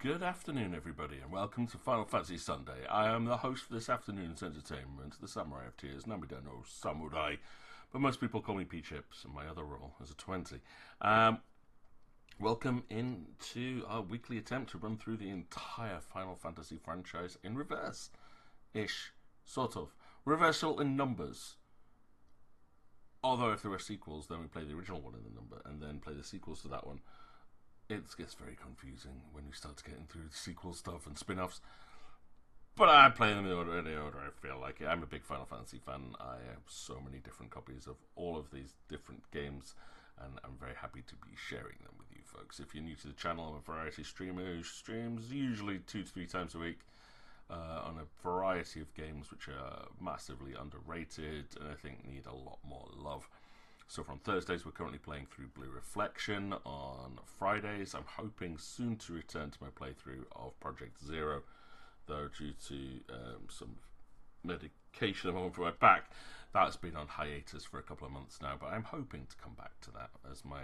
Good afternoon, everybody, and welcome to Final Fantasy Sunday. I am the host for this afternoon's entertainment, the Samurai of Tears. Nobody don't know Samurai, but most people call me P-Chips, and my other role as a 20. Welcome into our weekly attempt to run through the entire Final Fantasy franchise in reverse-ish, sort of. Reversal in numbers. Although if there are sequels, then we play the original one in the number, and then play the sequels to that one. It gets very confusing when you start getting through the sequel stuff and spin-offs. But I play them in the order I feel like it. I'm a big Final Fantasy fan. I have so many different copies of all of these different games, and I'm very happy to be sharing them with you folks. If you're new to the channel, I'm a variety streamer who streams usually 2 to 3 times a week on a variety of games which are massively underrated and I think need a lot more love. So from Thursdays, we're currently playing through Blue Reflection. On Fridays, I'm hoping soon to return to my playthrough of Project Zero, though due to some medication I'm on for my back, that's been on hiatus for a couple of months now, but I'm hoping to come back to that as my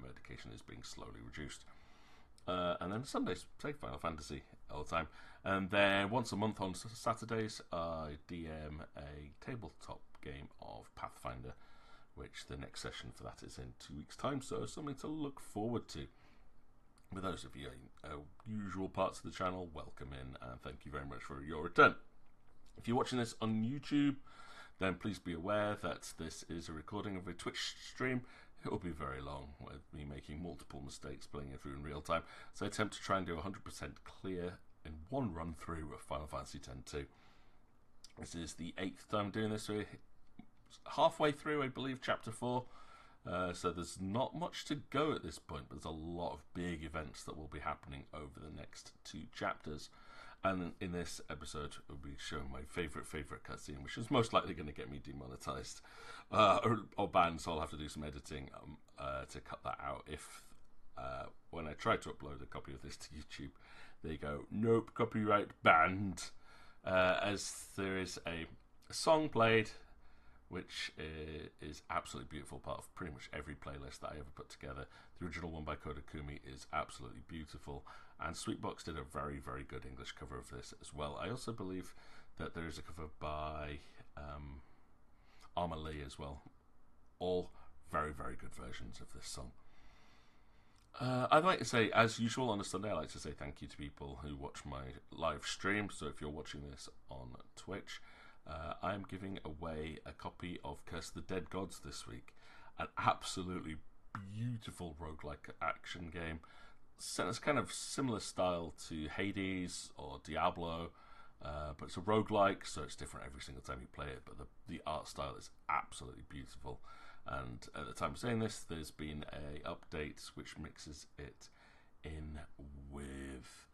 medication is being slowly reduced. And then Sundays, take Final Fantasy all the time. And then once a month on Saturdays, I DM a tabletop game of Pathfinder, which the next session for that is in 2 weeks' time, so something to look forward to. For those of you usual parts of the channel, welcome in, and thank you very much for your return. If you're watching this on YouTube, then please be aware that this is a recording of a Twitch stream. It will be very long, with me making multiple mistakes, playing it through in real time, so I attempt to try and do 100% clear in one run through of Final Fantasy X-2. This is the 8th time doing this. We're halfway through, I believe, chapter 4, so there's not much to go at this point, but there's a lot of big events that will be happening over the next 2 chapters. And in this episode, we'll be showing my favourite cutscene, which is most likely going to get me demonetized or banned, so I'll have to do some editing to cut that out. If when I try to upload a copy of this to YouTube, they go, nope, copyright banned, as there is a song played which is absolutely beautiful, part of pretty much every playlist that I ever put together. The original one by Kodakumi is absolutely beautiful, and Sweetbox did a very, very good English cover of this as well. I also believe that there is a cover by Arma Lee as well. All very, very good versions of this song. I'd like to say, as usual on a Sunday, I like to say thank you to people who watch my live stream. So if you're watching this on Twitch, I'm giving away a copy of Curse of the Dead Gods this week. An absolutely beautiful roguelike action game. It's kind of similar style to Hades or Diablo, but it's a roguelike, so it's different every single time you play it, but the art style is absolutely beautiful. And at the time of saying this, there's been a update which mixes it in with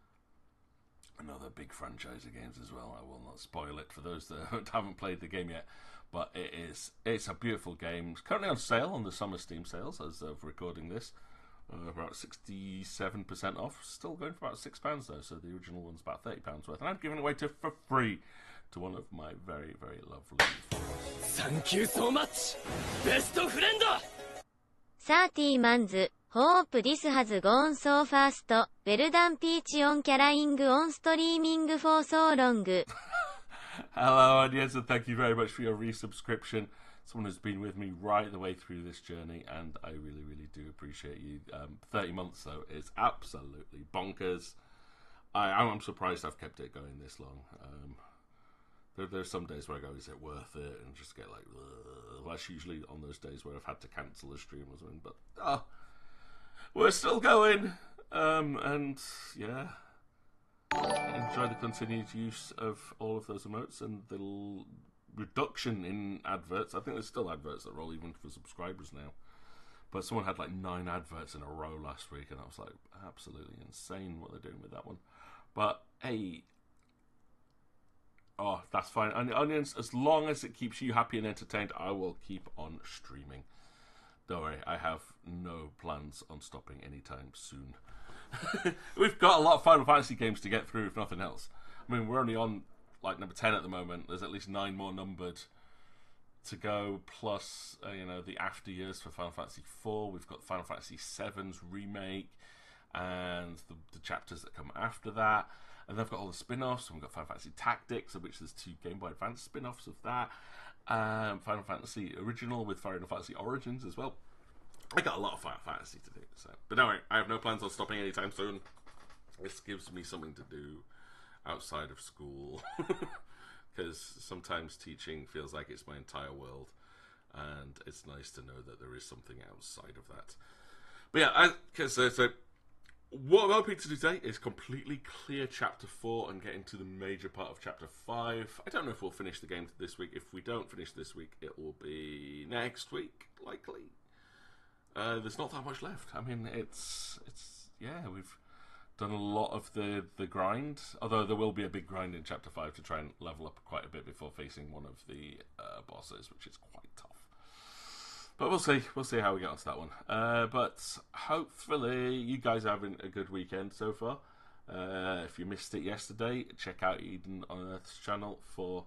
another big franchise of games as well. I will not spoil it for those that haven't played the game yet, but it's a beautiful game. It's currently on sale on the summer Steam sales as of recording this, about 67% off. Still going for about £6 though, so the original one's about £30 worth, and I'm giving it away for free to one of my very, very lovely followers. Thank you so much, best friend. 30 months. Hope this has gone so fast. Well done, Peach, on carrying on streaming for so long. Hello, and yes, and thank you very much for your resubscription. Someone who's been with me right the way through this journey, and I really, really do appreciate you. 30 months, though, is absolutely bonkers. I'm surprised I've kept it going this long. There's some days where I go, is it worth it? And just get like, ugh. That's usually on those days where I've had to cancel a stream or something, but we're still going, and yeah, enjoy the continued use of all of those emotes and the reduction in adverts. I think there's still adverts that roll even for subscribers now, but someone had like 9 adverts in a row last week, and I was like, absolutely insane what they're doing with that one. But hey, that's fine. And Onions, as long as it keeps you happy and entertained, I will keep on streaming. Don't worry, I have no plans on stopping anytime soon. We've got a lot of Final Fantasy games to get through, if nothing else. I mean, we're only on like number 10 at the moment. There's at least 9 more numbered to go, plus the after years for Final Fantasy 4. We've got Final Fantasy 7's remake, and the chapters that come after that. And they've got all the spin-offs. We've got Final Fantasy Tactics, of which there's 2 Game Boy Advance spin-offs of that. Final Fantasy Original with Final Fantasy Origins as well. I got a lot of Final Fantasy to do. So. But don't worry, I have no plans on stopping anytime soon. This gives me something to do outside of school. Because sometimes teaching feels like it's my entire world. And it's nice to know that there is something outside of that. But yeah, what I'm hoping to do today is completely clear Chapter 4 and get into the major part of Chapter 5. I don't know if we'll finish the game this week. If we don't finish this week, it will be next week, likely. There's not that much left. I mean, we've done a lot of the grind, although there will be a big grind in Chapter 5 to try and level up quite a bit before facing one of the bosses, which is quite tough. But we'll see. We'll see how we get onto that one. But hopefully you guys are having a good weekend so far. If you missed it yesterday, check out Eden on Earth's channel for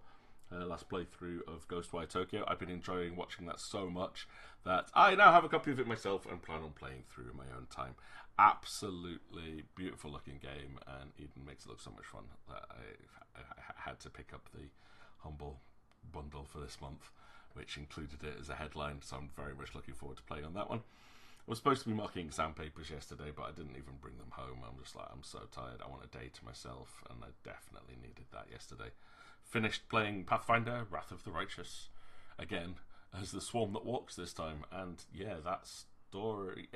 last playthrough of Ghostwire Tokyo. I've been enjoying watching that so much that I now have a copy of it myself and plan on playing through in my own time. Absolutely beautiful looking game, and Eden makes it look so much fun that I had to pick up the Humble bundle for this month, which included it as a headline, so I'm very much looking forward to playing on that one. I was supposed to be marking exam papers yesterday, but I didn't even bring them home. I'm just like, I'm so tired, I want a day to myself, and I definitely needed that yesterday. Finished playing Pathfinder, Wrath of the Righteous, again, as the Swarm That Walks this time, and yeah, that story,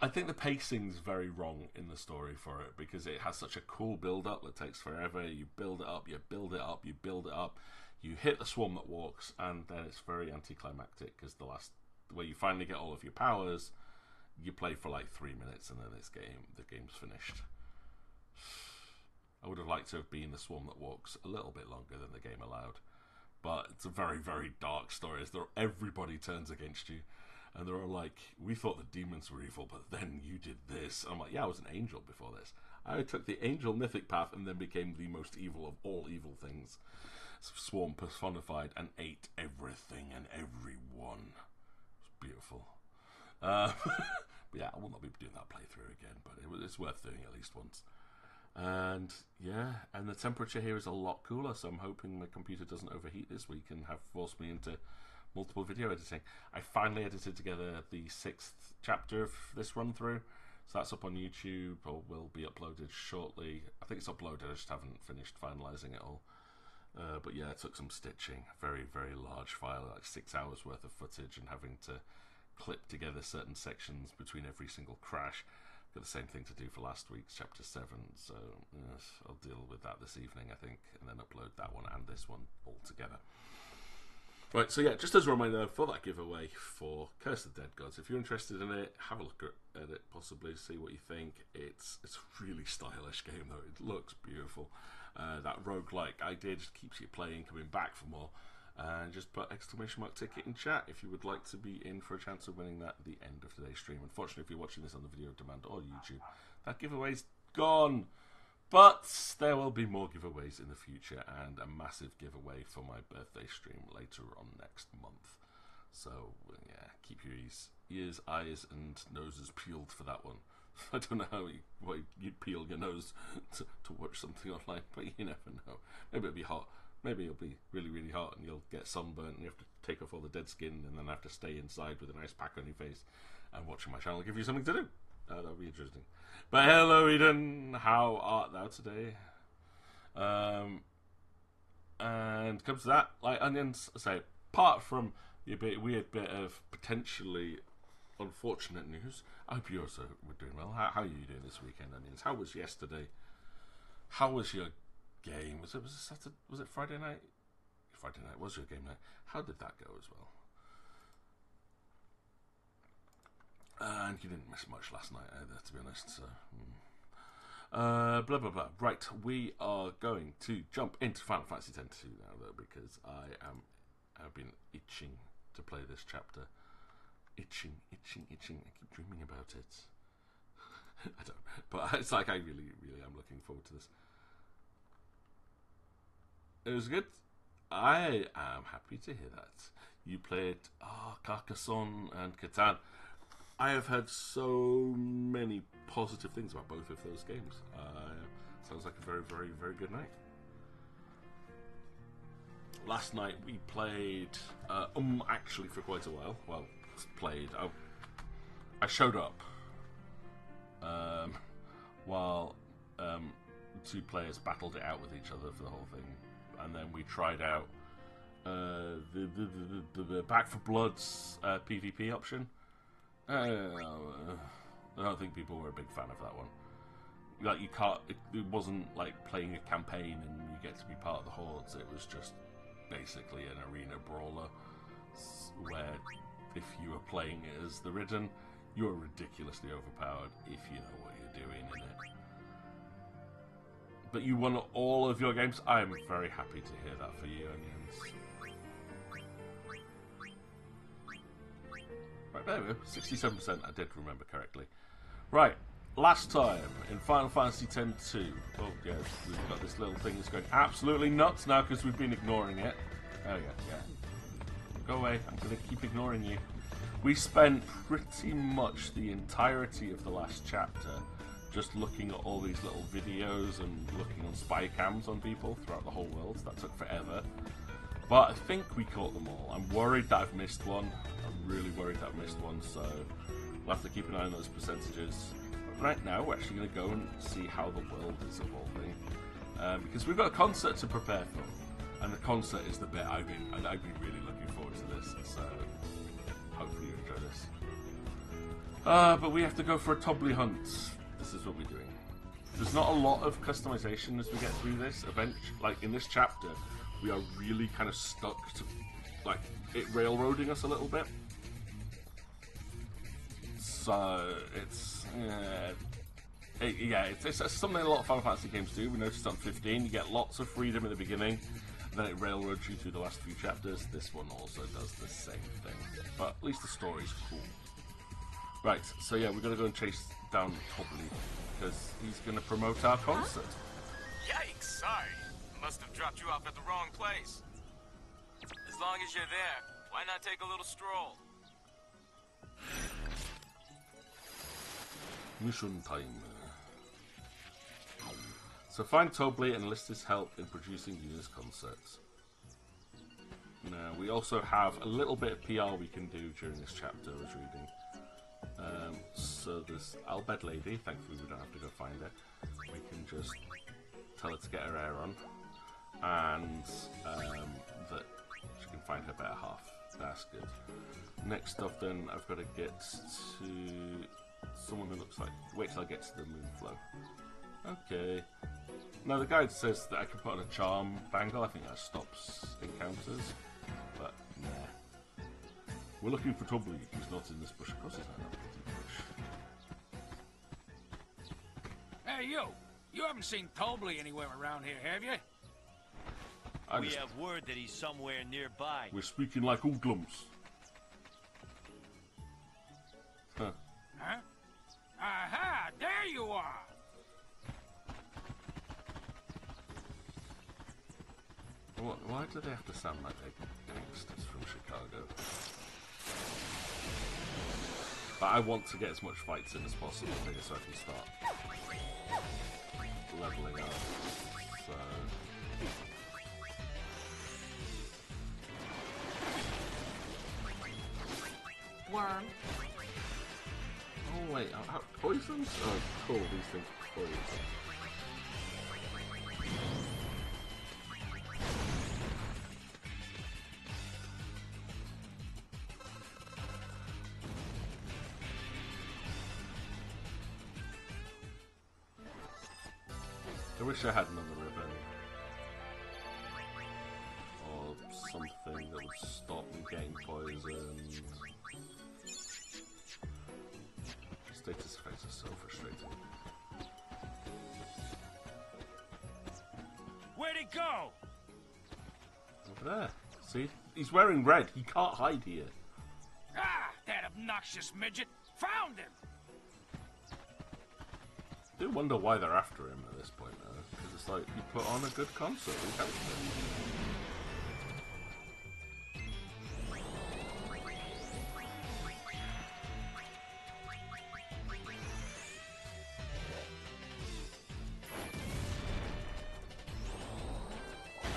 I think the pacing's very wrong in the story for it, because it has such a cool build-up that takes forever. You build it up, you build it up, you build it up, you hit the Swarm That Walks, and then it's very anticlimactic, because where you finally get all of your powers, you play for like 3 minutes, and then the game's finished. I would have liked to have been the Swarm That Walks a little bit longer than the game allowed, but it's a very, very dark story. Everybody turns against you, and they're all like, we thought the demons were evil, but then you did this. I'm like, yeah, I was an angel before this. I took the angel mythic path and then became the most evil of all evil things. Swarm personified and ate everything and everyone. It was beautiful. But yeah, I will not be doing that playthrough again, but it's worth doing at least once. And yeah, and the temperature here is a lot cooler, so I'm hoping my computer doesn't overheat this week and have forced me into multiple video editing. I finally edited together the 6th chapter of this run through, so that's up on YouTube or will be uploaded shortly. I think it's uploaded, I just haven't finished finalizing it all. But yeah, it took some stitching. Very, very large file, like 6 hours worth of footage, and having to clip together certain sections between every single crash. Got the same thing to do for last week's Chapter 7, so yes, I'll deal with that this evening, I think, and then upload that one and this one all together. Right, so yeah, just as a reminder for that giveaway for Curse of the Dead Gods, if you're interested in it, have a look at it, possibly, see what you think. It's a really stylish game, though. It looks beautiful. That roguelike idea just keeps you playing, coming back for more. And just put ! ticket in chat if you would like to be in for a chance of winning that at the end of today's stream. Unfortunately, if you're watching this on the Video Demand or YouTube, that giveaway's gone. But there will be more giveaways in the future, and a massive giveaway for my birthday stream later on next month. So yeah, keep your ears, eyes, and noses peeled for that one. I don't know how you'd peel your nose to watch something online, but you never know. Maybe it'll be hot. Maybe it'll be really, really hot and you'll get sunburnt and you have to take off all the dead skin and then have to stay inside with an ice pack on your face and watching my channel give you something to do. That'll be interesting. But hello, Eden. How art thou today? And comes to that, like onions, say, apart from the weird bit of potentially unfortunate news, I hope you also were doing well. How are you doing this weekend, onions? How was yesterday? How was your game? Was it Saturday? Was it Friday night? Friday night was your game night. How did that go as well? And you didn't miss much last night either, to be honest. So, blah blah blah. Right, we are going to jump into Final Fantasy X-2 now, though, because I've been itching to play this chapter. Itching. I keep dreaming about it. I don't, but it's like I really, really am looking forward to this. It was good. I am happy to hear that. You played Carcassonne and Catan. I have heard so many positive things about both of those games. Sounds like a very, very, very good night. Last night we played, actually for quite a while. Well, played. I showed up while two players battled it out with each other for the whole thing, and then we tried out the Back for Blood's PvP option. I don't think people were a big fan of that one. Like, you can't. It wasn't like playing a campaign and you get to be part of the hordes. It was just basically an arena brawler where if you were playing it as the Ridden, you're ridiculously overpowered if you know what you're doing in it. But you won all of your games. I am very happy to hear that for you, Onions. Right, there we go. 67%, I did remember correctly. Right, last time in Final Fantasy X-2. Oh, yeah, we've got this little thing that's going absolutely nuts now because we've been ignoring it. Oh, yeah. Go away, I'm going to keep ignoring you. We spent pretty much the entirety of the last chapter just looking at all these little videos and looking on spy cams on people throughout the whole world. That took forever. But I think we caught them all. I'm worried that I've missed one. I'm really worried that I've missed one, so we'll have to keep an eye on those percentages. But right now, we're actually going to go and see how the world is evolving. Because we've got a concert to prepare for. And the concert is the bit I've been really looking forward to this. So hopefully you enjoy this. But we have to go for a Tobley hunt. This is what we're doing. There's not a lot of customization as we get through this. Like in this chapter, we are really kind of stuck to, like, it railroading us a little bit. So it's it's something a lot of Final Fantasy games do. We noticed on 15, you get lots of freedom in the beginning, and then it railroads you through the last few chapters. This one also does the same thing, but at least the story's cool. Right, so yeah, we're gonna go and chase down Tobley because he's gonna promote our concert. Yikes! Sorry, must have dropped you off at the wrong place. As long as you're there, why not take a little stroll? Mission time. So find Tobley and enlist his help in producing Yuna's concerts. Now, we also have a little bit of PR we can do during this chapter I was reading. So there's Albed Lady, thankfully we don't have to go find her. We can just tell her to get her hair on. And that she can find her better half. That's good. Next up then, I've got to get to someone who looks like... Wait till I get to the Moonflow. Okay. Now the guide says that I can put on a charm bangle. I think that stops encounters. But, nah. We're looking for Tobley. He's not in this bush. Of course he's not in that bloody bush. Hey, you! You haven't seen Tobley anywhere around here, have you? We have word that he's somewhere nearby. We're speaking like Oodlums. Huh. Huh? Aha! There you are! Why do they have to sound like they're gangsters from Chicago? But I want to get as much fights in as possible here so I can start leveling up. So... Worm. Oh wait, poisons? Oh cool, these things are poison. I wish I had another ribbon. Or something that would stop me getting poisoned. Status effects are so frustrating. Where'd he go? Over there. See? He's wearing red. He can't hide here. Ah, that obnoxious midget! Found him! I do wonder why they're after him at this point, though. Because it's like, you put on a good concert. We helped him.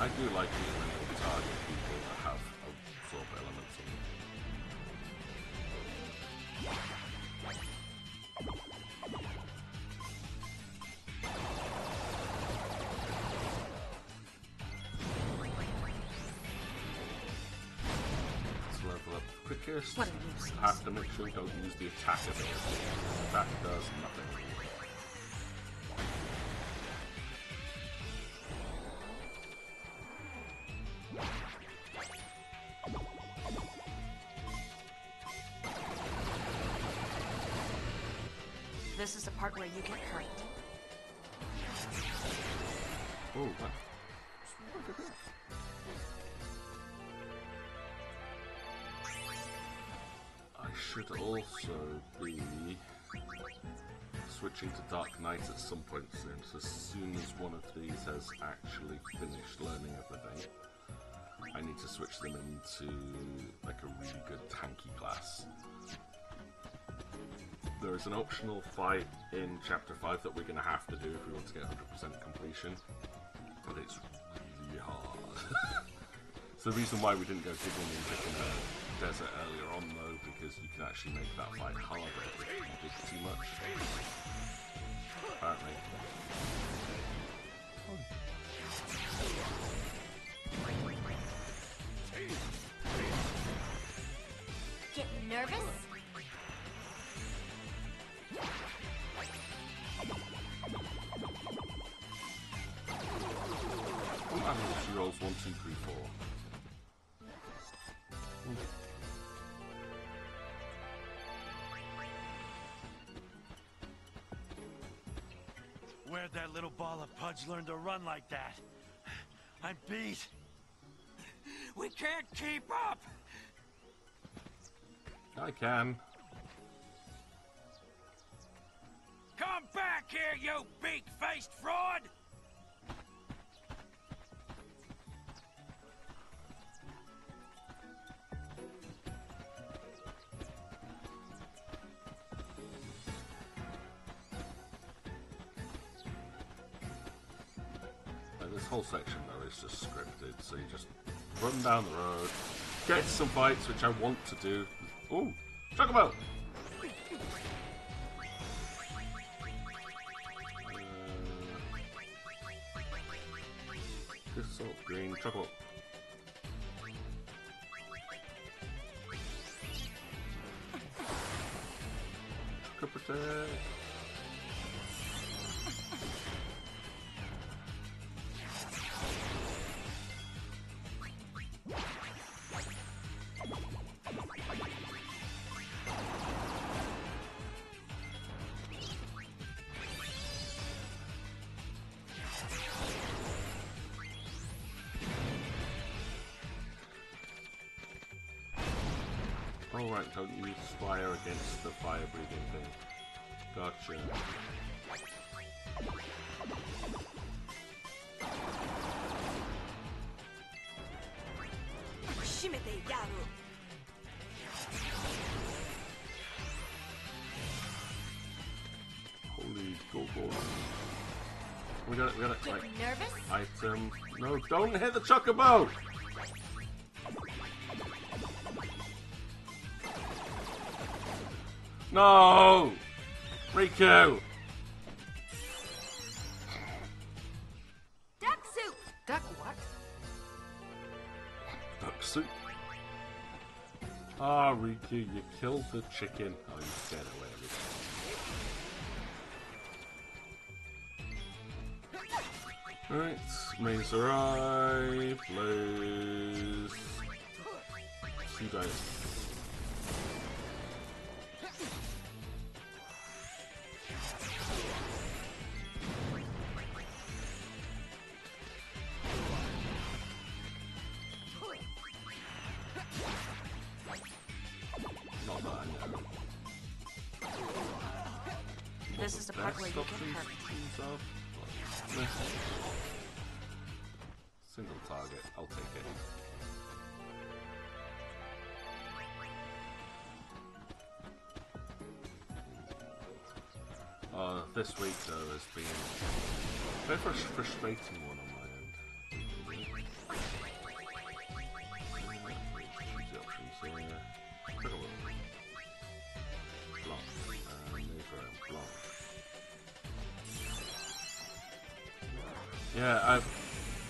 I do like being able to target people that have absorb elements in them. To level up quickest, you have to make sure you don't use the attack ability. The attack does nothing. This is the part where you get hurt. Oh, what? I should also be switching to Dark Knight at some point soon. So as soon as one of these has actually finished learning everything, I need to switch them into like a really good tanky class. There is an optional fight in Chapter 5 that we're going to have to do if we want to get 100% completion, but it's really hard. So the reason why we didn't go digging and picking a desert earlier on though, because you can actually make that fight harder if you dig too much. Apparently. Get nervous? She rolls 1, 2, 3, 4. Where'd that little ball of pudge learn to run like that? I'm beat. We can't keep up! I can. Come back here, you beak-faced fraud! This whole section though is just scripted, so you just run down the road, get some fights, which I want to do. Ooh, Chocobo! This salt green Chocobo. Choco protect. Oh right, don't use fire against the fire breathing thing. Gotcha. Holy go-go. We got Get like nervous? item. No, don't hit the Chocobo! No! Riku! Duck soup! Duck what? Duck soup. Ah, Riku, you killed the chicken. Oh, you scared away everything. Alright, mains arrive, Blaze. Sea dice. Not that I know. This is the part where you get hurt. Single target, I'll take it. This week though has been a bit of a frustrating one on my end. Yeah,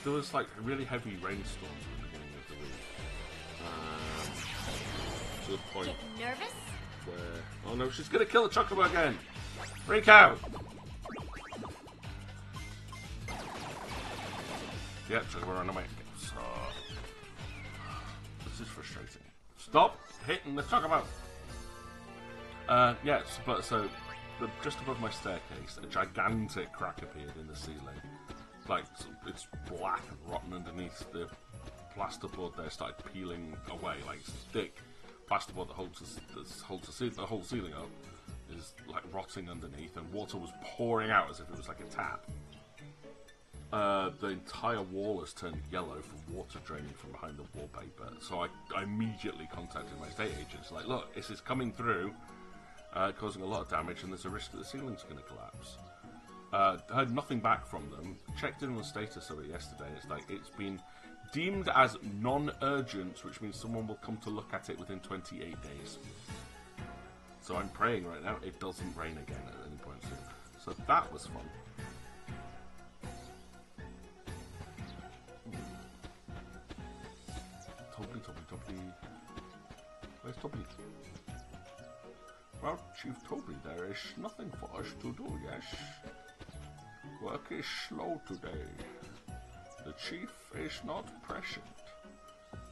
there was like really heavy rainstorms at the beginning of the week. To the point Nervous? where... Oh no, she's gonna kill the Chocobo again! Freak out! Yeah, Chocobo ran away. So... This is frustrating. Stop hitting the Chocobo! Yes, but so... just above my staircase, a gigantic crack appeared in the ceiling. Like, it's black and rotten underneath. The plasterboard there started peeling away, like thick plasterboard that holds the whole ceiling up is like rotting underneath, and water was pouring out as if it was like a tap. The entire wall has turned yellow from water draining from behind the wallpaper. So I immediately contacted my estate agents, like, look, this is coming through, causing a lot of damage, and there's a risk that the ceiling's going to collapse. Heard nothing back from them. Checked in on the status of it yesterday. It's like it's been deemed as non-urgent, which means someone will come to look at it within 28 days. So I'm praying right now it doesn't rain again at any point soon. So that was fun. Toby. Where's Toby? Well, Chief Toby, there is nothing for us to do, yes? Work is slow today. The chief is not present.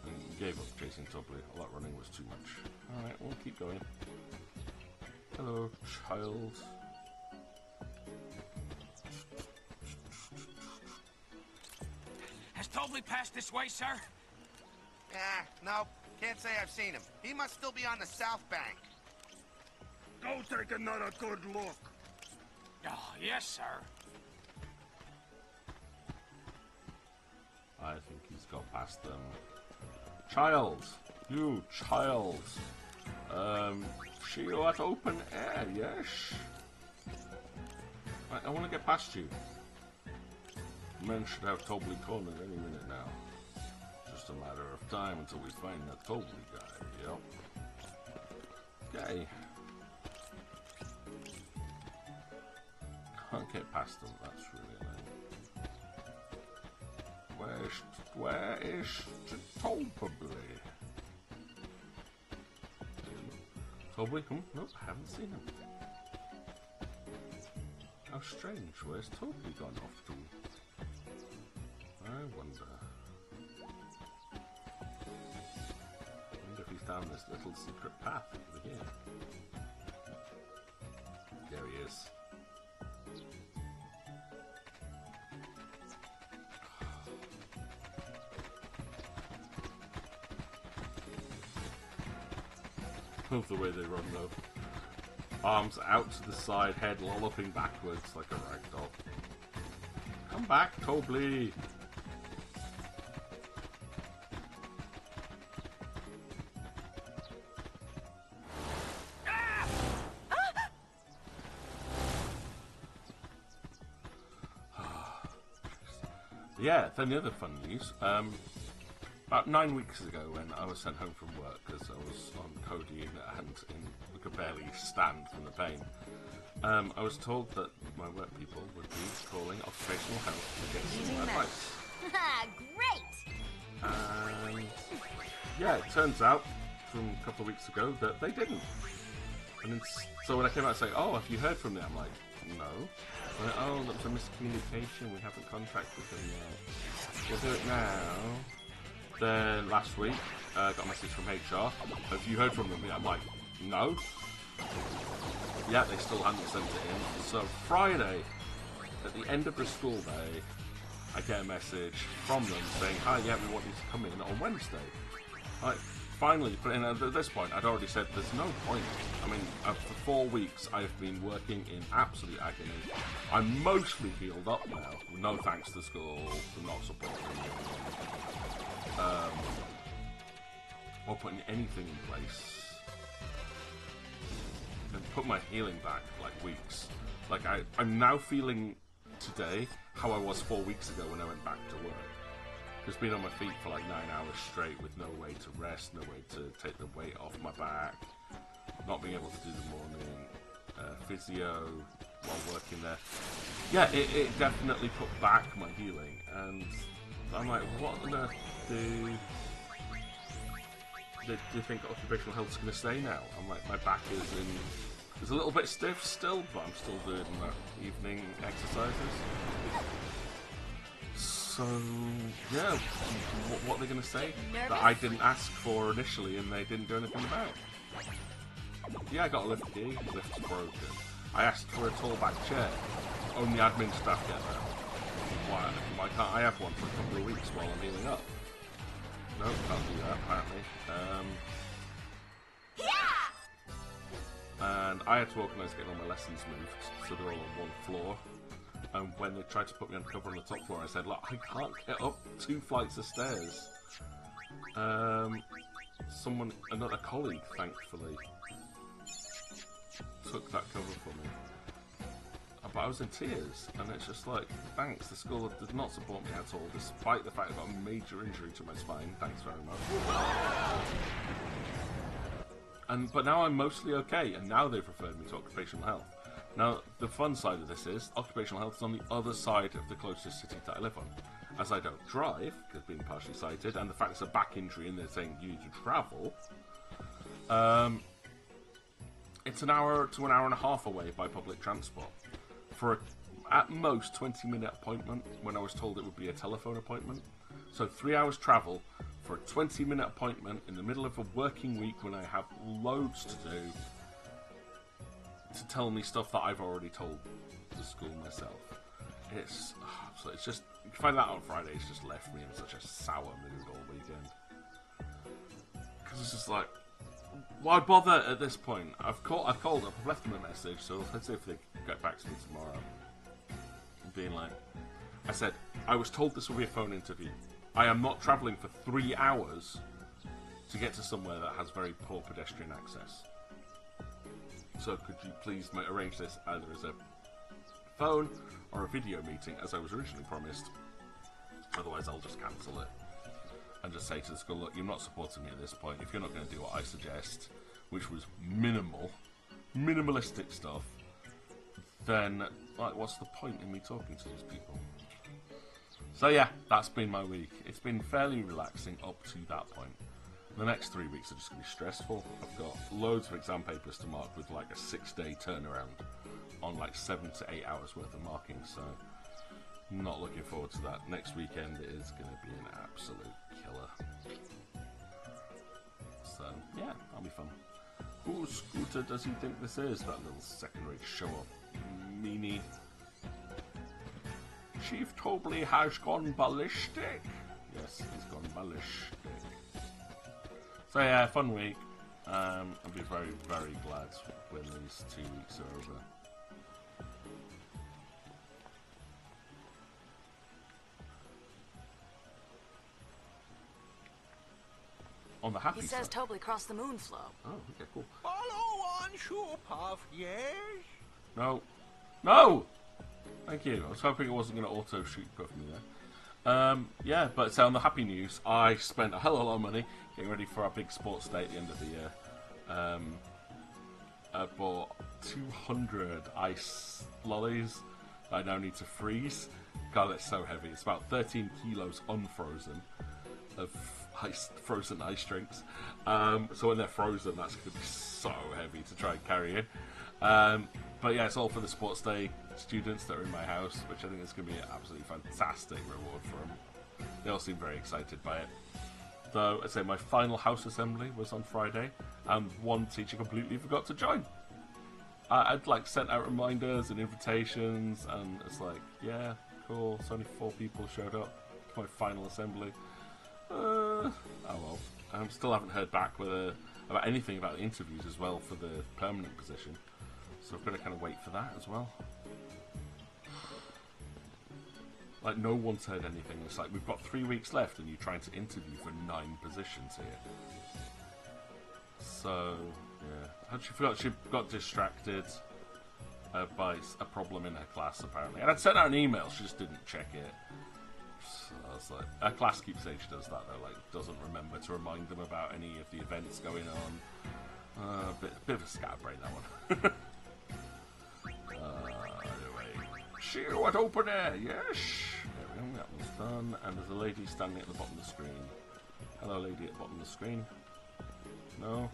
And he gave up chasing Toby. All that running was too much. Alright, we'll keep going. Hello, child. Has Toby passed this way, sir? No. Can't say I've seen him. He must still be on the south bank. Go take another good look. Oh, yes, sir. I think he's got past them. Child! You, child! See you at open air, yes? I want to get past you. Men should have Toby cornered any minute now. Just a matter of time until we find that Toby guy, yep. Okay. Can't get past them, that's really lame. Where is Toby? Toby? Nope, haven't seen him. How strange, where's Toby gone off to? I wonder if he's down this little secret path over here. There he is. Love the way they run though. Arms out to the side, head lolloping backwards like a ragdoll. Come back, Toby! Yeah, then the other fun news. About 9 weeks ago, when I was sent home from work because I was on codeine and could barely stand from the pain, I was told that my work people would be calling occupational health to get some advice. Great! And yeah, it turns out from a couple of weeks ago that they didn't. And so when I came out and say, "Oh, have you heard from them?" I'm like, "No." I'm like, "Oh, that was a miscommunication. We haven't contacted them yet. We'll do it now." Then last week, got a message from HR. Have you heard from them yet? I'm like, no. Yeah, they still hadn't sent it in. So Friday, at the end of the school day, I get a message from them saying, "Hi, yeah, we want you to come in on Wednesday." Like, finally, but at this point, I'd already said there's no point. I mean, for 4 weeks, I've been working in absolute agony. I'm mostly healed up now. No thanks to school for not supporting me. Or putting anything in place. And put my healing back like weeks. Like I'm now feeling today how I was 4 weeks ago when I went back to work. Just being on my feet for like 9 hours straight with no way to rest, no way to take the weight off my back, not being able to do the morning, physio, while working there. Yeah, it definitely put back my healing, and I'm like, what on earth do you think occupational health's going to stay now? I'm like, my back is a little bit stiff still, but I'm still doing my evening exercises. So, yeah, what are they going to say? That I didn't ask for initially and they didn't do anything about? Yeah, I got a lift key, lift's broken. I asked for a tall back chair. Only admin staff get that. Why can't I have one for a couple of weeks while I'm healing up? No, can't do that, apparently. And I had to organise getting all my lessons moved, so they're all on one floor. And when they tried to put me on cover on the top floor, I said, look, I can't get up 2 flights of stairs. Another colleague, thankfully, took that cover for me. But I was in tears, and it's just like, thanks, the school did not support me at all, despite the fact I got a major injury to my spine. Thanks very much. But now I'm mostly okay, and now they've referred me to occupational health. Now, the fun side of this is, occupational health is on the other side of the closest city that I live on. As I don't drive, because being partially sighted, and the fact it's a back injury and they're saying you need to travel, it's an hour to an hour and a half away by public transport. For at most 20-minute appointment, when I was told it would be a telephone appointment. So 3 hours travel for a 20-minute appointment in the middle of a working week when I have loads to do, to tell me stuff that I've already told the school myself. It's just, you find that out on Friday, it's just left me in such a sour mood all weekend. Because it's just like, why bother at this point? I've called up, I've left them a message, so let's see if they get back to me tomorrow. Being like, I said, I was told this will be a phone interview. I am not travelling for 3 hours to get to somewhere that has very poor pedestrian access. So could you please arrange this either as a phone or a video meeting, as I was originally promised. Otherwise I'll just cancel it. And just say to the school, look, you're not supporting me at this point. If you're not going to do what I suggest, which was minimalistic stuff, then like, what's the point in me talking to these people? So yeah, that's been my week. It's been fairly relaxing up to that point. The next 3 weeks are just going to be stressful. I've got loads of exam papers to mark with like a 6-day turnaround on like 7 to 8 hours worth of marking, so not looking forward to that. Next weekend is going to be an absolute killer. So yeah, that'll be fun. Whose scooter does he think this is? That little second-rate show-off meanie. Chief Tobley has gone ballistic. Yes, he's gone ballistic. So yeah, fun week. I'll be very, very glad when these 2 weeks are over. On the happy He side. says Tobley crossed the moon flow. Oh, okay, cool. Follow on, shore path, yes? No. No! Thank you. I was hoping it wasn't going to auto-shoot puff me there. Yeah, but on the happy news, I spent a hell of a lot of money getting ready for our big sports day at the end of the year. I bought 200 ice lollies that I now need to freeze. God, it's so heavy. It's about 13 kilos unfrozen of frozen ice drinks. So when they're frozen, that's going to be so heavy to try and carry in. But yeah, it's all for the sports day students that are in my house, which I think is going to be an absolutely fantastic reward for them. They all seem very excited by it. Though, I'd say my final house assembly was on Friday, and one teacher completely forgot to join. I'd like sent out reminders and invitations, and it's like, yeah, cool, so only 4 people showed up to my final assembly. Oh well. I still haven't heard back about anything about the interviews as well for the permanent position, so I've got to kind of wait for that as well. Like, no one's heard anything. It's like, we've got 3 weeks left and you're trying to interview for 9 positions here. So, yeah. She forgot, she got distracted by a problem in her class, apparently. And I'd sent out an email, she just didn't check it. So I was like, her class keeps saying she does that, though, like, doesn't remember to remind them about any of the events going on. Bit of a scatterbrain, that one. See you at open air, yes! There we go, that one's done. And there's a lady standing at the bottom of the screen. Hello, lady at the bottom of the screen. No?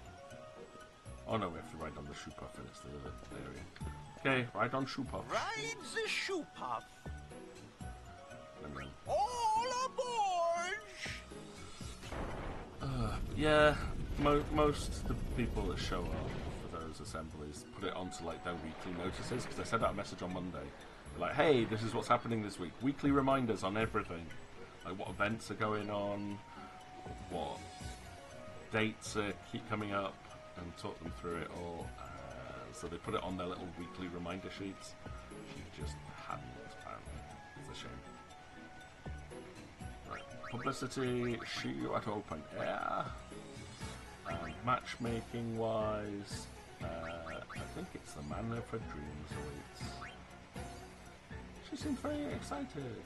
Oh no, we have to ride on the shoe puff and it's the other area. Okay, ride on shoe puff. Ride the shoe puff. And then, All aboard! yeah, most of the people that show up for those assemblies put it onto like their weekly notices, because I sent out a message on Monday. They're like, hey, this is what's happening this week. Weekly reminders on everything. Like what events are going on, what dates keep coming up, and talk them through it all. So they put it on their little weekly reminder sheets. She just hadn't, apparently. It's a shame. Right. Publicity, see you at open air. And matchmaking wise, I think it's the man of her dreams awaits. She seems very excited.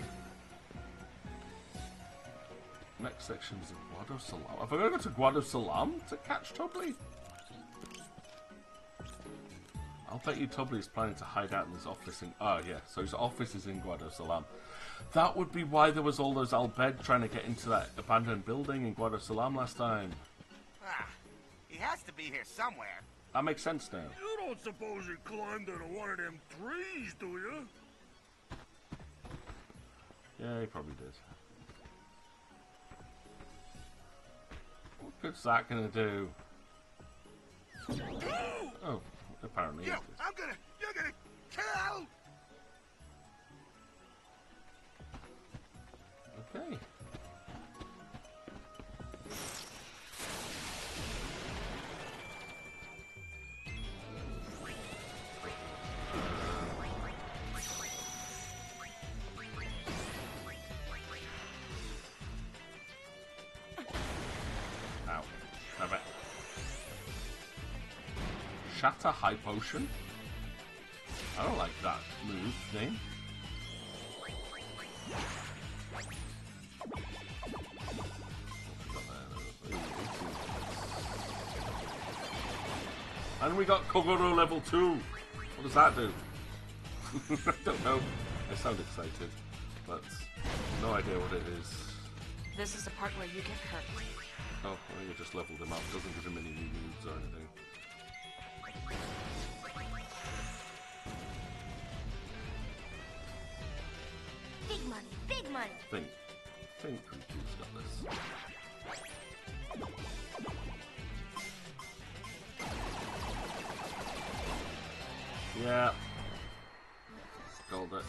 Next section is Guado Salam. Have I got to go to Guado Salam to catch Tobli? I'll bet you Tobli is planning to hide out in his office in... Oh, yeah. So his office is in Guado Salam. That would be why there was all those Al-Bed trying to get into that abandoned building in Guado Salam last time. Ah, he has to be here somewhere. That makes sense now. You don't suppose you climbed into one of them trees, do you? Yeah, he probably did. What good's that gonna do? Oh, apparently. Yo, you're gonna kill! Okay. Ow. Have it. Shatter High Potion? I don't like that move name. And we got Kogoro level 2. What does that do? I don't know. I sound excited, but no idea what it is. This is the part where you get hurt. Oh, well, you just leveled him up. Doesn't give him any new moves or anything. Big money, big money. Think Riku's got this. Yeah. Called it.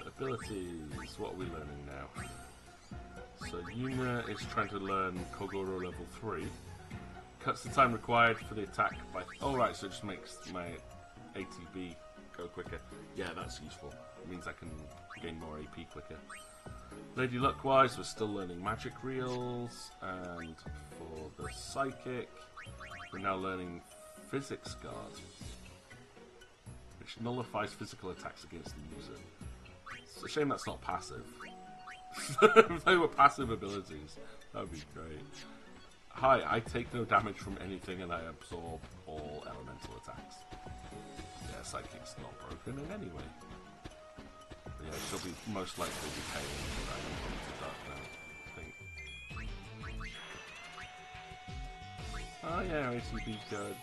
Abilities. What are we learning now? So Yuna is trying to learn Kogoro level 3. Cuts the time required for the attack by... Oh right, so it just makes my ATB go quicker. Yeah, that's useful. It means I can gain more AP quicker. Lady Luckwise, we're still learning magic reels, and for the psychic, we're now learning physics guard, which nullifies physical attacks against the user. It's a shame that's not passive. If they were passive abilities, that would be great. Hi, I take no damage from anything and I absorb all elemental attacks. Yeah, psychic's not broken in any way. But yeah, she'll be most likely be paying for that into dark now, I think. Oh yeah, ACB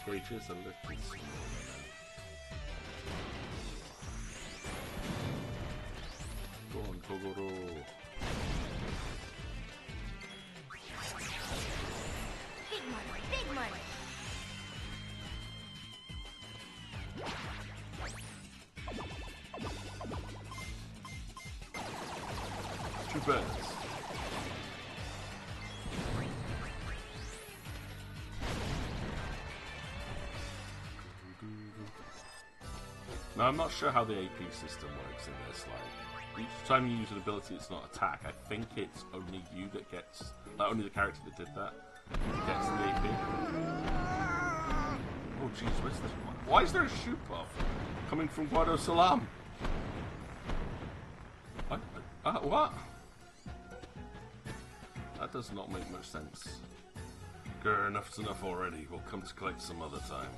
gauges a little smaller now. Go on, Kogoro. Big money, big money. Two birds. Now I'm not sure how the AP system works in this. Like, each time you use an ability, it's not attack. I think it's only you that gets, like only the character that did that gets the AP. Oh jeez, where's this one? Why is there a shoe puff coming from Guado Salam? What? That does not make much sense. Sure, enough's enough already. We'll come to collect some other time.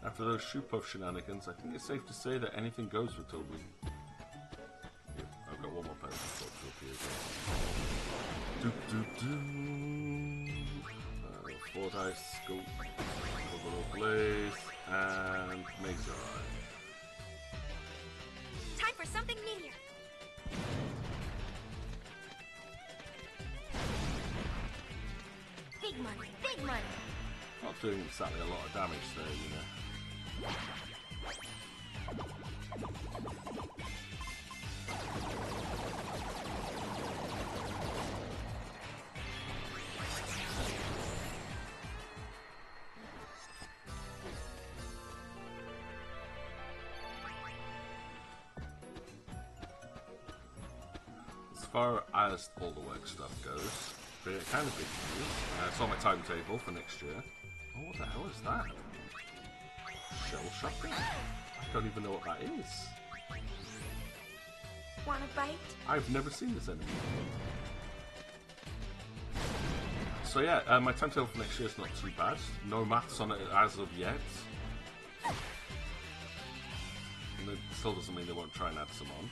After those shoe puff shenanigans, I think it's safe to say that anything goes with Toby. Yeah, I've got one more pencil to here. 4 dice, scope, little blaze, and Mazer Eye. Time for something meatier. Big money, big money. Not doing exactly a lot of damage there, you know. As far as all the work stuff goes, kind of big news. It's on my timetable for next year. Oh, what the hell is that? Shell shopping? I don't even know what that is. Want a bite? I've never seen this enemy. So yeah, my timetable for next year is not too bad. No maths on it as of yet. And it still doesn't mean they won't try and add some on.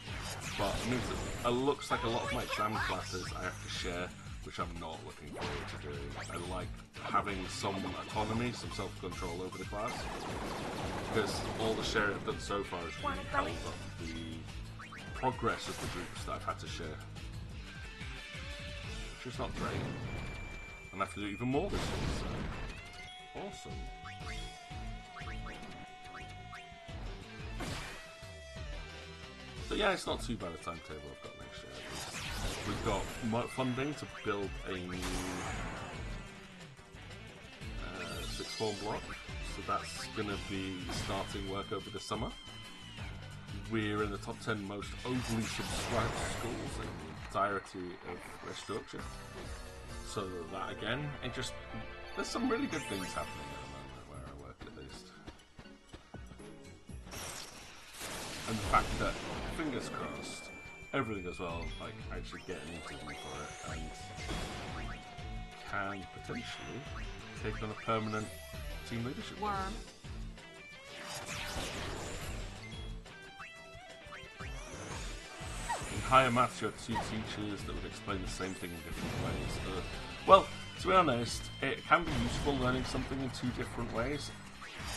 But it means that it looks like a lot of my exam classes I have to share, which I'm not looking forward to doing. I like having some autonomy, some self-control over the class, because all the sharing I've done so far has really held up the progress of the groups that I've had to share, which is not great. And I have to do even more this year, so awesome. But yeah, it's not too bad a timetable I've got next year. We've got funding to build a new 6th form block, so that's going to be starting work over the summer. We're in the top 10 most overly subscribed schools in the entirety of West Yorkshire. So that again, there's some really good things happening at the moment where I work at least. And the fact that, fingers crossed, everything goes well, like actually get an interview for it and can potentially take on a permanent team leadership. Worm. In higher maths, you have 2 teachers that would explain the same thing in different ways. Well, to be honest, it can be useful learning something in 2 different ways,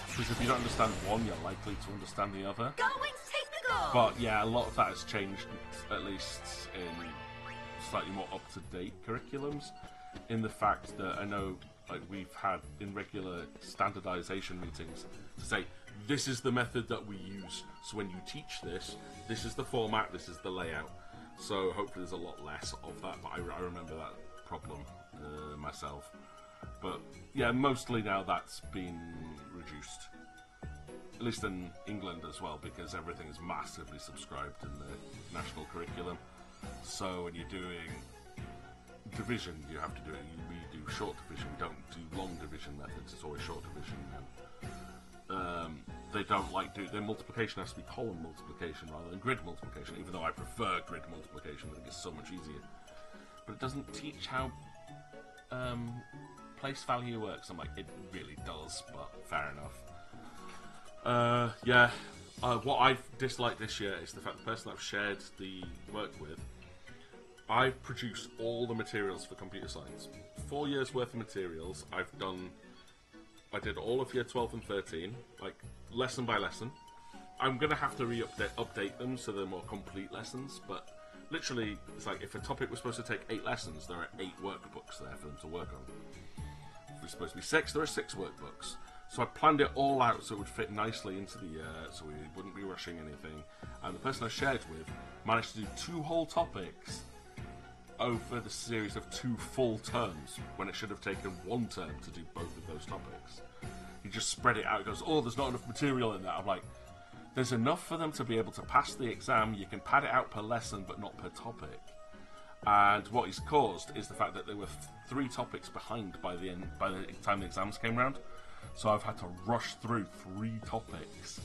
because if you don't understand one, you're likely to understand the other. Go Wings, take the goal! But yeah, a lot of that has changed, at least in slightly more up-to-date curriculums, in the fact that I know, like, we've had in regular standardization meetings to say, this is the method that we use, so when you teach this, this is the format, this is the layout. So hopefully there's a lot less of that, but I remember that problem myself. But yeah, mostly now that's been reduced. At least in England as well, because everything is massively subscribed in the national curriculum. So when you're doing division, you have to do it. We do short division, we don't do long division methods, it's always short division. They don't like their multiplication has to be column multiplication rather than grid multiplication, even though I prefer grid multiplication. I think it's so much easier. But it doesn't teach how place value works. I'm like, it really does, but fair enough. Yeah, what I've disliked this year is the fact the person I've shared the work with, I've produced all the materials for computer science. 4 years worth of materials. I did all of year 12 and 13, like lesson by lesson. I'm going to have to update them so they're more complete lessons, but literally, it's like if a topic was supposed to take 8 lessons, there are 8 workbooks there for them to work on. If it's supposed to be 6, there are 6 workbooks. So I planned it all out so it would fit nicely into the year, so we wouldn't be rushing anything. And the person I shared with managed to do 2 whole topics over the series of 2 full terms, when it should have taken 1 term to do both of those topics. He just spread it out. He goes, oh, there's not enough material in that. I'm like, there's enough for them to be able to pass the exam. You can pad it out per lesson, but not per topic. And what he's caused is the fact that there were 3 topics behind by the time the exams came round. So I've had to rush through 3 topics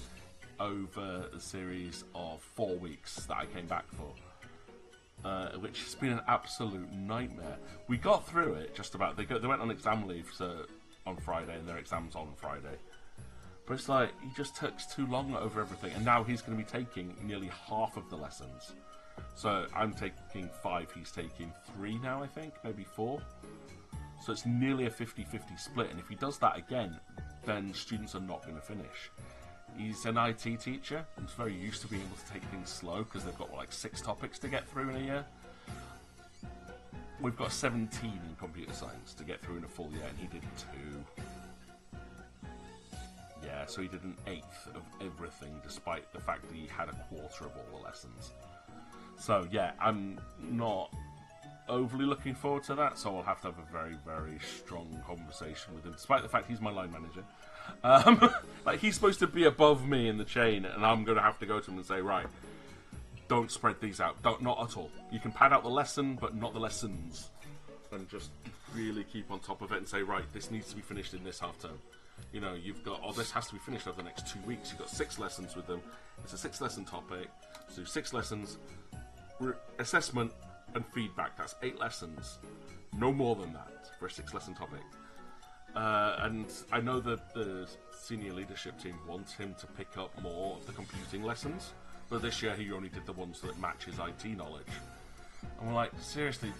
over a series of 4 weeks that I came back for. which has been an absolute nightmare. We got through it just about. They went on exam leave on Friday, and their exam's on Friday. But it's like, he just takes too long over everything, and now he's going to be taking nearly half of the lessons. So I'm taking 5, he's taking 3 now, I think, maybe 4. So it's nearly a 50-50 split, and if he does that again, then students are not going to finish. He's an IT teacher, and he's very used to being able to take things slow, because they've got, like, 6 topics to get through in a year. We've got 17 in computer science to get through in a full year, and he did 2. Yeah, so he did an 1/8 of everything, despite the fact that he had a quarter of all the lessons. So, yeah, I'm not overly looking forward to that, so I'll have to have a very, very strong conversation with him, despite the fact he's my line manager. Like, he's supposed to be above me in the chain, and I'm going to have to go to him and say, right, don't spread these out. Not at all. You can pad out the lesson, but not the lessons. And just really keep on top of it and say, right, this needs to be finished in this half term. You know, you've got, this has to be finished over the next 2 weeks. You've got 6 lessons with them. It's a 6-lesson topic. So 6 lessons, assessment and feedback. That's 8 lessons. No more than that for a 6-lesson topic. And I know that the senior leadership team wants him to pick up more of the computing lessons. But this year he only did the ones that match his IT knowledge. And we're like, seriously,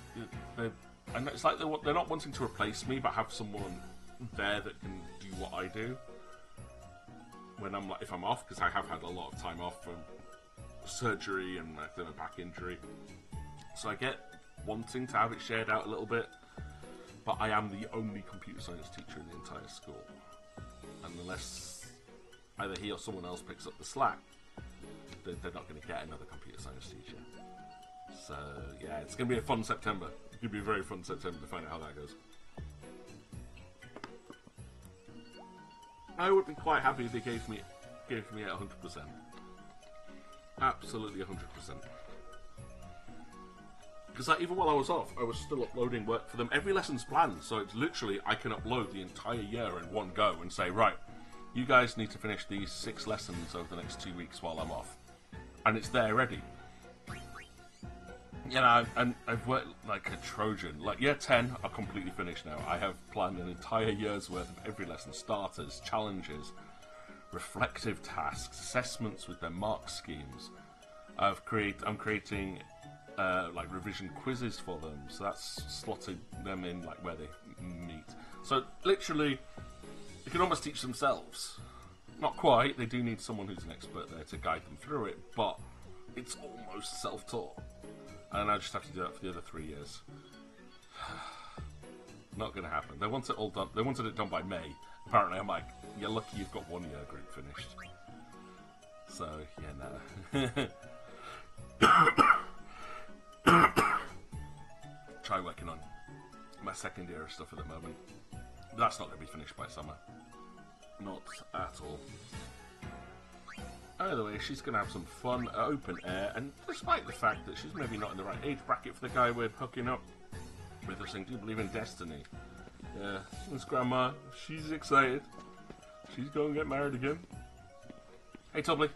and it's like they're not wanting to replace me, but have someone there that can do what I do when I'm like, if I'm off, because I have had a lot of time off from surgery and a back injury, so I get wanting to have it shared out a little bit, but I am the only computer science teacher in the entire school, and unless either he or someone else picks up the slack, they're not going to get another computer science teacher. So yeah, it's going to be a fun September. It's going to be a very fun September to find out how that goes. I would be quite happy if they gave me 100%. Absolutely 100%. Because like, even while I was off, I was still uploading work for them. Every lesson's planned, so it's literally, I can upload the entire year in one go and say, right, you guys need to finish these 6 lessons over the next 2 weeks while I'm off. And it's there ready. You know, and I've worked like a Trojan. Like, year 10 are completely finished now. I have planned an entire year's worth of every lesson. Starters, challenges, reflective tasks, assessments with their mark schemes. I'm creating like revision quizzes for them. So that's slotted them in like where they meet. So literally, they can almost teach themselves. Not quite. They do need someone who's an expert there to guide them through it. But it's almost self-taught. And I just have to do that for the other 3 years. Not going to happen. They want it all done. They wanted it done by May. Apparently, I'm like, you're lucky you've got 1 year group finished. So yeah, no. Try working on my second year of stuff at the moment. But that's not going to be finished by summer. Not at all. Either way, she's going to have some fun at open air, and despite the fact that she's maybe not in the right age bracket for the guy we're hooking up with, us saying, do you believe in destiny? Yeah, this grandma, she's excited. She's going to get married again. Hey, Tubbly.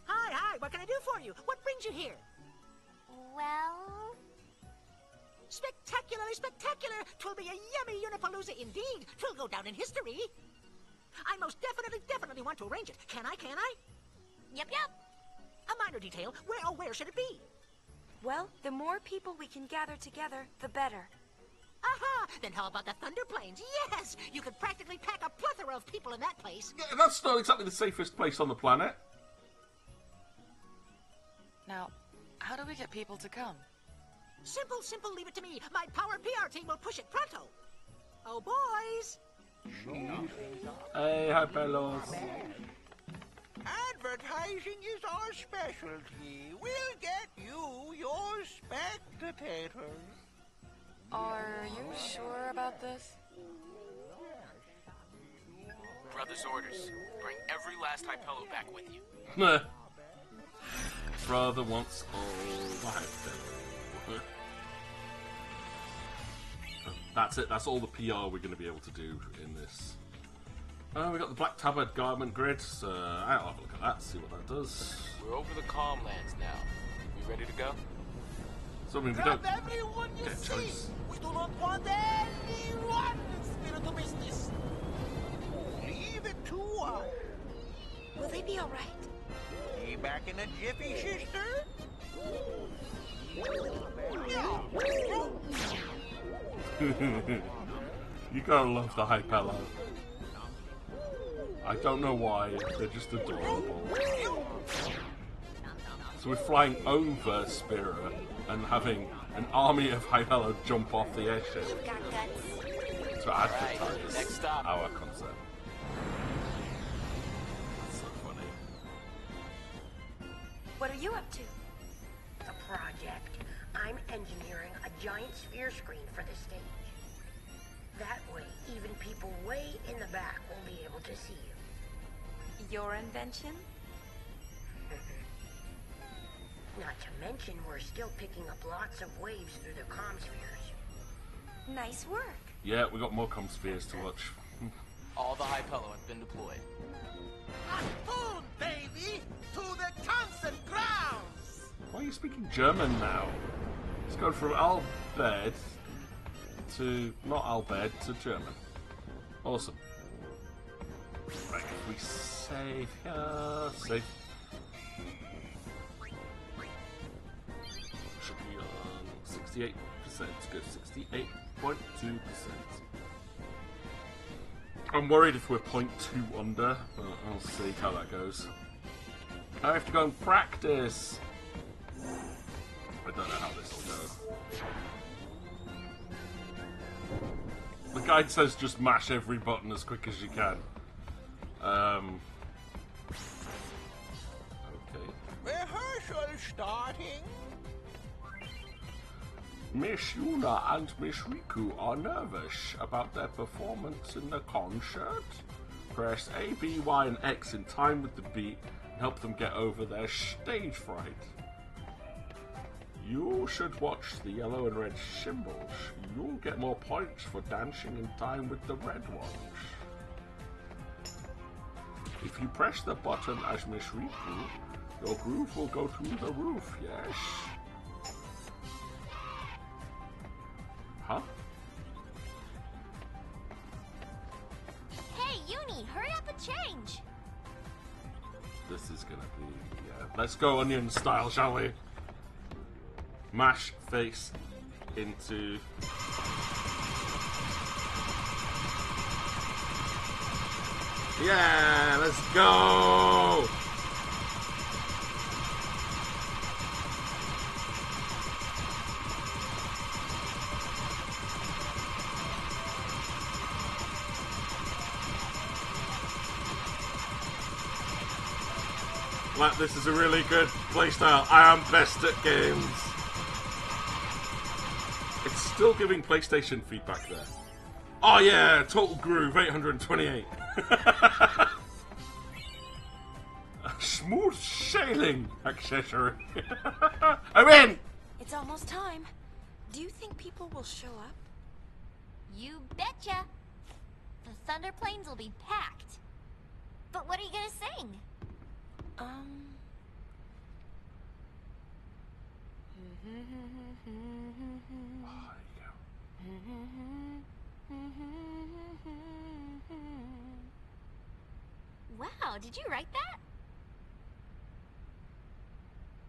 Hi, what can I do for you? What brings you here? Well... Spectacularly spectacular! 'Twill be a yummy Unipalooza indeed. 'Twill go down in history. I most definitely want to arrange it. Can I? Yep. A minor detail. Where should it be? Well, the more people we can gather together, the better. Aha! Then how about the Thunder Plains? Yes! You could practically pack a plethora of people in that place. Yeah, that's not exactly the safest place on the planet. Now, how do we get people to come? Simple. Leave it to me. My power PR team will push it pronto. Oh, boys! Hey, hi, fellows. Advertising is our specialty. We'll get you your spectators. Are you sure about this? Brother's orders. Bring every last Hypello back with you. Brother wants all the Hypello. That's it. That's all the PR we're going to be able to do in this. We got the Black Tabard garment grid. So I'll have a look at that, see what that does. We're over the calm lands now. You ready to go? So I mean, we Grab don't everyone you get a see. choice. We do not want anyone in spiritual business. Leave it to us. Will they be all right? Be back in a jiffy, sister. You gotta love the Hypello. I don't know why, they're just adorable. So we're flying over Spira and having an army of Hypello jump off the airship to advertise next stop. our concept. That's so funny. What are you up to? The project. I'm engineering a giant sphere screen for the stage. That way, even people way in the back will be able to see you. Your invention? Not to mention, we're still picking up lots of waves through the comm spheres. Nice work. Yeah, we got more comm spheres to watch. All the Hypello have been deployed. Food, baby, to the concert grounds. Why are you speaking German now? It's going from Albed to not Albed to German. Awesome. Right, if we save here, save. Should be on 68%. Go 68.2%. I'm worried if we're 0.2 under, but I'll see how that goes. I have to go and practice. I don't know how this will go. The guide says just mash every button as quick as you can. Okay. Rehearsal starting. Miss Yuna and Miss Riku are nervous about their performance in the concert. Press A, B, Y, and X in time with the beat and help them get over their stage fright. You should watch the yellow and red symbols. You'll get more points for dancing in time with the red ones. If you press the button as Miss Riku, your groove will go through the roof, yes? Huh? Hey, Uni, hurry up and change. This is gonna be, yeah. Let's go onion style, shall we? Mash face into... Yeah, let's go! Matt, this is a really good playstyle. I am best at games. It's still giving PlayStation feedback there. Oh yeah, Total Groove 828. A smooth sailing accessory. I'm in! It's almost time. Do you think people will show up? You betcha. The Thunder Plains will be packed. But what are you gonna sing? Wow, did you write that?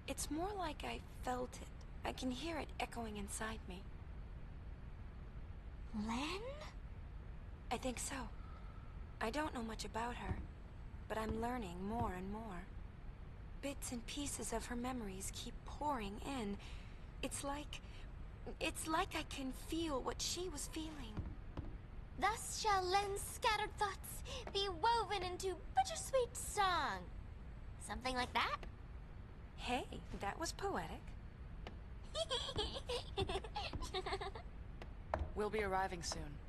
It's more like I felt it. I can hear it echoing inside me. Len? I think so. I don't know much about her, but I'm learning more and more. Bits and pieces of her memories keep pouring in. It's like I can feel what she was feeling. Thus shall Len's scattered thoughts be woven into bittersweet song. Something like that? Hey, that was poetic. We'll be arriving soon.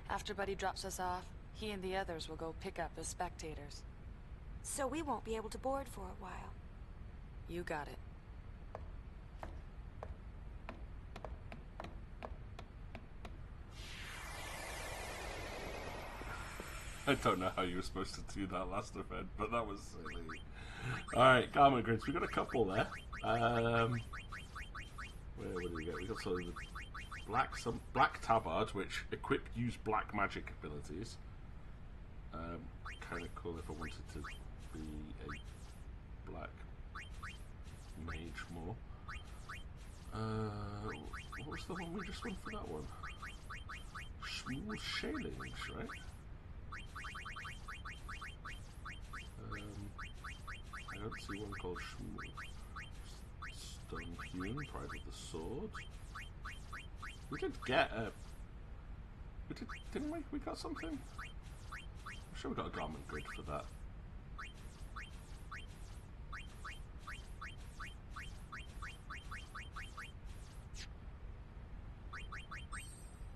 After Buddy drops us off, he and the others will go pick up as spectators. So we won't be able to board for a while. You got it. I don't know how you were supposed to do that last event, but that was silly. Alright, garment grids. We got a couple there. What do we get? We got some black tabard, which equip use black magic abilities. Kind of cool if I wanted to be a black mage more. What was the one we just went for that one? Small Shailings, right? I don't see one called Stone Hewn, Pride of the Sword. We did get a... didn't we? We got something? I'm sure we got a garment grid for that.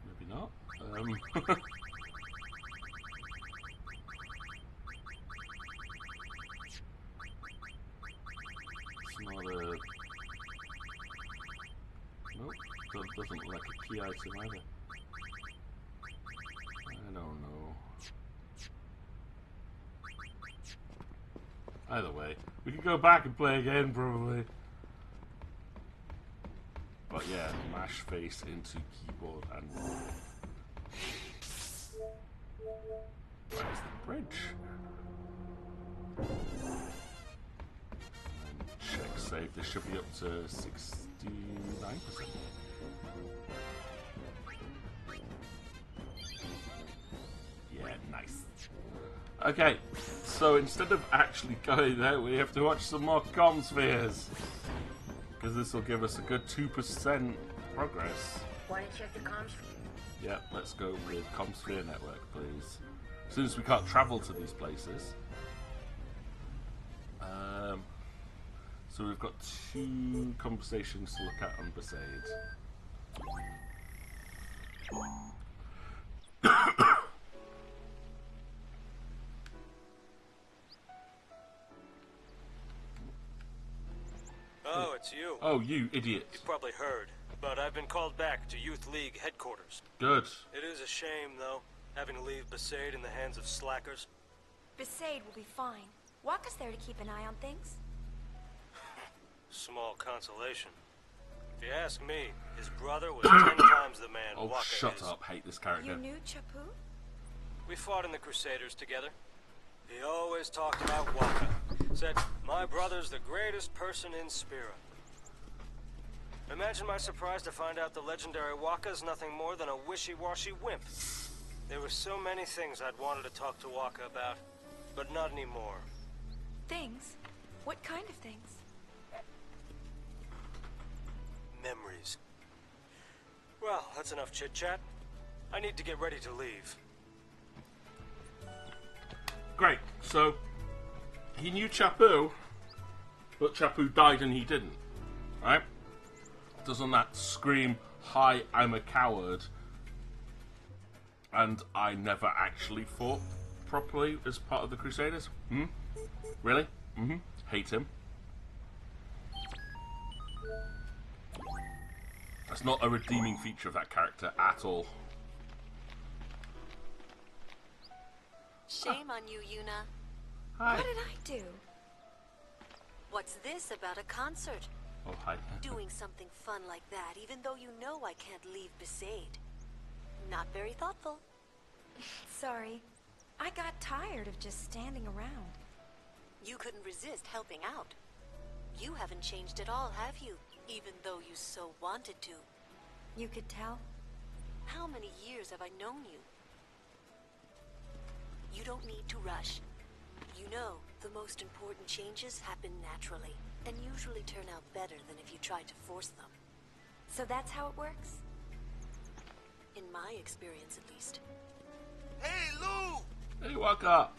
Maybe not. It's not a... Nope, doesn't look like a key item either. I don't know. Either way, we can go back and play again probably. But yeah, mash face into keyboard and roll. Where's the bridge? And check save. This should be up to 69%. Yeah, nice. Okay, so instead of actually going there, we have to watch some more comm spheres. Because this will give us a good 2% progress. Want to check the comms? Yeah, let's go with Comsphere Network, please. Since we can't travel to these places. So we've got 2 conversations to look at on Besaid. Oh, it's you. Oh, you idiot. You probably heard, but I've been called back to Youth League headquarters. Good. It is a shame, though, having to leave Besaid in the hands of slackers. Besaid will be fine. Waka's there to keep an eye on things. Small consolation. If you ask me, his brother was 10 times the man Waka shut is. up. Hate this character. You knew Chapu? We fought in the Crusaders together. He always talked about Waka. Said, my brother's the greatest person in Spira. Imagine my surprise to find out the legendary Waka's nothing more than a wishy-washy wimp. There were so many things I'd wanted to talk to Waka about, but not anymore. Things? What kind of things? Memories. Well, that's enough chit-chat. I need to get ready to leave. Great. So, he knew Chapu, but Chapu died and he didn't. Right? Doesn't that scream, hi, I'm a coward, and I never actually fought properly as part of the Crusaders? Hmm? Really? Mm-hmm. Hate him. That's not a redeeming feature of that character at all. Shame on you, Yuna. Hi. What did I do? What's this about a concert? Oh, hi. Doing something fun like that, even though you know I can't leave Besaid. Not very thoughtful. Sorry. I got tired of just standing around. You couldn't resist helping out. You haven't changed at all, have you? Even though you so wanted to. You could tell? How many years have I known you? You don't need to rush. You know, the most important changes happen naturally, and usually turn out better than if you try to force them. So that's how it works? In my experience, at least. Hey, Lou! Hey, Waka!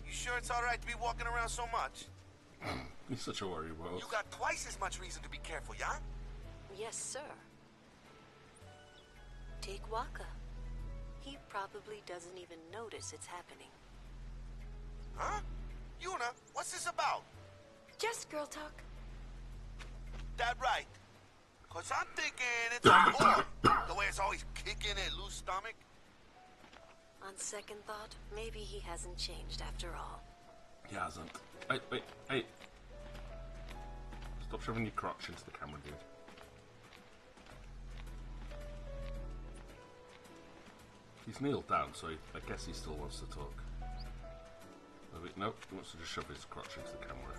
You sure it's alright to be walking around so much? He's such a worry world. You got twice as much reason to be careful, yeah? Yes, sir. Take Waka. He probably doesn't even notice it's happening. Huh? Yuna, what's this about? Just girl talk. That right. Cause I'm thinking it's a boy. The way it's always kicking at Lou's stomach. On second thought, maybe he hasn't changed after all. He hasn't. Hey. Stop shoving your crotch into the camera, dude. He's kneeled down, so I guess he still wants to talk. Oh, wait, nope, he wants to just shove his crotch into the camera.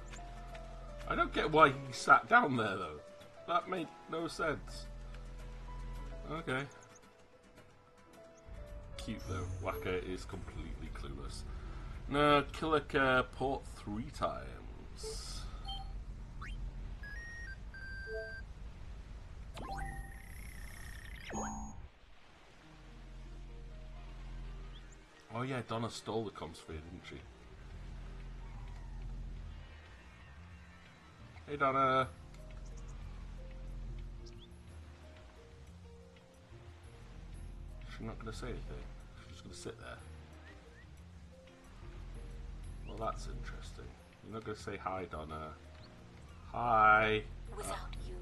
I don't get why he sat down there, though. That made no sense. Okay. Cute, though. Waka is completely clueless. No, Killiker port 3 times. Oh yeah, Donna stole the comms sphere, didn't she? Hey Donna! She's not going to say anything. She's just going to sit there. Well, that's interesting. You're not going to say hi, Donna. Hi! Without you,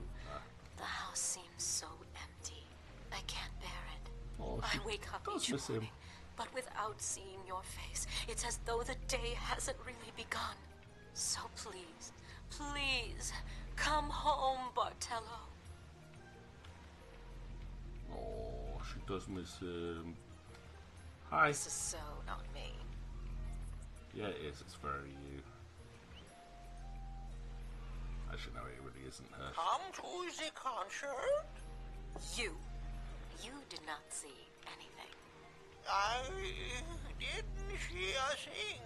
the house seems so empty. I can't bear it. Oh, I wake up each morning, but without seeing your face, it's as though the day hasn't really begun. So please, please, come home, Bartello. Oh, she does miss him. Hi. This is so not me. Yeah, it is. It's very you. Actually, no, it really isn't her. Come to the concert? You did not see anything. I didn't see a thing.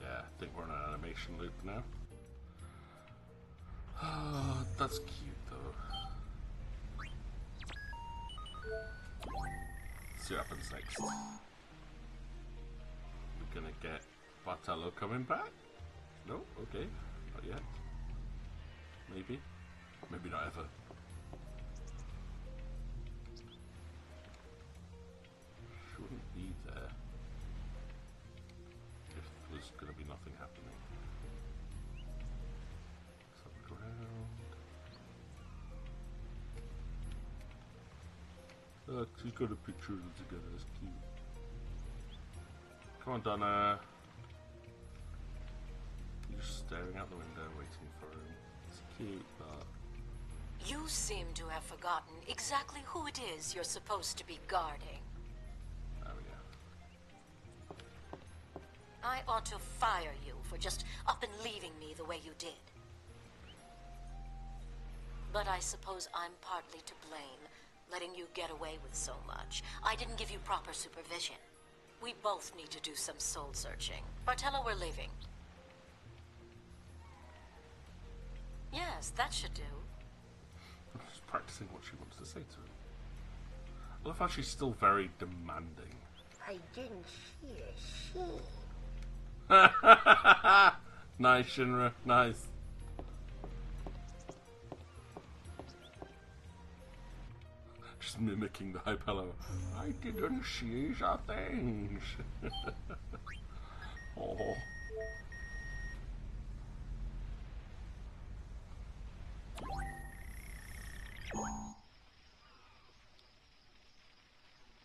Yeah, I think we're in an animation loop now. Oh, that's cute though. Let's see what happens next. We're gonna get Bartello coming back? No? Okay. Not yet. Maybe. Maybe not ever. She wouldn't be there if there's gonna be nothing happening. Let's have a look around. Look, she's got a picture of them together, that's cute. Come on, Donna. You're just staring out the window waiting for him. It's cute, but... You seem to have forgotten exactly who it is you're supposed to be guarding. Oh, yeah. I ought to fire you for just up and leaving me the way you did. But I suppose I'm partly to blame, letting you get away with so much. I didn't give you proper supervision. We both need to do some soul searching. Bartello, we're leaving. Yes, that should do. She's practicing what she wants to say to him. I love how she's still very demanding. I didn't see a sheep. Nice, Shinra. Nice. Just mimicking the Hypello. I didn't see the things. Oh.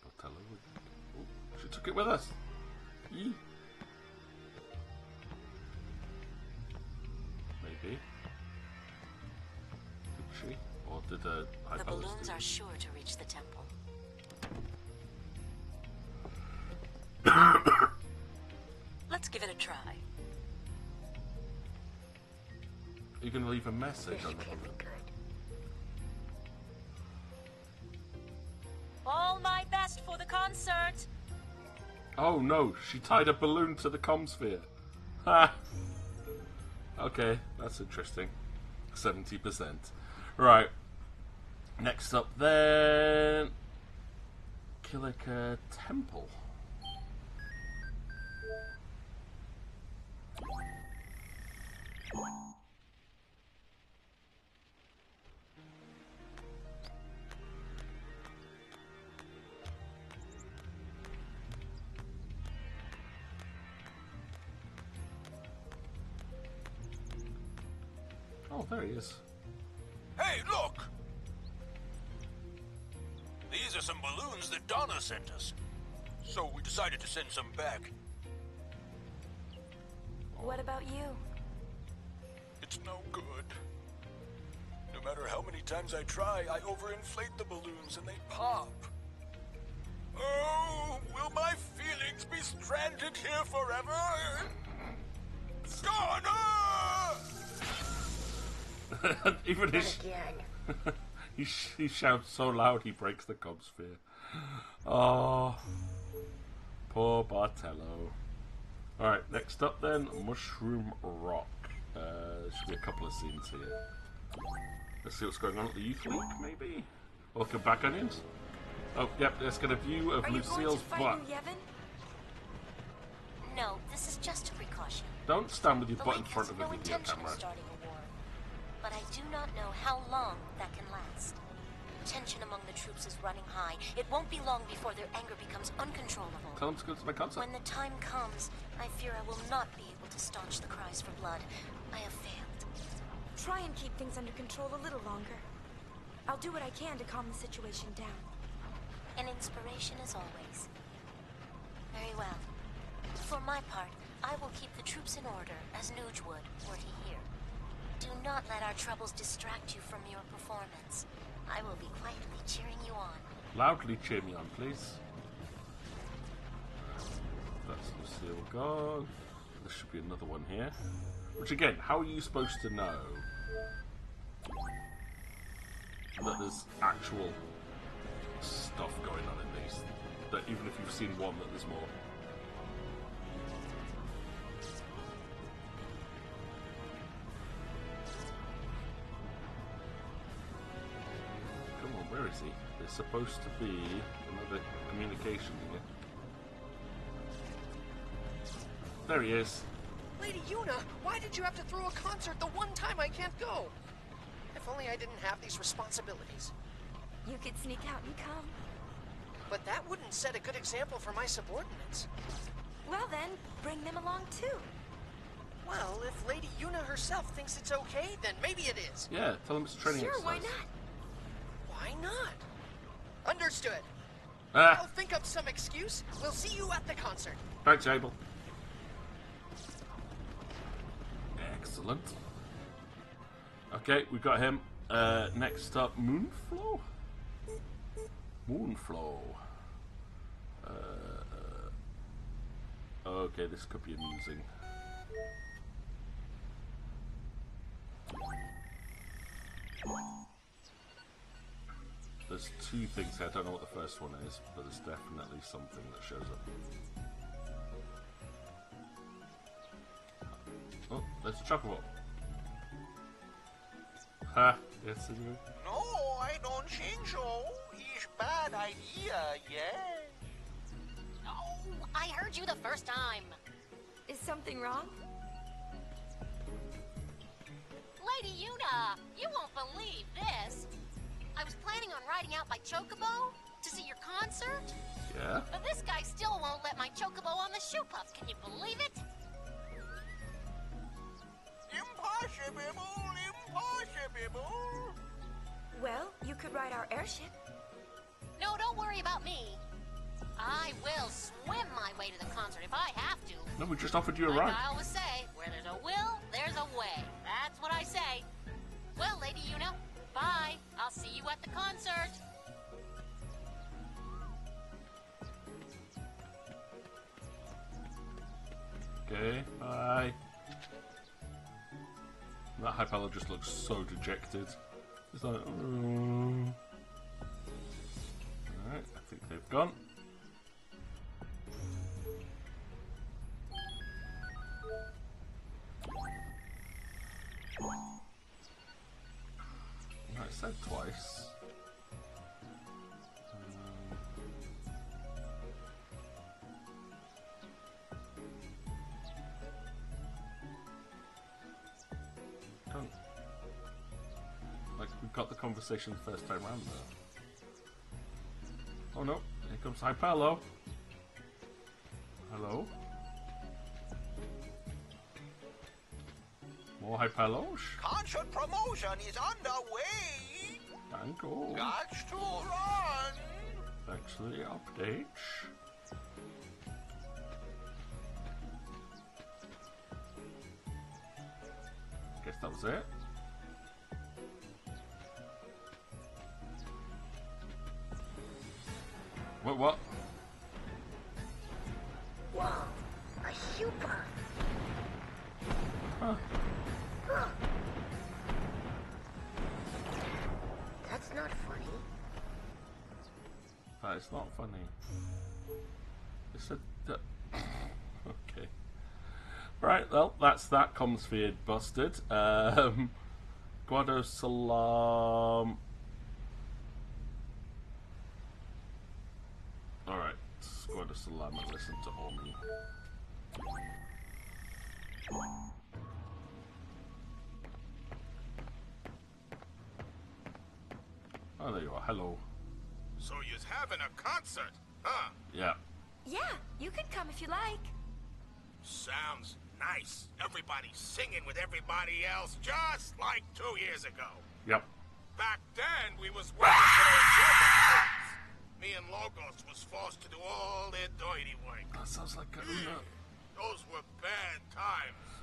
Bartello. Oh, she took it with us. Yee. Maybe. Did she? Or did the balloons are sure to reach the temple. Let's give it a try. Are you going to leave a message on the balloon? All my best for the concert. Oh no, she tied a balloon to the comm sphere. Ha! Okay, that's interesting. 70%. Right. Next up then... Killiker Temple. Oh, there he is. Hey, look! are some balloons that Donna sent us. So we decided to send some back. What about you? It's no good. No matter how many times I try, I overinflate the balloons and they pop. Oh, will my feelings be stranded here forever? Donna! Even his... he shouts so loud he breaks the cob's fear. Oh, poor Bartello. Alright, next up then, Mushroom Rock. There should be a couple of scenes here. Let's see what's going on at the Youth League, maybe? Welcome back, onions. Oh, yep, let's get a view of Lucille's butt. No, this is just a precaution. Don't stand with your butt in front of a video camera. Starting a war, but I do not know how long that can last. Tension among the troops is running high. It won't be long before their anger becomes uncontrollable. Tell them to go to my concert. When the time comes, I fear I will not be able to staunch the cries for blood. I have failed. Try and keep things under control a little longer. I'll do what I can to calm the situation down. An inspiration as always. Very well. For my part, I will keep the troops in order, as Nuge would, were he here. Do not let our troubles distract you from your performance. I will be quietly cheering you on. Loudly cheer me on, please. That's Lucille gone. There should be another one here. Which again, how are you supposed to know that there's actual stuff going on in these? That even if you've seen one, that there's more. Come on, where is he? There's supposed to be another communication here. There he is. Lady Yuna, why did you have to throw a concert the one time I can't go? If only I didn't have these responsibilities. You could sneak out and come. But that wouldn't set a good example for my subordinates. Well then, bring them along too. Well, if Lady Yuna herself thinks it's okay, then maybe it is. Yeah, tell him it's a training exercise. Sure, why not? Why not? Understood. Ah. I'll think up some excuse. We'll see you at the concert. Thanks, Abel. Excellent. Okay, we got him. Next up, Moonflow? Moonflow. Okay, this could be amusing. There's two things here. I don't know what the first one is, but there's definitely something that shows up. Oh, there's a chocobo. Ha! Yes, it is. No, I don't think so. It's bad idea, yeah? Oh, I heard you the first time. Is something wrong? Lady Yuna, you won't believe this. I was planning on riding out by Chocobo to see your concert. Yeah? But this guy still won't let my Chocobo on the shoe puff. Can you believe it? Impossible! Impossible! Well, you could ride our airship. No, don't worry about me. I will swim my way to the concert if I have to. No, we just offered you a like ride. I always say, where there's a will, there's a way. That's what I say. Well, Lady Yuna, bye. I'll see you at the concert. Okay, bye. That Hypalo just looks so dejected. It's like, Alright, I think they've gone. I said twice. Don't. Like, we got the conversation the first time around though. Oh no, here comes Hypalo. Hello? More Hypalos? Concert promotion is underway. Danko. Got to run. Thanks for the update. Guess that was it. What? Whoa, a super. Huh. That's not funny. That is not funny. It said that. Okay. Right, well, that's that comms feed busted. Guado Salam. Alright, Guado Salam and listen to Omi. Oh, there you are. Hello. So you're having a concert, huh? Yeah. Yeah, you can come if you like. Sounds nice. Everybody singing with everybody else, just like 2 years ago. Yep. Back then, we was working for those German troops. Me and Logos was forced to do all their dirty work. That sounds like a... Those were bad times.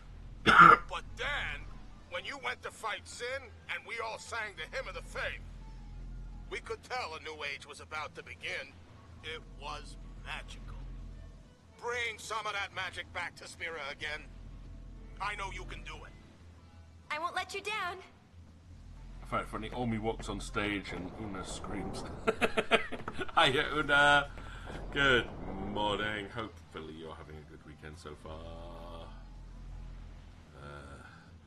But then, when you went to fight Sin, and we all sang the Hymn of the Faith, we could tell a new age was about to begin. It was magical. Bring some of that magic back to Spira again. I know you can do it. I won't let you down. I find it funny, Omi walks on stage and Una screams. Hiya, Una! Good morning. Hopefully you're having a good weekend so far.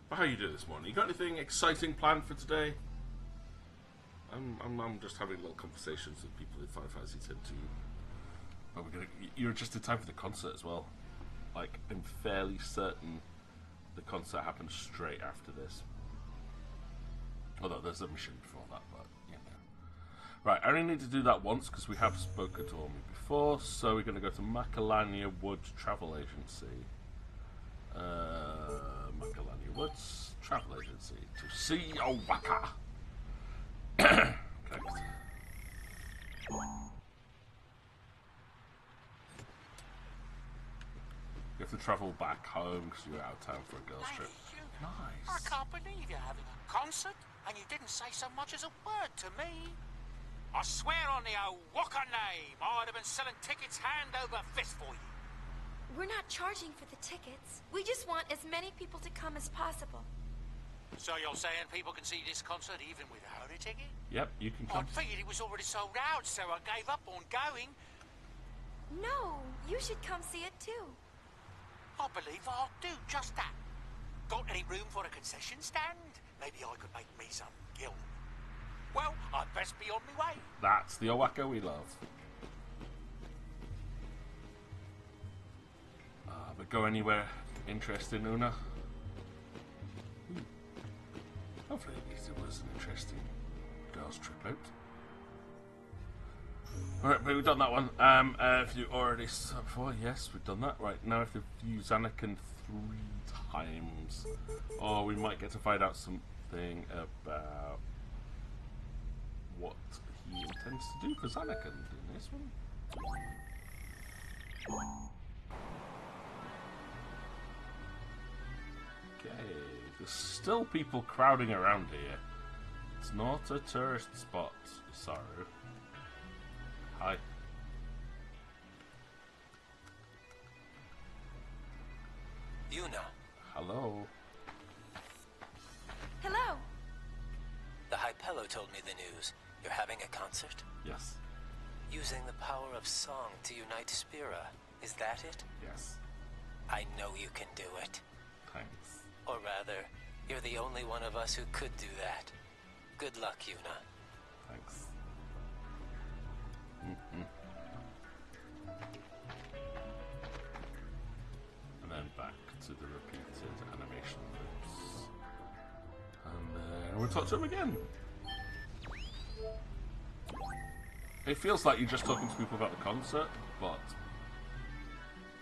But how you doing this morning? You got anything exciting planned for today? I'm just having little conversations with people in Final Fantasy X-2. Oh, you're just in time for the concert as well. Like, I'm fairly certain the concert happens straight after this. Although there's a mission before that, but yeah. Right, I only need to do that once because we have spoken to Omi before, so we're going to go to Macalania Woods Travel Agency. Macalania Woods Travel Agency to see Owaka. Okay. You have to travel back home because you're out of town for a girls' trip. Nice. I can't believe you're having a concert and you didn't say so much as a word to me. I swear on the old Waka name, I'd have been selling tickets hand over fist for you. We're not charging for the tickets. We just want as many people to come as possible. So you're saying people can see this concert even without a ticket? Yep, you can come. I figured it was already sold out, so I gave up on going. No, you should come see it too. I believe I'll do just that. Got any room for a concession stand? Maybe I could make me some gill. Well, I'd best be on my way. That's the Owaka we love. But go anywhere interesting, Una? Hopefully at least it was an interesting girls' trip out. Alright, but we've done that one. If you already saw before, yes, we've done that. Right, now I have to view Anakin 3 times. Or we might get to find out something about what he intends to do for Anakin in this one. Okay, there's still people crowding around here. It's not a tourist spot, Saru. Hi. Yuna. Hello. Hello. The Hypello told me the news. You're having a concert? Yes. Using the power of song to unite Spira. Is that it? Yes. I know you can do it. Thanks. Or rather, you're the only one of us who could do that. Good luck, Yuna. Thanks. And then back to the repeated animation loops. And then we'll talk to him again. It feels like you're just talking to people about the concert, but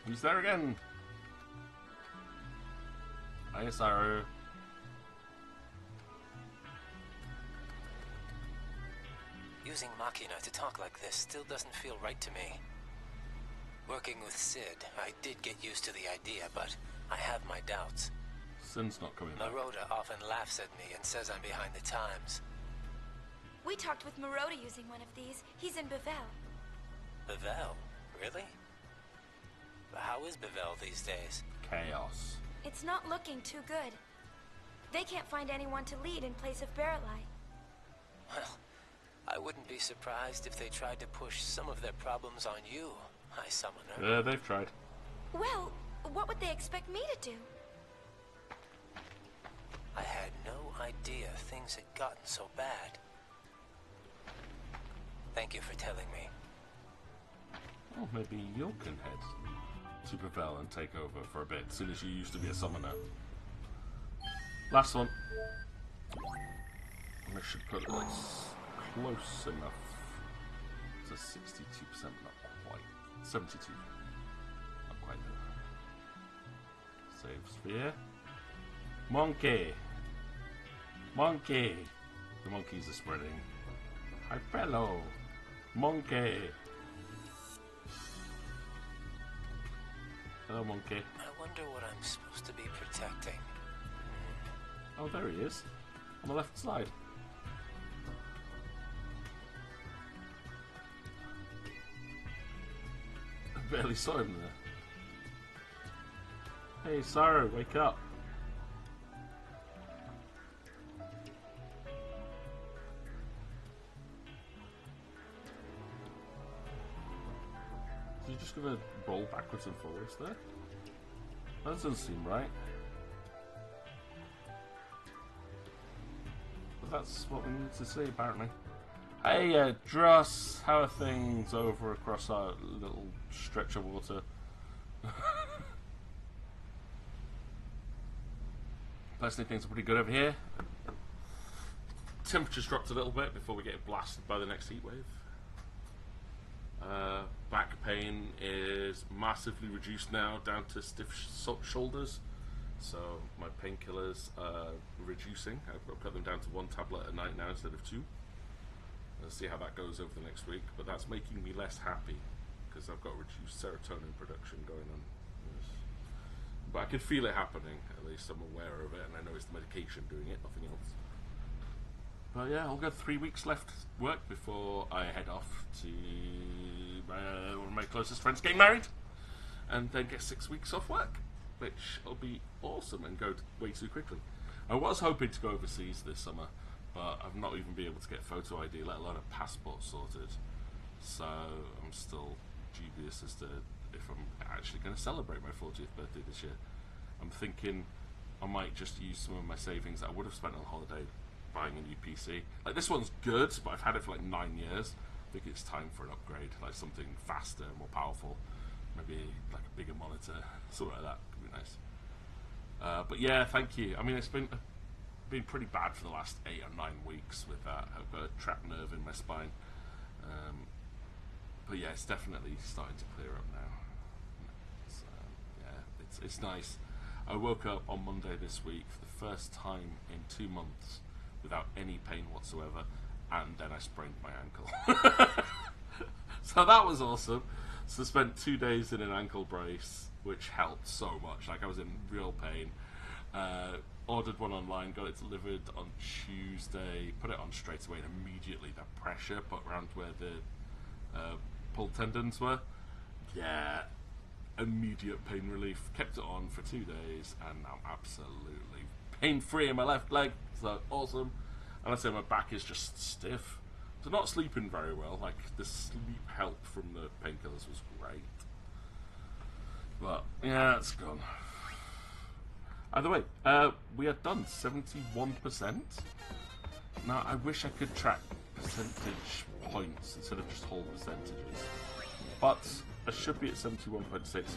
he's there again. Hiya, Saru. You using Machina to talk like this still doesn't feel right to me. Working with Sid, I did get used to the idea, but I have my doubts. Sid's not coming back. Maroda often laughs at me and says I'm behind the times. We talked with Maroda using one of these. He's in Bevel. Bevel? Really? But how is Bevel these days? Chaos. It's not looking too good. They can't find anyone to lead in place of Barrelite. Well, I wouldn't be surprised if they tried to push some of their problems on you, High Summoner. Yeah, they've tried. Well, what would they expect me to do? I had no idea things had gotten so bad. Thank you for telling me. Oh, maybe you can head to Bevel and take over for a bit, as soon as you used to be a summoner. Last one. And I should put it like close enough to 62%, not quite. 72. Not quite there. Save sphere. Monkey! Monkey! The monkeys are spreading. Hi, fellow! Monkey! Hello, monkey. I wonder what I'm supposed to be protecting. Oh, there he is. On the left side. I barely saw him there. Hey, Sorrow, wake up. Is he just gonna roll backwards and forwards there? That doesn't seem right. But that's what we need to see, apparently. Hey, Dross, how are things over across our little stretch of water? Personally, things are pretty good over here. Temperature's dropped a little bit before we get blasted by the next heat wave. Back pain is massively reduced now, down to stiff shoulders. So my painkillers are reducing. I've cut them down to 1 tablet a night now instead of 2. Let's see how that goes over the next week. But that's making me less happy because I've got reduced serotonin production going on. Yes. But I can feel it happening. At least I'm aware of it, and I know it's the medication doing it, nothing else. But yeah, I'll get 3 weeks left work before I head off to one of my closest friends getting married, and then get 6 weeks off work, which will be awesome and go way too quickly. I was hoping to go overseas this summer, but I've not even been able to get photo ID, let alone a passport sorted. So I'm still dubious as to if I'm actually going to celebrate my 40th birthday this year. I'm thinking I might just use some of my savings that I would have spent on holiday buying a new PC. Like, this one's good, but I've had it for like 9 years. I think it's time for an upgrade, like something faster, more powerful, maybe like a bigger monitor, something like that could be nice. But yeah, thank you. I mean, it's been pretty bad for the last 8 or 9 weeks with that. I've got a trapped nerve in my spine. But yeah, it's definitely starting to clear up now. Yeah, it's nice. I woke up on Monday this week for the first time in 2 months without any pain whatsoever, and then I sprained my ankle. So that was awesome. So I spent 2 days in an ankle brace, which helped so much. Like, I was in real pain. Ordered one online, got it delivered on Tuesday, put it on straight away, and immediately the pressure put around where the pulled tendons were. Yeah, immediate pain relief. Kept it on for 2 days, and I'm absolutely pain-free in my left leg. So awesome. And I say my back is just stiff. So not sleeping very well. Like, the sleep help from the painkillers was great. But yeah, it's gone. Either way, we are done. 71%. Now, I wish I could track percentage points instead of just whole percentages. But I should be at 71.6.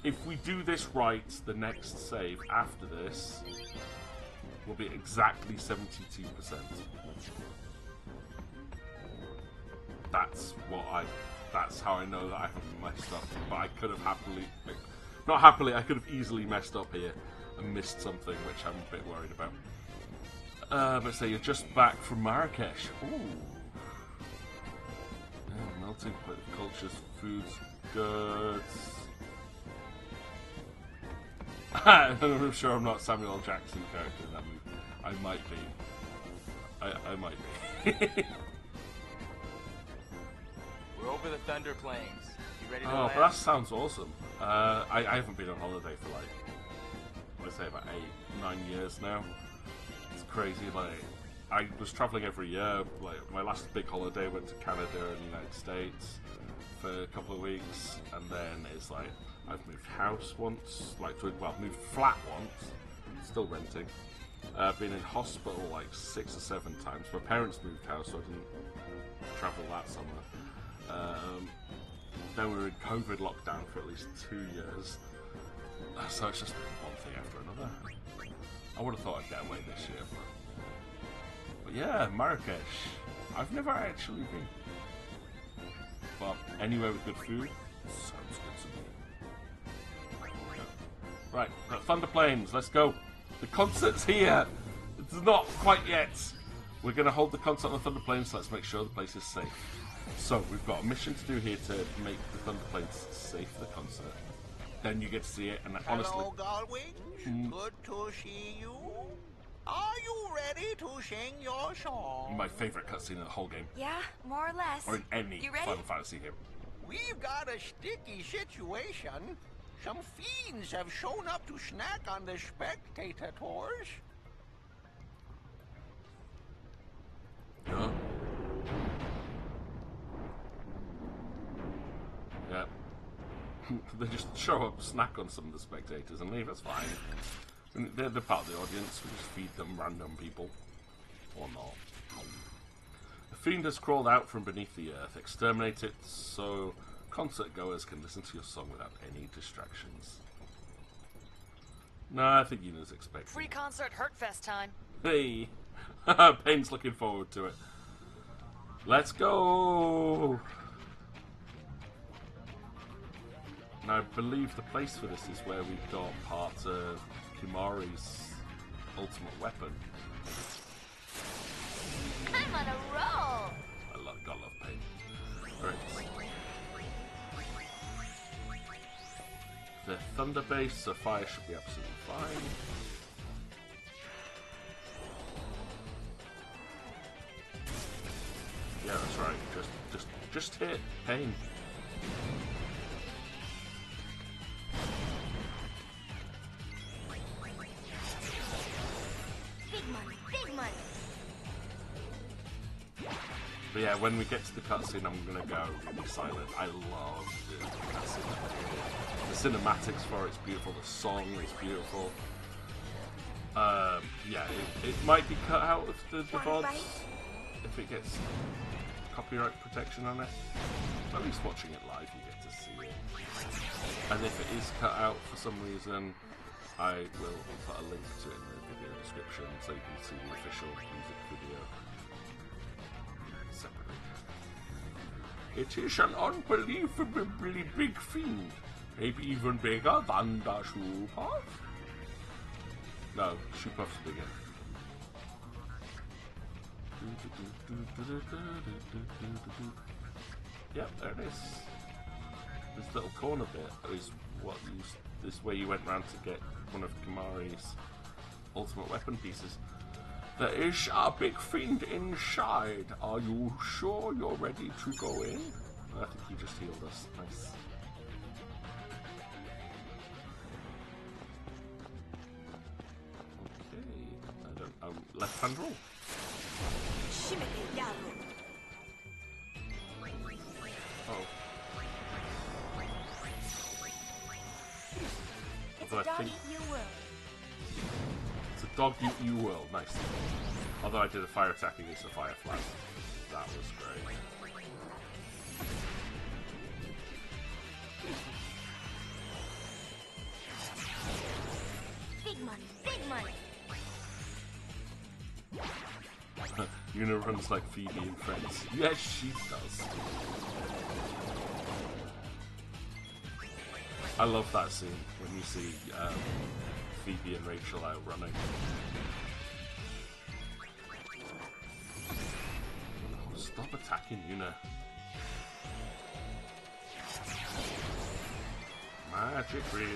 If we do this right, the next save after this will be exactly 72%. That's how I know that I haven't messed up. But I could have not happily, I could have easily messed up here and missed something, which I'm a bit worried about. Let's say you're just back from Marrakesh. Ooh. melting pot of cultures, foods, goods. I'm sure I'm not Samuel L. Jackson character in that movie. I might be. I might be. We're over the Thunder Plains. You ready to Oh, land? but that sounds awesome. I haven't been on holiday for like, let's say about 8-9 years now. It's crazy. Like, I was traveling every year. Like, my last big holiday went to Canada and the United States for a couple of weeks, and then it's like I've moved house once, moved flat once, still renting. Been in hospital like 6 or 7 times. My parents moved house, so I didn't travel that summer. Then we were in COVID lockdown for at least 2 years. So it's just one thing after another. I would have thought I'd get away this year, but yeah, Marrakesh. I've never actually been. But anywhere with good food sounds good to me. Right, Thunder Plains, let's go. The concert's here. It's not quite yet. We're going to hold the concert on the Thunder Plains, so let's make sure the place is safe. So, we've got a mission to do here to make the Thunder Plains safe for the concert. Then you get to see it, and honestly... Hello, Galwing. Good to see you. Are you ready to sing your song? My favourite cutscene in the whole game. Yeah, more or less. Or in any Final Fantasy game. We've got a sticky situation. Some fiends have shown up to snack on the spectator tours. Huh? Yeah. They just show up, snack on some of the spectators and leave, that's fine. They're part of the audience, we just feed them random people. Or not. The fiend has crawled out from beneath the earth. Exterminate it so concert goers can listen to your song without any distractions. No, I think Yuna's expecting. Free concert Hurtfest time. Hey! Payne's looking forward to it. Let's go! And I believe the place for this is where we got part of Kimari's ultimate weapon. I'm on a roll. Gotta love Payne. Right. The thunder base, so fire should be absolutely fine. Yeah, that's right. Just hit Payne. Big money, big money. But yeah, when we get to the cutscene, I'm gonna go really silent. I love the cutscene. The cinematics for it's beautiful. The song is beautiful. Yeah, it might be cut out of the VODs if it gets copyright protection on it. At least watching it live, you get to see it. And if it is cut out for some reason, I will put a link to it in the video description so you can see the official music video separately. It is an unbelievably big fiend. Maybe even bigger than the Shoepuff? No, Shoepuff's bigger. Yep, there it is. This little corner bit is this way you went round to get one of Kimari's ultimate weapon pieces. There is a big fiend inside. Are you sure you're ready to go in? I think he just healed us. Nice. Okay. Left hand roll. Oh. It's a dog eat you world. It's a dog eat you world. Nice. Although I did a fire attack against the fire flag. That was great. Big money, big money. Yuna runs like Phoebe and Friends. Yes, she does. I love that scene when you see Phoebe and Rachel out running. Oh, stop attacking Yuna. Magic reels.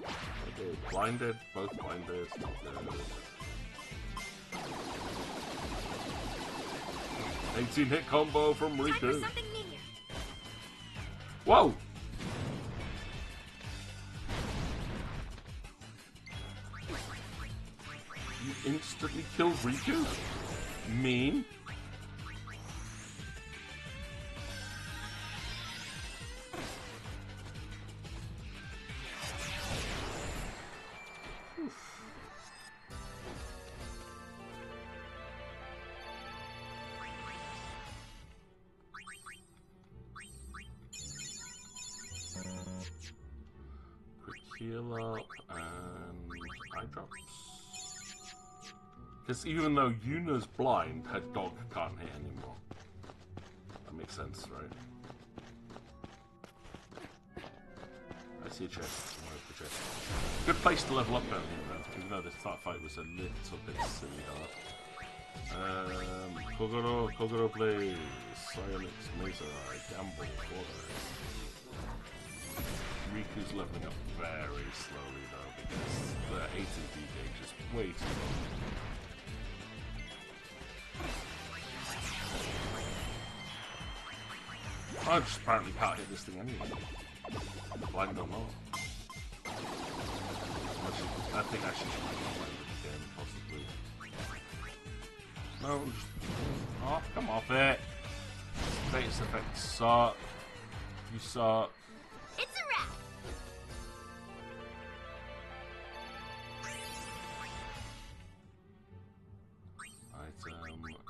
Okay, blinded, both blinded. Not good. 18-hit combo from Riku. Whoa! You instantly killed Riku? Mean. Heal up and eye drops. Because even though Yuna's blind, her dog can't hit anymore. That makes sense, right? I see a chest. The chest. Good place to level up down here, though. Even though this fight was a little bit silly hard. Kogoro Blaze, Psionics, Mazerai, Gamble, Water. Riku's leveling up very slowly though because the ATB gauge is way too low. I just apparently can't hit this thing anyway. Blind or not. I think I should blind it again, possibly. No, just... Oh, come off it! Status effects suck. You suck. It's a wrap.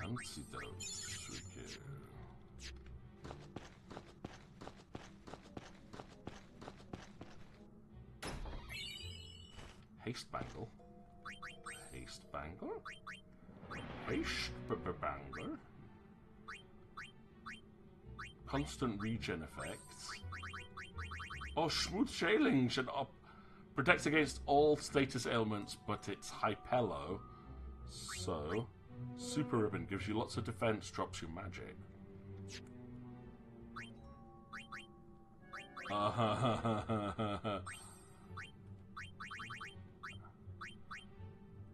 Antidote. Okay. Haste Bangle. Haste Bangle. Haste Bangle. Constant regen effects. Oh, Smooth Shailing should up. Protects against all status ailments, but it's Hypello. So, Super Ribbon gives you lots of defense, drops your magic.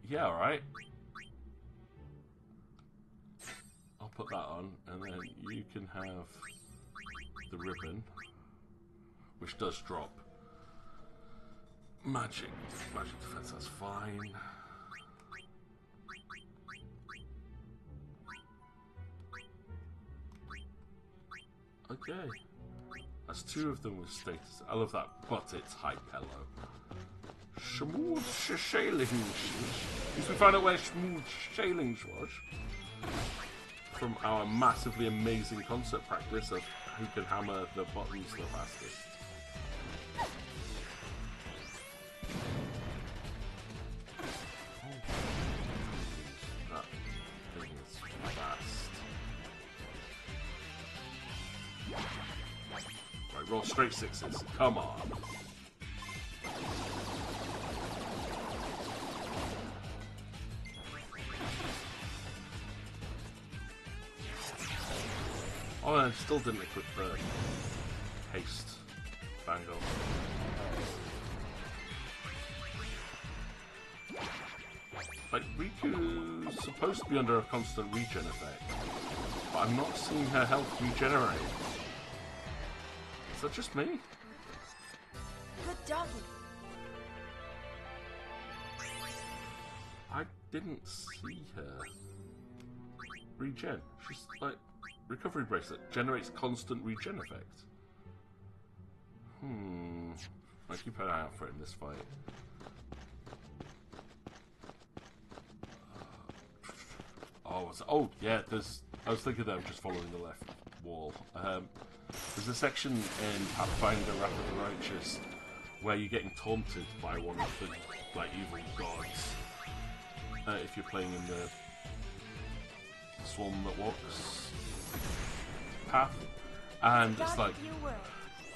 Yeah, alright. I'll put that on, and then you can have the ribbon, which does drop magic defense, that's fine. Okay. That's two of them with status. I love that, but it's Hypello. Smooth Shailings. You can find out where Smooth Shailings was. From our massively amazing concert practice of who can hammer the buttons the fastest. That thing is fast. Right, roll straight sixes. Come on. Oh, I still didn't equip the haste bangle. Like, Riku's supposed to be under a constant regen effect, but I'm not seeing her health regenerate. Is that just me? Good doggy. I didn't see her regen. She's like, recovery bracelet generates constant regen effect. I keep an eye out for it in this fight. Oh yeah, I was thinking that I'm just following the left wall. There's a section in Pathfinder Wrath of the Righteous where you're getting taunted by one of the evil gods. If you're playing in the Swan That Walks path, and it's like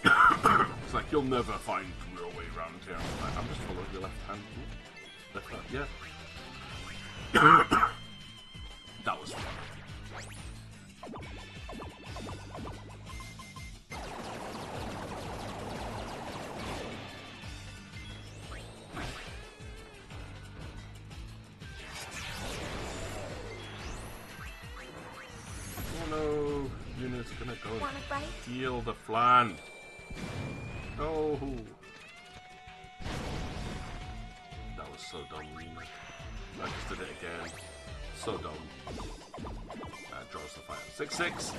it's like you'll never find your way around here. I'm just following the left hand. Left hand, yeah. That was fun. is gonna go Want a bite? steal the flan. No. That was so dumb, Lena. I just did it again. So dumb. Draws the fight. 6-6.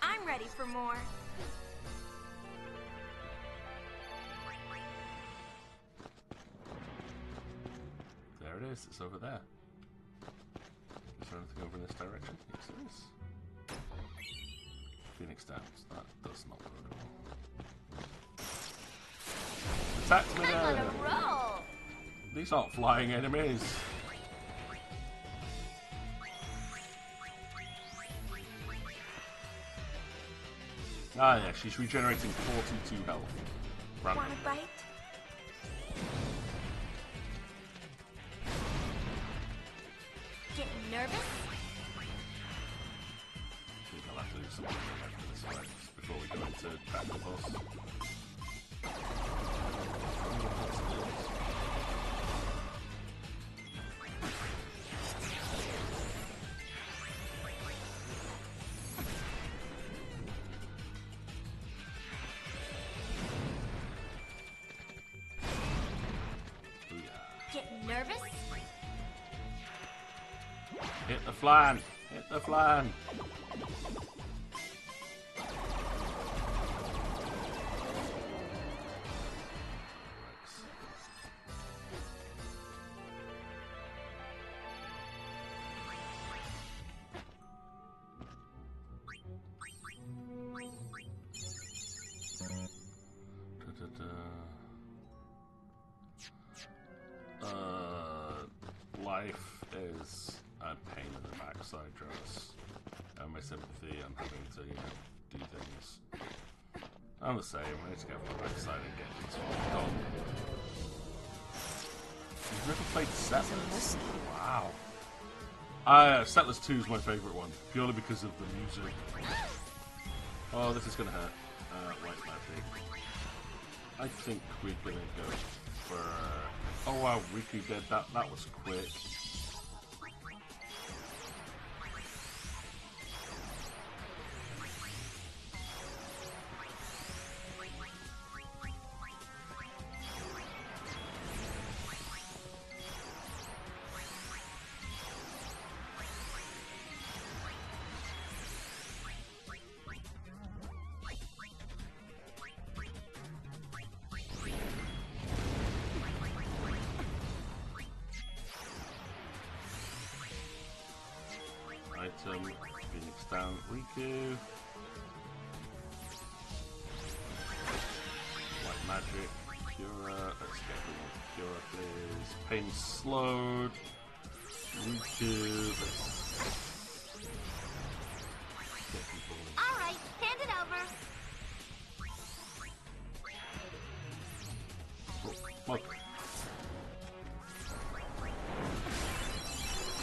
I'm ready for more. There it is. It's over there. Is there anything over in this direction? Yes, there is. Phoenix Downs. That does not bode well. Attack me I'm on there! a roll. These aren't flying enemies. Ah, yeah, she's regenerating 42 health. Random. Want a bite? Getting nervous? I think I'll have to do something after this fight before we go into battle boss. Getting nervous? Hit the flan! Hit the flan! Life is a pain in the backside, Joss. And my sympathy, I'm having to, do things. I'm the same, I need to get off my backside and get this one done. You've never played Settlers? Wow. Settlers 2 is my favourite one, purely because of the music. Oh, this is gonna hurt. White magic. I think we're gonna go for... Oh wow, Riku did that. That was quick. Item, Phoenix down, Riku. White magic, Cura, let's get the Cura please. Pain slowed. Riku, let's get people. Alright, hand it over. Oh, look.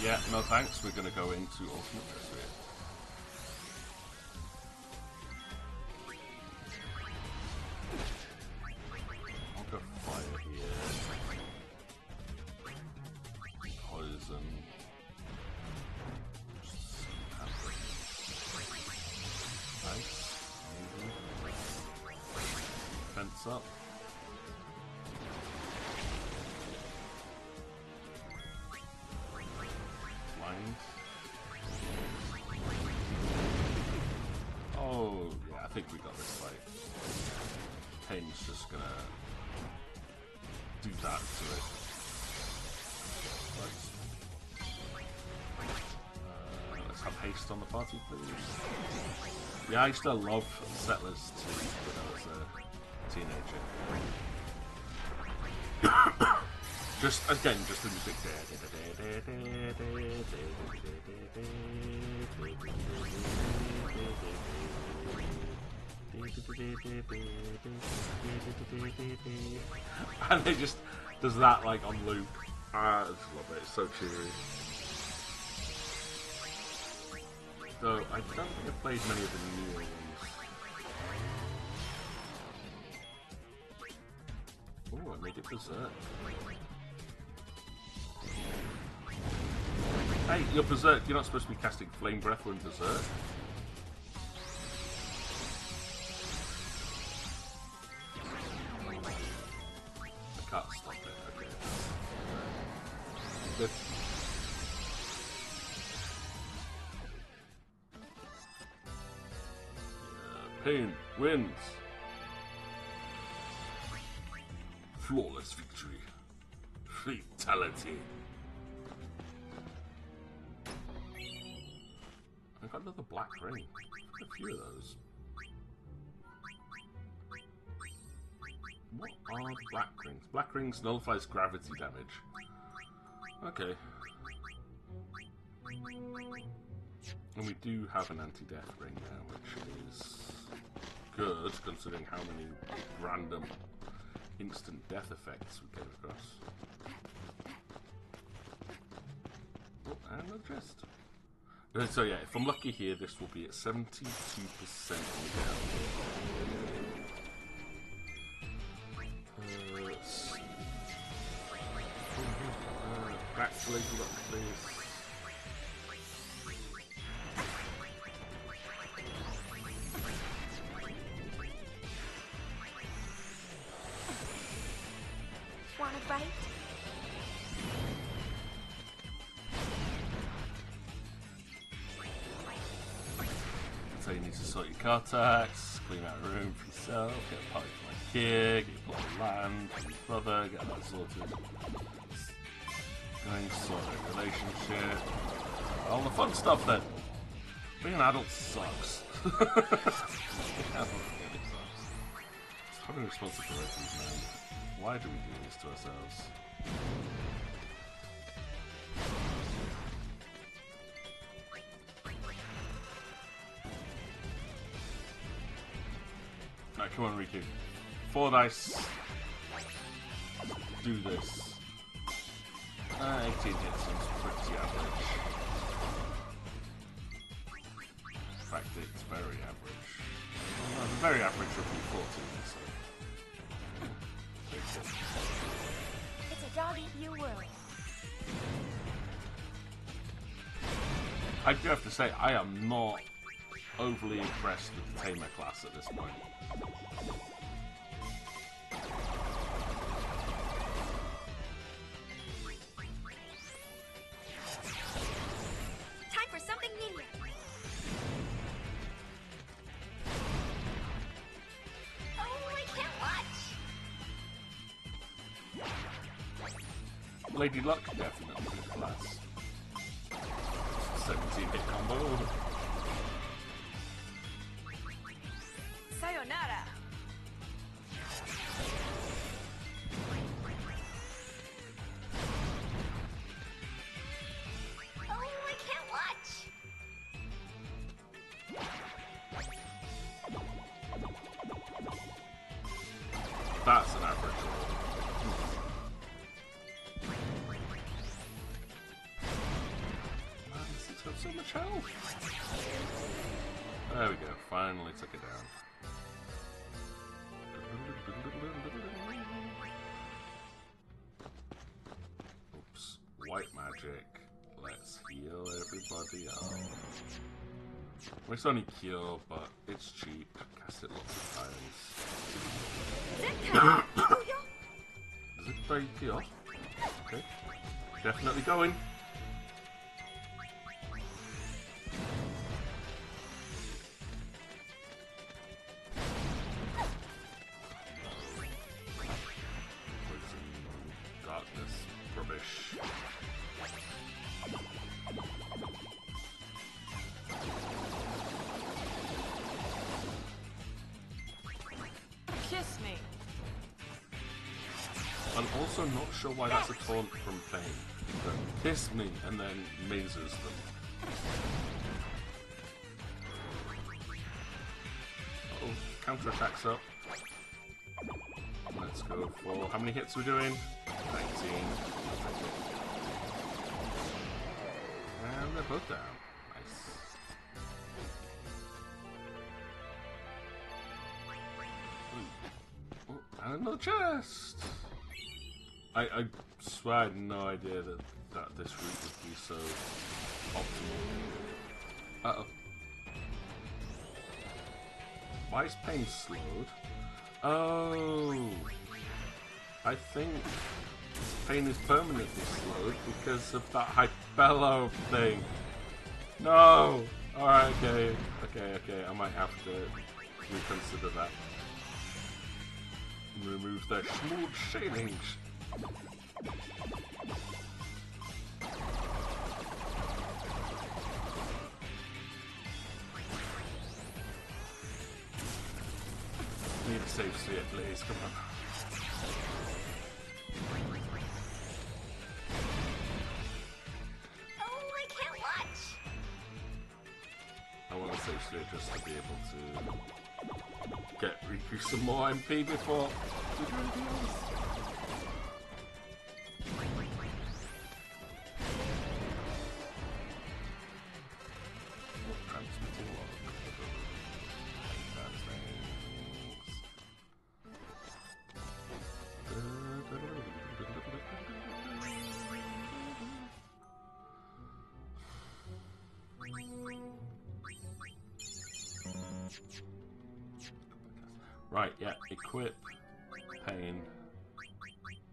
Yeah, no thanks, we're gonna go into Ultimate Pursuit. I'll go fire here. Poison. Nice. Fence up. Oh, yeah, I think we got this fight. Pain's just gonna do that to it. Let's have haste on the party, please. Yeah, I used to love Settlers 2 when I was a teenager. Just again, just the music there. And it just does that like on loop. I just love it. It's so cheery. Though I don't think I've played many of the newer ones. Oh, I made it berserk. Hey, you're berserk. You're not supposed to be casting flame breath when berserk. I can't stop it. Okay. Good. Pain wins. Flawless victory. Fatality. I got another black ring. A few of those. What are the black rings? Black rings nullifies gravity damage. Okay. And we do have an anti-death ring now, which is good, considering how many random instant death effects we came across. Oh, and a chest. So yeah, if I'm lucky here, this will be at 72% on the back to Lady Luck, please. Want a bite? So you need to sort your car tax, clean out a room for yourself, get a party for my kid, get a plot of land for your brother, get that sorted. Going sort of relationship. All the fun stuff then. Being an adult sucks. Being an adult really sucks. Having responsibilities, man. Why do we do this to ourselves? Alright, come on, Riku. 4 dice. Do this. 18 hits seems pretty average. In fact, it's very average. Well, the very average would be 14, so. It's a dog-eat-you world. I do have to say, I am not overly impressed with the Tamer class at this point. Time for something new. Oh, I can't watch! Lady Luck, definitely good class. 17-hit combo. Sayonara. Oh, I can't watch! That's an average roll. Man, it's got so much health. There we go, finally took it down. Oops, white magic. Let's heal everybody up. Well, it's only cure, but it's cheap. Cast it lots of times. Zettai cure. Okay. Definitely going. Darkness. Rubbish. Kiss me. I'm also not sure why that's a taunt from Fane. But kiss me and then mazes them. Oh, counterattack's up. Let's go for... How many hits are we doing? 19. And they're both down. Nice. Ooh. Oh, and another chest! I swear I had no idea that this route would be so optimal. Uh-oh. Why is pain slowed? Oh, I think pain is permanently slowed because of that hypello thing. No! Alright, okay. I might have to reconsider that. Remove the smooth sailings. Need a safe sphere, please. Come on. Oh, I can't watch! I want a safe sphere just to be able to get Riku some more MP before we do anything else. Transmitting log. Right, yeah, equip, pain,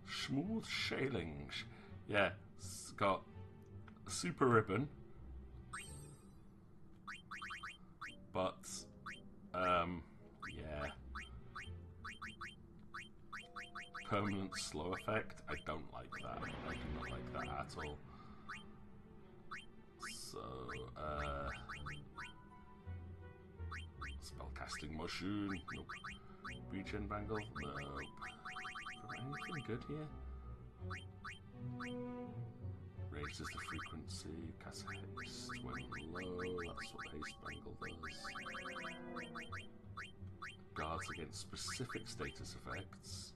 smooth sailings. Yeah, it's got a super ribbon, but, yeah, permanent slow effect. I don't like that. I do not like that at all. So, spellcasting motion. Nope. Regen Bangle? Nope. Anything good here? Raises the frequency, casts haste when low, that's what haste bangle does. Guards against specific status effects.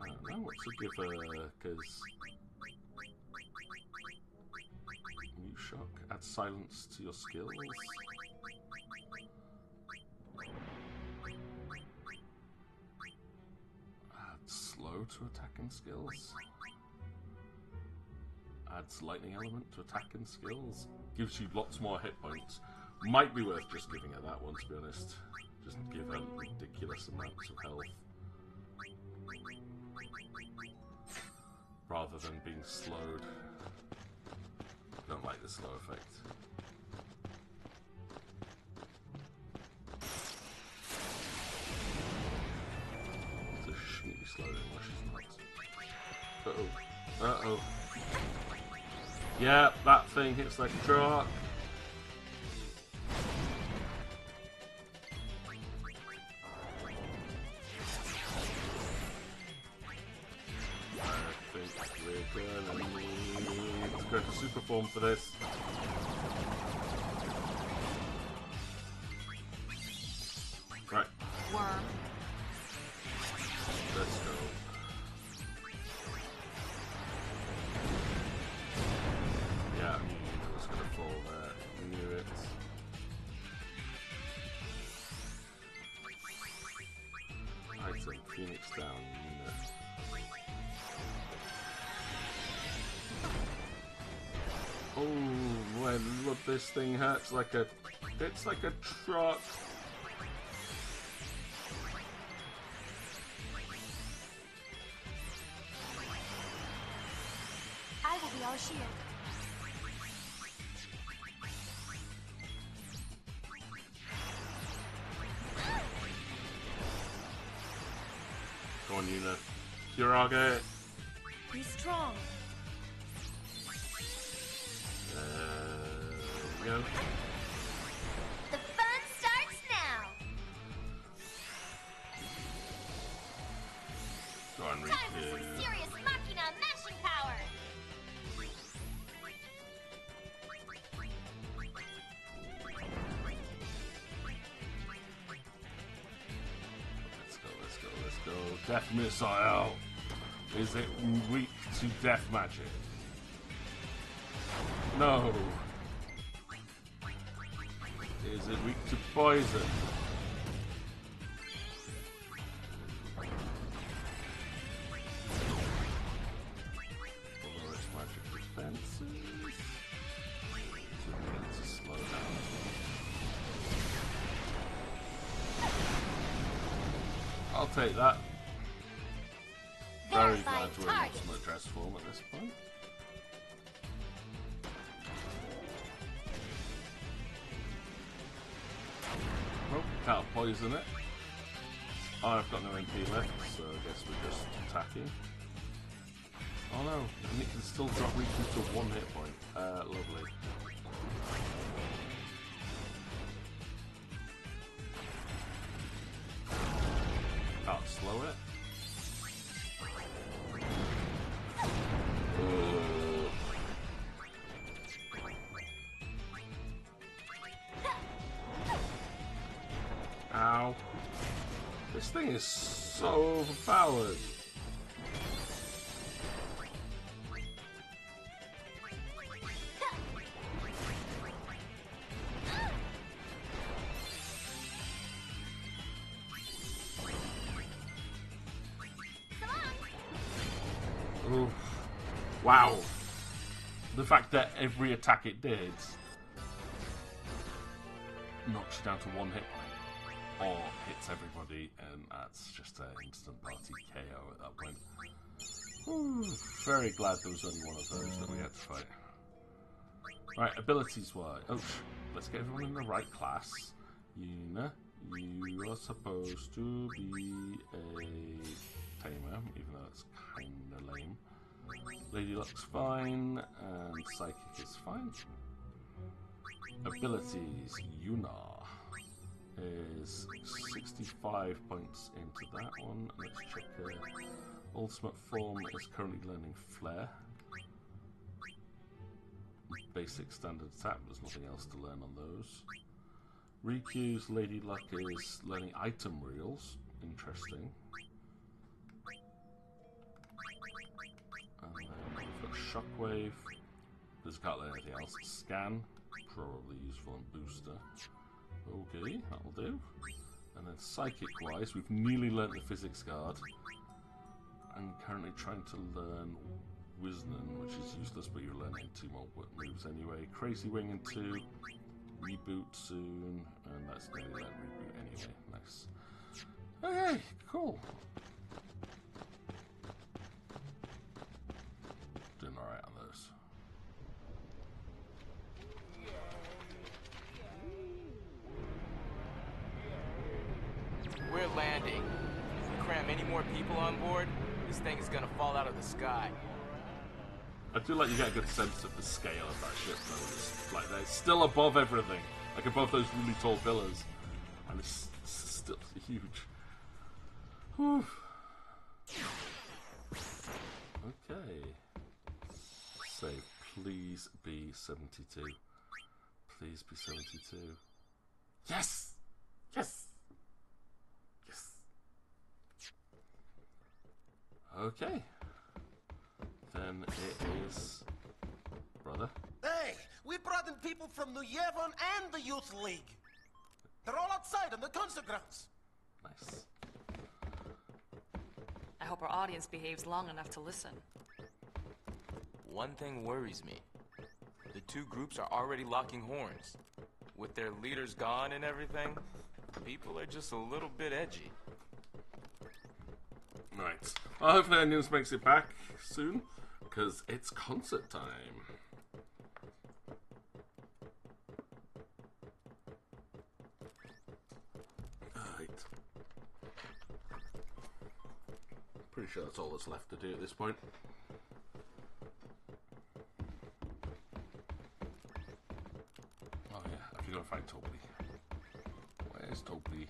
I don't know what to give her, because new shock, add silence to your skills. Slow to attack and skills. Adds lightning element to attack and skills. Gives you lots more hit points. Might be worth just giving her that one, to be honest. Just give her ridiculous amounts of health. Rather than being slowed. Don't like the slow effect. Slowing while she's not. Uh-oh. Uh-oh. Yeah, that thing hits like a truck. I think we're gonna need to go to super form for this. Right. Worm. Let's go. Yeah, I knew it was going to fall there. I knew it. Item, Phoenix down, unit. Oh, man, look, this thing hurts like a... It's like a truck. I will be our shield. Go on, Yuna. Kurage. Be strong. Go. The fun starts now. Go on, Time for some serious Machina mashing power. Let's go. Death Missile. Is it weak to death magic? No. Is it weak to poison? take that. Very glad we're in ultimate dress form at this point. Nope, can't poison it. I've got no MP left, so I guess we're just attacking. Oh no, and it can still drop Riku to 1 hit point. Lovely. Can't slow it. Ow. This thing is so overpowered. Oof. Wow. The fact that every attack it did knocks you down to 1 hit point, or hits everybody, and that's just an instant party KO at that point. Ooh, very glad there was only one of those that we had to fight. Right, abilities wise. Oh, let's get everyone in the right class. Yuna, you are supposed to be a tamer, even though it's kinda lame. Lady Luck's fine, and Psychic is fine. Abilities, Yuna is 65 points into that one. Let's check her ultimate form is currently learning Flare. Basic standard attack, there's nothing else to learn on those. Riku's Lady Luck is learning item reels. Interesting. And then we've got Shockwave. Does can't learn anything else. Scan, probably useful and booster. Okay, that'll do. And then Psychic wise, we've nearly learnt the Physics Guard. I'm currently trying to learn Wisdom, which is useless, but you're learning 2 more moves anyway. Crazy Wing in 2. Reboot soon, and that's nearly let reboot anyway. Nice. Okay, cool. Doing alright on those. We're landing. If we cram any more people on board, this thing is gonna fall out of the sky. I do like you get a good sense of the scale of that ship though. It's like they're still above everything. Like above those really tall pillars. And it's still huge. Whew. Okay. Save. Please be 72. Please be 72. Yes! Yes! Yes! Okay. Then it is... Brother? Hey, we brought in people from New Yevon and the Youth League. They're all outside on the concert grounds. Nice. I hope our audience behaves long enough to listen. One thing worries me. The 2 groups are already locking horns. With their leaders gone and everything, people are just a little bit edgy. Right. Well, hopefully our news makes it back soon, because it's concert time. Right. Pretty sure that's all that's left to do at this point. Oh yeah, I forgot to find Toby. Where's Toby?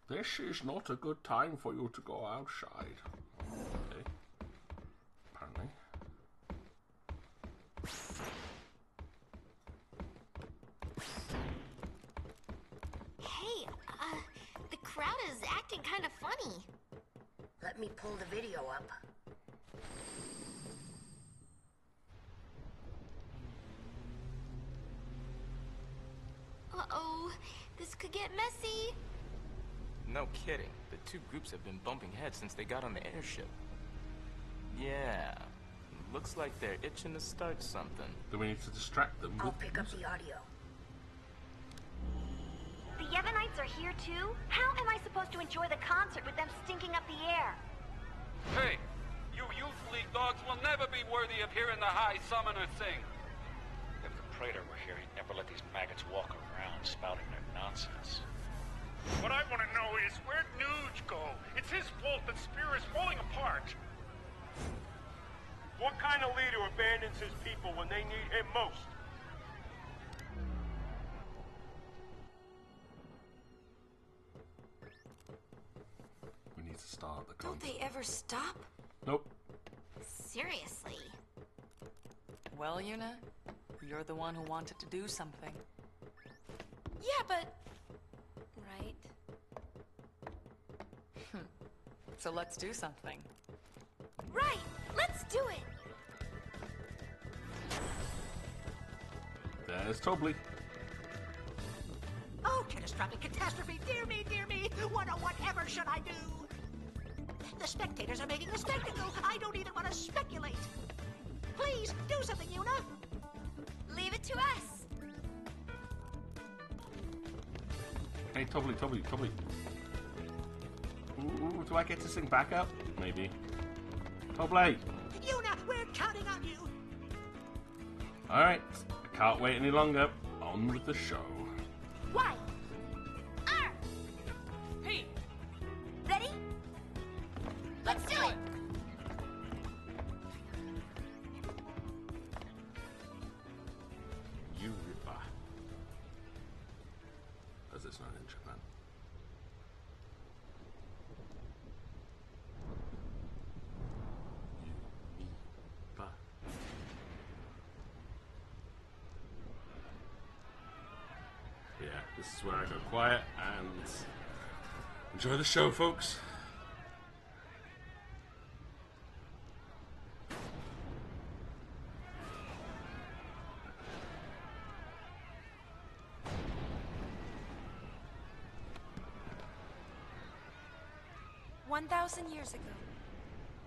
This is not a good time for you to go outside. Okay. Apparently. Hey, the crowd is acting kind of funny. Let me pull the video up. Uh-oh, this could get messy. No kidding. The 2 groups have been bumping heads since they got on the airship. Yeah. Looks like they're itching to start something. Do we need to distract them? I'll pick up the audio. are here too? How am I supposed to enjoy the concert with them stinking up the air? Hey, you Youth League dogs will never be worthy of hearing the High Summoner sing. If the Praetor were here, he'd never let these maggots walk around spouting their nonsense. What I want to know is, where'd Nuge go? It's his fault that Spear is falling apart. What kind of leader abandons his people when they need him most? We need to start the Don't they ever stop? Nope. Seriously. Well, Yuna, you're the one who wanted to do something. Yeah, but... Right. So let's do something. Right! Let's do it! There's Tobley. Oh, catastrophic catastrophe! Dear me, dear me! Whatever should I do? The spectators are making a spectacle! I don't even want to speculate! Please, do something, Yuna! Leave it to us! Hey, Tobley. Ooh, do I get to sing backup? Maybe. Tobley! Yuna, we're counting on you! Alright, I can't wait any longer. On with the show. Why? Hey! Ready? Let's do it! You Ripper. As it's not in Japan. Yeah, this is where I go quiet and enjoy the show, folks. "1,000 years ago,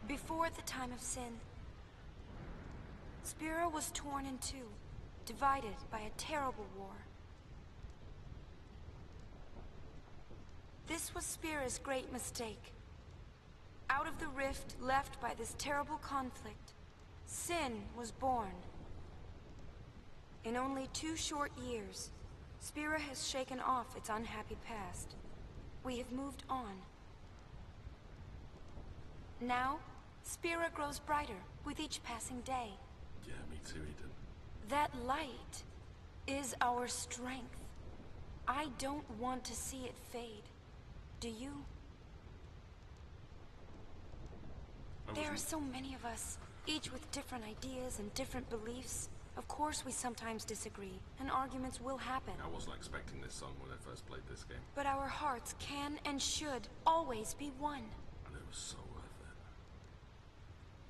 before the time of sin, Spira was torn in two, divided by a terrible war. This was Spira's great mistake. Out of the rift left by this terrible conflict, sin was born. In only 2 short years, Spira has shaken off its unhappy past. We have moved on. Now, Spira grows brighter with each passing day. Yeah, me too, Eden. That light is our strength. I don't want to see it fade. Do you? There are so many of us, each with different ideas and different beliefs. Of course we sometimes disagree, and arguments will happen. I wasn't expecting this song when I first played this game. But our hearts can and should always be one. And it was so worth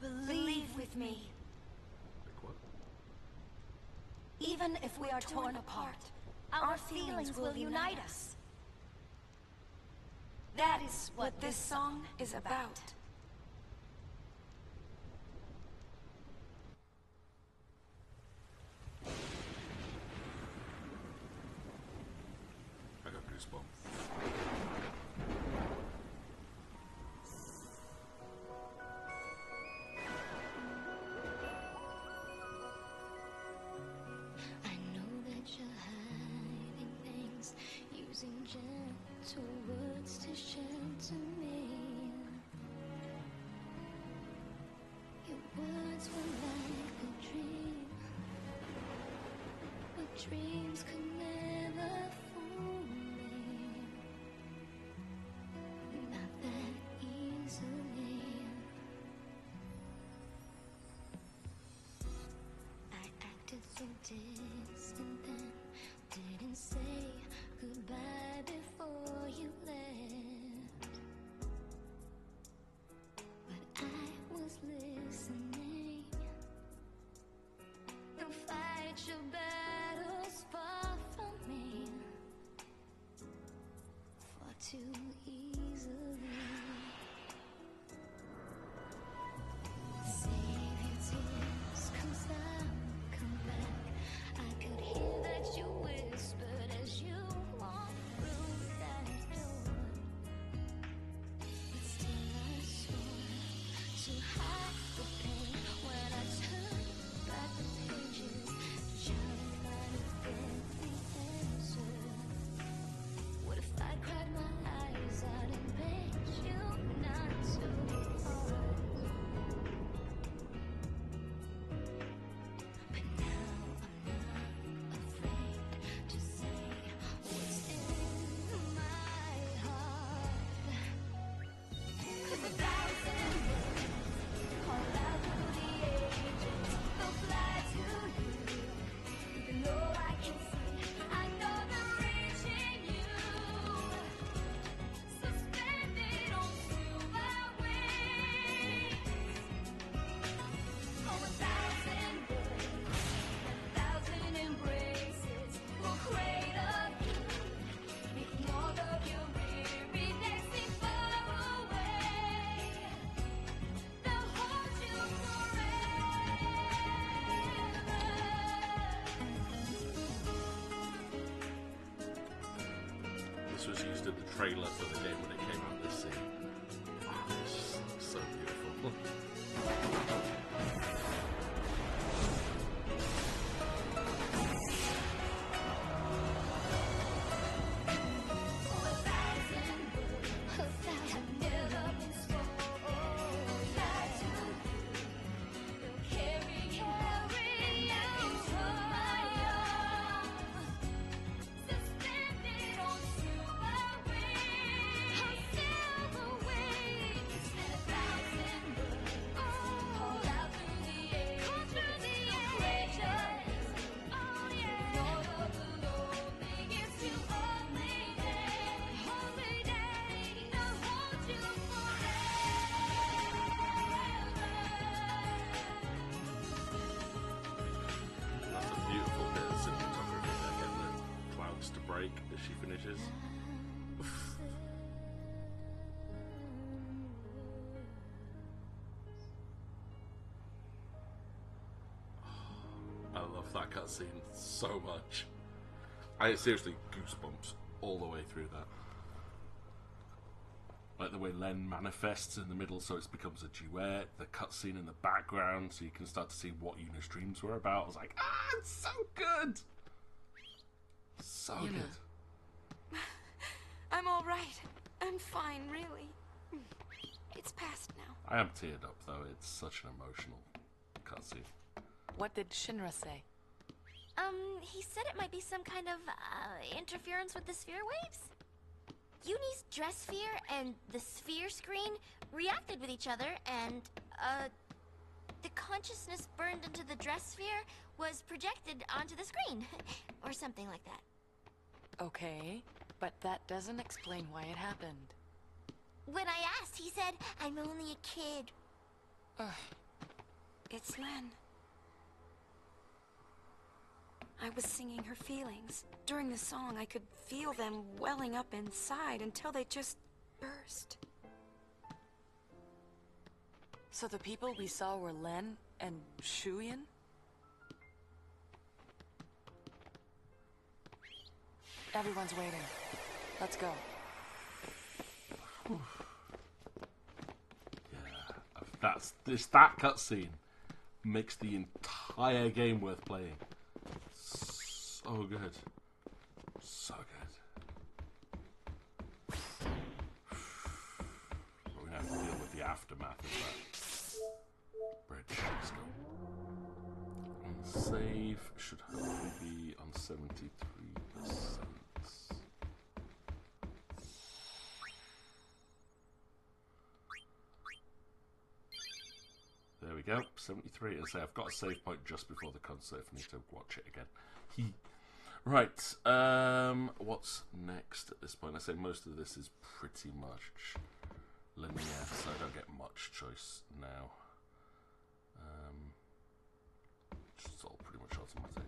it. Believe with me. Like what? Even if we are torn apart, our feelings will unite us. That is what this song is about. I got goosebumps. I know that you're hiding things, using gentle words to shelter me. Your words were like a dream, but dreams could never fool me. Not that easily. I acted so distant then, didn't say goodbye before you left. But I was listening. Don't fight your battles far from me, far too easily. Save your tears, 'cause I'll come back. I could hear that you whispered as you walked through that was used in the trailer for the game when it came out this scene. Oh, it's just so beautiful. As she finishes. I love that cutscene so much. I seriously goosebumps all the way through that. Like the way Len manifests in the middle, so it becomes a duet. The cutscene in the background, so you can start to see what Yuna's dreams were about. I was like, it's so good. So Yuna. good. I'm all right. I'm fine, really. It's past now. I am teared up, though. It's such an emotional cutscene. What did Shinra say? He said it might be some kind of, interference with the sphere waves. Uni's dress sphere and the sphere screen reacted with each other, and, the consciousness burned into the dress sphere was projected onto the screen. Or something like that. Okay, but that doesn't explain why it happened. When I asked, he said, I'm only a kid. It's Len. I was singing her feelings. During the song, I could feel them welling up inside until they just burst. So the people we saw were Len and Shuyan? Everyone's waiting. Let's go. Yeah, that cutscene makes the entire game worth playing. So good. So good. But we're gonna have to deal with the aftermath of that. Bridge, let's go. And the save should hopefully be on 73%. There we go, 73. As I say, I've got a save point just before the concert if I need to watch it again. Right, what's next at this point? I say most of this is pretty much linear, so I don't get much choice now. It's all pretty much automatic.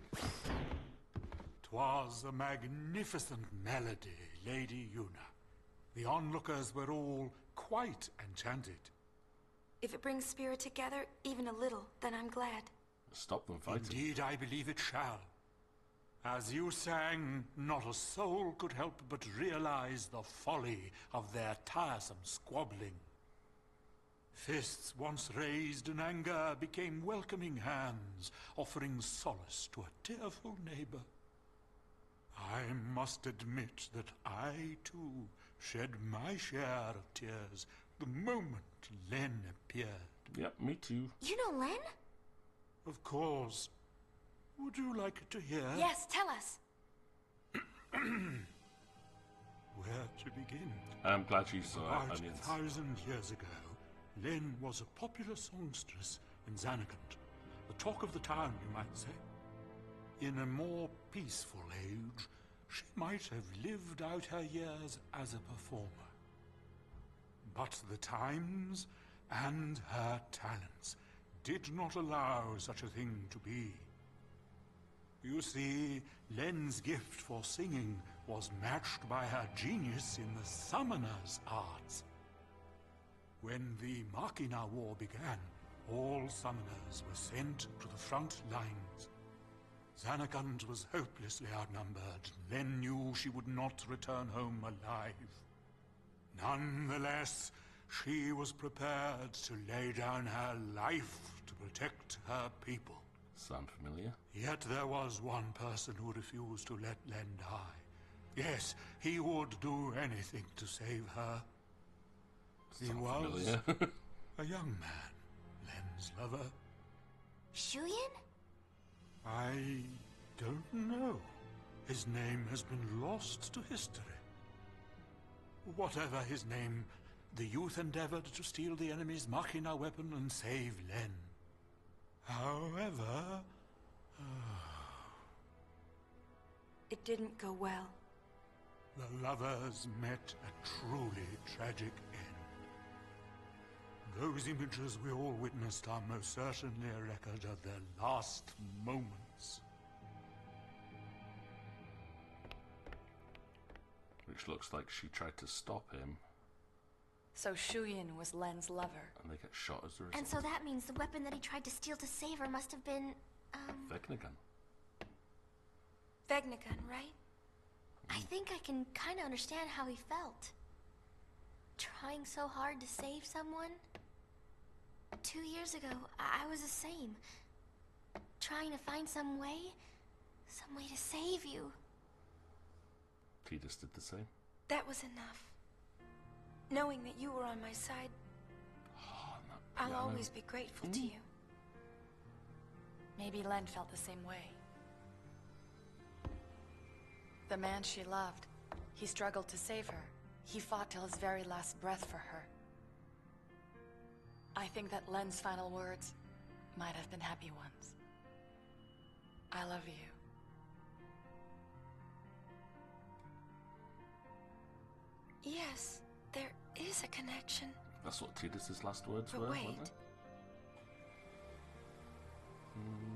'Twas a magnificent melody, Lady Yuna. The onlookers were all quite enchanted. If it brings spirit together, even a little, then I'm glad. Stop them fighting. Indeed, I believe it shall. As you sang, not a soul could help but realize the folly of their tiresome squabbling. Fists once raised in anger became welcoming hands, offering solace to a tearful neighbor. I must admit that I, too, shed my share of tears the moment Len appeared. Yep, me too. You know Len? Of course. Would you like to hear? Yes, tell us. Where to begin? I'm glad you saw About Onions. 1,000 years ago, Len was a popular songstress in Zanarkand. The talk of the town, you might say. In a more peaceful age, she might have lived out her years as a performer. But the times and her talents did not allow such a thing to be. You see, Len's gift for singing was matched by her genius in the summoner's arts. When the Machina War began, all summoners were sent to the front lines. Zanarkand was hopelessly outnumbered. Len knew she would not return home alive. Nonetheless, she was prepared to lay down her life to protect her people. Sound familiar? Yet there was one person who refused to let Len die. Yes, he would do anything to save her. He was a young man, Len's lover. Shuyin? I don't know. His name has been lost to history. Whatever his name, the youth endeavored to steal the enemy's Machina weapon and save Len. However... It didn't go well. the lovers met a truly tragic end. Those images we all witnessed are most certainly a record of their last moments. Which looks like she tried to stop him. So Shuyin was Len's lover. And they get shot as a result. And so that means the weapon that he tried to steal to save her must have been, Vegnagun. Vegnagun, right? I think I can kind of understand how he felt. Trying so hard to save someone. 2 years ago, I was the same. Trying to find some way to save you. Tidus did the same. That was enough. Knowing that you were on my side, I'll always be grateful to you. Maybe Len felt the same way. The man she loved, he struggled to save her. He fought till his very last breath for her. I think that Len's final words might have been happy ones. I love you. Yes, there is a connection. That's what Tidus' last words But were, wait. weren't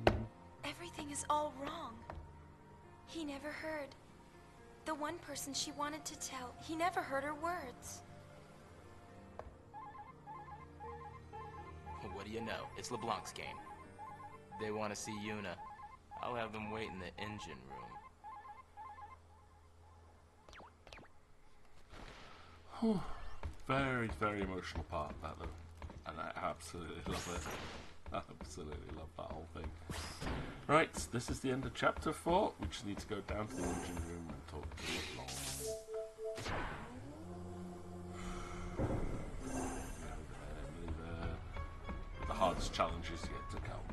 they? Everything is all wrong. He never heard. The one person she wanted to tell, he never heard her words. What do you know? It's LeBlanc's game. They want to see Yuna. I'll have them wait in the engine room. Very, very emotional part, that though. And I absolutely love it. I absolutely love that whole thing. Right, this is the end of chapter 4. We just need to go down to the engine room and talk to LeBlanc. The hardest challenge is yet to come.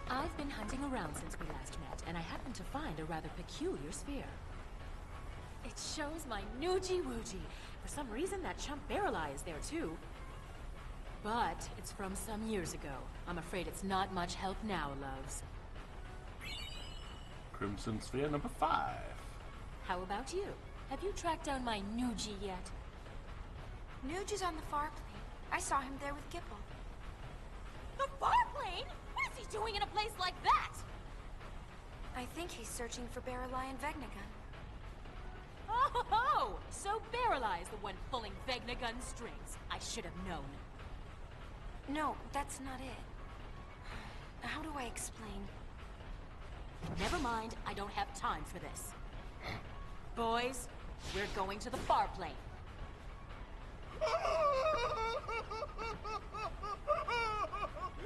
I've been hunting around since we last met, and I happened to find a rather peculiar sphere. It shows my Nuji-Wooji. For some reason, that chump Barrel Eye is there too. But it's from some years ago. I'm afraid it's not much help now, loves. Crimson Sphere number 5. How about you? Have you tracked down my Nuji yet? Nuge is on the far plane. I saw him there with Gipple. The Farplane? What is he doing in a place like that? I think he's searching for Barrel Eye and Vegnagun. Oh, so Barrel Eye is the one pulling Vegnagun strings. I should have known. No, that's not it. How do I explain? Never mind, I don't have time for this. Boys, we're going to the Farplane.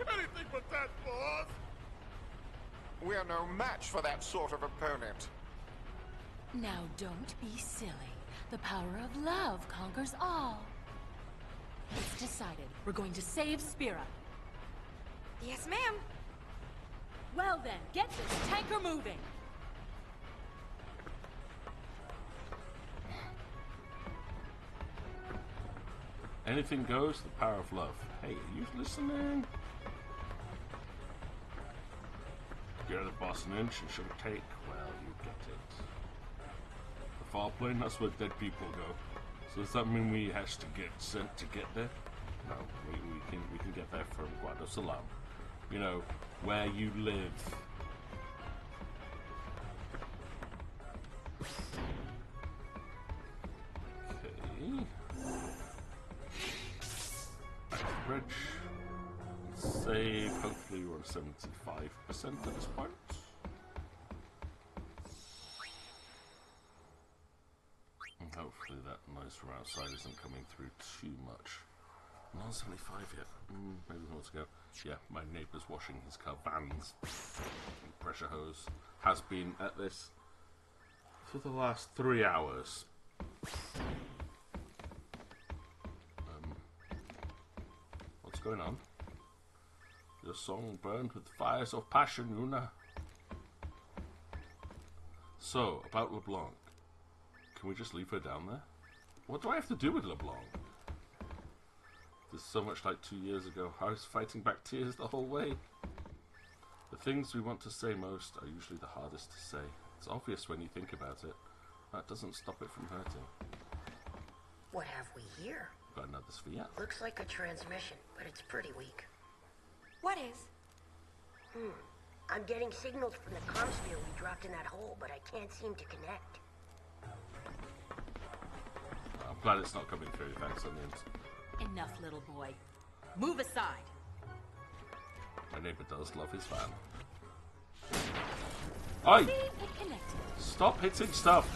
Anything but that, boss! We're no match for that sort of opponent. Now don't be silly. The power of love conquers all. It's decided. We're going to save Spira. Yes, ma'am. Well then, get this tanker moving. Anything goes, the power of love. Hey, are you listening? You're the boss an inch and should take, well, you get it. The far plane, that's where dead people go. So does that mean we has to get sent to get there? No, we can get there from Guadalcanal. You know, where you live. Okay. 75% at this point. And hopefully that noise from outside isn't coming through too much. Not 75 yet. Maybe more to go. Yeah, my neighbour's washing his car vans. Pressure hose has been at this for the last 3 hours. What's going on? Your song burned with fires of passion, Yuna. So, about LeBlanc. Can we just leave her down there? What do I have to do with LeBlanc? This is so much like 2 years ago. I was fighting back tears the whole way. The things we want to say most are usually the hardest to say. It's obvious when you think about it. That doesn't stop it from hurting. What have we here? Got another sphere. Looks like a transmission, but it's pretty weak. What is? I'm getting signals from the comm sphere we dropped in that hole, but I can't seem to connect. I'm glad it's not coming through. Thanks, Onions. Enough, little boy. Move aside. My neighbour does love his fan. Oi! See, it connected. Stop hitting stuff!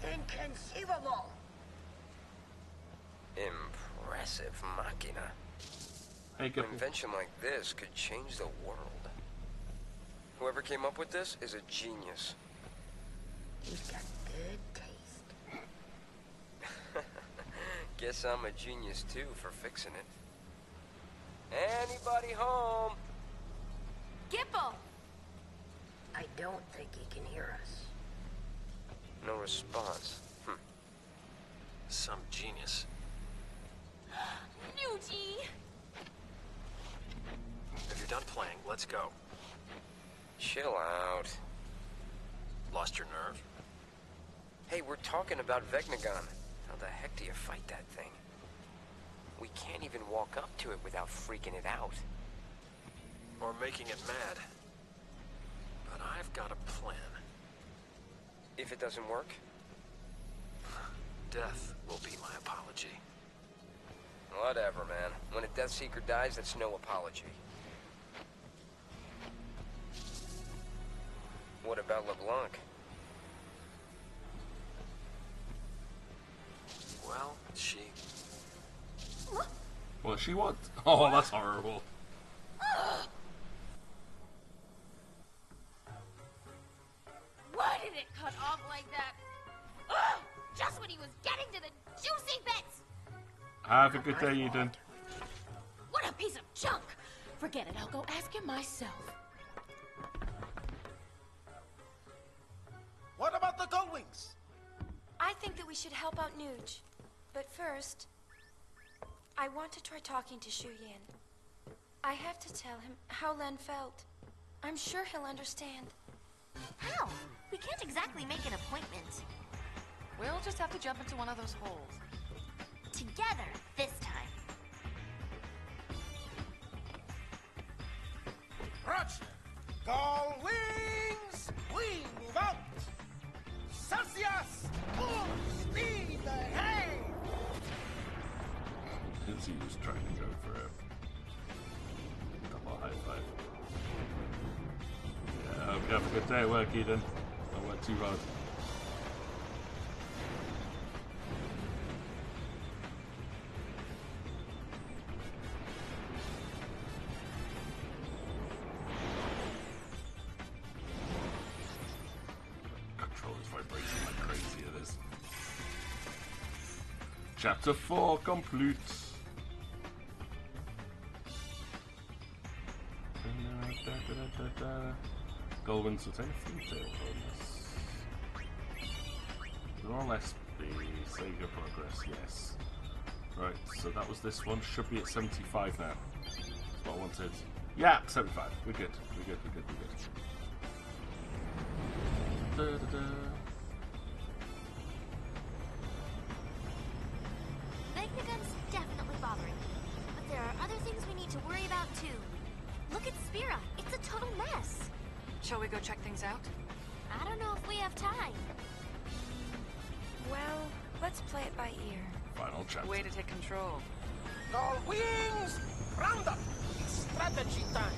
Inconceivable! Impressive machina. Hey, An invention like this could change the world. Whoever came up with this is a genius. He's got good taste. Guess I'm a genius too for fixing it. Anybody home? Gipple! I don't think he can hear us. No response. Some genius. Nuji! If you're done playing, let's go. Chill out. Lost your nerve? Hey, we're talking about Vegnagon. How the heck do you fight that thing? We can't even walk up to it without freaking it out. Or making it mad. But I've got a plan. If it doesn't work? Death will be my apology. Whatever, man. When a Death Seeker dies, that's no apology. What about LeBlanc? Well, she... Well, she what? Oh, that's horrible. Why did it cut off like that? Ugh! Just when he was getting to the juicy bits! Have a good day, Eden. What a piece of junk! Forget it, I'll go ask him myself. What about the Gullwings? I think that we should help out Nuge. But first, I want to try talking to Shu Yin. I have to tell him how Len felt. I'm sure he'll understand. How? We can't exactly make an appointment. We'll just have to jump into one of those holes. Together, this time. Roger! Gullwings! We move out! Celsius! Full speed ahead! Izzy was trying to go for a double high five. Yeah, I hope you have a good day at work, Eden. Don't work too hard. Controller's vibrating like crazy it is. Chapter 4 complete. Gullwings will take a tail bonus. More or less be Sega progress, yes. Right, so that was this one. Should be at 75 now. That's what I wanted. Yeah, 75. We're good. We're good. Vegnagun's definitely bothering me. But there are other things we need to worry about too. Look at Spira. It's a total mess. Shall we go check things out? I don't know if we have time. Well, let's play it by ear. Final chapter. Way to take control. All wings! Round up! It's strategy time!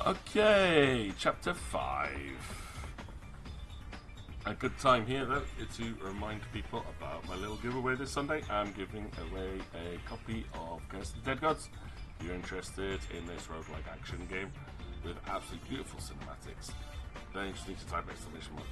Okay, chapter 5. A good time here, though, to remind people about my little giveaway this Sunday. I'm giving away a copy of Curse of the Dead Gods. If you're interested in this roguelike action game with absolutely beautiful cinematics, then you just need to type exclamation mark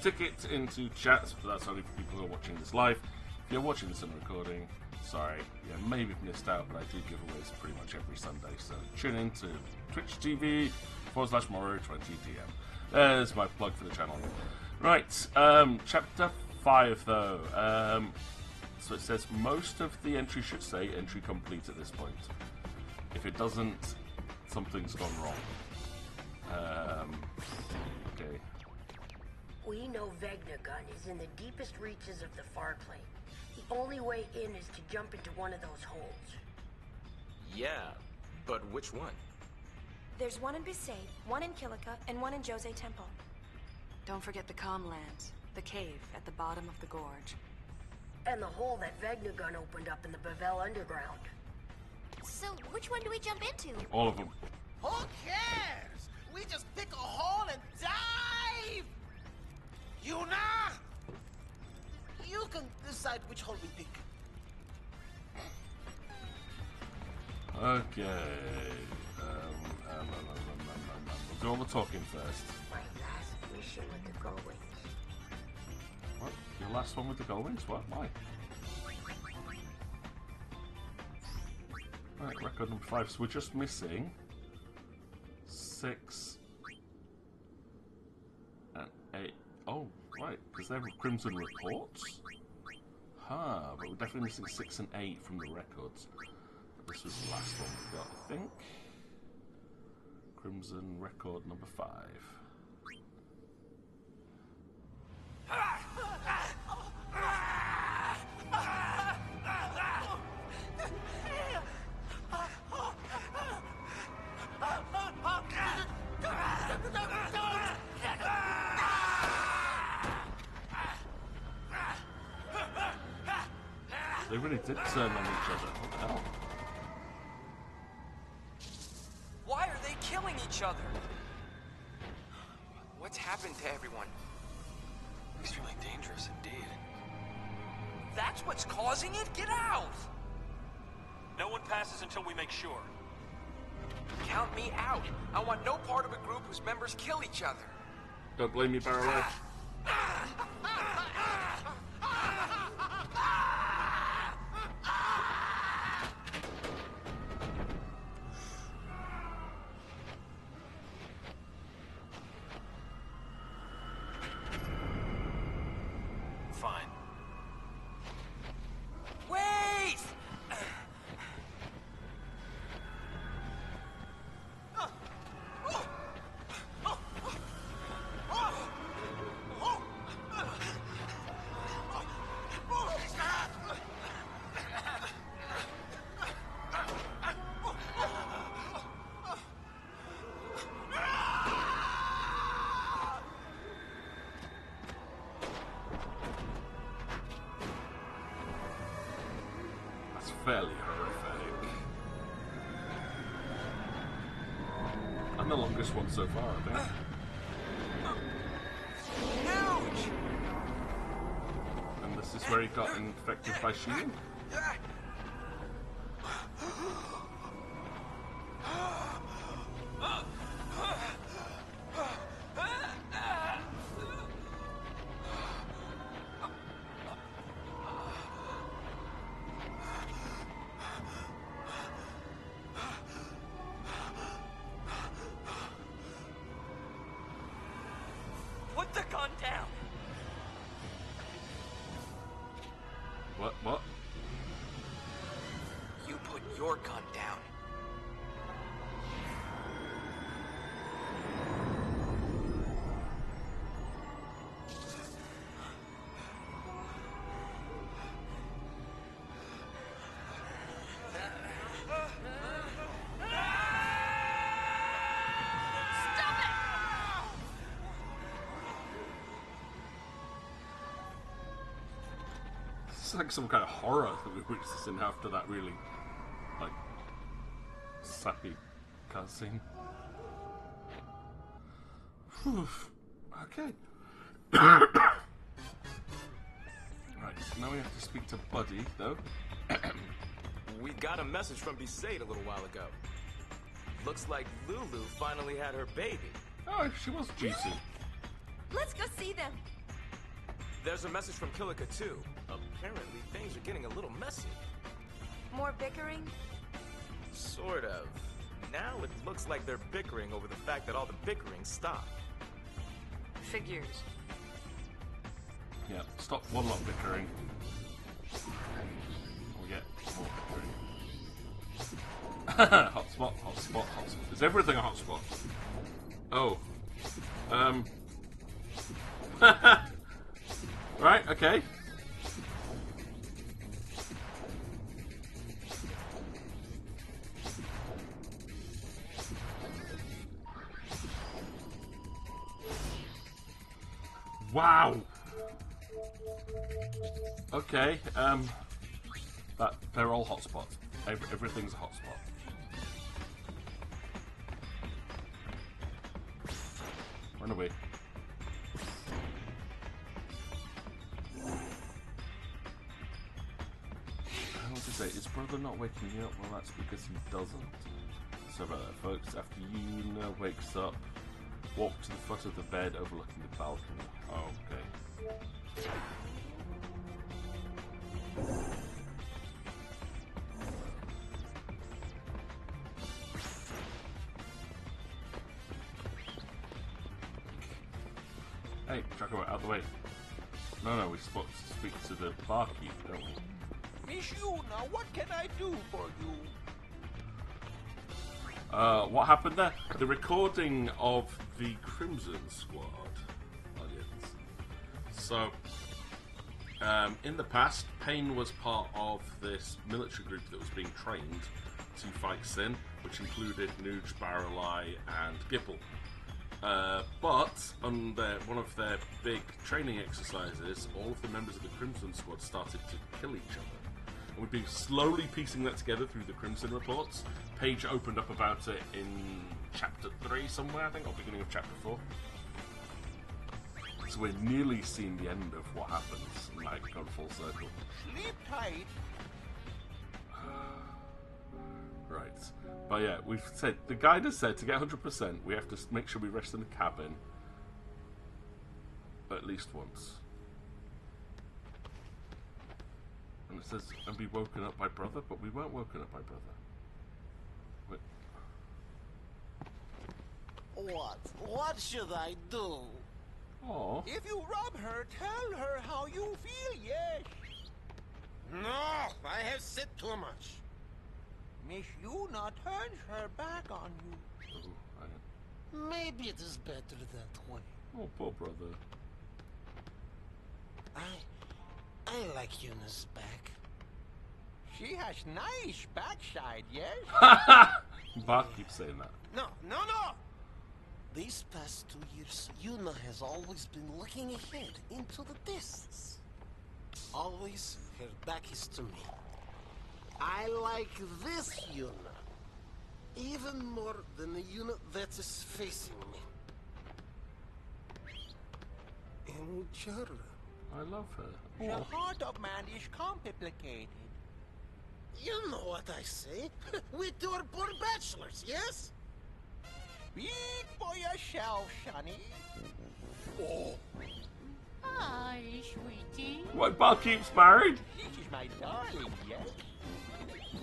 ticket into chat, but that's only for people who are watching this live. If you're watching this on recording, sorry, yeah, maybe you've missed out, but I do giveaways pretty much every Sunday, so tune in to Twitch TV /MORI20DM. There's my plug for the channel. Right, chapter 5 though. So it says most of the entry should say entry complete at this point. If it doesn't, something's gone wrong. Okay. We know Vegnagun is in the deepest reaches of the far plane. The only way in is to jump into one of those holes. Yeah, but which one? There's one in Besaid, one in Kilika, and one in Jose Temple. Don't forget the Calmlands, the cave at the bottom of the gorge. And the hole that Vegnagun opened up in the Bavel underground. So, which one do we jump into? All of them. Who cares? We just pick a hole and dive! Yuna! You can decide which hole we pick. Okay. We'll do all the talking first. My last mission with the Gullwings. What? Your last one with the Gullwings? What? Why? Right, record number 5. So we're just missing 6 and 8. Oh, right, because they're Crimson reports? Huh, but we're definitely missing 6 and 8 from the records. But this was the last one we got, I think. Crimson record number 5. They really did turn on each other. What the hell? Why are they killing each other? What's happened to everyone? It's really dangerous indeed. That's what's causing it? Get out! No one passes until we make sure. Count me out. I want no part of a group whose members kill each other. Don't blame me, Barrow. Fine. Wait! Fairly horrific. And the longest one so far, I think. Huge! And this is where he got infected by Sheehan. Put the gun down! What? You put your gun down. is like some kind of horror that we were just in after that really, like, sappy cutscene. Okay. Right, so now we have to speak to Buddy, though. We got a message from Besaid a little while ago. Looks like Lulu finally had her baby. Oh, she was juicy. Let's go see them. There's a message from Kilika too. Apparently things are getting a little messy. More bickering? Sort of. Now it looks like they're bickering over the fact that all the bickering stopped. Figures. Yeah, stop one lot bickering. We'll get more bickering. Hotspot, hotspot, hotspot. Is everything a hotspot? Oh. Right, okay. Wow. Okay, they're all hotspots. Everything's a hotspot. Run away. How would you say? Is brother not waking you up? Well, that's because he doesn't. So about that, folks. After Yuna wakes up, walk to the foot of the bed overlooking the balcony. Okay. Hey, Chaco, out the way. No, we're supposed to speak to the barkeep, don't we? Miss Yuna, what can I do for you? What happened there? The recording of the Crimson Squad audience. So, in the past, Pain was part of this military group that was being trained to fight Sin, which included Nuge, Barreleye, and Gipple. But on one of their big training exercises, all of the members of the Crimson Squad started to kill each other. And we've been slowly piecing that together through the Crimson reports. Page opened up about it in chapter 3 somewhere, I think, or beginning of chapter 4. So we're nearly seeing the end of what happens, like, gone full circle. Sleep tight. Right. But yeah, we've said, the guide has said to get 100%, we have to make sure we rest in the cabin at least once. And it says, and be woken up by brother, but we weren't woken up by brother. What should I do? Oh. If you rub her, tell her how you feel, yes. No, I have said too much. Miss Yuna turns her back on you. Maybe it is better that way. Oh, poor brother. I like Yuna's back. She has nice backside, yes? Bart keeps saying that. No. These past 2 years, Yuna has always been looking ahead into the distance. Always her back is to me. I like this Yuna even more than the Yuna that is facing me. And Jara. I love her. The heart of man is complicated. You know what I say. We two are poor bachelors, yes? Speak for yourself, Sonny. Oh. Hi, sweetie. What, Barkeep's married? This is my darling, yes?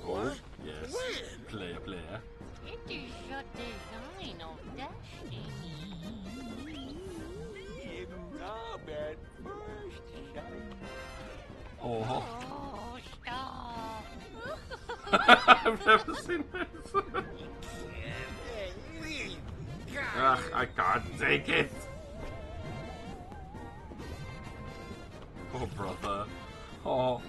Oh, yes. Player. It is your design of destiny. In love at first sight. Oh. Oh, stop. I've never seen this. Ugh, I can't take it. Oh, brother. Oh.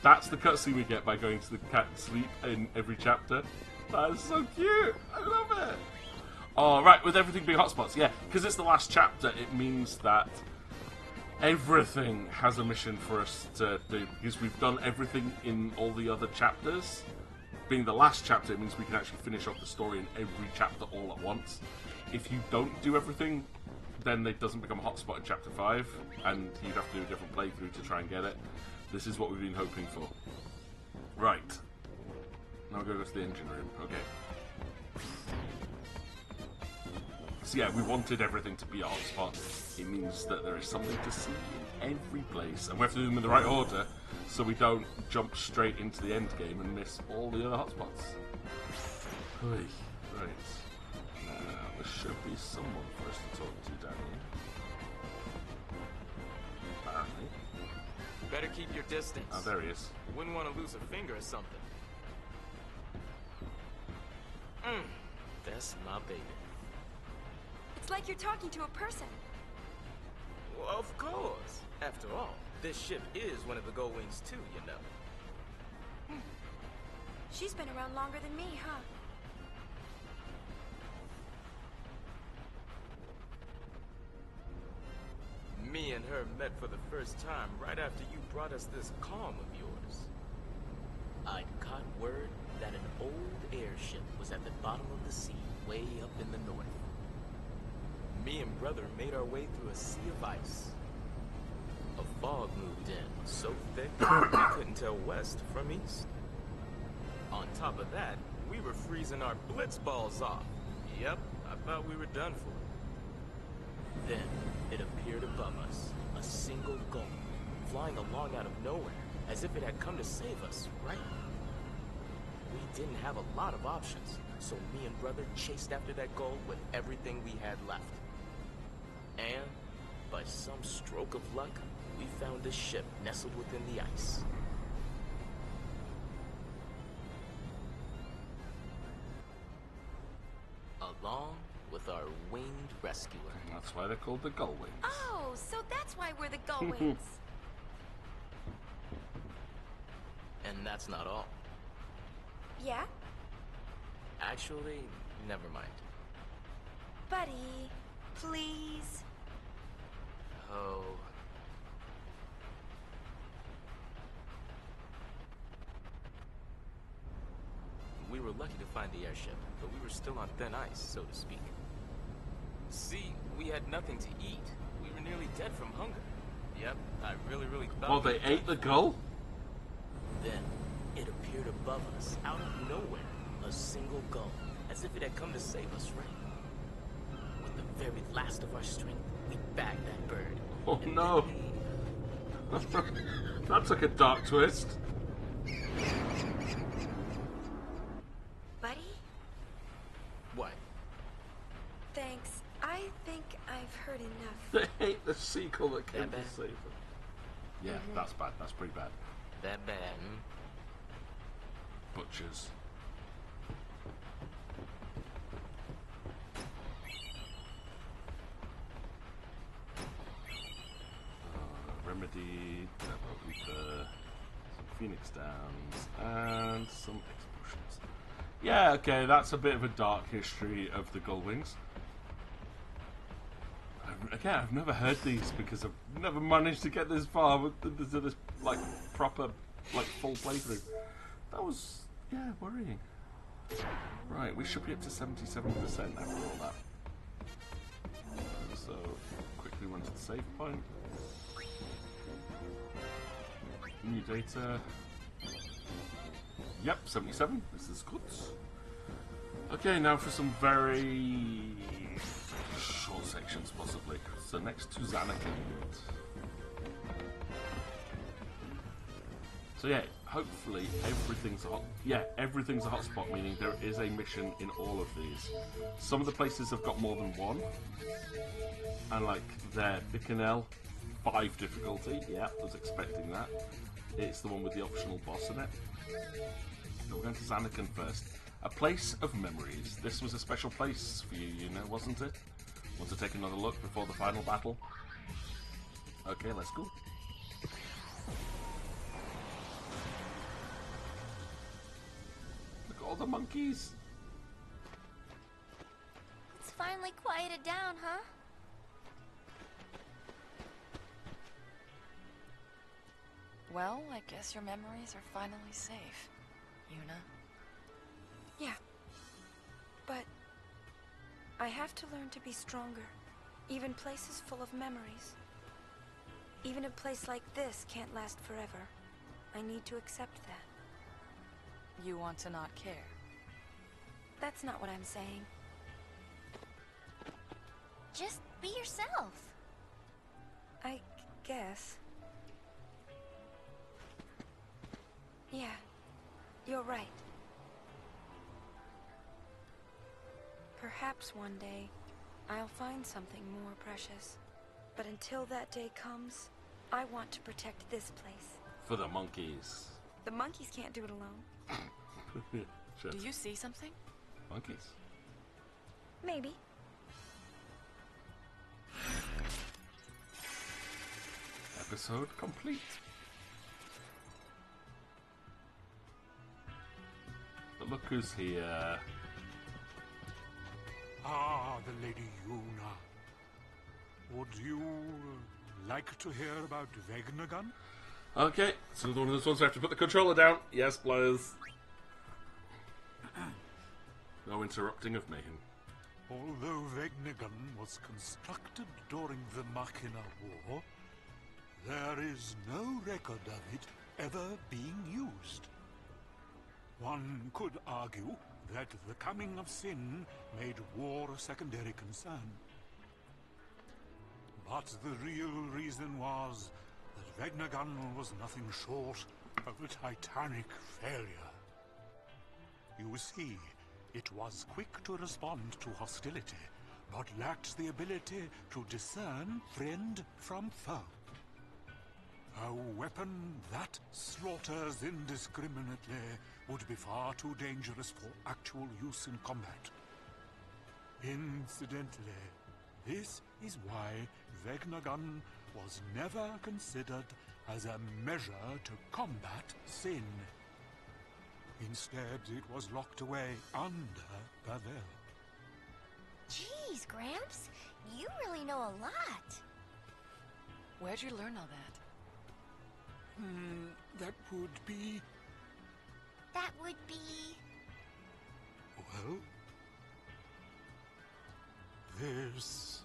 That's the cutscene we get by going to the cat sleep in every chapter. That is so cute. I love it. Oh, right, with everything being hotspots. Yeah, because it's the last chapter, it means that everything has a mission for us to do, because we've done everything in all the other chapters. Being the last chapter, it means we can actually finish off the story in every chapter all at once. If you don't do everything, then it doesn't become a hotspot in chapter 5, and you'd have to do a different playthrough to try and get it. This is what we've been hoping for. Right. Now we're going to go to the engine room. Okay. So yeah, we wanted everything to be a hotspot. It means that there is something to see in every place, and we have to do them in the right order, so we don't jump straight into the end game and miss all the other hotspots. Right. Now, there should be someone for us to talk to down here. Apparently. Better keep your distance. Oh, there he is. Wouldn't want to lose a finger or something. That's my baby. It's like you're talking to a person. Well, of course. After all, this ship is one of the Gold Wings too, you know. She's been around longer than me, huh? Me and her met for the first time right after you brought us this calm of yours. I'd caught word that an old airship was at the bottom of the sea, way up in the north. Me and brother made our way through a sea of ice. A fog moved in so thick we couldn't tell west from east. On top of that, we were freezing our blitz balls off. Yep, I thought we were done for. Then it appeared above us, a single gull, flying along out of nowhere, as if it had come to save us, right? We didn't have a lot of options, so me and brother chased after that gull with everything we had left. And, by some stroke of luck, we found a ship nestled within the ice. Along with our winged rescuer. That's why they're called the Gull Wings. Oh, so that's why we're the Gull Wings. And that's not all. Yeah? Actually, never mind. Buddy, please. Oh. We were lucky to find the airship, but we were still on thin ice, so to speak. See, we had nothing to eat. We were nearly dead from hunger. Yep, I really thought... Well, they ate the gull? Then, it appeared above us, out of nowhere. A single gull, as if it had come to save us, right? With the very last of our strength, we bagged that bird. Oh no! That took a dark twist. Buddy? What? Thanks. I think I've heard enough. They ate the seagull that came That to bad? save them. Yeah, that's bad. That's pretty bad. That bad, Butchers. Remedy, Devil Ether, some Phoenix Downs, and some explosions. Yeah, okay, that's a bit of a dark history of the Gullwings. Again, I've never heard these because I've never managed to get this far with this like proper, like full playthrough. That was, yeah, worrying. Right, we should be up to 77% after all that. So, quickly run to the save point. New data. Yep, 77. This is good. Okay, now for some very short sections, possibly. So next to Zanarkand. So yeah, hopefully everything's hot. Yeah, everything's a hotspot, meaning there is a mission in all of these. Some of the places have got more than one, and like they're Bicanel, 5 difficulty. Yeah, I was expecting that. It's the one with the optional boss in it. So we're going to Zanarkand first. A place of memories. This was a special place for you, you know, wasn't it? Want to take another look before the final battle? Okay, let's go. Look at all the monkeys. It's finally quieted down, huh? Well, I guess your memories are finally safe, Yuna. Yeah. But I have to learn to be stronger. Even places full of memories. Even a place like this can't last forever. I need to accept that. You want to not care? That's not what I'm saying. Just be yourself. I guess. Yeah, you're right. Perhaps one day, I'll find something more precious. But until that day comes, I want to protect this place. For the monkeys. The monkeys can't do it alone. Shit. Do you see something? Monkeys. Maybe. Episode complete. But look who's here. Ah, the Lady Yuna. Would you like to hear about Vegnagun? Okay, so one of those ones I have to put the controller down. Yes, players. No interrupting of me. Although Vegnagun was constructed during the Machina War, there is no record of it ever being used. One could argue that the coming of Sin made war a secondary concern. But the real reason was that Vegnagun was nothing short of a titanic failure. You see, it was quick to respond to hostility, but lacked the ability to discern friend from foe. A weapon that slaughters indiscriminately would be far too dangerous for actual use in combat. Incidentally, this is why Vegnagun was never considered as a measure to combat sin. Instead, it was locked away under Pavel. Jeez, Gramps, you really know a lot. Where'd you learn all that? That would be... That would be... Well... This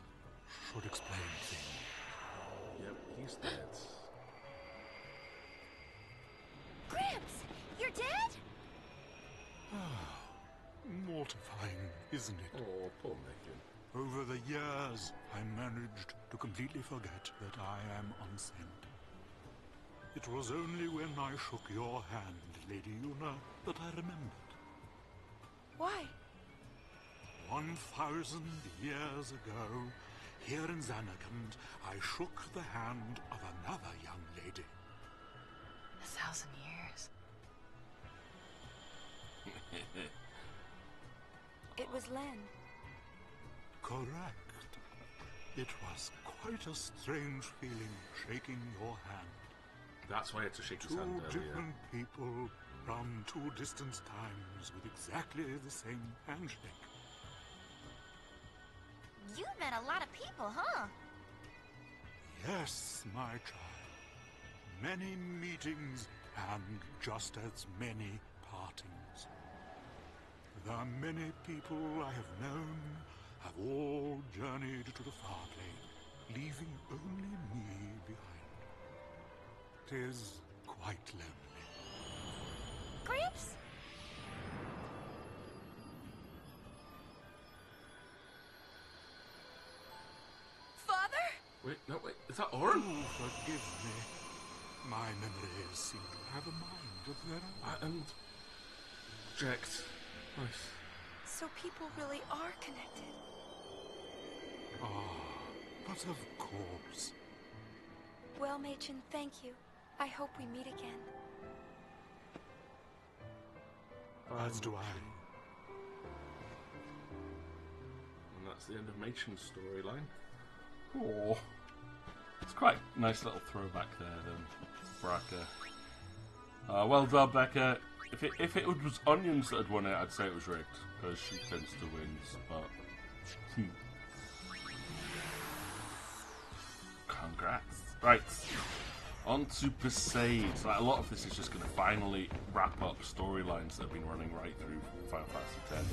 should explain things. Yep, he's dead. Gramps, you're dead? Mortifying, isn't it? Oh, poor Megan. Over the years, I managed to completely forget that I am unsent. It was only when I shook your hand, Lady Yuna, that I remembered. Why? 1,000 years ago, here in Xanakant, I shook the hand of another young lady. 1,000 years. It was Len. Correct. It was quite a strange feeling shaking your hand. That's why I had to shake his hand Two earlier. different people from two distant times with exactly the same handshake. You met a lot of people, huh? Yes, my child. Many meetings and just as many partings. The many people I have known have all journeyed to the far plane, leaving only me behind. 'Tis quite lonely. Gramps? Father? Wait, no, wait, is that Oren? Oh, forgive me. My memories seem to have a mind of their own. And... Jax. Nice. So people really are connected. Ah, but of course. Well, Machen, thank you. I hope we meet again. As do I. And that's the end of Machen's storyline. Oh, it's quite a nice little throwback there, then, Braca. Well done, Becca. If it was Onions that had won it, I'd say it was rigged, because she tends to win, but... Congrats. Right. On to Perseid. Like, a lot of this is just going to finally wrap up storylines that have been running right through Final Fantasy X.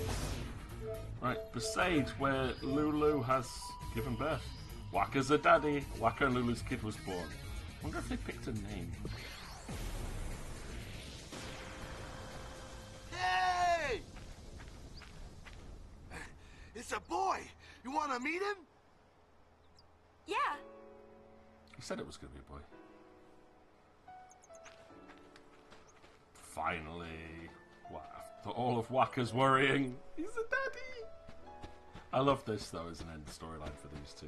Right, Perseid, where Lulu has given birth. Wakka's a daddy. Wakka and Lulu's kid was born. I wonder if they picked a name. Hey! It's a boy. You want to meet him? Yeah. He said it was going to be a boy. Finally. Wow. After all of Wakka's worrying, he's a daddy. I love this, though, as an end storyline for these two.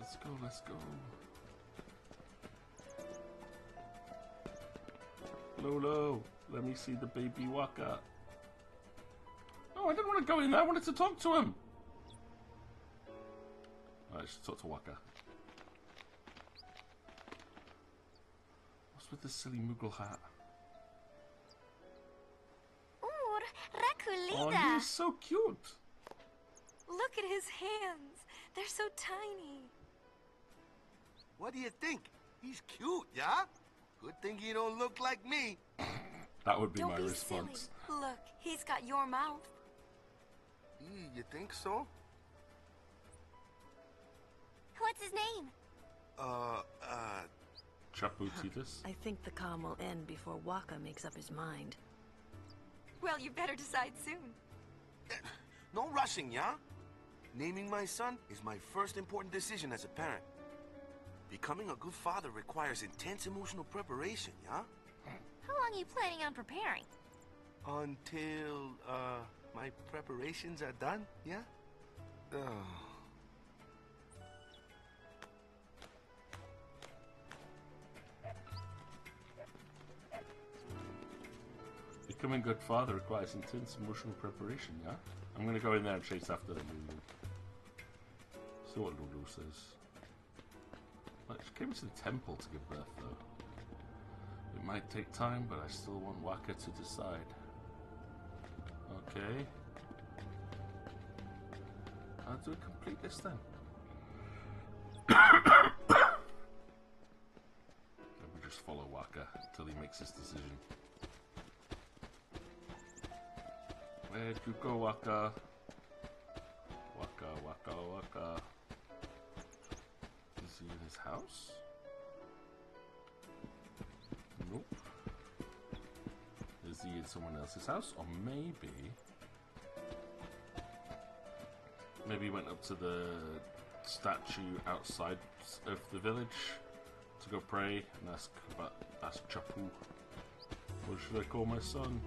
Let's go, let's go. Lolo, let me see the baby Wakka. Oh, I didn't want to go in there. I wanted to talk to him. Alright, let's talk to Wakka. What's with this silly Moogle hat? Rakulida. Oh, he's so cute. Look at his hands. They're so tiny. What do you think? He's cute, yeah? Good thing he don't look like me. That would be Don't my be response. Silly. Look, he's got your mouth. You think so? What's his name? Chaputitas. I think the calm will end before Wakka makes up his mind. Well, you better decide soon. No rushing, yeah? Naming my son is my first important decision as a parent. Becoming a good father requires intense emotional preparation, yeah? How long are you planning on preparing? Until, my preparations are done, yeah? Becoming a good father requires intense emotional preparation, yeah? I'm gonna go in there and chase after Lulu. See what Lulu says. Well, she came to the temple to give birth, though. It might take time, but I still want Wakka to decide. Okay. How do we complete this then? Let me just follow Wakka until he makes his decision. Where'd you go, Wakka? Wakka, Wakka, Wakka. Is he in his house? Nope. Is he in someone else's house? Or maybe... Maybe he went up to the statue outside of the village to go pray and ask Chapu. What should I call my son?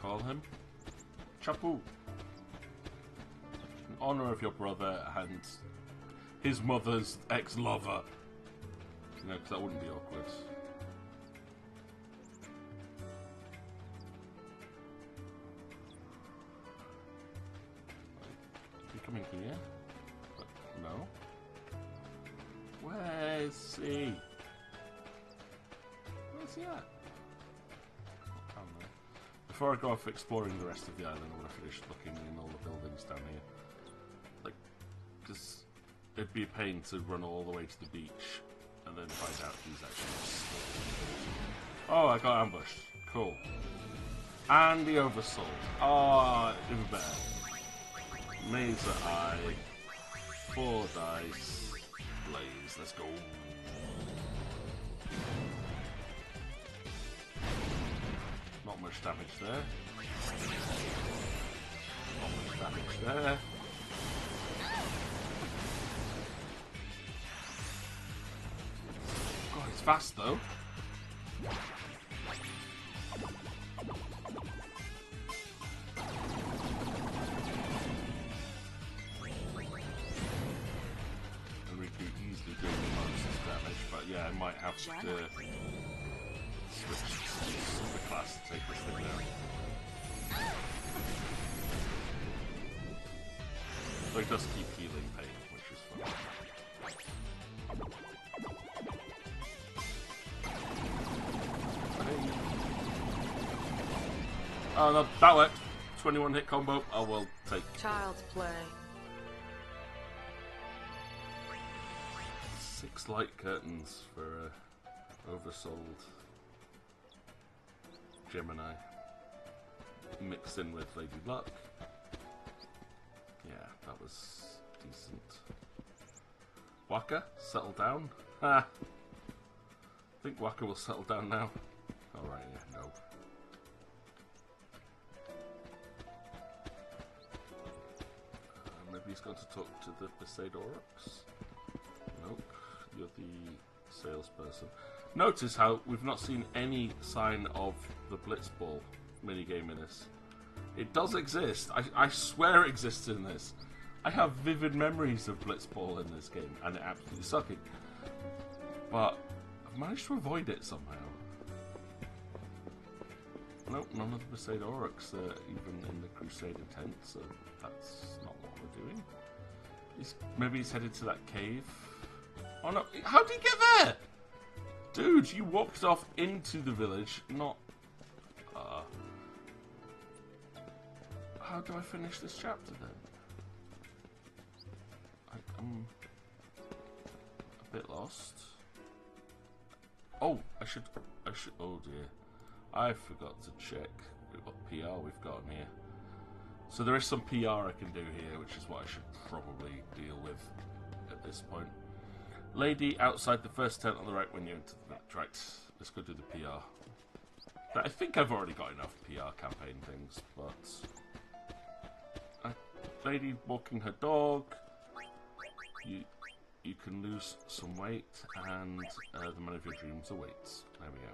Call him Chapu. In honor of your brother and his mother's ex-lover. You know, 'cause that wouldn't be awkward. Is he coming here? But no. Where's he? Where's he at? Before I go off exploring the rest of the island, I want to finish looking in all the buildings down here. Like, because it'd be a pain to run all the way to the beach and then find out who's actually... Oh, I got ambushed. Cool. And the oversoul. Oh, even better. Laser eye. 4 dice. Blaze. Let's go. Not much damage there. Not much damage there. God, it's fast though. And we could easily do most of this damage, but yeah, I might have to switch the class to take this thing down. So it does keep healing pain, which is fun. Oh, no, that worked. 21 hit combo, I will take. Child's play. 6 light curtains for oversold Gemini. Mixed in with Lady Luck. Yeah, that was decent. Waka, settle down. Ha! I think Waka will settle down now. Alright, yeah, no. Maybe he's going to talk to the Besaidorux? Nope, you're the salesperson. Notice how we've not seen any sign of the Blitzball minigame in this. It does exist. I swear it exists in this. I have vivid memories of Blitzball in this game, and it absolutely sucking. But I've managed to avoid it somehow. Nope, none of the Besaidorux are even in the Crusader tent, so that's not what we're doing. Maybe he's headed to that cave. Oh no, how did he get there? Dude, you walked off into the village, not... How do I finish this chapter then? I'm a bit lost. Oh, I should, oh dear. I forgot to check what PR we've got in here. So there is some PR I can do here, which is what I should probably deal with at this point. Lady outside the first tent on the right when you enter the village. Right, let's go do the PR. I think I've already got enough PR campaign things, but... lady walking her dog. You can lose some weight, and the man of your dreams awaits. There we go.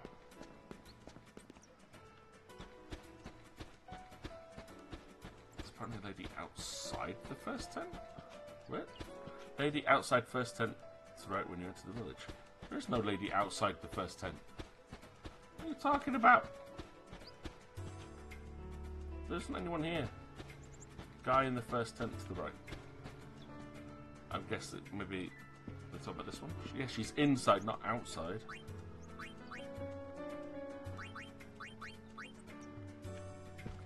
There's apparently a lady outside the first tent. Where? Lady outside first tent. That's right when you enter the village. There is no lady outside the first tent. What are you talking about? There isn't anyone here. Guy in the first tent to the right. I guess that maybe we're talking about this one. Yeah, she's inside, not outside.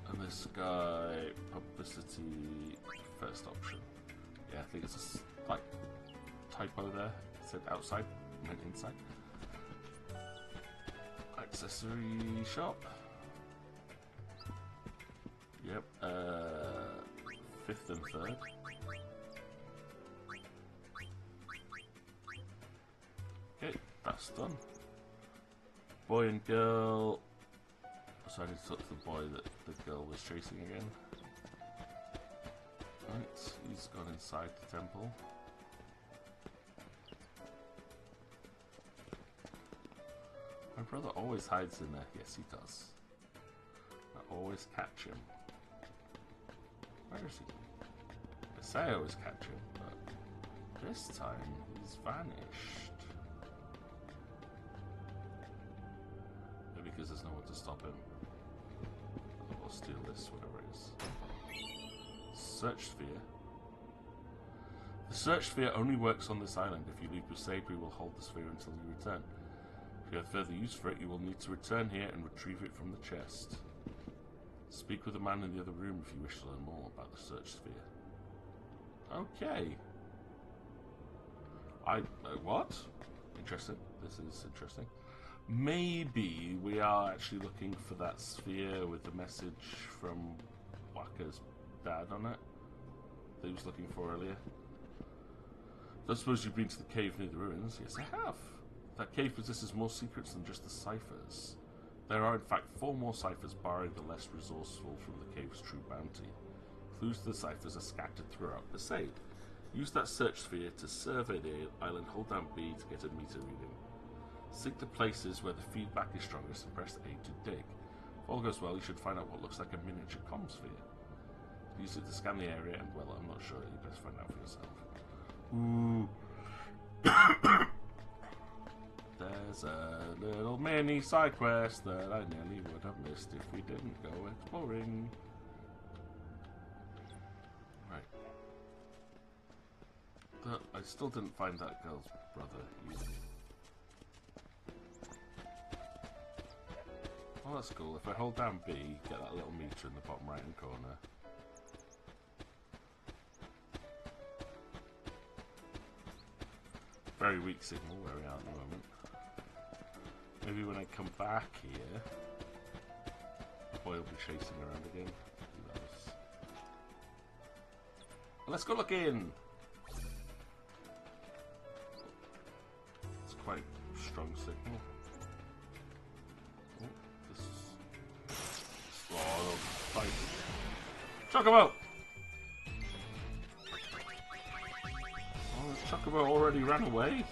And this guy, publicity, first option. Yeah, I think it's a slight typo there. It said outside, meant inside. Accessory shop. Yep, 5th and 3rd. Okay, that's done. Boy and girl. So I need to talk to the boy that the girl was chasing again. Right, he's gone inside the temple. My brother always hides in there. Yes, he does. I always catch him. Where is he? I say I always catch him, but this time he's vanished. Maybe because there's no one to stop him. I'll steal this, whatever it is. Search sphere. The search sphere only works on this island. If you leave Besaid, we will hold the sphere until you return. If you have further use for it, you will need to return here and retrieve it from the chest. Speak with the man in the other room if you wish to learn more about the search sphere. Okay. What? Interesting. This is interesting. Maybe we are actually looking for that sphere with the message from Waka's dad on it that he was looking for earlier. Don't suppose you've been to the cave near the ruins? Yes, I have. That cave possesses more secrets than just the ciphers. There are in fact 4 more ciphers barring the less resourceful from the cave's true bounty. Clues to the ciphers are scattered throughout Besaid. Use that search sphere to survey the island, hold down B to get a meter reading. Seek the places where the feedback is strongest and press A to dig. If all goes well, you should find out what looks like a miniature comm sphere. Use it to scan the area and, well, I'm not sure, you best find out for yourself. Ooh. There's a little mini side quest that I nearly would have missed if we didn't go exploring. Right. But I still didn't find that girl's brother either. Oh, that's cool. If I hold down B, get that little meter in the bottom right hand corner. Very weak signal where we are at the moment. Maybe when I come back here, the boy will be chasing around again. Who knows? Let's go look in! It's quite a strong signal. Oh, this is... Oh, fight. Chocobo! Oh, this Chocobo already ran away?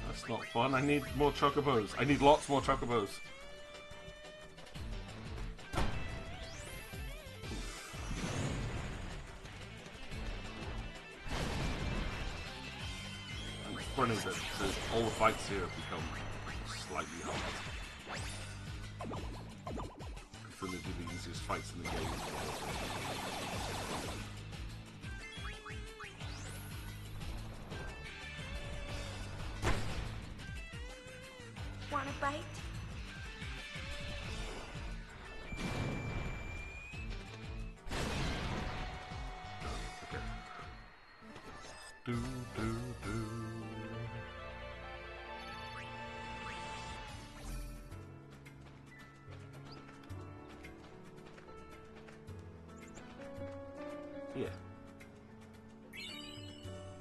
That's not fun. I need more Chocobos. I need lots more Chocobos. And it's funny that all the fights here have become slightly hard. Consider the easiest fights in the game. Want a bite? Okay. Do, do, do. Yeah.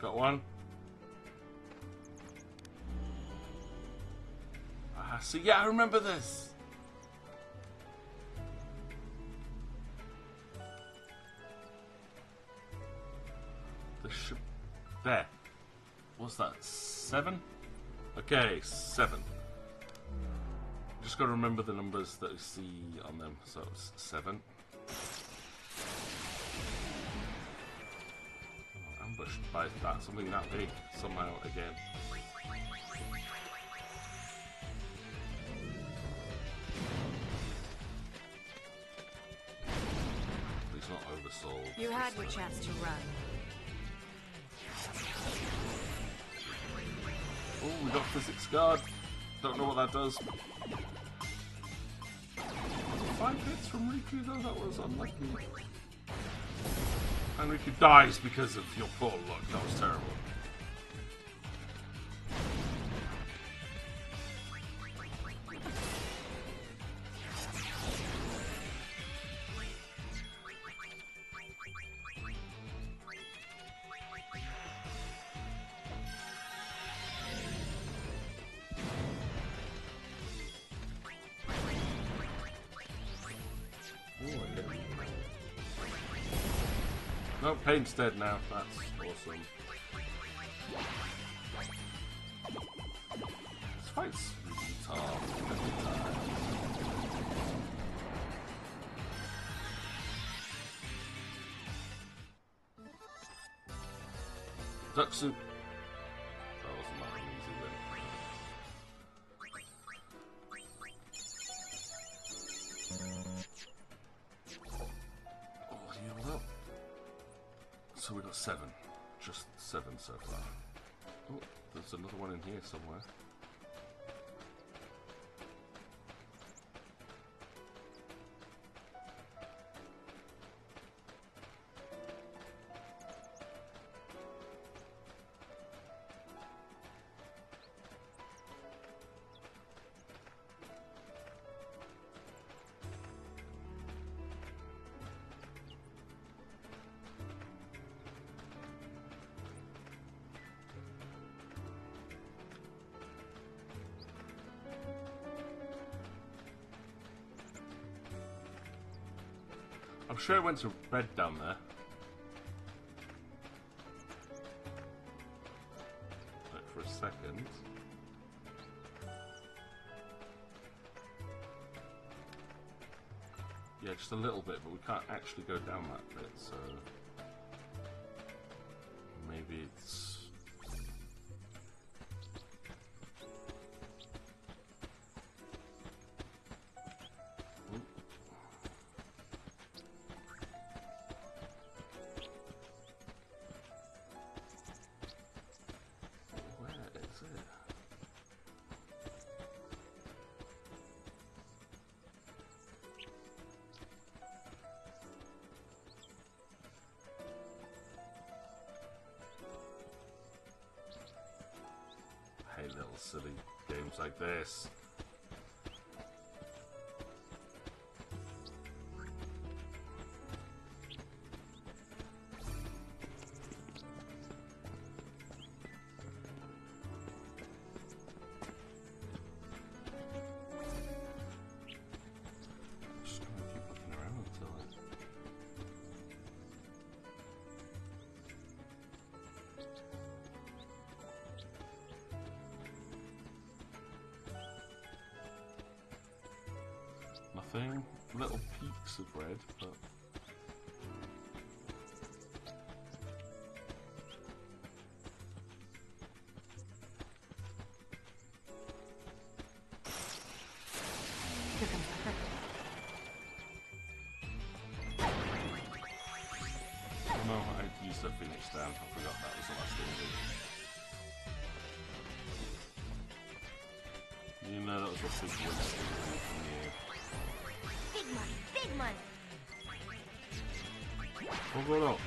Got one. So yeah, I remember this. There. What's that? 7? Okay, 7. Just gotta remember the numbers that you see on them. So it's 7. Oh, ambushed by that, something that big somehow again. You had your chance to run. Oh, we got physics guard. Don't know what that does. 5 hits from Riku though, that was unlucky. And Riku dies because of your poor luck. That was terrible. No, Pain's dead now. That's awesome. This fight's really tough every time. Duck soup. That was not an easy win. Oh, healed up. So we got 7. Just 7 so far. Oh, there's another one in here somewhere. I'm sure it went to red down there. Wait for a second. Yeah, just a little bit, but we can't actually go down that bit, so maybe it's... little silly games like this. Just gonna keep looking around until nothing. Little peaks of red, but Here comes the hurt. oh no, I used that Phoenix down. I forgot that was the last thing I did. You know that was a big waste from you. Big money, big money. Oh, go up.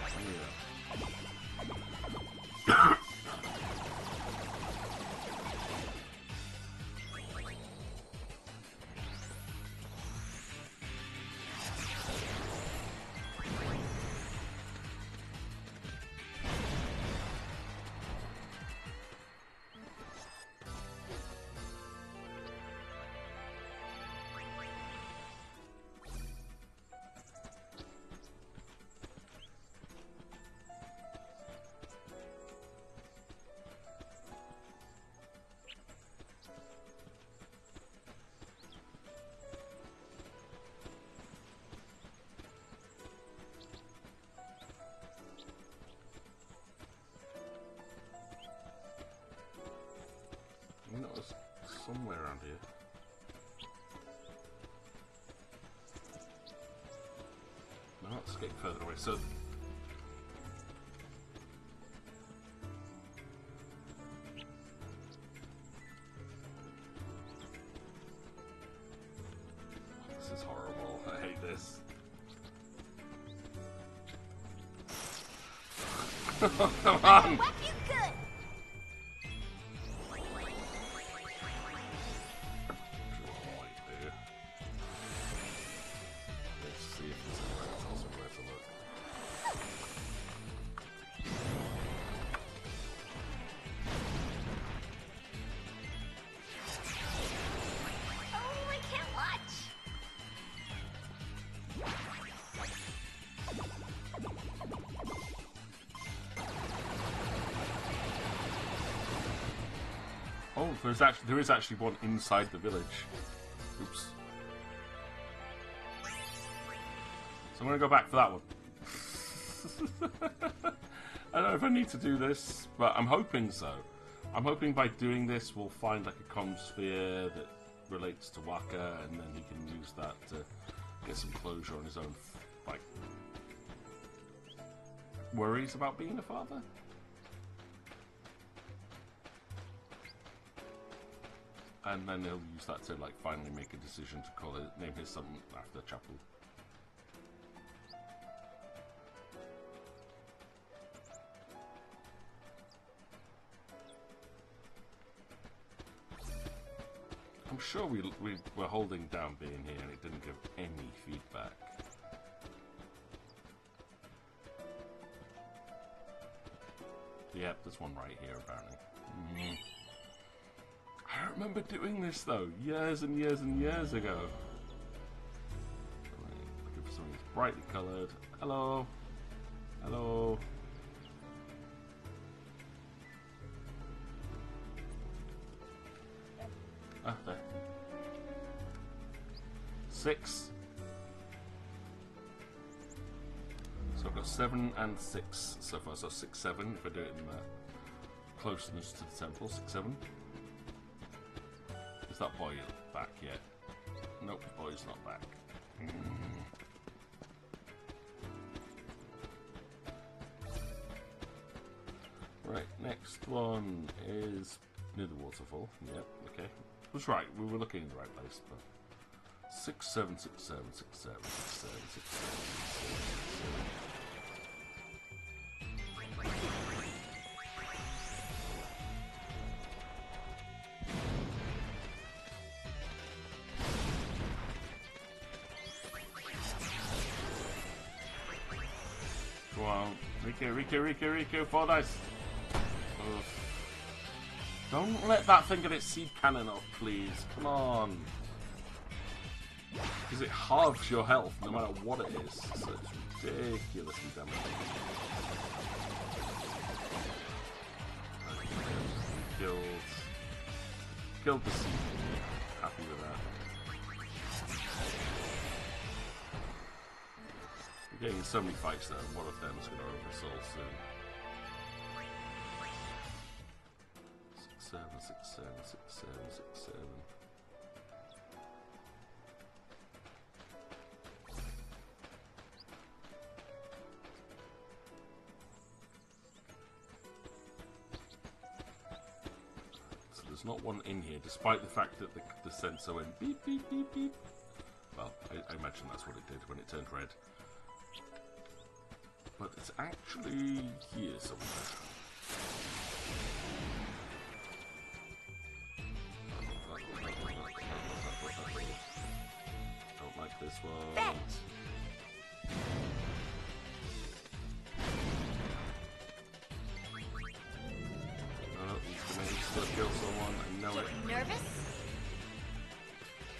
I mean, it was somewhere around here. No, it's getting further away. So, this is horrible. I hate this. Come on! Whack you good. Let's see if there's anywhere else where to look. Oh, I can't watch. Oh, there is actually one inside the village. Oops. So I'm going to go back for that one. I don't know if I need to do this, but I'm hoping so. I'm hoping by doing this we'll find like a comm sphere that relates to Waka, and then he can use that to get some closure on his own, like, worries about being a father. And then he'll use that to, like, finally make a decision to name his son after Chapel. I'm sure we were holding down being here and it didn't give any feedback. Yep, there's one right here apparently. I don't remember doing this though, years and years and years ago. Right, looking for something that's brightly coloured. Hello. Hello. Ah, there. 6. So I've got 7 and 6 so far. So 6, 7 if I do it in the closeness to the temple. 6, 7. Is that boy back yet? Nope, boy's not back. Right, next one is near the waterfall. Yep, okay. Was right, we were looking in the right place. But 6, 7, 6, 7, 6, 7, 6, 7, 6, 7, 6, 7, 6, 7. Riku, 4 dice. Ugh. Don't let that thing get its seed cannon up, please. Come on. Because it halves your health no matter what it is. So it's ridiculously damaging. Killed the seed. Happy with that. We're getting so many fights there, one of them is going to oversoul soon. 6, 7, 6, 7, 6, 7, 6, 7. So there's not one in here, despite the fact that the sensor went beep, beep, beep, beep. Well, I imagine that's what it did when it turned red. But it's actually here somewhere. Don't like this one. Oh, he's gonna still kill someone. I know it. Nervous?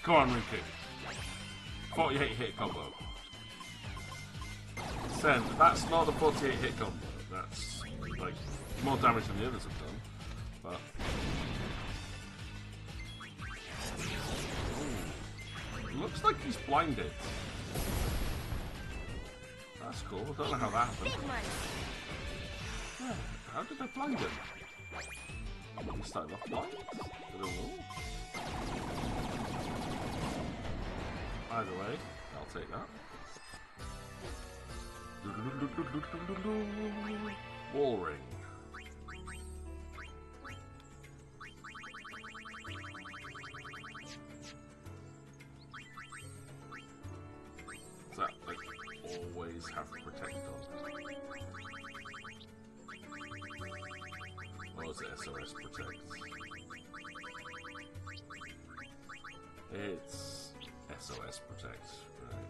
Come on, Riku. 48 hit combo. Send. That's not a 48 hit combo. That's like more damage than the others have done. But ooh. Looks like he's blinded. That's cool. I don't know how that happened. Yeah, how did they blind him? He started off blind? I don't know. Either way, I'll take that. Wall ring. Does that like always have protect on? Or is it SOS protect? It's SOS protect, right?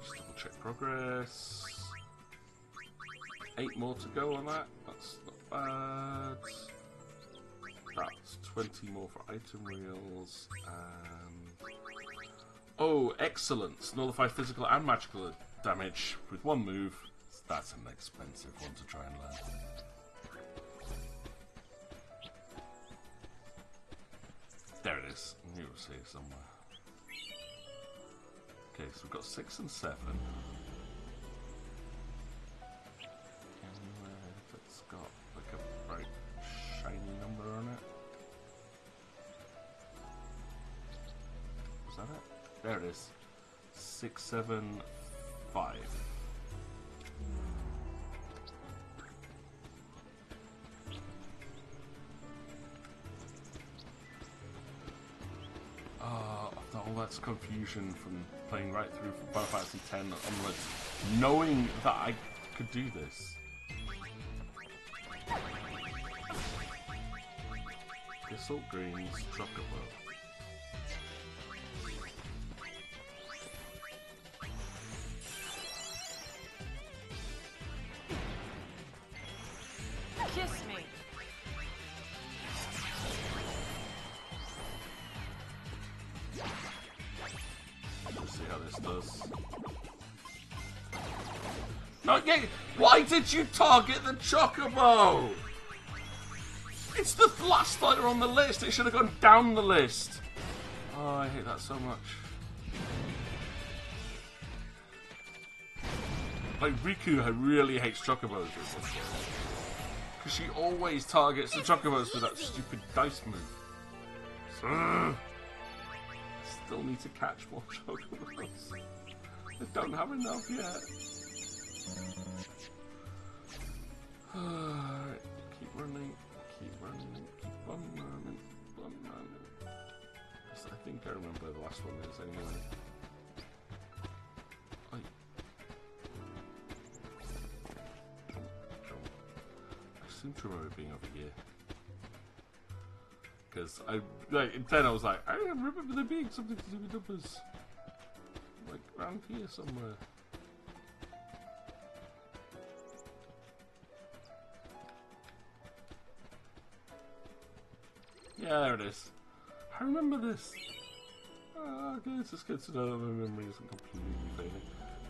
Just double check progress. 8 more to go on that. That's not bad. That's 20 more for item reels. And oh, excellent! Nullify physical and magical damage with 1 move. That's an expensive one to try and learn. There it is. I knew it was here somewhere. Okay, so we've got 6 and 7. Anywhere that's got like a bright, shiny number on it. Is that it? There it is. 6, 7, 5. All that's confusion from playing right through from Final Fantasy X onwards, knowing that I could do this. Assault Greens, Chocobo. Kiss me. Let's see how this does. Not yet. Why did you target the Chocobo? It's the last fighter on the list. It should have gone down the list. Oh, I hate that so much. Like, Riku really hates Chocobos because she always targets the Chocobos with that stupid dice move. So, still need to catch more Chocobos. I don't have enough yet. Alright, keep running, keep running, keep on running, keep on running. I think I remember the last one is anyway. I seem to remember it being over here. Because then I was like, I remember there being something to do with numbers. Like, around around here somewhere. Yeah, there it is. I remember this. Okay, it's just good to know that my memory isn't completely failing.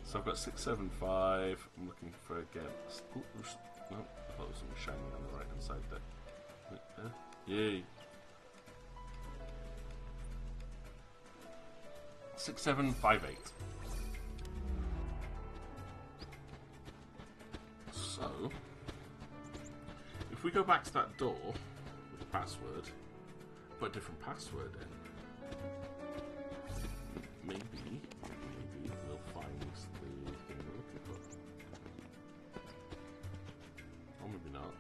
So I've got 675. I'm looking for again. Ooh, no, I thought there was something shiny on the right hand side there. Yay. 6758. So, if we go back to that door with the password, put a different password in, maybe we'll find the thing we're looking for. Or maybe not.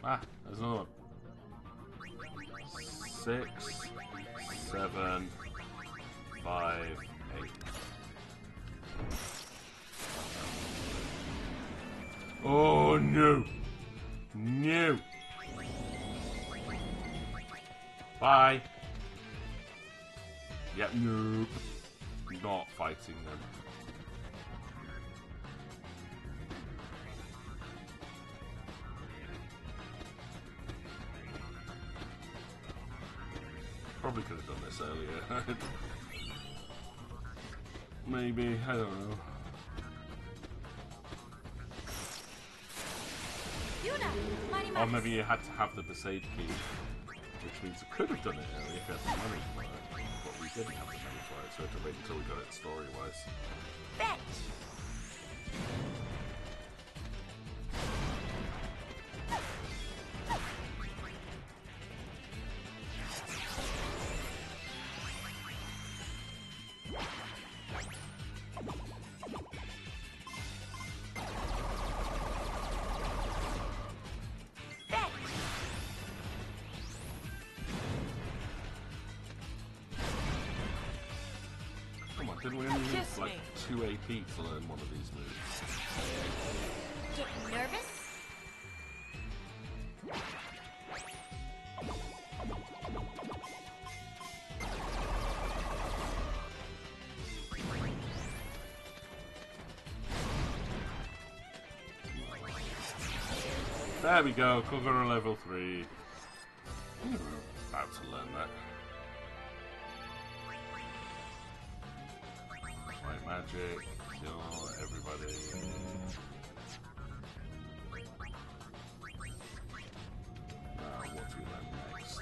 Ah, there's another one. 6, 7, 5, 8. Oh no! No! Bye! Yep, nope. Not fighting them. Probably could have done this earlier. Maybe, I don't know. Or maybe you had to have the Besaid key, which means you could have done it earlier if you had the money for it, but we didn't have the money for it, so we had to wait until we got it story-wise. Didn't we only need like 2 AP to learn one of these moves? Get nervous? There we go, Kogoro level 3. We're about to learn that. White magic, kill everybody. Now, what do we learn next?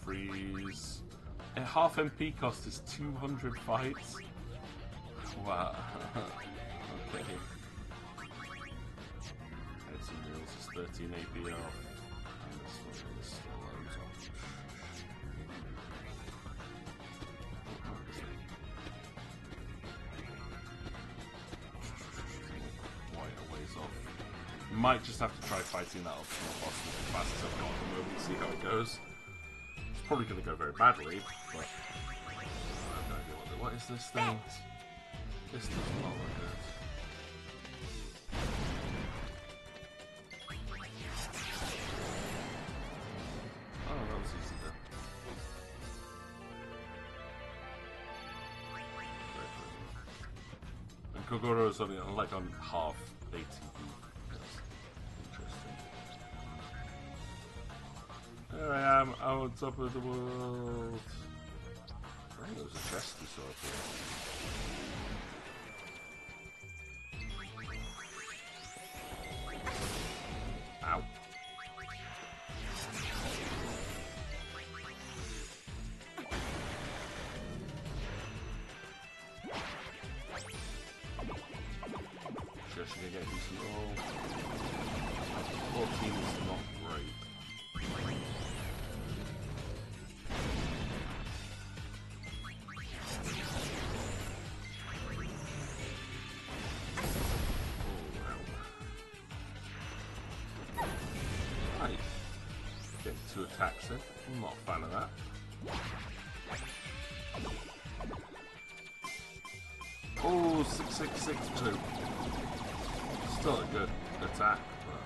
Freeze. A half MP cost is 200 fights? Wow. Okay. Heads and Wheels is 13 AP off. And this one is still loads off. Might just have to try fighting that optional boss as fast as I've got at the moment and see how it goes. It's probably going to go very badly, but I have no idea what is this thing? This does not look good. Oh, that was easy then. And Kogoro is only like on half ATB. There I am, out on top of the world. I think there was a chest we saw up here. Ow. Sure she can get a decent roll. 14 is not great. Two attacks in. I'm not a fan of that. Oh, 6662. Still a good attack, but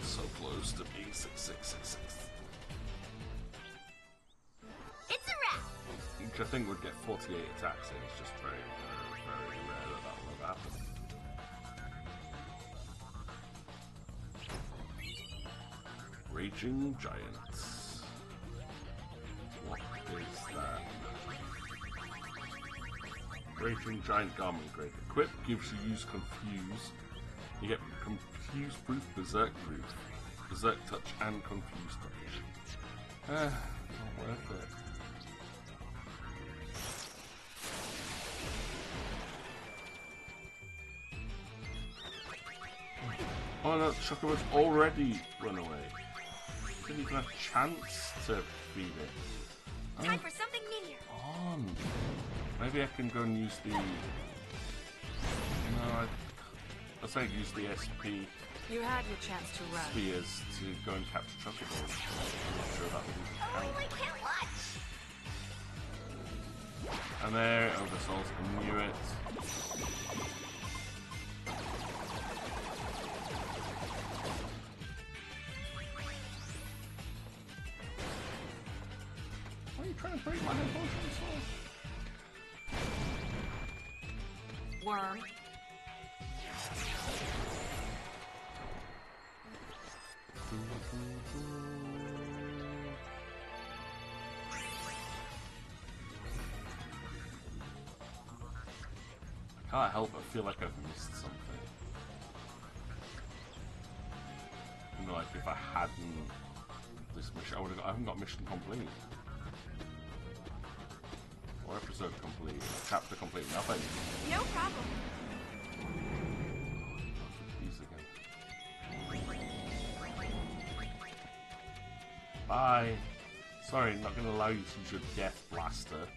so close to being 6666. It's a wrap. Which I think would get 48 attacks in. It's just very, very, very rare that that will happen. Raging Giants. What is that? Raging Giant Garment Grade. Equip gives you use Confuse. You get Confuse Proof, Berserk Proof, Berserk Touch, and Confuse Touch. Not worth it. Oh no, Chocobo's already run away. Didn't even have a chance to feed it. Time for something meatier. On. Maybe I can go and use the... No, I'll say use the SP You had your chance to run. spears to go and capture Chocobos. I'm not sure that would even count. I can't watch. And there, Oversouls, I knew it. Why are you trying to break my head potion sword? Worm. I can't help but feel like I've missed something. You know, like if I hadn't this mission, I haven't got mission complete. Or episode complete, chapter complete, nothing. No problem. These again. Bye. Sorry, not going to allow you to use your Death Blaster.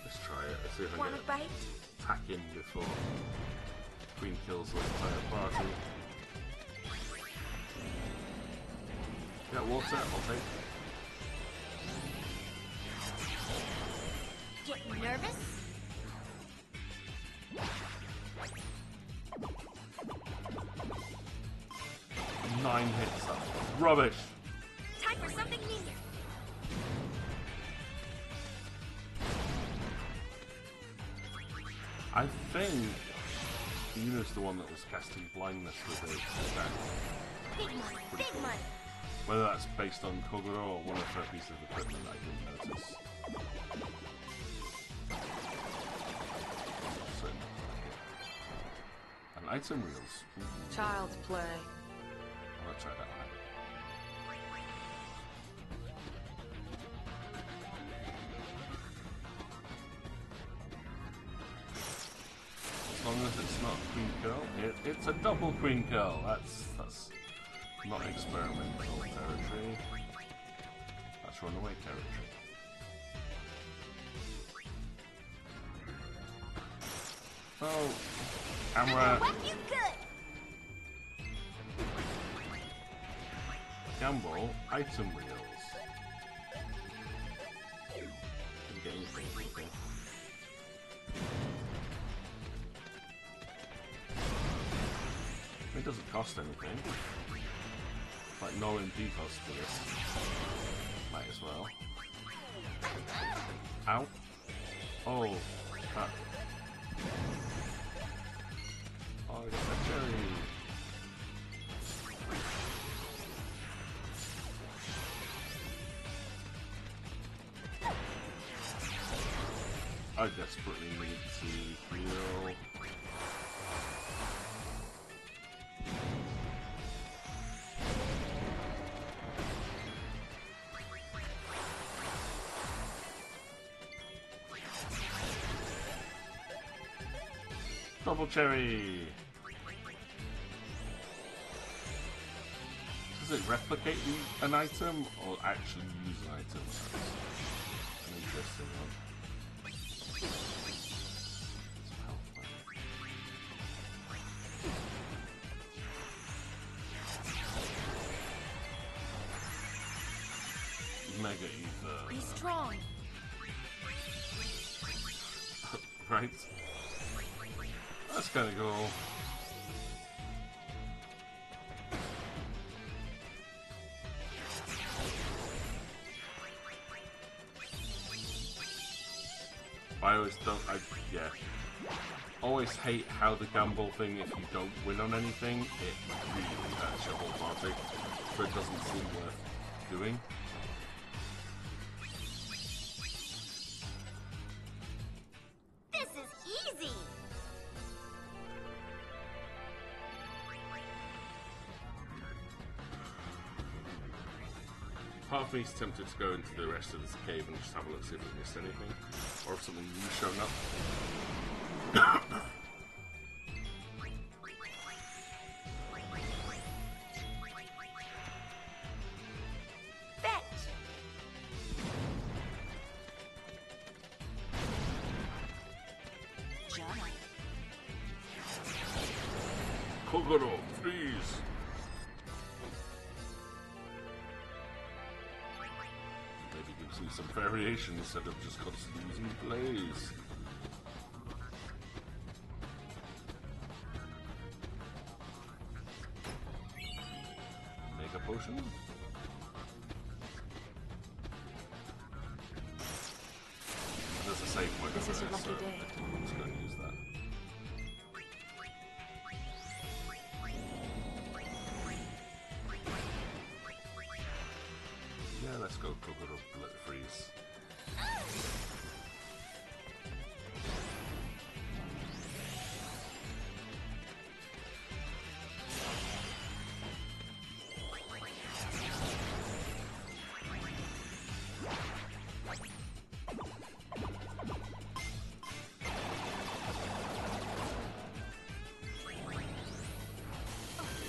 Let's try it. Let's see if I Want can a bite? attack in before Queen kills the entire party. Yeah, water, I'll take. Get nervous? 9 hits, that's rubbish. Time for something meatier. I think Yuna's the one that was casting blindness with it. Big money, big money. Whether that's based on Kogoro or one of her pieces of equipment, I didn't notice. So, and item reels. Child's play. I'll try that one. As long as it's not Queen Curl, it's a double Queen Curl. That's not experimental territory. That's runaway territory. So, camera. You good? Gamble, item reels. Didn't get anything, okay. It doesn't cost anything. Like no MP cost for this. Might as well. Ow. Oh. Ah. Oh, I got that cherry. I desperately need to heal. Double cherry! Does it replicate an item or actually use an item? I'm interesting one. Mega Ether. Be strong. Right. That's kind of cool. I always don't. Always hate how the gamble thing. If you don't win on anything, it really hurts your whole party, so it doesn't seem worth doing. This is easy. Part of me is tempted to go into the rest of this cave and just have a look, see if we missed anything, or if something new shown up. Kogoro, freeze! Maybe gives you some variation instead of just constantly using blaze. Mega potion? There's a save point over there, so I'm just going to use that. Yeah, let's go Kogoro freeze.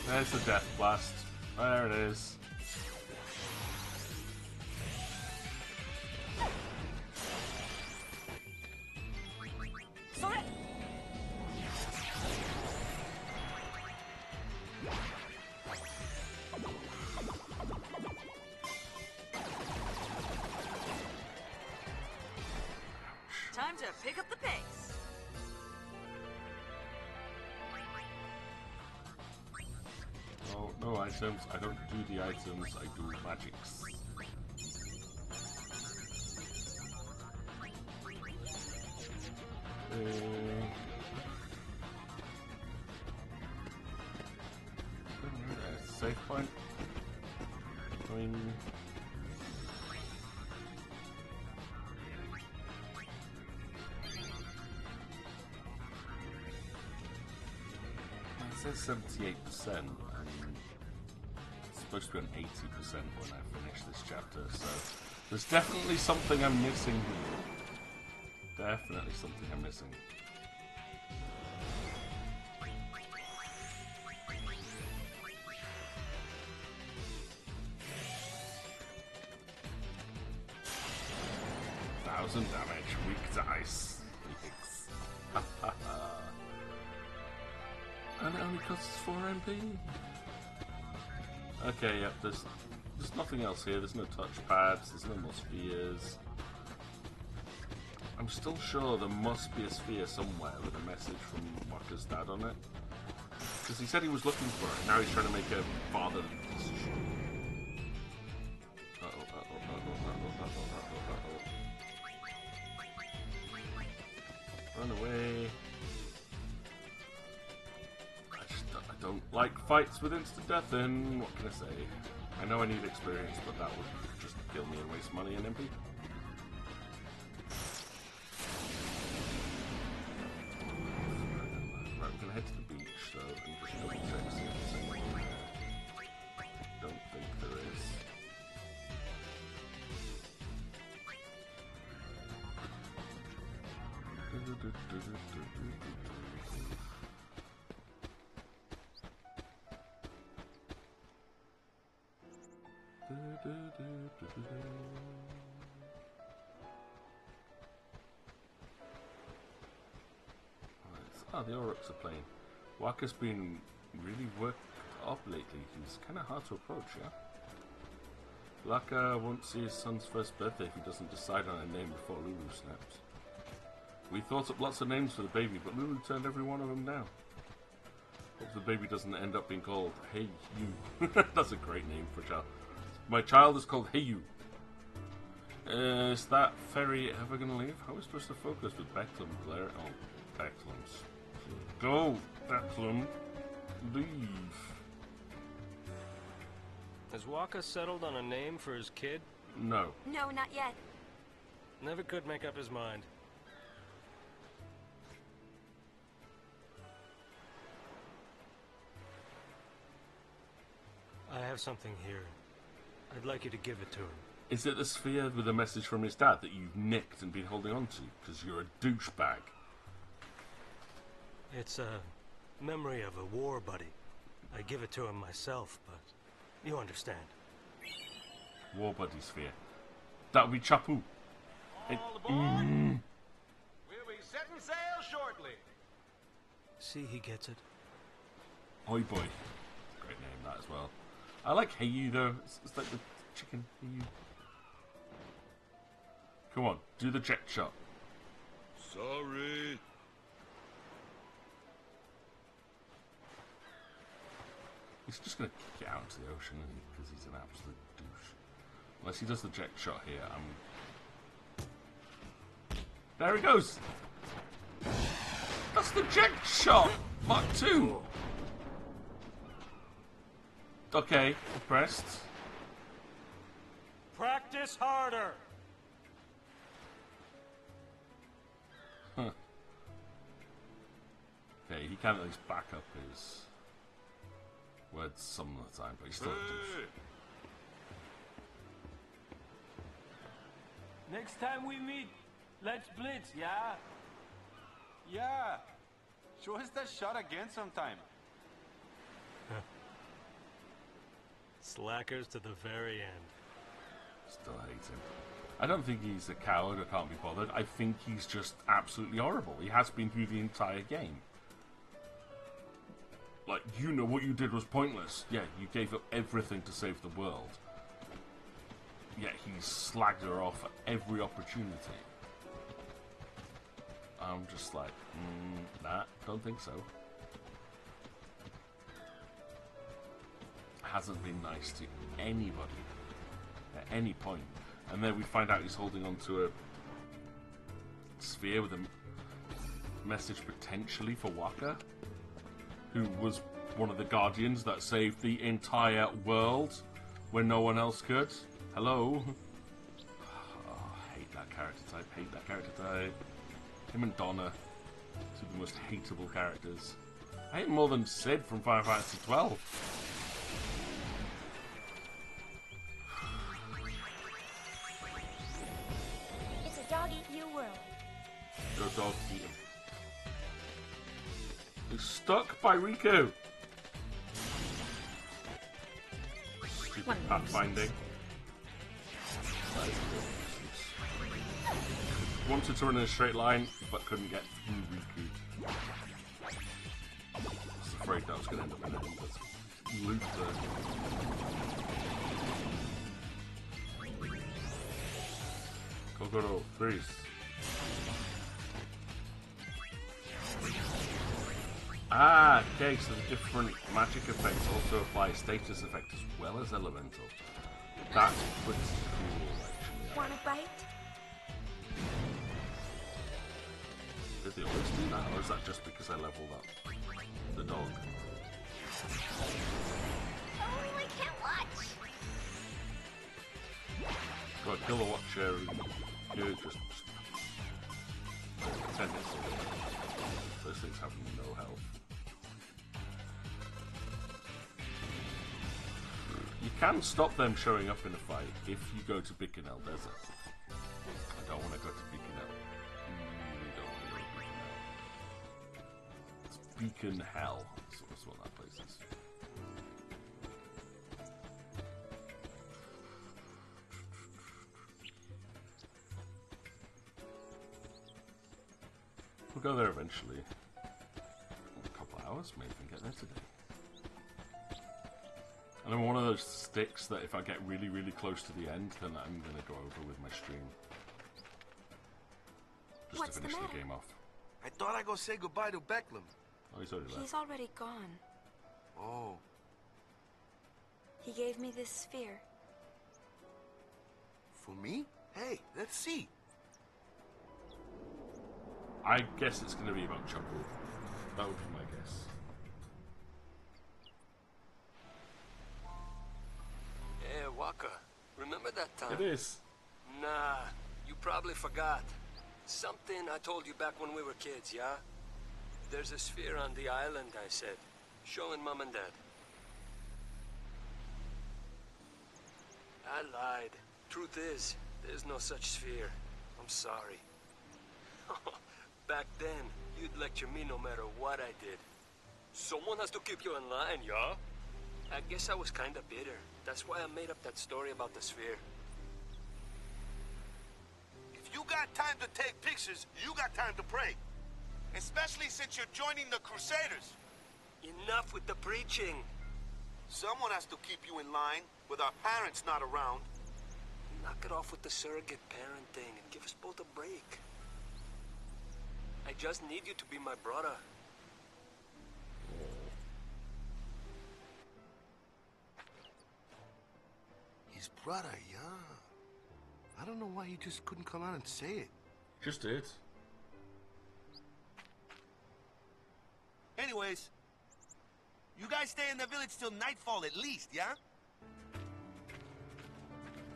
There's the death blast. There it is. Time to pick up the pace. Oh, no items. I don't do the items, I do magics. Safe point. I mean... It says 78%, and it's supposed to be on 80% when I finish this chapter, so there's definitely something I'm missing here. Definitely something I'm missing. Thousand damage, weak to ice. And it only costs 4 MP. Okay, yep, there's nothing else here. There's no touchpads, there's no more spheres. I'm still sure there must be a sphere somewhere with a message from Waka's dad on it. Because he said he was looking for it, now he's trying to make a fatherly decision. Run away. I don't like fights with instant death in. What can I say? I know I need experience, but that would just kill me and waste money and MP. Right, we're gonna head to the beach though and just double check see if there's anything there. Don't think there is. Oh, the Oryx are playing. Waka's been really worked up lately. He's kind of hard to approach, yeah? Laka won't see his son's first birthday if he doesn't decide on a name before Lulu snaps. We thought up lots of names for the baby, but Lulu turned every one of them down. Hope the baby doesn't end up being called Hey You. That's a great name for a child. My child is called Hey You. Is that ferry ever gonna leave? How are we supposed to focus with Becklum, Blair? Oh, Becklums. Go, Becklum. Leave. Has Waka settled on a name for his kid? No. No, not yet. Never could make up his mind. I have something here. I'd like you to give it to him. Is it the sphere with a message from his dad that you've nicked and been holding on to? Because you're a douchebag. It's a memory of a war buddy. I give it to him myself, but you understand. War buddy sphere. That would be Chapu. All aboard! We'll be setting sail shortly. See, he gets it. Oi boy. Great name, that as well. I like Hey You though. It's like the chicken Hey You. Come on, do the jet shot. Sorry. He's just going to kick it out into the ocean because he's an absolute douche. Unless he does the jet shot here, There he goes! That's the jet shot! Mark 2! Okay, impressed. Practice harder. Huh. Okay, he can at least back up his words some of the time, but he's still a douche. Next time we meet, let's blitz, yeah? Yeah. Show us that shot again sometime. Slackers to the very end. Still hate him. I don't think he's a coward or can't be bothered. I think he's just absolutely horrible. He has been through the entire game. Like, you know what you did was pointless. Yeah, you gave up everything to save the world. Yet he slagged her off at every opportunity. I'm just like, nah, don't think so. Hasn't been nice to anybody at any point. And then we find out he's holding on to a sphere with a message potentially for Waka, who was one of the Guardians that saved the entire world when no one else could. Hello? Oh, hate that character type, hate that character type. Him and Donna, two of the most hateable characters. I hate him more than Sid from Final Fantasy 12. It's a dog-eat-you world. Go dog eat him. He's stuck by Riku. Stupid pathfinding. Wanted to run in a straight line, but couldn't get through Riku. I was afraid that was going to end up in a loop there. Kokoro, freeze. Ah, okay, so the different magic effects also apply status effect as well as elemental. That's pretty cool, actually. Want a bite? Did they always do that, or is that just because I leveled up the dog? Oh, I can't watch. God, kill the watcher and you just pretend it's all. Those things have no health. You can stop them showing up in a fight if you go to Bikanel Desert. I don't want to go to Bikanel. Really don't want to go to Bikanel. It's Beacon Hell. That's what that place is. We'll go there eventually. Powersmith and get there today. And I'm one of those sticks that if I get really, really close to the end, then I'm going to go over with my stream. Just What's to finish the the game off. I thought I'd go say goodbye to Becklem. Oh, he's already left. He's already gone. Oh. He gave me this sphere. For me? Hey, let's see. I guess it's going to be about Chuckle. That would be my guess. Hey, Waka, remember that time? It is. Nah, you probably forgot. Something I told you back when we were kids, yeah? There's a sphere on the island, I said. Showing Mom and Dad. I lied. Truth is, there's no such sphere. I'm sorry. Back then, you'd lecture me no matter what I did. Someone has to keep you in line, yeah? I guess I was kinda bitter. That's why I made up that story about the sphere. If you got time to take pictures, you got time to pray. Especially since you're joining the Crusaders. Enough with the preaching. Someone has to keep you in line with our parents not around. Knock it off with the surrogate parent thing and give us both a break. I just need you to be my brother. His brother, yeah. I don't know why he just couldn't come out and say it. Just did. Anyways, you guys stay in the village till nightfall at least, yeah?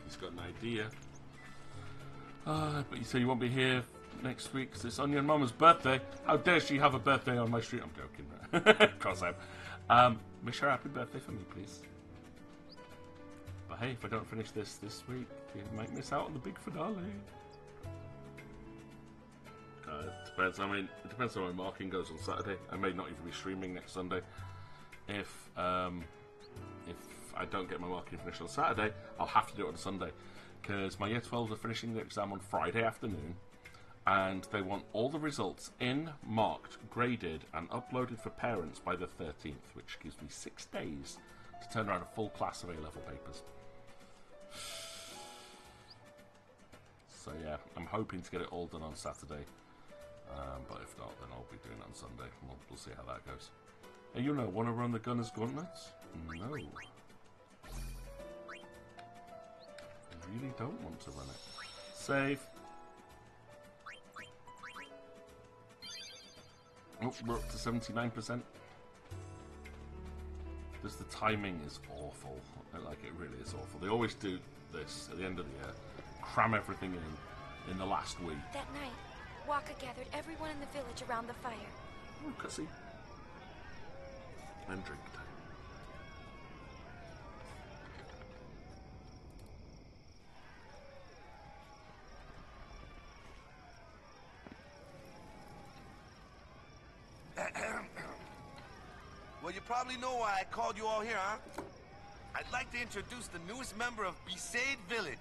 He's got an idea. But you say you won't be here next week because it's Onion Mama's birthday. How dare she have a birthday on my street? I'm joking. Of course I am. Wish her happy birthday for me, please. But hey, if I don't finish this week, you might miss out on the big finale. It depends. I mean, it depends on my marking goes on Saturday. I may not even be streaming next Sunday. If I don't get my marking finished on Saturday, I'll have to do it on Sunday. Because my Year 12s are finishing the exam on Friday afternoon. And they want all the results in, marked, graded, and uploaded for parents by the 13th. Which gives me 6 days to turn around a full class of A-level papers. So yeah, I'm hoping to get it all done on Saturday. But if not, then I'll be doing it on Sunday. We'll see how that goes. Hey, you know, want to run the Gunner's Gauntlets? No. I really don't want to run it. Save. Oh, we're up to 79%. The timing is awful. Like, it really is awful. They always do this at the end of the year. Cram everything in the last week. That night, Waka gathered everyone in the village around the fire. Oh, cutscene. And drink time. Well, you probably know why I called you all here, huh? I'd like to introduce the newest member of Besaid Village.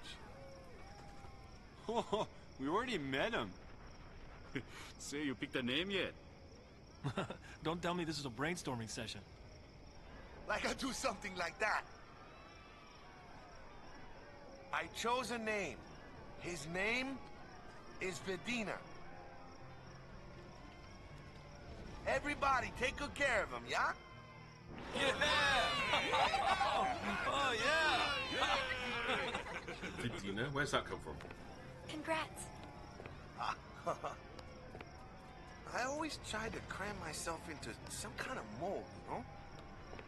Oh, we already met him. Say, you picked a name yet? Don't tell me this is a brainstorming session. Like I do something like that. I chose a name. His name is Vedina. Everybody, take good care of him, yeah? Yeah! Oh, yeah! Vedina? Where's that come from? Congrats. I always try to cram myself into some kind of mold, you know?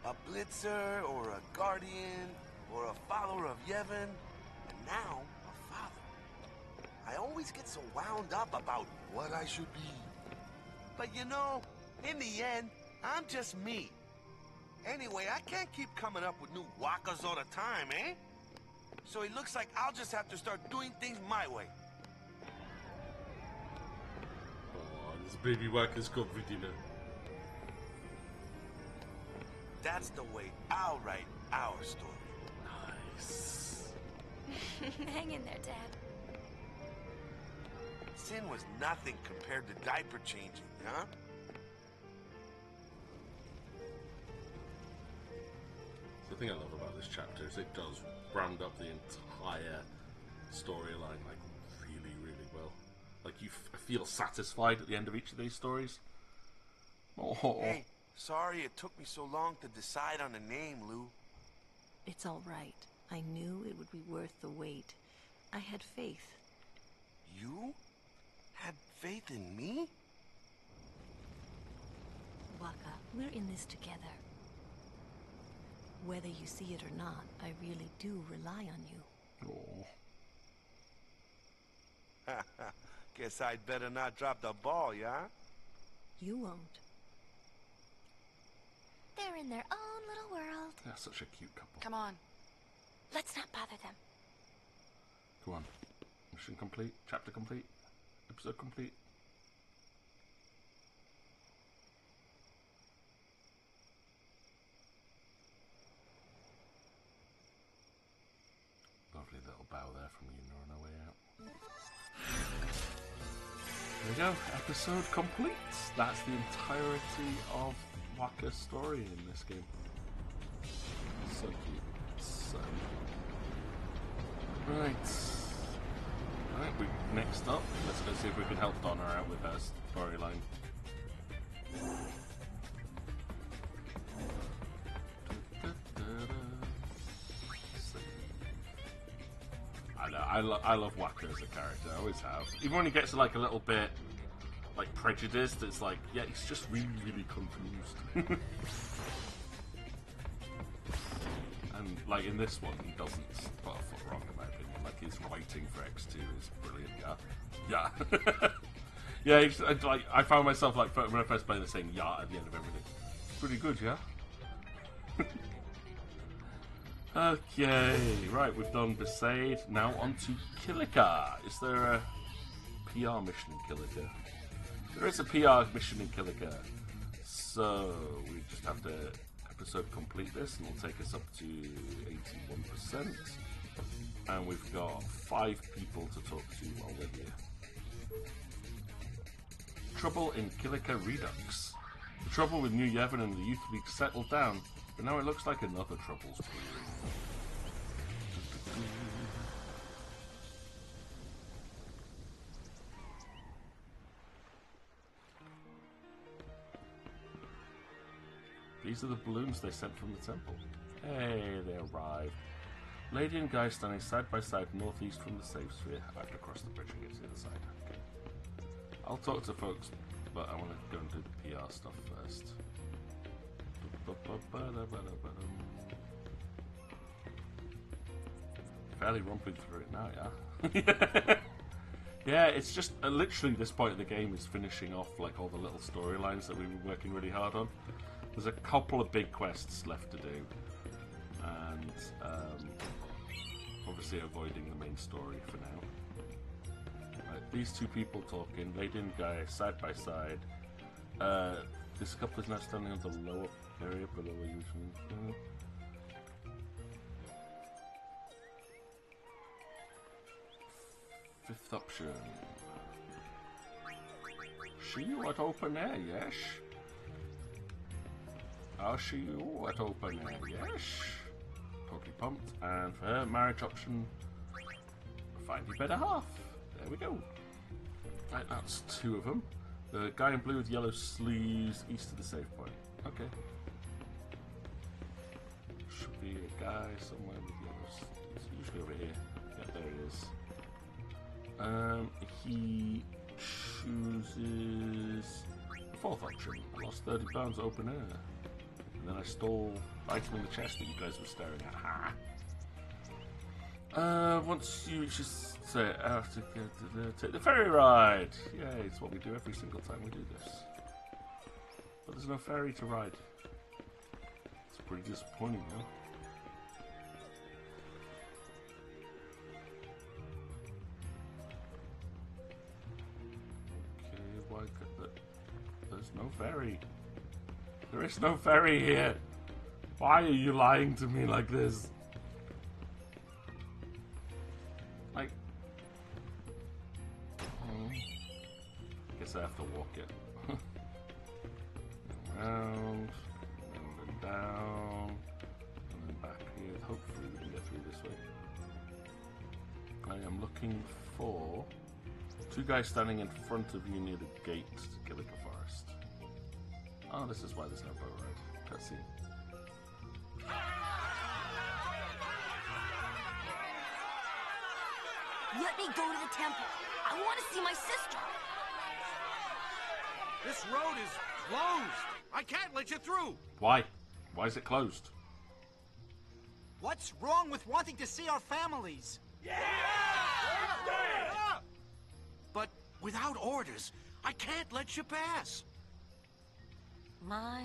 A blitzer, or a guardian, or a follower of Yevon, and now a father. I always get so wound up about what I should be. But you know, in the end, I'm just me. Anyway, I can't keep coming up with new wakas all the time, eh? So it looks like I'll just have to start doing things my way. Oh, this baby wacker's called Vedina. That's the way I'll write our story. Nice. Hang in there, Dad. Sin was nothing compared to diaper changing, huh? thing I love about this chapter is it does round up the entire storyline like really, really well. Like you feel satisfied at the end of each of these stories. Oh. Hey, sorry it took me so long to decide on a name, Lou. It's all right. I knew it would be worth the wait. I had faith. You had faith in me? Waka, we're in this together. Whether you see it or not, I really do rely on you. Oh. Guess I'd better not drop the ball, yeah? You won't. They're in their own little world. They're such a cute couple. Come on. Let's not bother them. Come on. Mission complete. Chapter complete. Episode complete. Lovely little bow there from Yuna on her way out. There we go. Episode complete. That's the entirety of Waka's story in this game. So cute. So right. Next up, let's go see if we can help Donna out with her storyline. I love Waka as a character. I always have. Even when he gets like a little bit like prejudiced, it's like, yeah, he's just really, really confused. And like in this one, he doesn't put a foot wrong in my opinion. Like his writing for X-2 is brilliant. Yeah. Yeah. Like I found myself like when I first played this saying "yeah" at the end of everything. Pretty good, yeah. Okay, right, we've done Besaid. Now on to Kilika. Is there a PR mission in Kilika? There is a PR mission in Kilika. So we just have to episode complete this and it'll take us up to 81%. And we've got 5 people to talk to while we're here. Trouble in Kilika Redux. The trouble with New Yevon and the Youth League settled down, but now it looks like another trouble's brewing. These are the balloons they sent from the temple. Hey, they arrived. Lady and Guy standing side by side northeast from the safe sphere. I have to cross the bridge and get to the other side. Okay. I'll talk to folks, but I want to go and do the PR stuff first. Fairly romping through it now, yeah? Yeah, it's just literally this point of the game is finishing off like all the little storylines that we've been working really hard on. There's a couple of big quests left to do, and obviously avoiding the main story for now. Right, these two people talking, Lady and Guy, side by side. This couple is now standing on the lower area below where you. Fifth option. See you at open air, yes? I'll see you at open air, yes? Totally pumped. And for her, marriage option, find your better half. There we go. Right, that's 2 of them. The guy in blue with yellow sleeves east of the save point. Okay. Should be a guy somewhere with yellow sleeves. Usually over here. Yeah, there he is. He chooses the 4th option. I lost 30 pounds open air. And then I stole item in the chest that you guys were staring at. Ha! Once you just say I have to take the ferry ride. Yay, it's what we do every single time we do this. But there's no ferry to ride. It's pretty disappointing, though. There's no ferry. There is no ferry here. Why are you lying to me like this? Like, guess I have to walk it. Around, and then down, and then back looking for 2 guys standing in front of you near the gate to Kilika Forest. Oh, this is why there's no boat ride. Cutscene. Let me go to the temple. I want to see my sister. This road is closed. I can't let you through. Why? Why is it closed? What's wrong with wanting to see our families? Yeah! But without orders, I can't let you pass. My.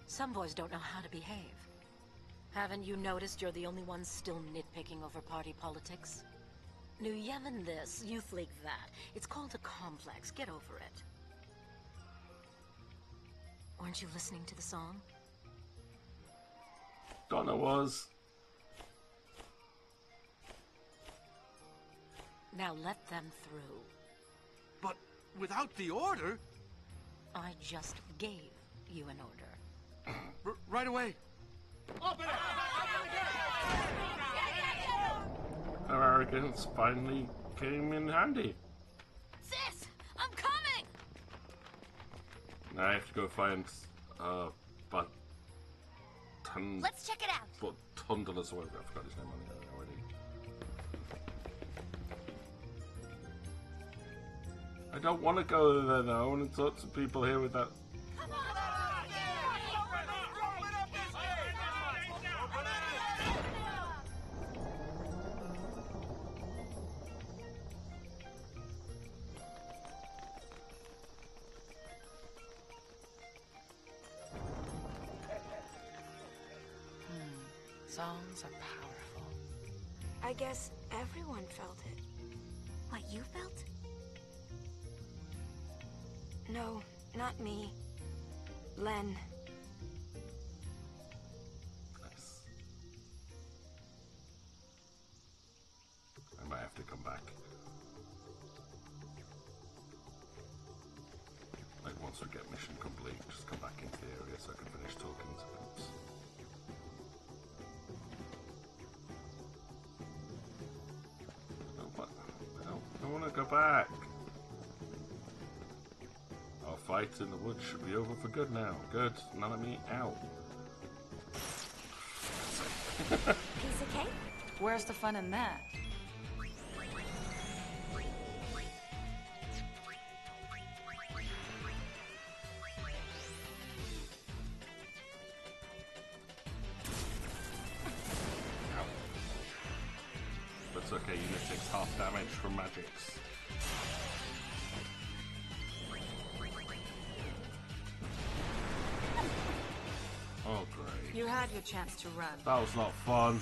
Some boys don't know how to behave. Haven't you noticed you're the only ones still nitpicking over party politics? New Yevon this, Youth League that. It's called a complex. Get over it. Weren't you listening to the song? Donna was. Now let them through. But without the order... I just gave you an order. Right away. Her arrogance finally came in handy. Sis, I'm coming. Now I have to go find but Let's check it out. But Tundalas or whatever. I forgot his name on the other already. I don't want to go there though. I want to talk to people here with that. Songs are powerful. I guess everyone felt it. What you felt? No, not me. Len. Nice. I might have to come back. Like once we get mission complete, just come back into the area so I can finish talking to Vince. I want to go back. Our fight in the woods should be over for good now. Good. None of me out. Piece of cake? Where's the fun in that? That's okay, unit takes half damage from magics. Oh, great. You had your chance to run. That was not fun.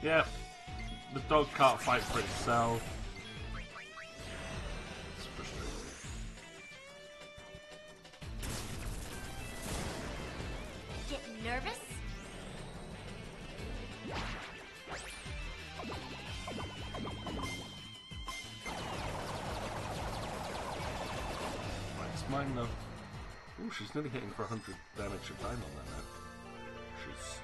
Yep, the dog can't fight for itself. It's frustrating. Getting nervous? Right, it's mine though. Ooh, she's nearly hitting for 100 damage a time on that now. She's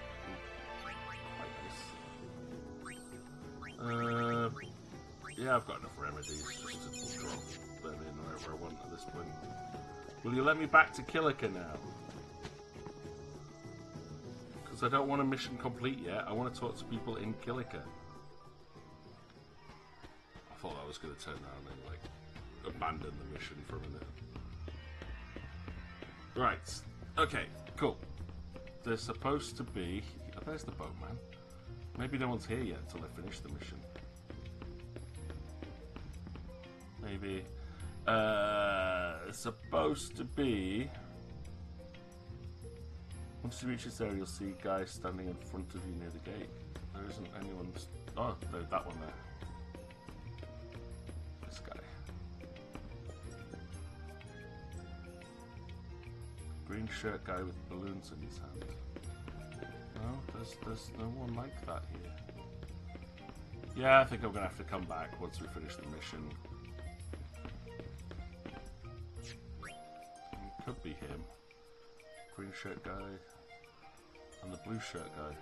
yeah, I've got enough remedies just to drop them in wherever I want at this point. Will you let me back to Kilika now? Because I don't want a mission complete yet. I want to talk to people in Kilika. I thought I was going to turn around and like abandon the mission for a minute. Right. Okay. Cool. There's supposed to be. Oh, there's the boatman. Maybe no one's here yet until I finish the mission. Maybe. It's supposed to be. Once you reach this area, you'll see guys standing in front of you near the gate. There isn't anyone. Oh, that one there. This Green shirt guy with balloons in his hand. No, there's no one like that here. Yeah, I think I'm gonna have to come back once we finish the mission. It could be him. Green shirt guy and the blue shirt guy.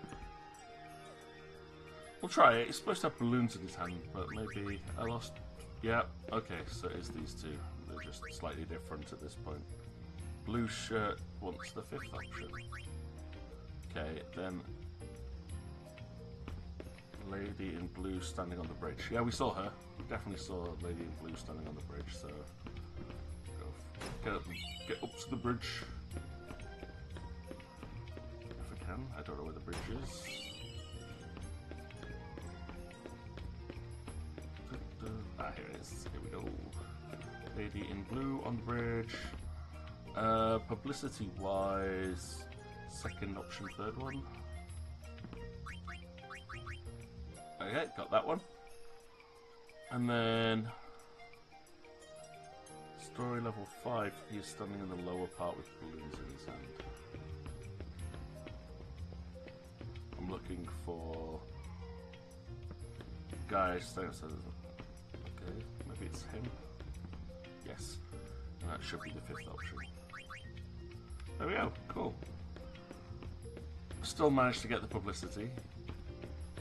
We'll try it. He's supposed to have balloons in his hand, but maybe I lost. Yeah, okay, so it is these two. They're just slightly different at this point. Blue shirt wants the 5th option. Okay, then lady in blue standing on the bridge. Yeah, we saw her. We definitely saw a lady in blue standing on the bridge, so get up to the bridge. If I can. I don't know where the bridge is. Ah, here it is. Here we go. Lady in blue on the bridge. Publicity wise, 2nd option, 3rd one. Okay, got that one. And then story level 5, he is standing in the lower part with balloons in his hand. I'm looking for guys standing outside. Okay, maybe it's him. Yes, and that should be the 5th option. There we go, cool. Still managed to get the publicity,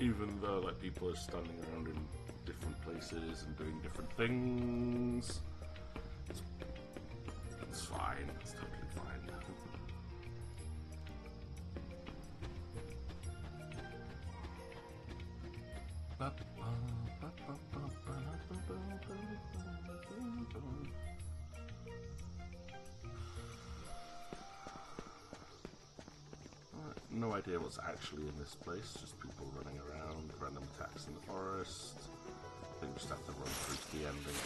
even though like people are standing around in different places and doing different things. It's fine, it's totally fine. No idea what's actually in this place, just people running around, random attacks in the forest. I think we just have to run through to the ending.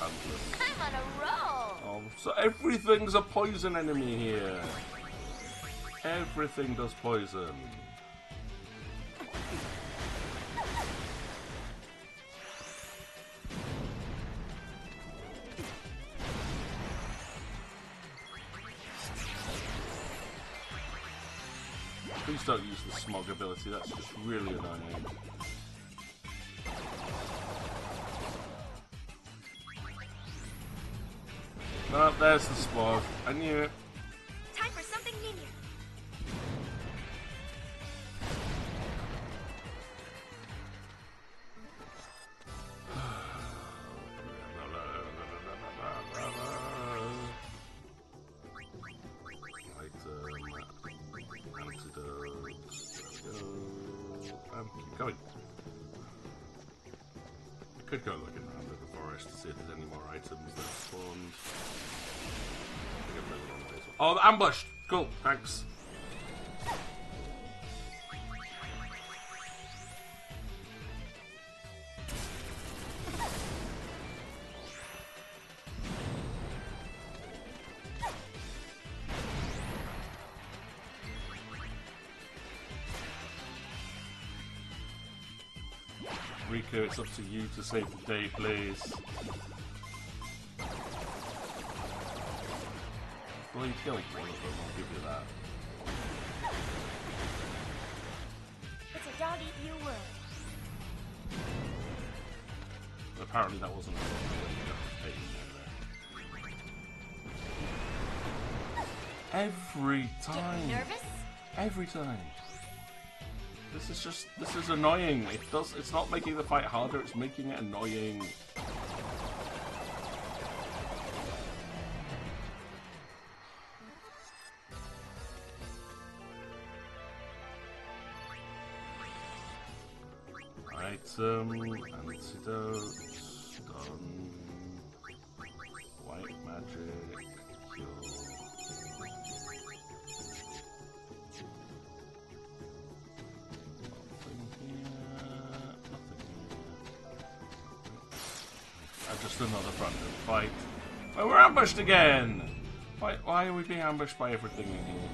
I'm on a roll! Oh, so everything's a poison enemy here! Everything does poison. Please don't use the smog ability, that's just really annoying. No, there's the smog. I knew it. Time for something linear. Keep going. I could go looking around in the forest to see if there's any more items that spawned. I think I'm really wrong with this one. Oh, ambushed! Cool, thanks. Rico, it's up to you to save the day, please. Well, you kill one of them, I'll give you that. It's a dog-eat-you world. But apparently that wasn't a Every time! Getting nervous? Every time! This is annoying. It's not making the fight harder, it's making it annoying. Item, antidote, stun, white magic, cure. Just another random fight. Oh, we're ambushed again! Why are we being ambushed by everything in here?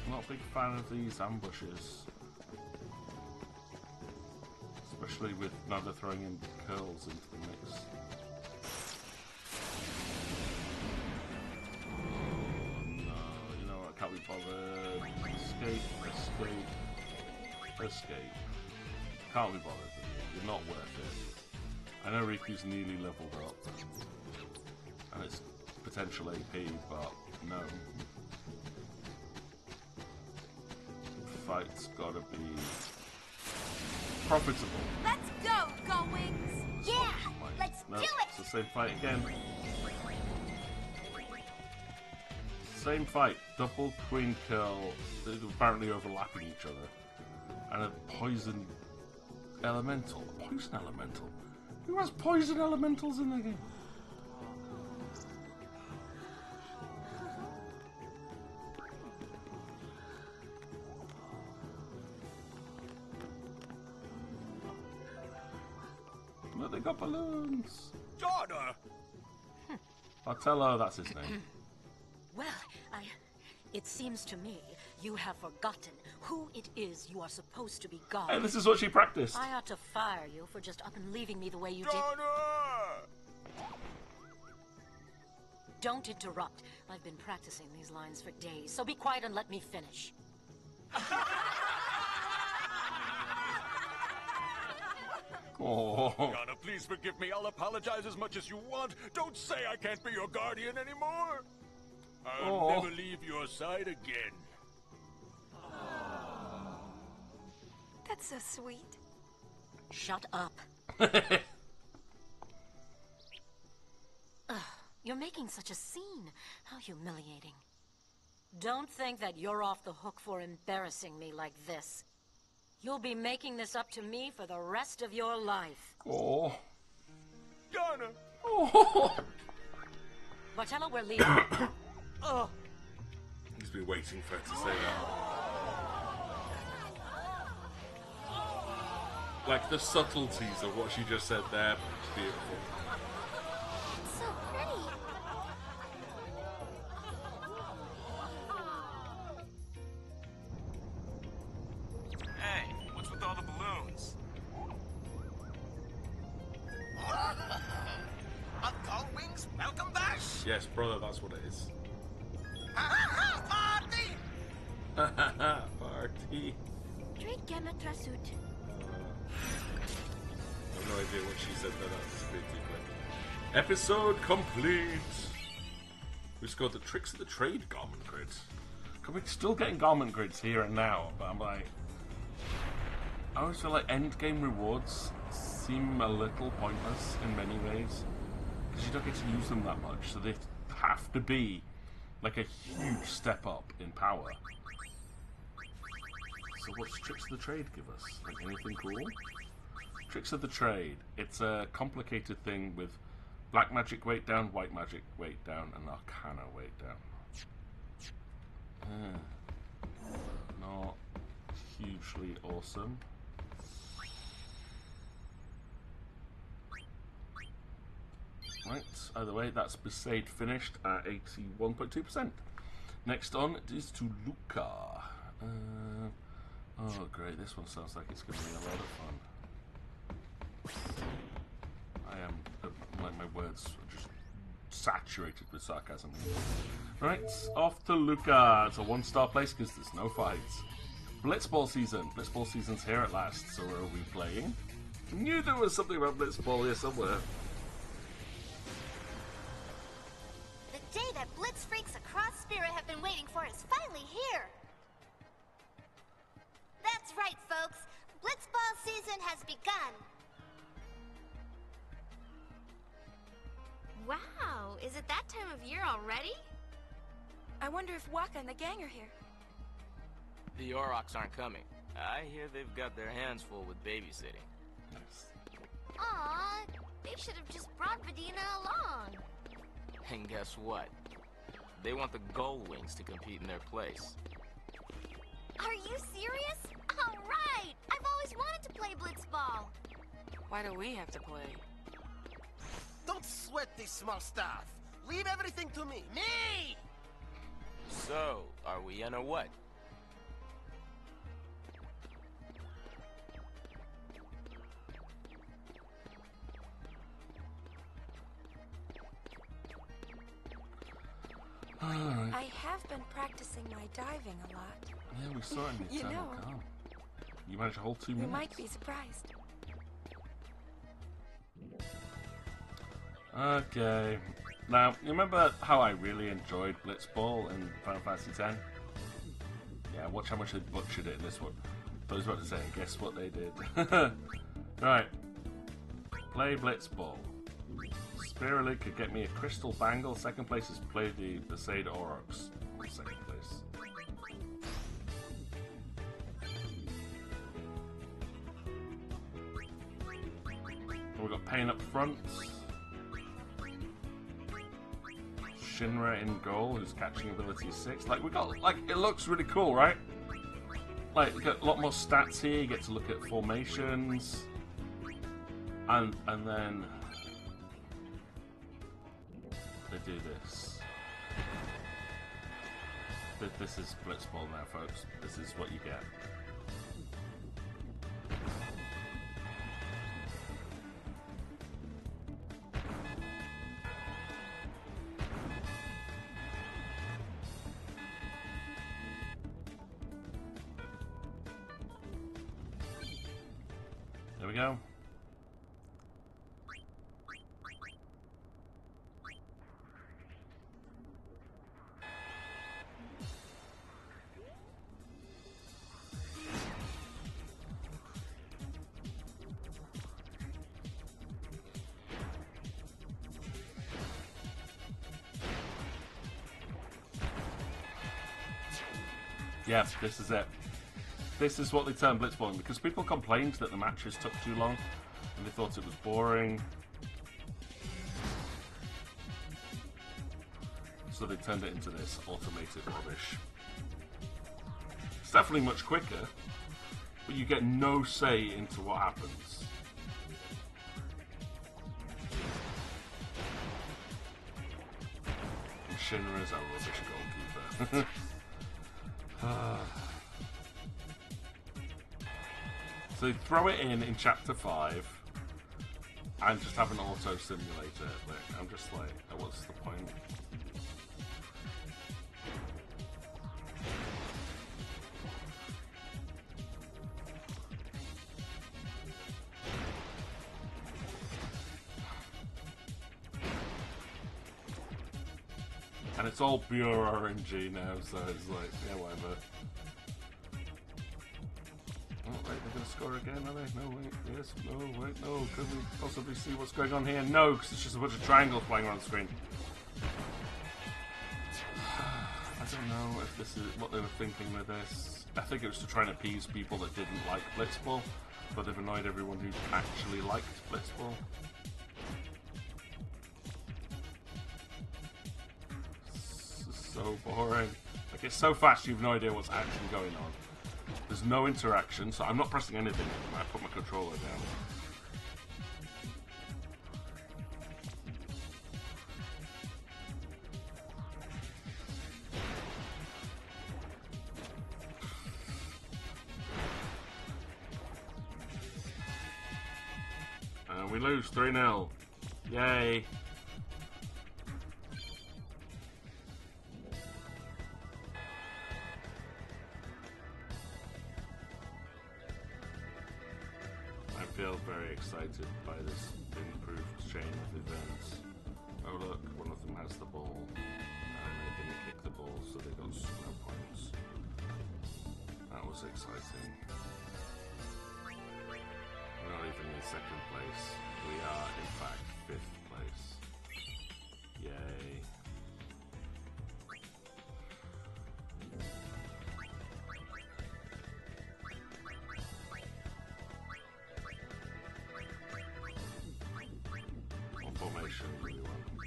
Not a big fan of these ambushes. especially with now they're throwing in curls into the mix. Oh, no, you know what? Can't be bothered. Escape. Can't be bothered. You're not worth it. I know Riku's nearly leveled up, and it's potential AP, but no. Fight's gotta be profitable. Let's go, Go Wings! Yeah! Let's do it! It's the same fight again. Same fight. Double Queen Curl. They're apparently overlapping each other. And a poison elemental. A poison elemental? Who has poison elementals in the game? No, they got balloons. Daughter! Martello, that's his name. Well, it seems to me you have forgotten who it is you are supposed to be guarding. Hey, this is what she practiced. I ought to fire you for just up and leaving me the way you Daughter! did. Don't interrupt. I've been practicing these lines for days, so be quiet and let me finish. Oh. Yana, please forgive me. I'll apologize as much as you want. Don't say I can't be your guardian anymore. I'll never leave your side again. That's so sweet. Shut up. You're making such a scene. How humiliating. Don't think that you're off the hook for embarrassing me like this. You'll be making this up to me for the rest of your life. Oh. Yana! Oh. Martello, we're leaving. Oh. He's been waiting for her to say that. Like the subtleties of what she just said there. Beautiful. It's so pretty. Hey, what's with all the balloons? Uncle Wings, welcome back! Yes, brother, that's what it is. Party! Party. Drake Gamma Trasut. I have no idea what she said there. That's pretty quick. Episode complete. We scored the Tricks of the Trade garment grids. We're still getting garment grids here and now, but I'm like, I always feel like end game rewards seem a little pointless in many ways because you don't get to use them that much. So they have to be like a huge step up in power. So what's Tricks of the Trade give us? Like anything cool? Tricks of the Trade. It's a complicated thing with black magic weight down, white magic weight down, and arcana weight down. Not hugely awesome. Right, either way, that's Besaid finished at 81.2%. Next on is to Luca. Oh great, this one sounds like it's going to be a lot of fun. I am, like my words are just saturated with sarcasm. Right, off to Luca. It's a 1-star place because there's no fights. Blitzball season. Blitzball season's here at last, so are we playing? I knew there was something about Blitzball here somewhere. The day that Blitz freaks across Spirit have been waiting for is finally here. That's right, folks. Blitzball season has begun. Wow, is it that time of year already? I wonder if Waka and the gang are here. The Aurochs aren't coming. I hear they've got their hands full with babysitting. Nice. Aw, they should have just brought Vadina along. And guess what? They want the Gold Wings to compete in their place. Are you serious? All right! I've always wanted to play Blitzball. Why do we have to play? Don't sweat this small stuff. Leave everything to me. Me! So, are we in or what? have been practicing my diving a lot. Yeah, we saw it in the You Eternal know. Calm. You managed to hold 2 You minutes. might be surprised. Okay. Now, you remember how I really enjoyed Blitzball in Final Fantasy X? Yeah, watch how much they butchered it in this one. I was about to say, guess what they did? Right. Play Blitzball. Spirally could get me a crystal bangle. Second place is play the Besaid Aurochs. Second place. We've got Pain up front. Shinra in goal, who's catching ability 6. Like, we got, like, it looks really cool, right? Like, you get a lot more stats here, you get to look at formations. And then they do this. This is Blitzball now, folks. This is what you get. There we go. Yeah, this is it. This is what they turned Blitzball in, because people complained that the matches took too long and they thought it was boring. So they turned it into this automated rubbish. It's definitely much quicker, but you get no say into what happens. And Shinra is our rubbish goalkeeper. So they throw it in chapter 5 and just have an auto simulator. Like, I'm just like, oh, what's the point? And it's all pure RNG now, so it's like, yeah, whatever. Oh, wait, they're going to score again, are they? No, wait, yes, no, wait, no. Could we possibly see what's going on here? No, because it's just a bunch of triangles flying around the screen. I don't know if this is what they were thinking with this. I think it was to try and appease people that didn't like Blitzball, but they've annoyed everyone who actually liked Blitzball. So boring. Like, it's so fast you have no idea what's actually going on. There's no interaction, so I'm not pressing anything. I put my controller down. And we lose 3-0. Yay. I feel very excited by this improved chain of events. Oh look, one of them has the ball, and they didn't kick the ball, so they got no points. That was exciting. We're not even in second place. We are, in fact, 5th place. Yay. Formation,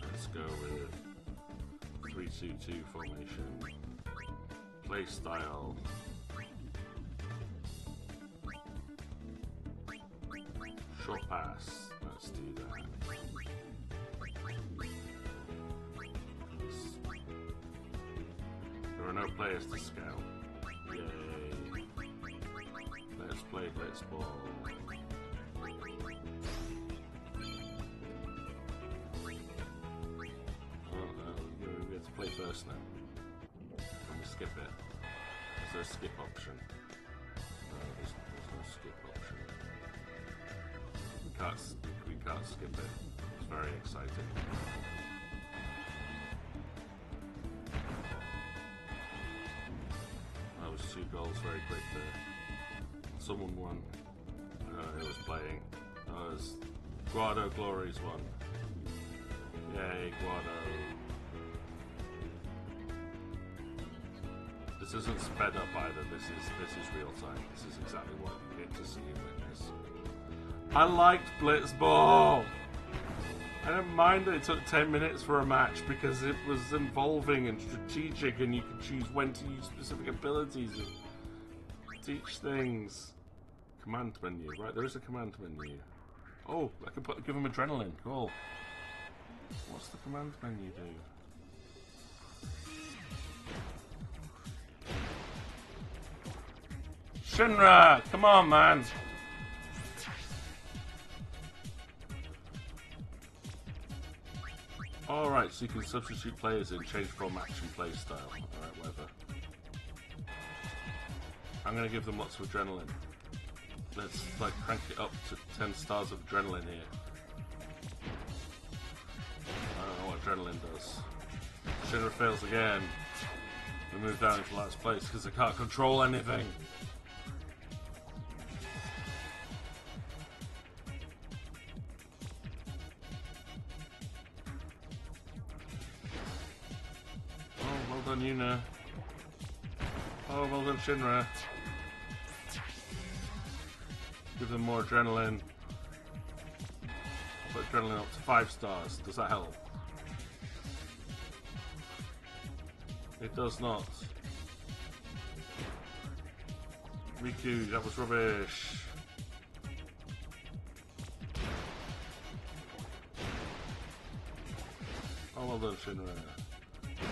let's go with 3-2-2 formation. Play style. Short pass. Let's do that. There are no players to scout. Yay. Let's play Blitzball. We have to play first now. skip it? Is there a skip option? No, there's no skip option. We can't skip it. It's very exciting. That was 2 goals very quick there. Someone won. Who was playing? That was Guado Glories won. Yay, Guado. This isn't sped up either. This is real time. This is exactly what you get to see and witness. I liked Blitzball. I didn't mind that it took 10 minutes for a match because it was involving and strategic, and you could choose when to use specific abilities and teach things. Command menu, right? There is a command menu. Oh, I can give him adrenaline. Cool. What's the command menu do? Shinra! Come on, man! Alright, so you can substitute players and change from action play style. Alright, whatever. I'm gonna give them lots of adrenaline. Let's, like, crank it up to 10 stars of adrenaline here. I don't know what adrenaline does. Shinra fails again. We move down into last place because they can't control anything. Oh, well done, Yuna. Oh, well done, Shinra. Give them more adrenaline. I'll put adrenaline up to 5 stars. Does that help? It does not. Riku, that was rubbish. Oh, well done, Shinra.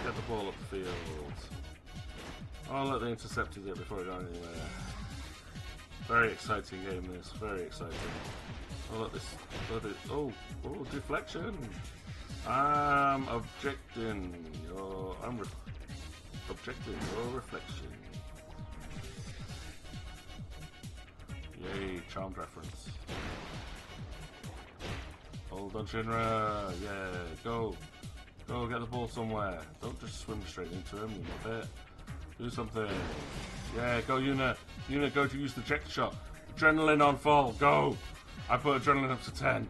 Get the ball up the field. Oh, look, they intercepted it before it got anywhere. Very exciting game, this. Very exciting. Oh, look, this. Oh, deflection. I'm objecting. I'm objecting your reflection. Yay, charmed reference. Hold on, Shinra. Yeah, go. Go, get the ball somewhere. Don't just swim straight into him, you muppet. Do something. Yeah, go, Yuna. Yuna, go to use the eject shot. Adrenaline on full. Go. I put adrenaline up to 10.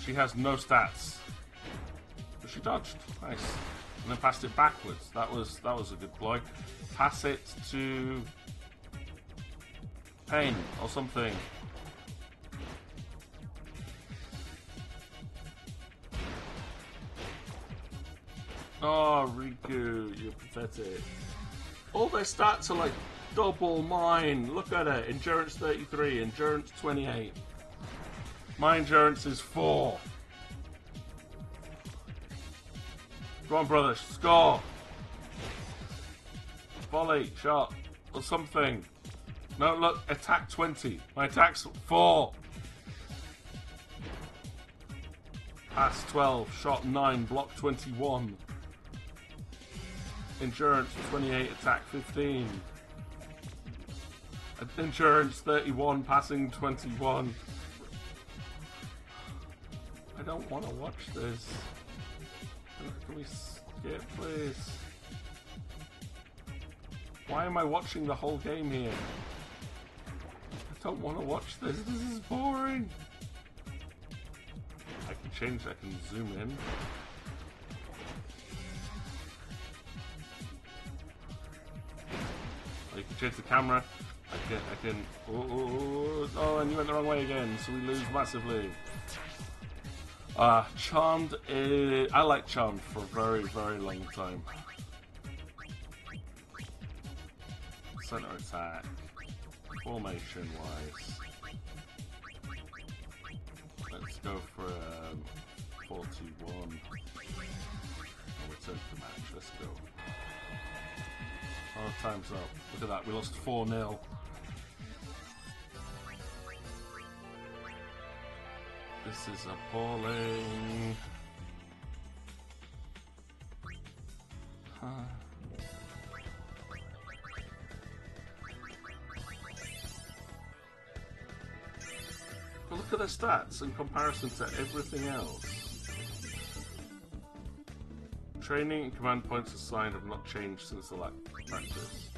She has no stats. But she dodged. Nice. And then passed it backwards. That was a good ploy. Pass it to Pain or something. Oh, Riku, you're pathetic. All their stats are like double mine. Look at it. Endurance 33, endurance 28. My endurance is 4. Come on, brother, score. Volley, shot, or something. No, look, attack 20. My attack's 4. Pass 12, shot 9, block 21. Endurance 28, attack 15. Endurance 31, passing 21. I don't want to watch this. Can we skip, please? Why am I watching the whole game here? I don't want to watch this. This is boring. I can zoom in. Oh, you can change the camera. I can. Oh, and you went the wrong way again, so we lose massively. Charmed is... I like Charmed for a very, very long time. Center attack. Formation-wise. Let's go for 41. I'll return to the match. Let's go. Oh, time's up. Look at that. We lost 4-0. This is appalling. But look at their stats in comparison to everything else. Training and command points assigned have not changed since the last practice.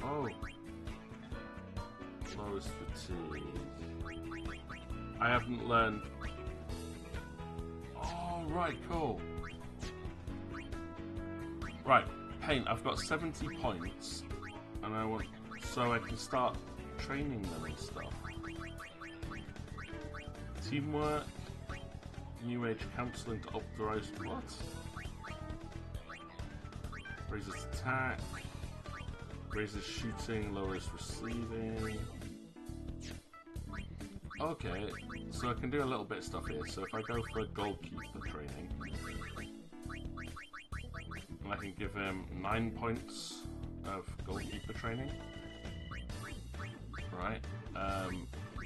Oh. Lowest fatigue. I haven't learned. Oh, right, cool. Right, paint. I've got 70 points, and I want so I can start training them and stuff. Teamwork, New Age counseling to authorize what? Raises attack, raises shooting, lowers receiving. Okay, so I can do a little bit of stuff here. So if I go for goalkeeper training, I can give him 9 points of goalkeeper training. Right.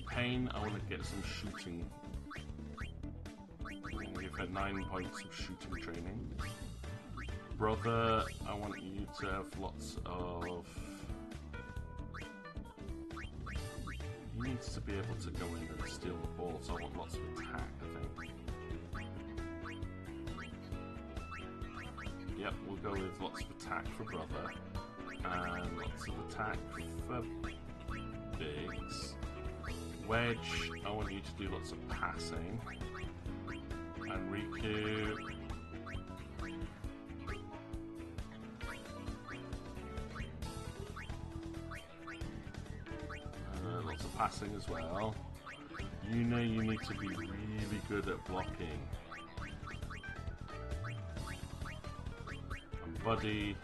Pain, I want to get some shooting. I'm going to give her 9 points of shooting training. Brother, I want you to have lots of... He needs to be able to go in and steal the ball, so I want lots of attack, I think. Yep, we'll go with lots of attack for Brother, and lots of attack for Biggs. Wedge, I want you to do lots of passing. And Riku... lots of passing as well. You know you need to be really good at blocking. And Buddy,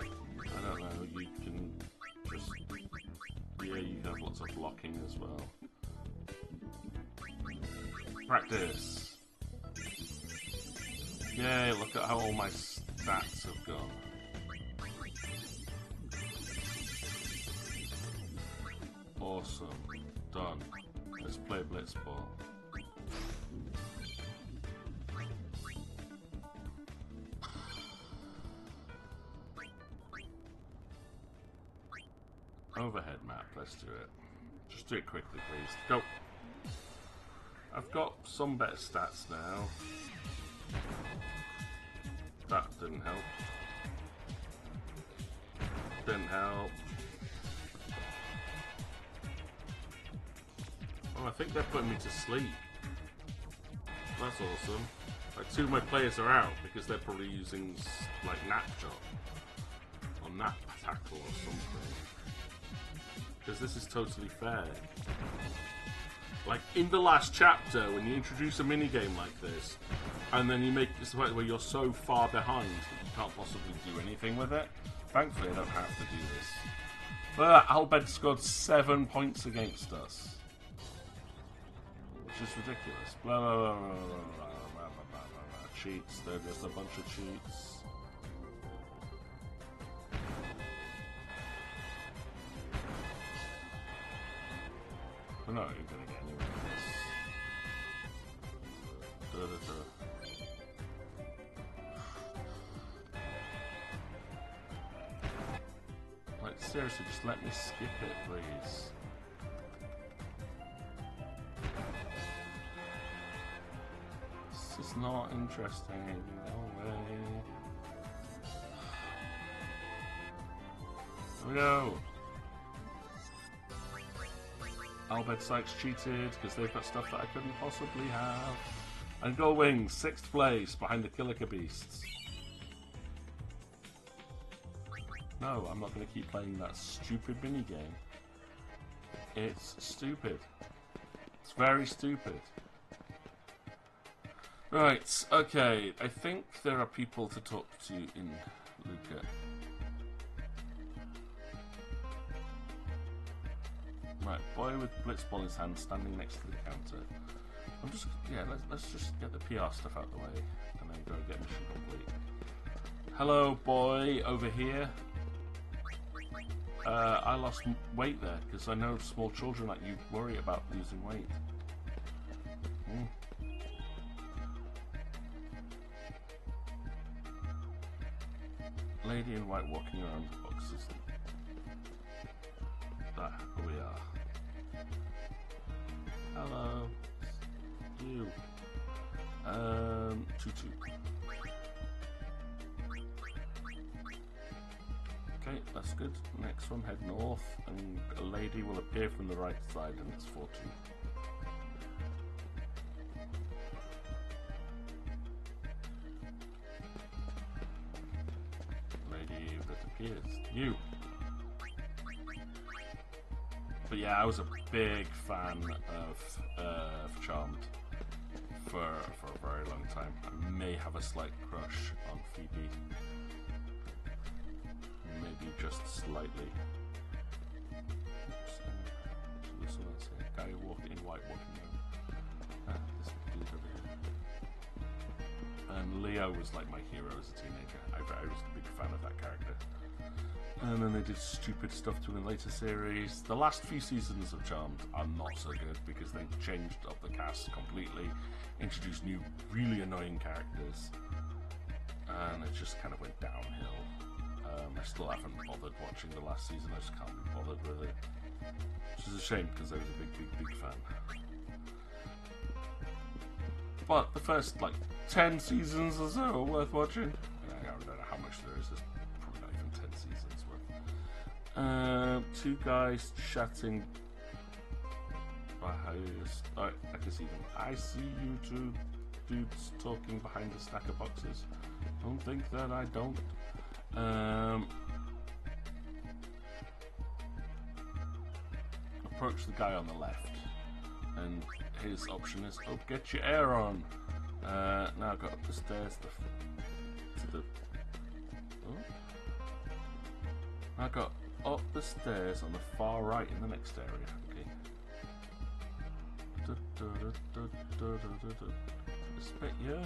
I don't know, you can just... Yeah, you can have lots of blocking as well. Practice! Yay, look at how all my stats have gone. Awesome. Done. Let's play Blitzball. Overhead map, let's do it. Just do it quickly, please. Go! I've got some better stats now. That didn't help. Didn't help. Oh, I think they're putting me to sleep. That's awesome. Like, 2 of my players are out because they're probably using, like, nap shot. Or nap tackle or something. Because this is totally fair. Like, in the last chapter, when you introduce a minigame like this, and then you make this point where you're so far behind that you can't possibly do anything with it, thankfully I don't have to do this. But Albed scored 7 points against us. Which is ridiculous. Blah, blah, blah, blah, blah, blah, blah, blah, blah. Cheats, they're just a bunch of cheats. We're not even going to get anywhere with this. Da, da, da. Like, seriously, just let me skip it, please. This is not interesting. No way. Here we go. Albed Sykes cheated because they've got stuff that I couldn't possibly have. And Gull Wings, 6th place behind the Killiker Beasts. No, I'm not going to keep playing that stupid minigame. It's stupid. It's very stupid. Right, okay. I think there are people to talk to in Luca. Right, boy with blitzball in his hand standing next to the counter. I'm just, yeah, let's just get the PR stuff out of the way and then go get mission complete. Hello, boy, over here. I lost weight there, because I know small children like you worry about losing weight. Lady in white walking around the boxes. Ah, here we are. Hello. You. Tutu. Okay, that's good. Next one, head north, and a lady will appear from the right side, and it's 4-2. Lady that appears. You! But yeah, I was a big fan of Charmed for a very long time. I may have a slight crush on Phoebe. Maybe just slightly. Oops, so that's a guy walking in white walking around. This dude over here. And Leo was like my hero as a teenager. I was a big fan of that character. And then they did stupid stuff to him in later series. The last few seasons of Charmed are not so good because they changed up the cast completely, introduced new, really annoying characters, and it just kind of went downhill. I still haven't bothered watching the last season. I just can't be bothered with it, which is a shame because I was a big fan. But the first like 10 seasons or so are worth watching. I don't know how much there is. There's probably not even 10 seasons worth. Two guys chatting. I can see them. I see you two dudes talking behind a stack of boxes. Don't think that I don't. Approach the guy on the left, and his option is, oh, get your air on. Now I've got up the stairs I got up the stairs on the far right in the next area. Okay. This bit, yeah.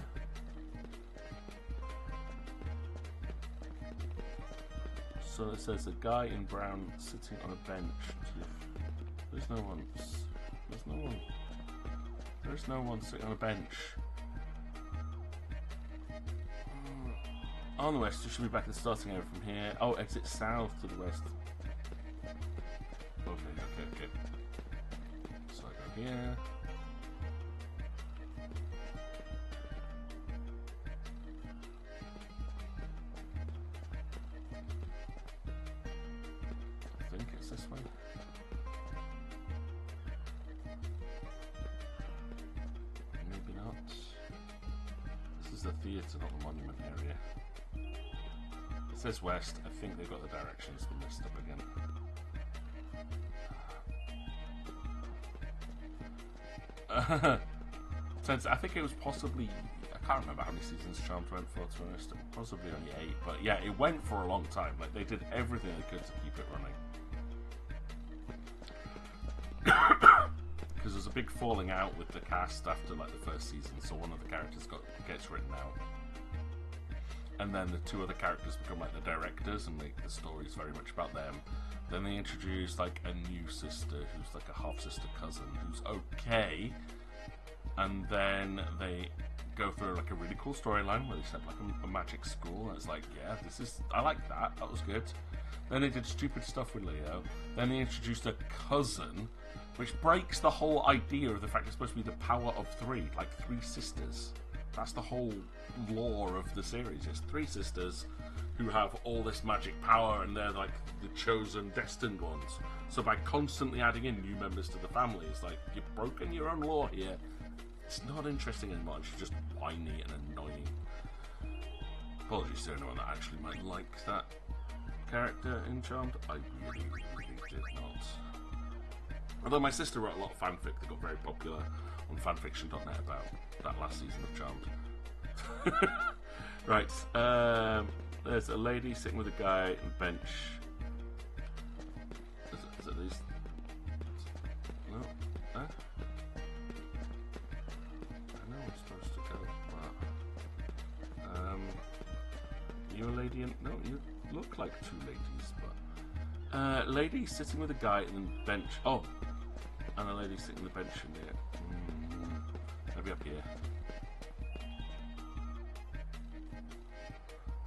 So it says a guy in brown sitting on a bench. There's no one. There's no one sitting on a bench. On the west, you should be back at the starting area from here. Oh, exit south to the west. Okay. So I go here. I think it's this way. Maybe not. This is the theatre, not the monument area. It says west. I think they've got the directions messed up again. I think it was possibly, I can't remember how many seasons Charmed went for, to be honest. Possibly only 8, but yeah, it went for a long time. Like, they did everything they could to keep it running. Because there's a big falling out with the cast after like the first season, so one of the characters gets written out. And then the two other characters become like the directors and make the stories very much about them. Then they introduce like a new sister who's like a half-sister cousin who's okay. And then they go through like a really cool storyline where they set like a magic school, and it's like, yeah, I like that, that was good. Then they did stupid stuff with Leo. Then they introduced a cousin, which breaks the whole idea of the fact it's supposed to be the power of 3, like 3 sisters. That's the whole lore of the series. It's 3 sisters who have all this magic power, and they're like the chosen, destined ones. So by constantly adding in new members to the family, it's like, you've broken your own law here. It's not interesting anymore. She's just whiny and annoying. Apologies to anyone that actually might like that character in Charmed. I really did not. Although my sister wrote a lot of fanfic that got very popular on fanfiction.net about that last season of Charmed. Right, there's a lady sitting with a guy on a bench. Is it these? No? Huh? I know I'm supposed to go, but... you a lady in... No, you look like 2 ladies, Lady sitting with a guy in the bench. Oh, and a lady sitting on the bench in there. Maybe up here.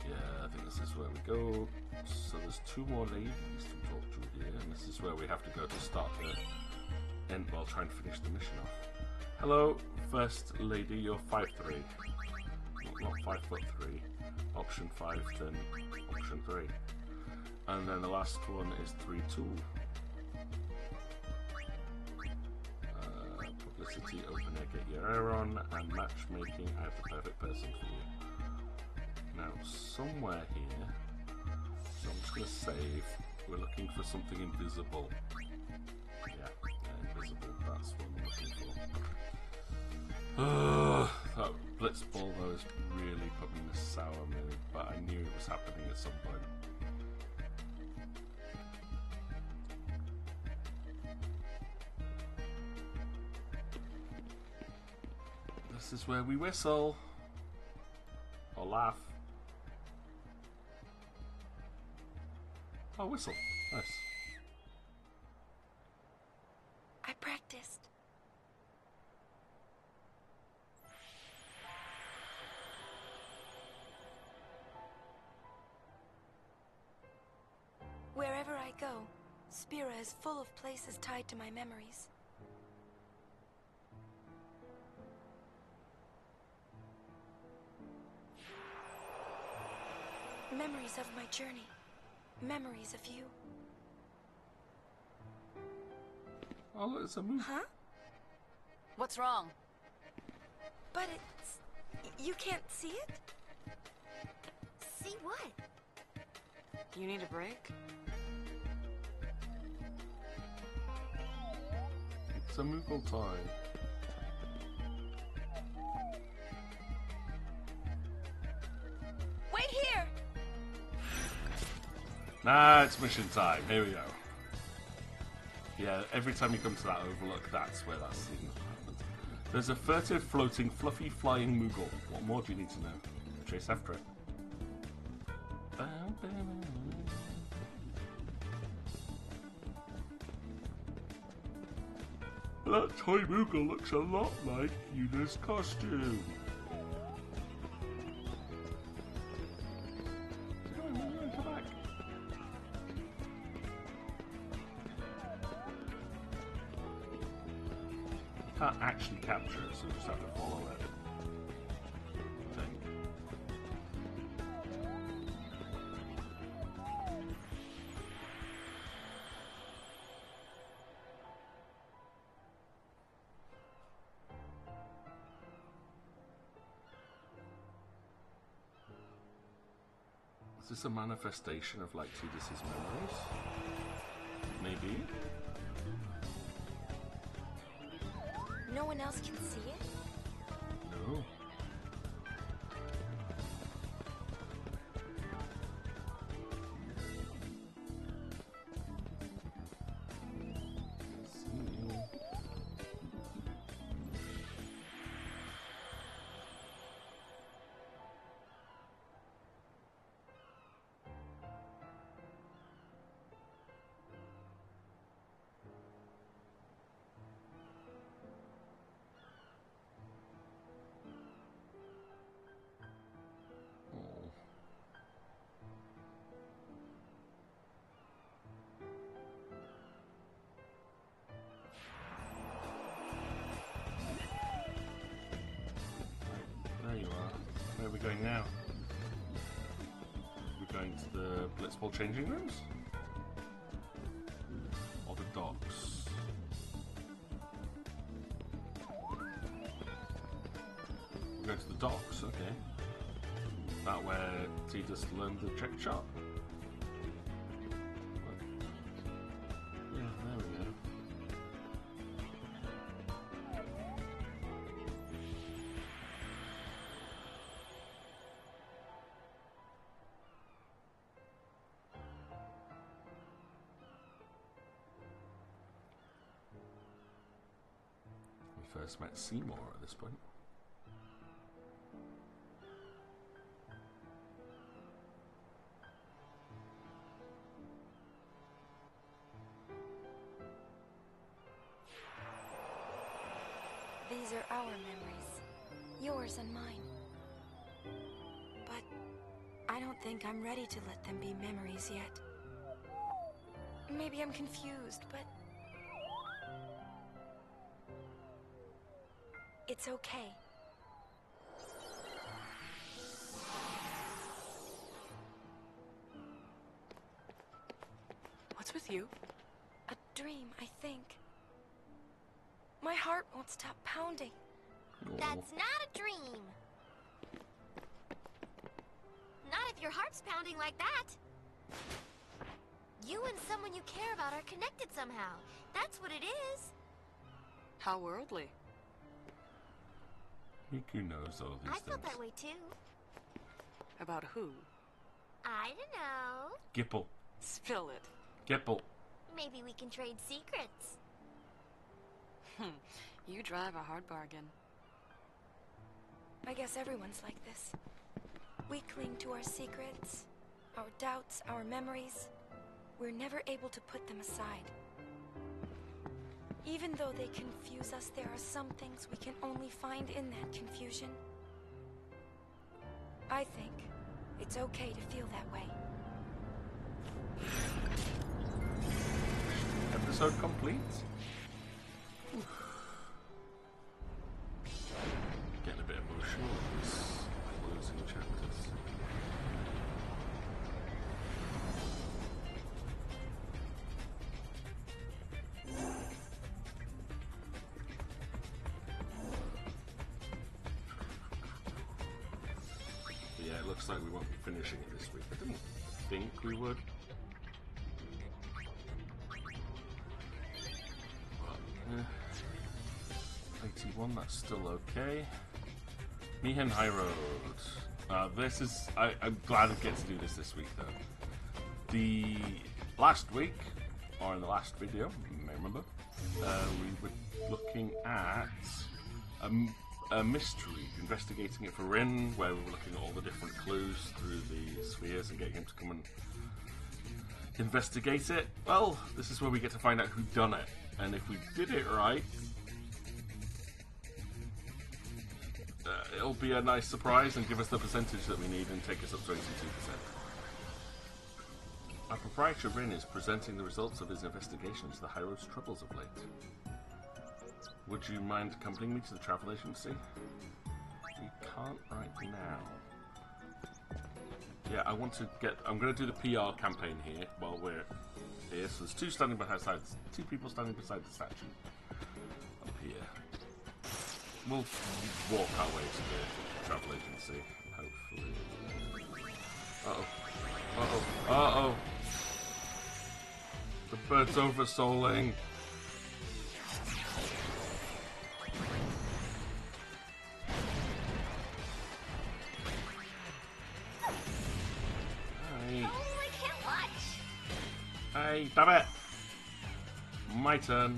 Yeah, I think this is where we go. So there's 2 more ladies to talk to here, and this is where we have to go to start the end while trying to finish the mission off. Hello, first lady, you're 5'3". Not 5'3". Option 5, then option 3. And then the last one is 3'2". Publicity, open air, get your air on, and matchmaking, I have the perfect person for you. Now, somewhere here, so I'm just going to save, we're looking for something invisible. Yeah, invisible, that's what I'm looking for. That Blitzball, though, has really put me in a sour mood, but I knew it was happening at some point. This is where we whistle. Or laugh. Oh, whistle. Nice. I practiced. Wherever I go, Spira is full of places tied to my memories. Memories of my journey. Memories of you. Oh, it's a move. Huh? What's wrong? But it's... you can't see it? See what? You need a break? It's a Moogle toy. Wait here! Nah, it's mission time. Here we go. Yeah, every time you come to that overlook, that's where that scene happens. There's a furtive, floating, fluffy, flying Moogle. What more do you need to know? Chase after it. That toy Moogle looks a lot like Yuna's costume. Come back. Can't actually capture it, so just have to follow it. I think. Is this a manifestation of like Tidus's memories? Maybe. No one else can see it? No. There you are. Where are we going now? We're going to the Blitzball changing rooms? Or the docks? We're going to the docks, okay. Is that where Tidus learned the trick shot? Yeah, there we go. We first met Seymour at this point. These are our memories. Yours and mine. But I don't think I'm ready to let them be memories yet. Maybe I'm confused, but... it's okay. What's with you? A dream, I think. My heart won't stop pounding. That's not a dream. Not if your heart's pounding like that. You and someone you care about are connected somehow. That's what it is. How worldly. Miku knows all these I things. felt that way too. About who? I don't know. Gipple. Spill it. Gipple. Maybe we can trade secrets. You drive a hard bargain. I guess everyone's like this. We cling to our secrets, our doubts, our memories. We're never able to put them aside. Even though they confuse us, there are some things we can only find in that confusion. I think it's okay to feel that way. Episode complete. Getting a bit emotional in these closing chapters. Yeah, it looks like we won't be finishing it this week. I didn't think we would. 81, that's still okay. Mihen High Road. This is... I'm glad I get to do this week, though. The last week, or in the last video, you may remember, we were looking at a mystery, investigating it for Rin, where we were looking at all the different clues through the spheres and getting him to come and investigate it. Well, this is where we get to find out who done it. And if we did it right, it'll be a nice surprise and give us the percentage that we need and take us up to 82%. Our proprietor Rin is presenting the results of his investigation to the High Road's troubles of late. Would you mind accompanying me to the travel agency? We can't right now. Yeah, I'm going to do the PR campaign here while we're here. So there's two people standing beside the statue up here. We'll walk our way to the travel agency, hopefully. Uh-oh. Uh-oh. Uh-oh. The bird's oversouling. Hey. Oh, I can't watch. Hey, damn it. My turn.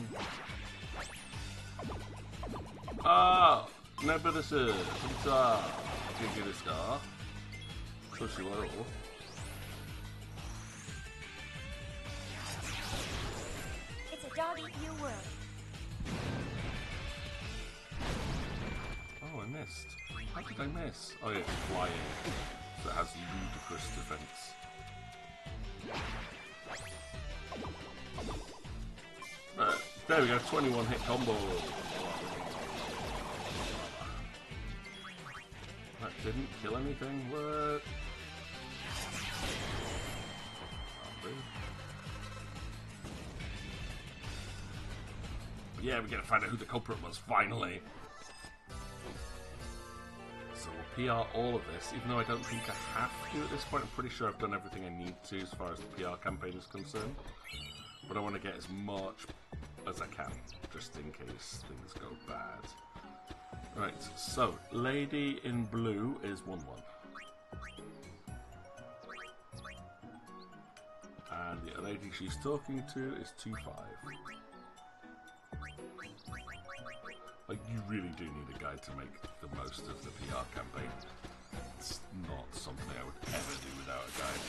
Ah, never this is. It's Gigi this car. So she will. It's a dog-eat-you world. Oh, I missed. How did I miss? Oh yeah, it's flying. So it has ludicrous defense. There we go, 21 hit combo. That didn't kill anything, what? Yeah, we gotta find out who the culprit was, finally. So we'll PR all of this, even though I don't think I have to at this point. I'm pretty sure I've done everything I need to as far as the PR campaign is concerned. But I want to get as much as I can, just in case things go bad. Right, so Lady in Blue is 1-1. And the lady she's talking to is 2-5. Like, you really do need a guide to make the most of the PR campaign. It's not something I would ever do without a guide.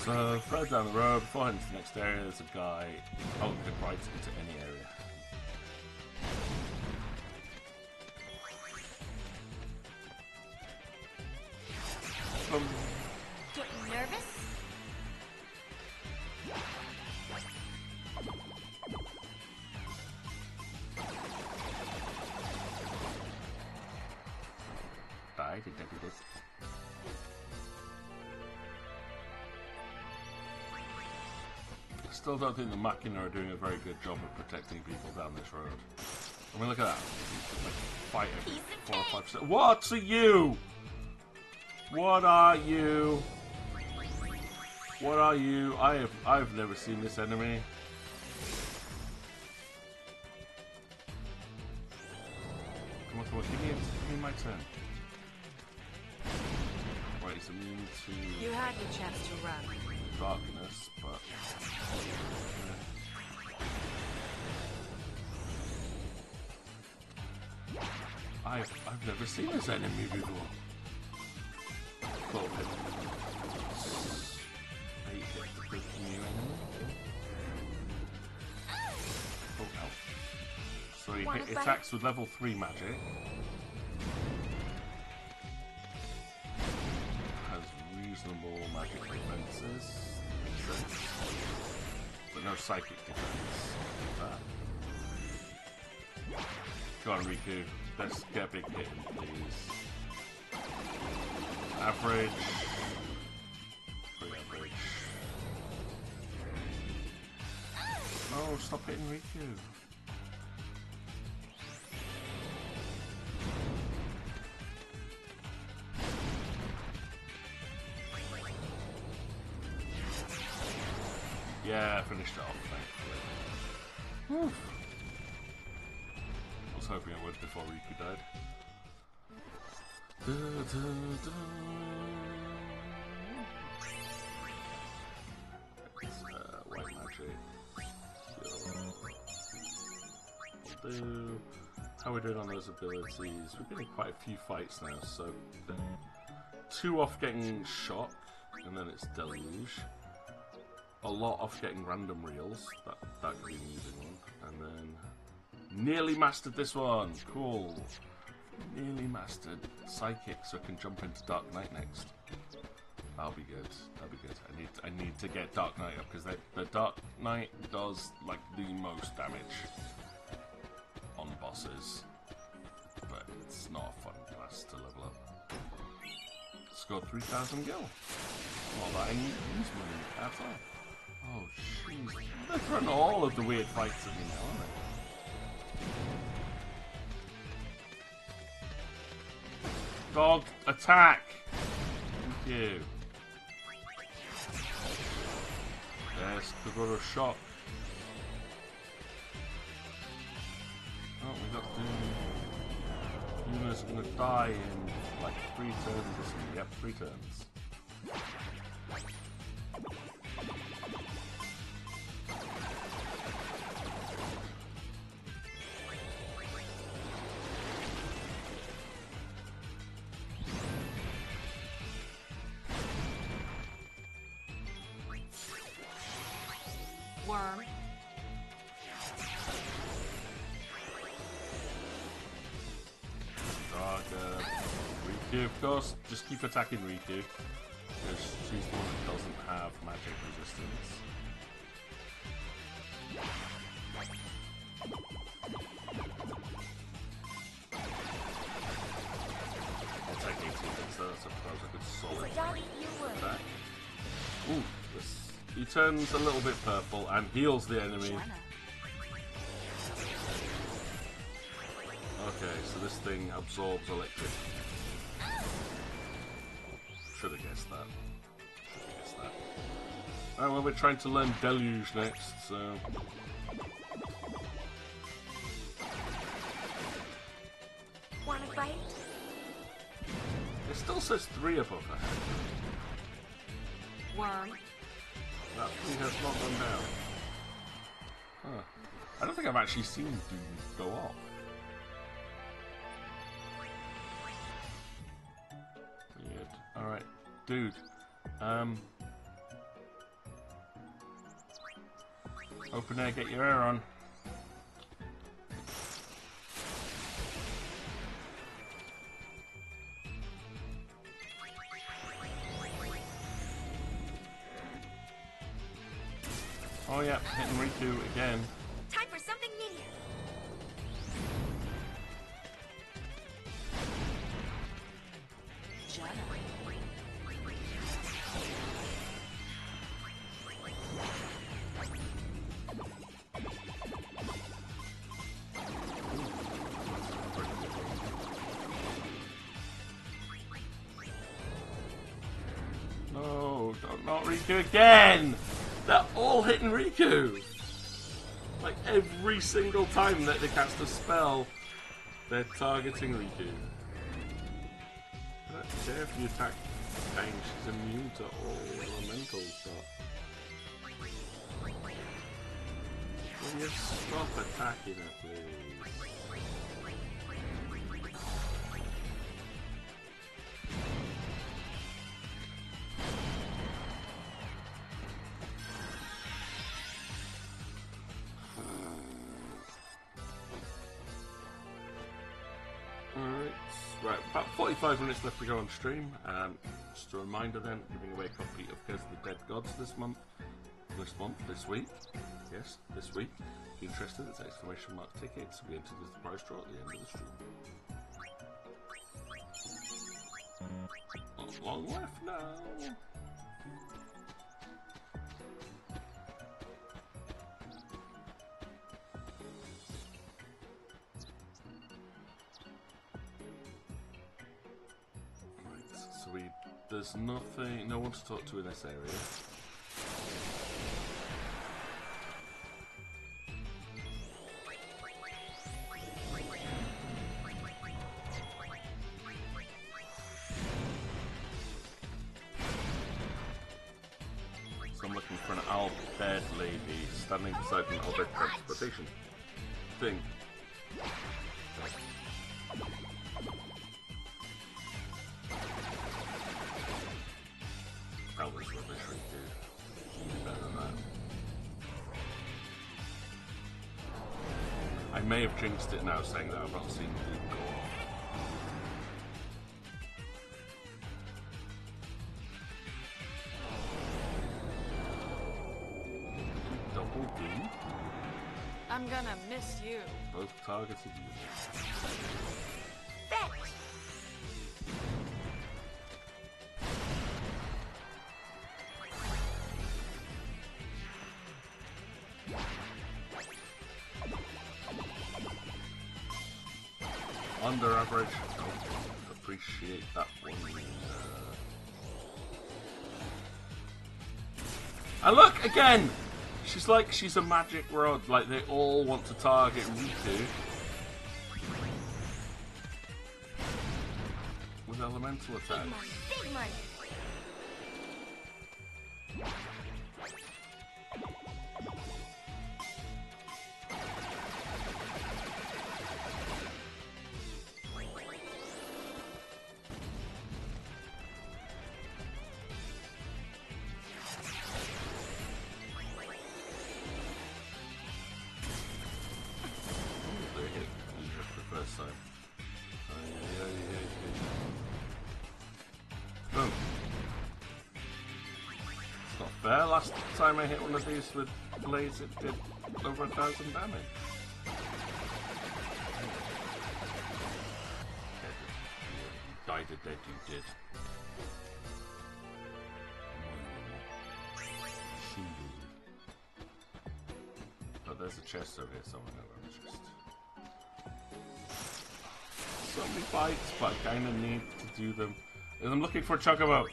So, further down the road, before heading to the next area, there's a guy. Oh, you can right into any area. Getting nervous? I think I did this. I still don't think the Machina are doing a very good job of protecting people down this road. I mean, look at that. Like, fight every 4 or 5 seconds. What are you? What are you? What are you? I've never seen this enemy. Come on, give me my turn. Right, he's immune to You had your chance to run. darkness, but I've never seen this enemy before. Well, hit the new enemy. Oh, ow. So he attacks with level 3 magic. Has reasonable magic defenses. Makes sense. But no psychic defense. Go on, Riku. Let's get a big hit in, please. Average. Pretty average. Oh, stop hitting Riku. Yeah, I finished it off, thankfully. Whew. I was hoping I would before Riku died. White magic. How are we doing on those abilities? We're getting quite a few fights now, so 2 off getting shock, and then it's deluge. A lot off getting random reels. That could be an easy one, and then nearly mastered this one. Cool. Nearly mastered Psychic, so I can jump into Dark Knight next. That'll be good. That'll be good. I need to get Dark Knight up because the Dark Knight does like the most damage on bosses, but it's not a fun class to level up. Scored 3,000 gil. Not that I need to use money at all. Oh jeez, they're throwing all of the weird fights at me now, aren't they? Dog, attack! Thank you. Yes, Kagura shock. Oh, we got to... Yuna's gonna die in like 3 turns or something. Yep, 3 turns. Worm. Riku, of course. Just keep attacking Riku. Because she's the one that doesn't have magic resistance. I'll take 18 hits, so I suppose I could solid attack. Ooh, this. He turns a little bit purple and heals the enemy. Okay, so this thing absorbs electric. Should have guessed that. Alright, well, we're trying to learn Deluge next, so... Wanna fight? It still says 3 above her head. Worm. That thing has not gone down. Huh. I don't think I've actually seen Doom go off. Weird. Alright, dude. Open air, get your air on. Oh yeah, hitting Riku again. Time for something neater. No, not Riku again! They're all hitting Riku! Like every single time that they cast a spell, they're targeting Riku. I don't care if you attack Pain, she's immune to all elementals, but... Will you stop attacking her, please? Right, about 45 minutes left to go on stream. Just a reminder then, giving away a copy of Curse of the Dead Gods this week. Yes, this week. If you're interested, it's exclamation mark tickets. We enter the prize draw at the end of the stream. Not long left now. There's nothing, no one to talk to in this area. So I'm looking for an owl bed lady standing beside an owl bed transportation thing. That was rubbish right there. Better than that. I may have jinxed it now saying that I've not seen the go off. Double D? I'm gonna miss you. Both targeted units. Under average. Oh, appreciate that one. And look again. She's like she's a magic rod. Like they all want to target Riku with elemental attacks. Big money. Last time I hit one of these with blades, it did over 1,000 damage. You died a dead, you did. Oh, there's a chest over here somewhere. So many fights, but I kind of need to do them. And I'm looking for Chocobo.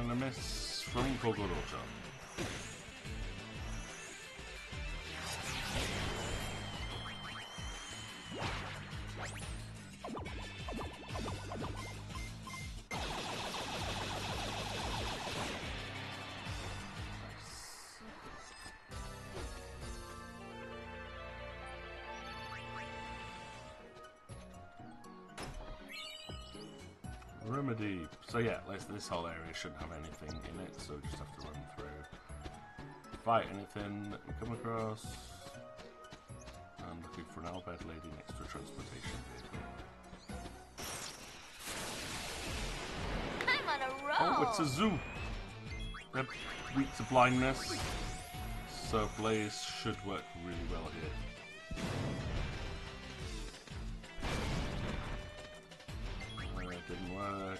And a miss from Kogoro-chan. Remedy. So yeah, this whole area shouldn't have anything in it, so we just have to run through. Fight anything that we come across. I'm looking for an Albed lady next to a transportation vehicle. I'm on a roll! Oh, it's a zoo! They're weak to blindness, so Blaze should work really well here. Didn't work.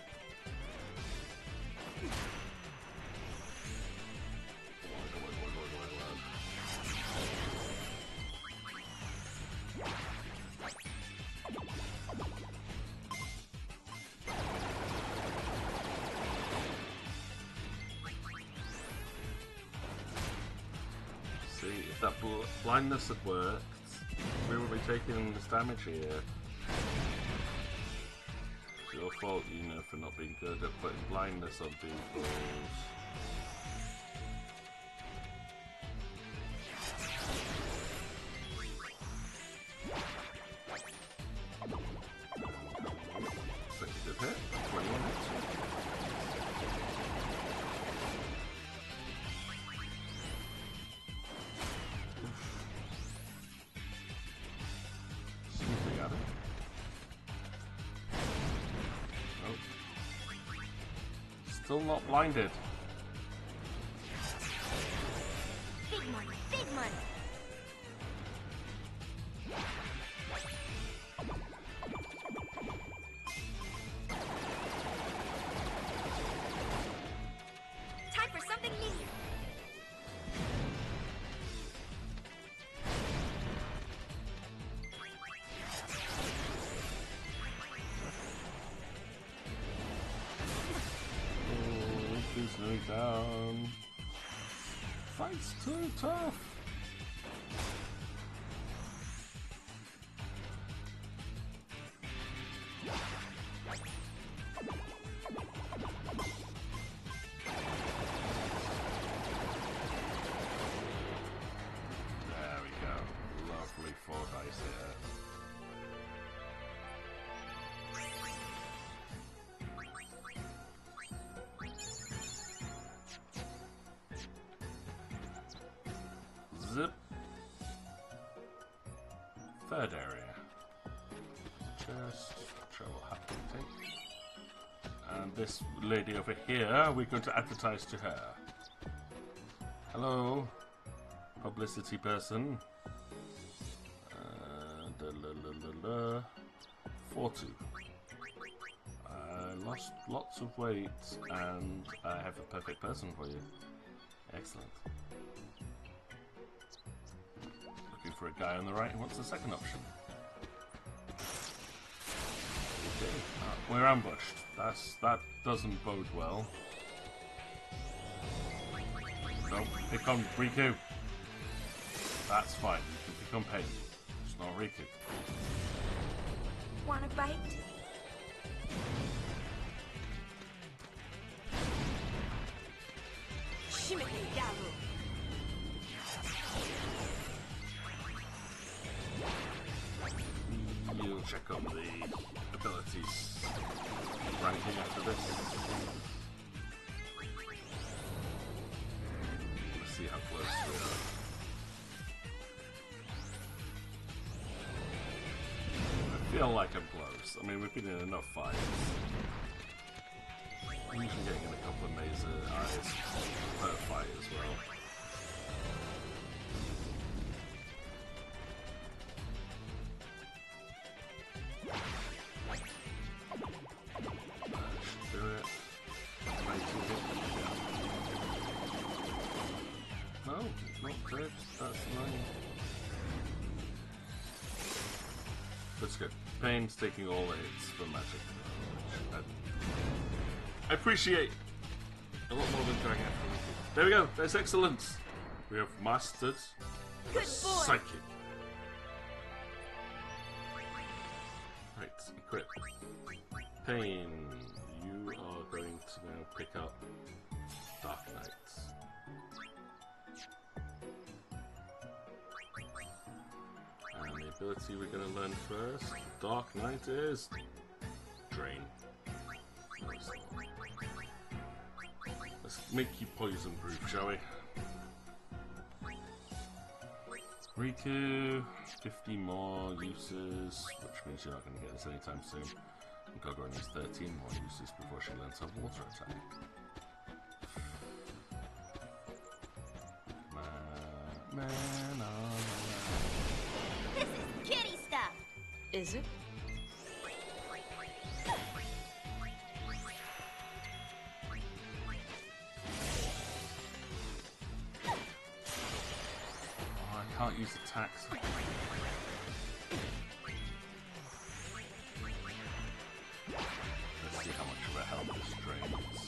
See, if that blindness had worked, we would be taking this damage here. It's your fault, you know, for not being good at putting blindness on people. Second hit, 21 hits. Something at it. Still not blinded. Big money, big money. Time for something new. He's no down. Fight's too tough. There we go. Lovely 4 dice here. Zip. Third area. Just trouble happy to take. And this lady over here, we're going to advertise to her. Hello, publicity person. 42. I lost lots of weight and I have a perfect person for you. Excellent. Looking for a guy on the right who wants the second option. Okay, we're ambushed. That doesn't bode well. Don't pick on Riku. That's fine. You can pick on Pain. It's not Riku. Want a bite? Shimmy Yaru. You'll check on the abilities ranking after this. Let's see how close we are. I feel like I'm close. I mean, we've been in enough fights. I'm usually getting in a couple of Mesa eyes per fight as well. Should do it. 22 hit. No, not crit. That's annoying. That's good. Pain's taking all the hits for magic. I appreciate a lot more than going after Riku. There we go. That's excellence. We have mastered the psychic. Right, equip. Pain. You are going to now pick up Dark Knight. And the ability we're going to learn first, Dark Knight, is Drain. Let's make you poison proof, shall we? Riku, 50 more uses, which means you're not going to get this anytime soon. And Gogoro needs 13 more uses before she learns her water attack. This is kitty stuff. Is it? I can't use attacks. Let's see how much of a help this drains.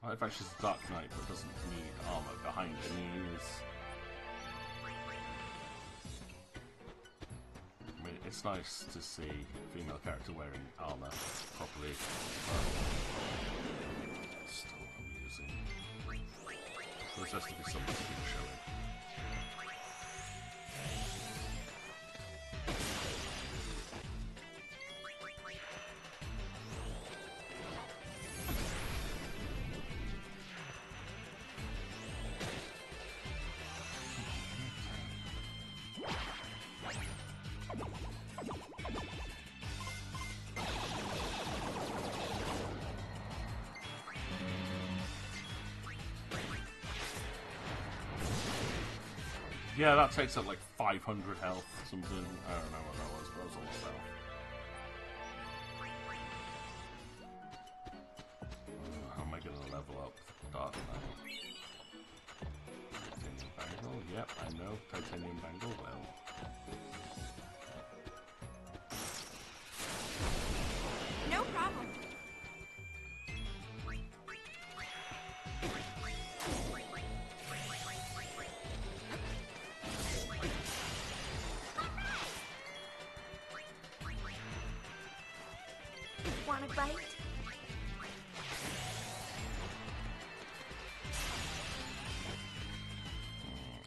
Well, in fact, she's a Dark Knight, but doesn't need armor behind her knees. It's nice to see a female character wearing armor properly, but still amusing. There has to be something to show it. Yeah, that takes up like 500 health, something. I don't know what that was, but it was a lot of health. How am I going to level up Dark Knight? Titanium Bangle? Yep, I know. Titanium Bangle well. No problem. Want a bite?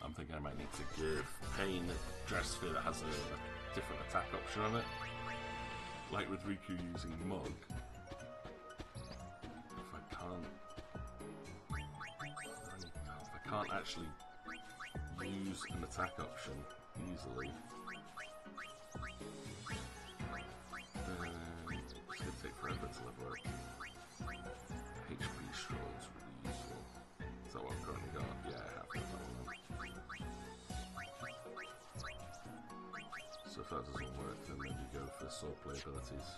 I'm thinking I might need to give Pain a dress sphere that has a different attack option on it. Like with Riku using Mug. If I can't actually use an attack option easily, it's going to take forever to level up. HP straw is really useful. Is that what I've currently got? Yeah, I have got that one. So if that doesn't work, then maybe go for swordplay abilities.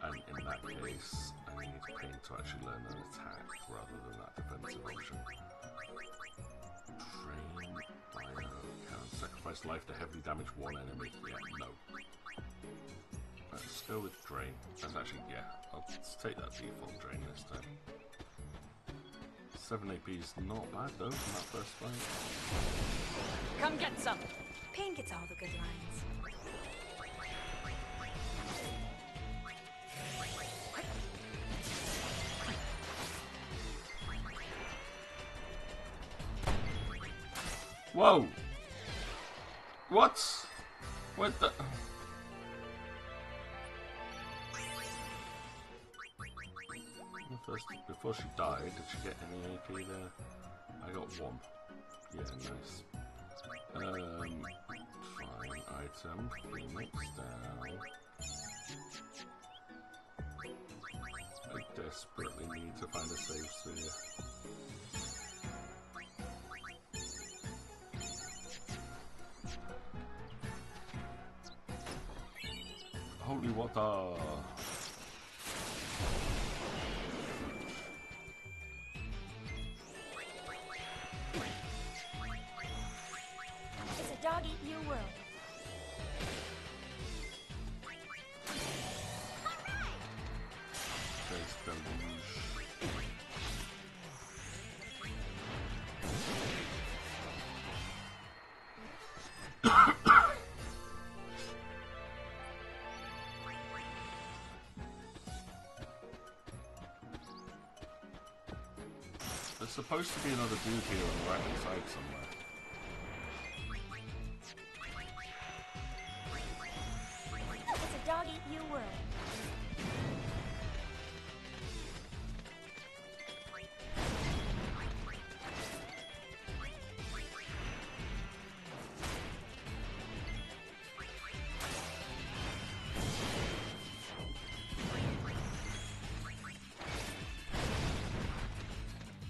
And in that case, I need Pain to actually learn an attack rather than that defensive option. Train Bio can sacrifice life to heavily damage one enemy. Yeah, no. Let's go with Drain. And actually, yeah, I'll take that default Drain this time. 7 AP is not bad though from that first fight. Come get some. Pain gets all the good lines. Whoa! What? What the? First, before she died, did she get any AP there? I got 1. Yeah, nice. Fine item. Phoenix down. I desperately need to find a save sphere. Holy water! It's a dog-eat-you world. Face the supposed to be another dude here on the right hand side somewhere. It's a dog eat you world.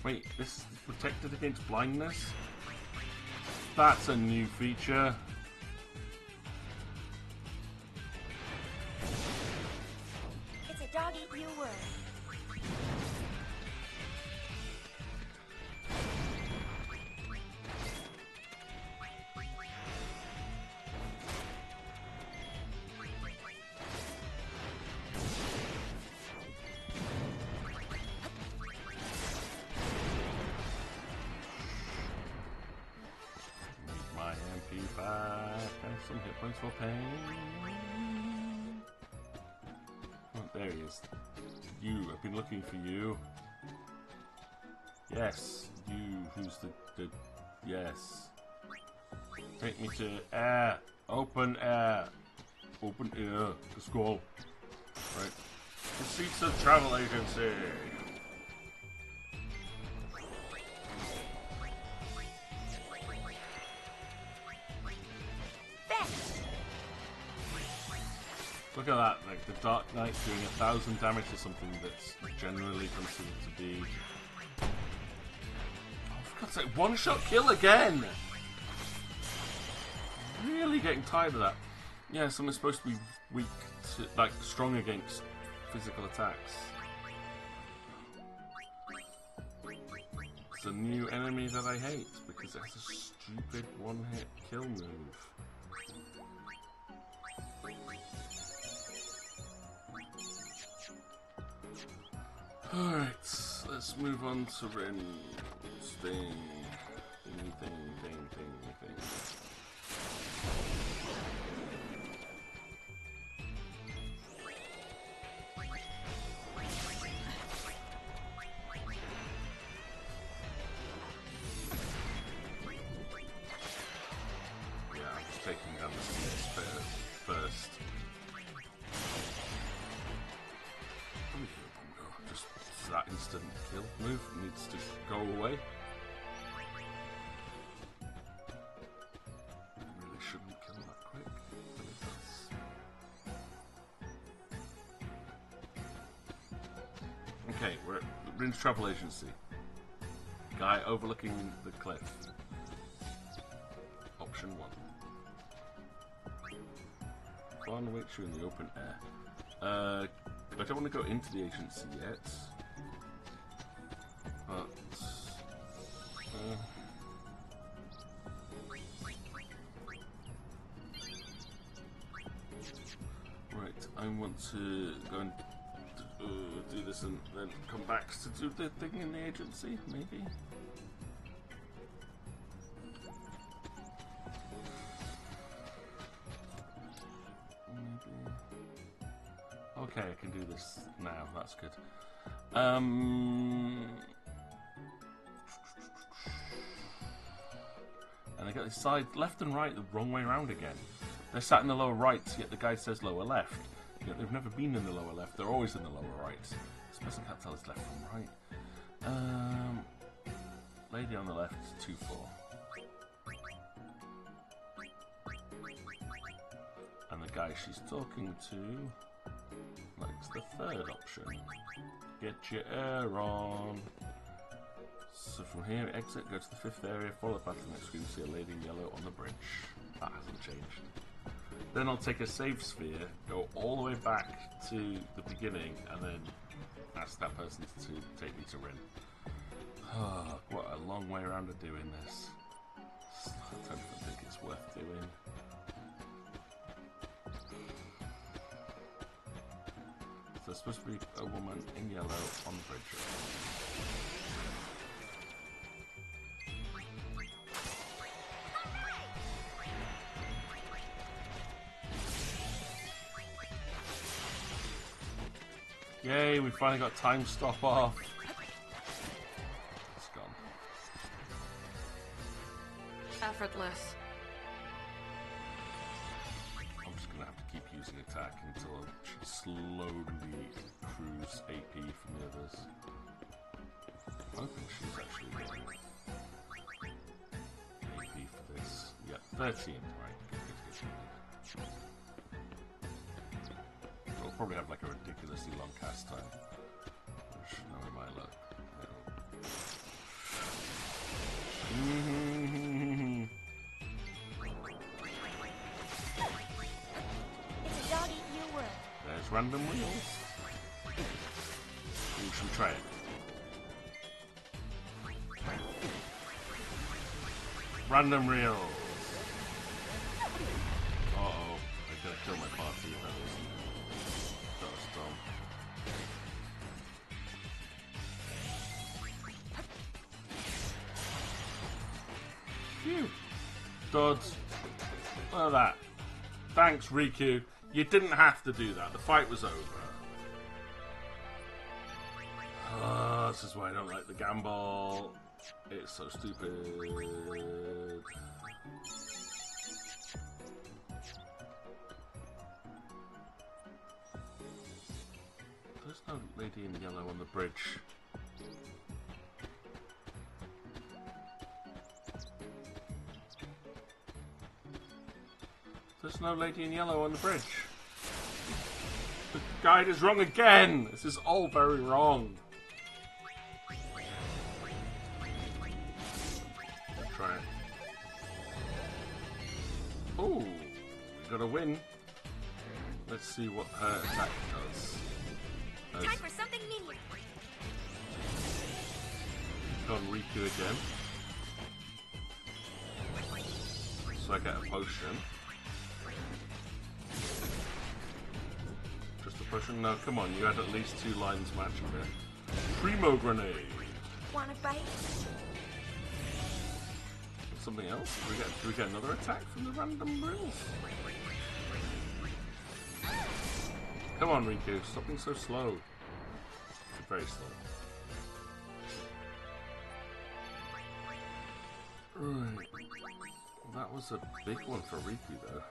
Wait, this is protected against blindness? That's a new feature. It's a dog eat you world. My MP5 has some hit points for pain. Oh, there he is. You, I've been looking for you. Yes, you, who's the yes. Take me to air. Open air. Open air. The school. Right. Receipts of travel agency. Look at that, like the Dark Knight doing 1,000 damage to something that's generally considered to be... Oh, for God's sake, one-shot kill again! Really getting tired of that. Yeah, something's supposed to be weak to, like, strong against physical attacks. It's a new enemy that I hate, because it has a stupid one-hit kill move. Alright, let's move on to Rin's thing. Thing. Yeah, I'm just taking down the spears first. Just that instant kill move needs to go away. Really shouldn't kill that quick, but it does. Okay, we're at Rin's Travel Agency. Guy overlooking the cliff. Option 1. Far and wait you in the open air. I don't want to go into the agency yet, but right, I want to go and do this and then come back to do the thing in the agency, maybe? Okay, I can do this now, that's good. And I get this side left and right the wrong way around again. They're sat in the lower right, yet the guy says lower left. Yet they've never been in the lower left, they're always in the lower right. This person can't tell us left from right. Lady on the left, 2-4. And the guy she's talking to likes the third option. Get your air on. So from here, exit, go to the 5th area, follow the path to the next screen, see a lady in yellow on the bridge. That hasn't changed. Then I'll take a save sphere, go all the way back to the beginning, and then ask that person to take me to Rin. Oh, what a long way around of doing this. I don't even think it's worth doing. So there's supposed to be a woman in yellow on the bridge. Yay, we finally got time stop off. It's gone. effortless. I'm just gonna have to keep using attack until she slowly accrues AP from the others. I don't think she's actually getting AP for this. Yep, 13. Right, good. We'll probably have like a ridiculously long cast time. Which, knowing my luck. It's a dog eat you world. There's random wheels. We should try it. Random reels. Uh-oh. I'm gonna kill my party if that was dumb. Phew. Duds. Look at that. Thanks, Riku. You didn't have to do that. The fight was over. This is why I don't like the gamble. It's so stupid. There's no lady in yellow on the bridge. There's no lady in yellow on the bridge. The guide is wrong again! This is all very wrong. Try it. Oh, we got a win. Let's see what her attack does. Time for something new. On Riku again. So I get a potion. Just a potion? No, come on, you had at least 2 lines matching there. Primo grenade. Want a bite? Something else? Do we get another attack from the random rules? Come on, Riku, stop being so slow. You're very slow. Right. Well, that was a big one for Riku, though.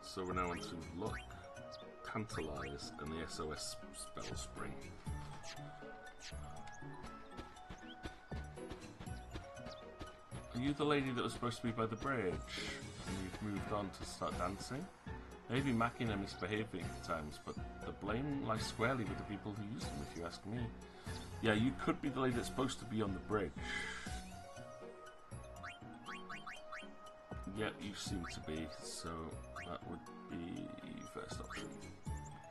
So we're now on to Look, Tantalize, and the SOS Spell Spring. Are you the lady that was supposed to be by the bridge? And you've moved on to start dancing? Maybe Machina misbehaving at times, but the blame lies squarely with the people who use them, if you ask me. Yeah, you could be the lady that's supposed to be on the bridge. Yep, you seem to be, so that would be first option.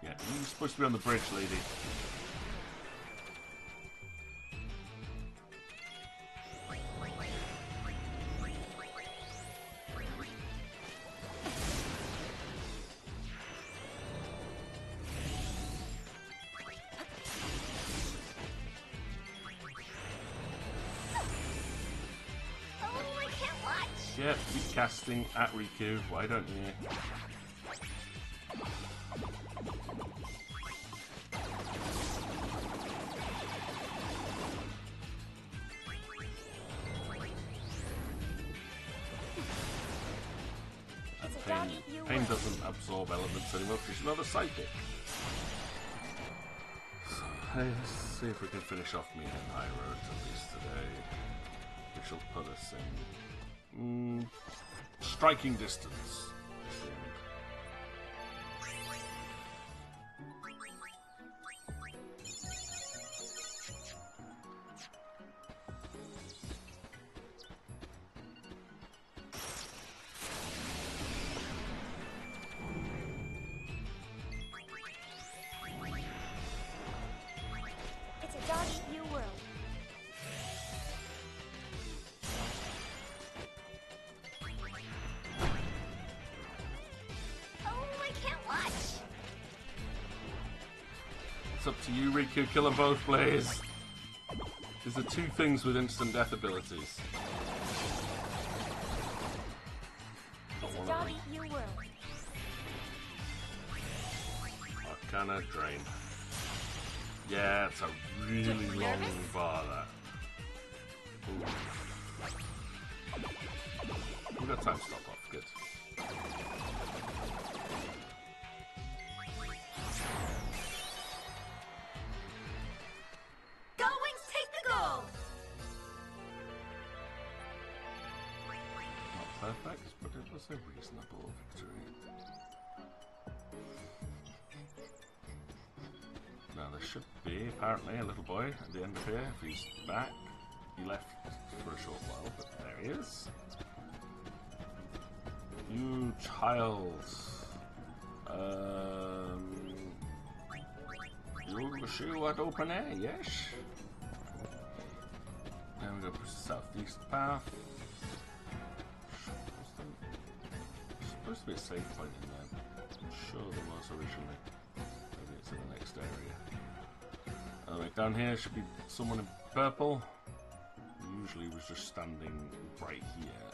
Yeah, you're supposed to be on the bridge, lady. Yep, keep casting at Riku, why don't you? Pain doesn't absorb elements anymore because she's not a psychic. So, hey, let's see if we can finish off me and High Road at least today. Which will put us in striking distance. It's a dog eat you world. It's up to you, Riku. Kill them both, please. These are 2 things with instant death abilities. It's a dog eat you world. Arcana Drain. Yeah, it's a really long bar, that. Ooh. we got time stop off. Good. Go Wings, take the gold! Not perfect, but it was a reasonable victory. Now there should be, apparently, a little boy at the end of here. If he's back, he left for a short while, but there he is. You child. You wish you had open air, yes? Now we go to the southeast path. Supposed to be a safe point in there. I'm sure there was originally. Maybe it's in the next area. Anyway, down here should be someone in purple. Usually was just standing right here.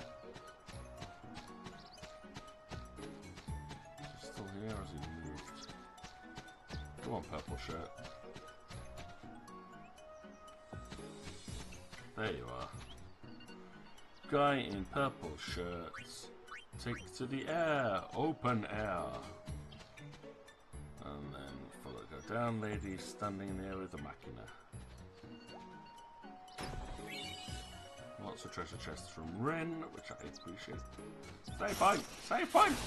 Is he still here or has he moved? Come on, purple shirt. There you are. Guy in purple shirts. Take to the air. Open air. And then follow, go down. Lady standing there with the machina. Lots of treasure chests from Rin, which I appreciate. Save point! Save point!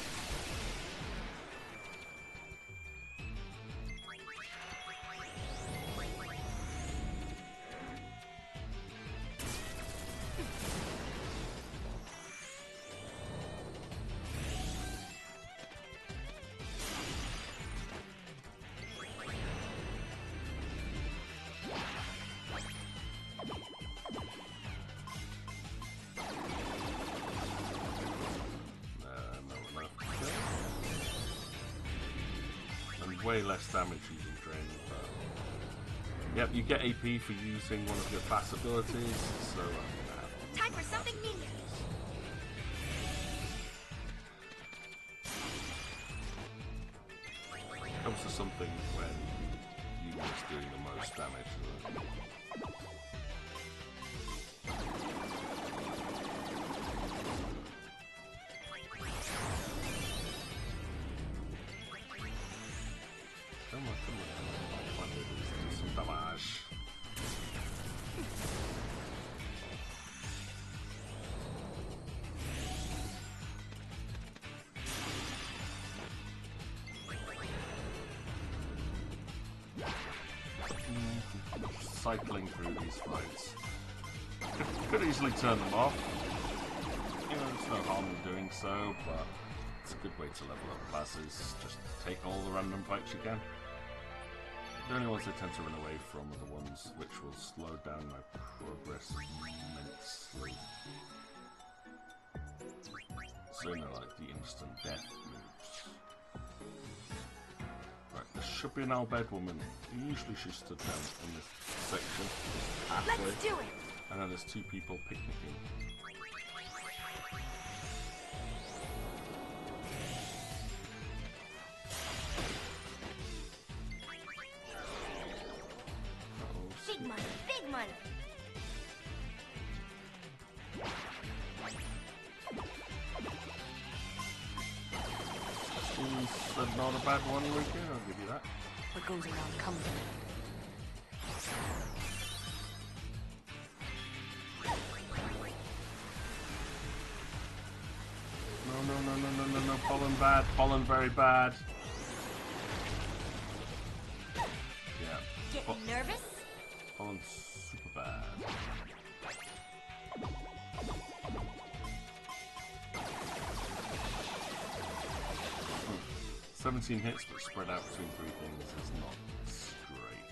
Way less damage using Drain, but yep, you get AP for using one of your class abilities, so time for something new. Comes to something when you was doing the most damage. Cycling through these fights. Could easily turn them off. You know, there's no harm in doing so, but it's a good way to level up classes. Just take all the random fights you can. The only ones I tend to run away from are the ones which will slow down my progress immensely. So, you know, like the instant death moves. Right, there should be an Albed woman. Usually she stood down in this section. Halfway. Let's do it! And then there's two people picnicking. Big money, big money! Seems not a bad one, Luca, I'll give you that. What goes around comes around. No, pollen bad, pollen very bad. Yeah. Getting nervous? Pollen super bad. 17 hits, but spread out between 3 things is not great.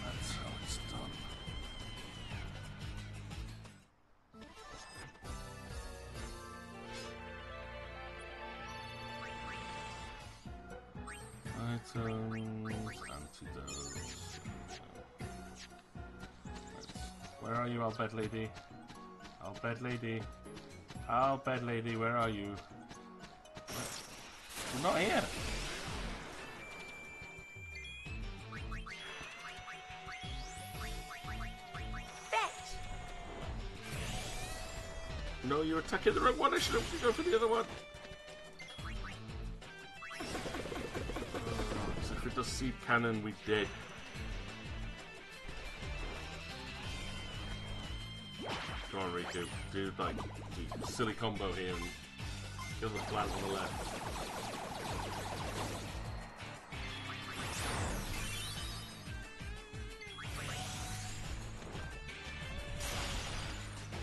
That's how it's done. Items, antidotes. Where are you, Albed lady? Albed lady. Albed lady, where are you? You're not here. no, you're attacking the wrong one. I should have go for the other one. So if it does seed cannon, we did. Come on, Riku. Do like the silly combo here and kill the plant on the left.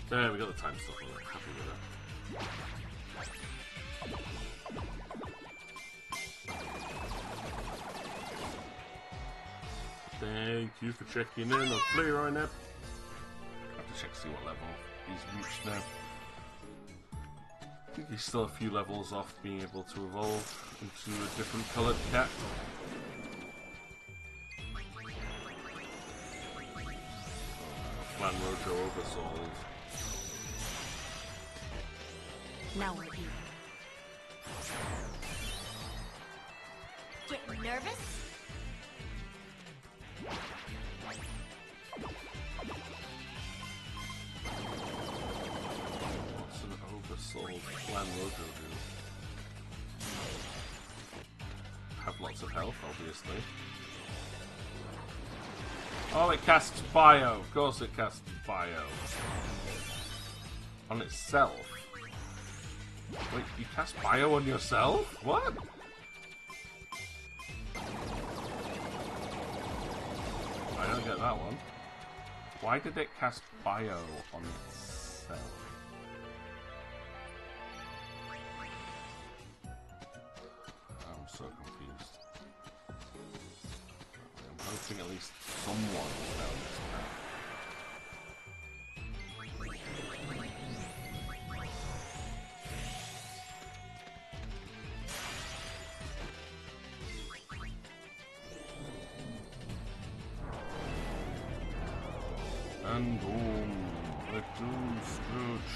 There, we got the time stop. I'm happy with that. Thank you for checking in on Flearoy Neb. I have to check to see what level he's reached now. I think he's still a few levels off being able to evolve into a different coloured cat. Plan Rojo oversold. Now we're even. Getting nervous? What's an oversold Plan Rojo do? Have lots of health, obviously. Oh, it casts Bio. Of course it casts Bio. On itself. Wait, you cast Bio on yourself? What? I don't get that one. Why did it cast Bio on itself? I'm so confused. I'm hoping at least someone found this path. And boom, the Doom Scrooge,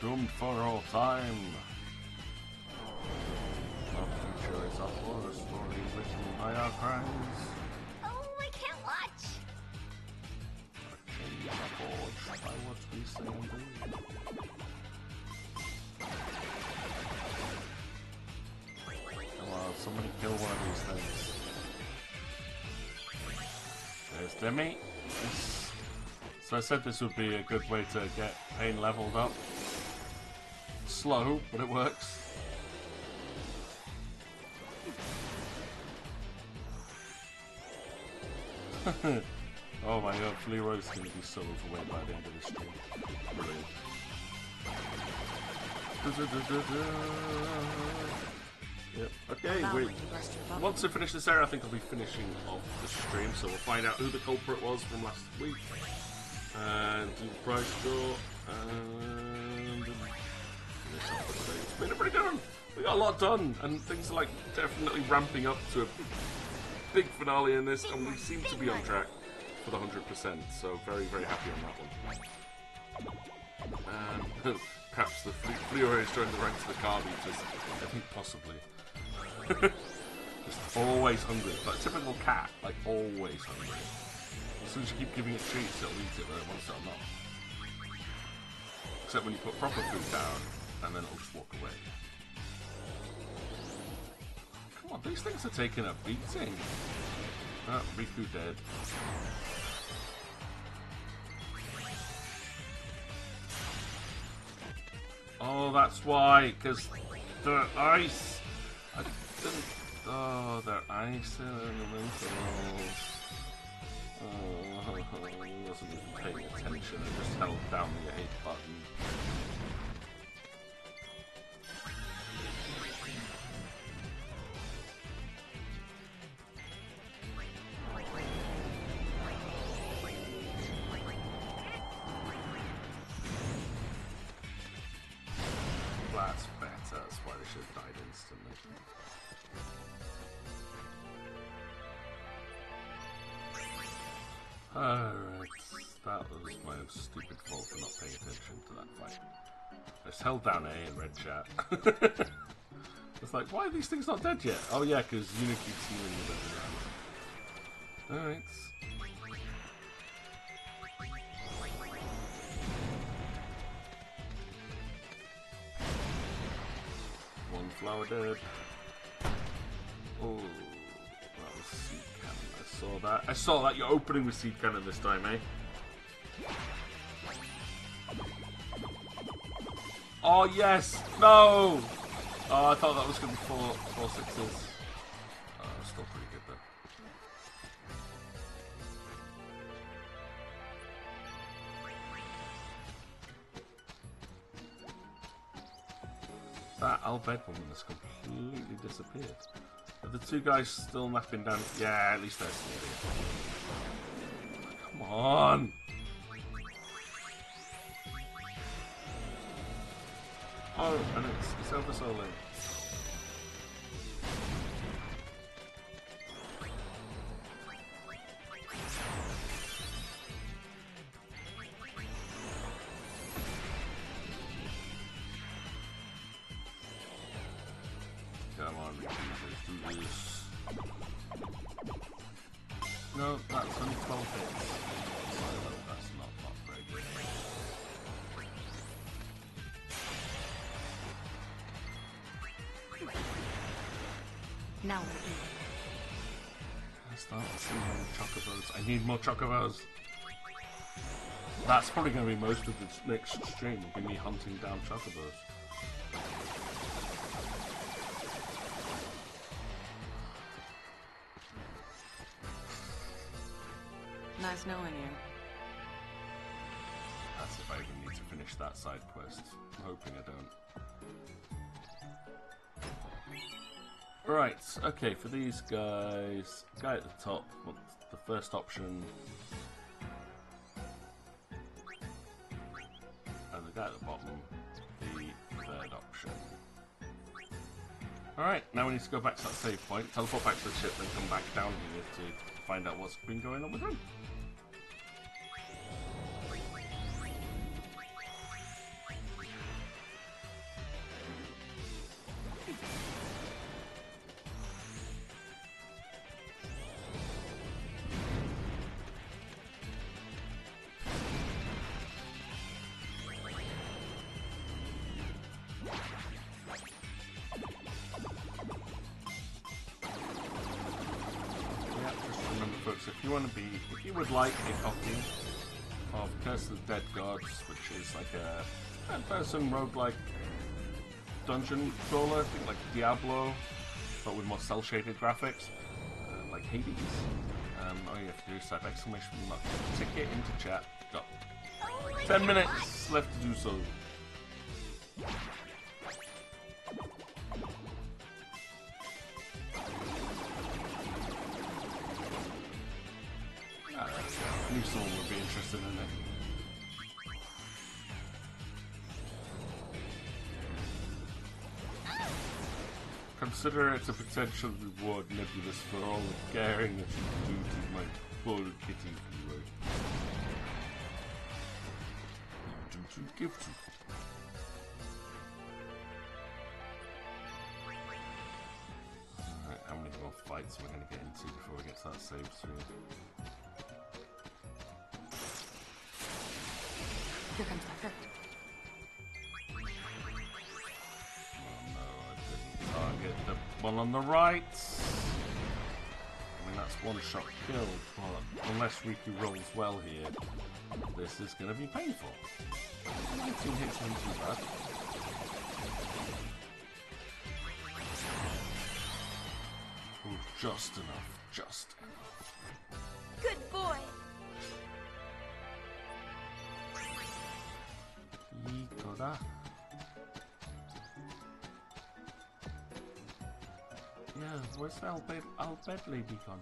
doomed for all time. Our future is a horror story written by our crimes. Oh, I can't watch. Change our forge by what we say and do. Come on, somebody kill one of these things. There's Demi. So I said this would be a good way to get Pain leveled up. Slow, but it works. Oh my god, Flearoy's gonna be so overweight by the end of this stream. Brilliant. Yep. Okay, once I finish this area, I think I'll be finishing off the stream, so we'll find out who the culprit was from last week. And do the prize draw, and it's been a pretty good one. We got a lot done, and things are like definitely ramping up to a big finale in this, and we seem to be on track for the 100%. So very, very happy on that one. And perhaps the Flearoy is joined the ranks of the car beaters. I think possibly. Just always hungry, like a typical cat, like always hungry. As soon as you keep giving it treats, it'll eat it, whether it wants it or not. Except when you put proper food down, and then it'll just walk away. Come on, these things are taking a beating. Ah, Riku dead. Oh, that's why, because they're ice. I didn't... Oh, they're ice elementals. Oh, I wasn't even paying attention. I just held down the A button. That's better. That's why they should have died instantly. Alright, that was my stupid fault for not paying attention to that fight. I just held down A in red chat. It's like, why are these things not dead yet? Oh yeah, because Yuna keeps healing them every round. Alright. flower dead. Oh, that was seed cannon. I saw that. I saw that. You're opening with seed cannon this time, eh? Oh yes! No! Oh, I thought that was going to be four sixes. Still pretty good though. That Albed woman has completely disappeared. Are the two guys still napping down? Yeah, at least they're still here. Come on! Oh, and it's over so late. Come on, do this. No, that's only 12 hits. So that's not very good. Now I start to see more chocobos. I need more chocobos. That's probably going to be most of this next stream. Will be me hunting down chocobos. Nice knowing you. That's if I even need to finish that side quest. I'm hoping I don't. Right, okay, for these guys, guy at the top wants the first option, and the guy at the bottom, the third option. Alright, now we need to go back to that save point, teleport back to the ship, then come back down here to find out what's been going on with him. If you would like a copy of Curse of the Dead Gods, which is like a third-person roguelike dungeon crawler, I think like Diablo, but with more cel-shaded graphics, like Hades, all you have to do is type exclamation mark ticket into chat. Go. 10 minutes left to do so. I knew someone would be interested in it. Consider it a potential reward, Nebulous, for all the caring that you do to my poor kitty hero. Do to give to. Alright, how many more fights we're going to get into before we get to that save through? Here comes that hurt. Oh no, I didn't target the one on the right. I mean, that's one shot killed, but unless Riku rolls well here, this is going to be painful. 19 hits isn't too bad. Ooh, just enough, just enough. Good boy. Yeah, where's the Albed lady gone?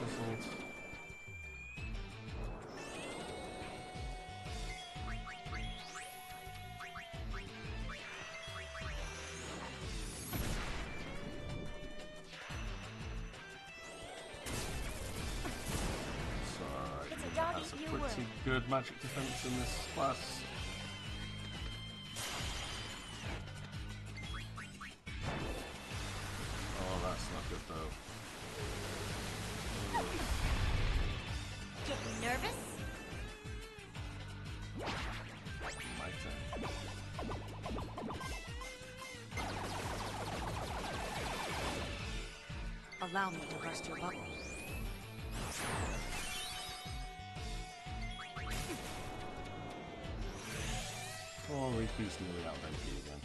Puzzled. That's a pretty good magic defense in this class. Oh, that's not good though. Getting nervous? My turn. Allow me to burst your bubble. Oh, Riku's nearly out of MP again.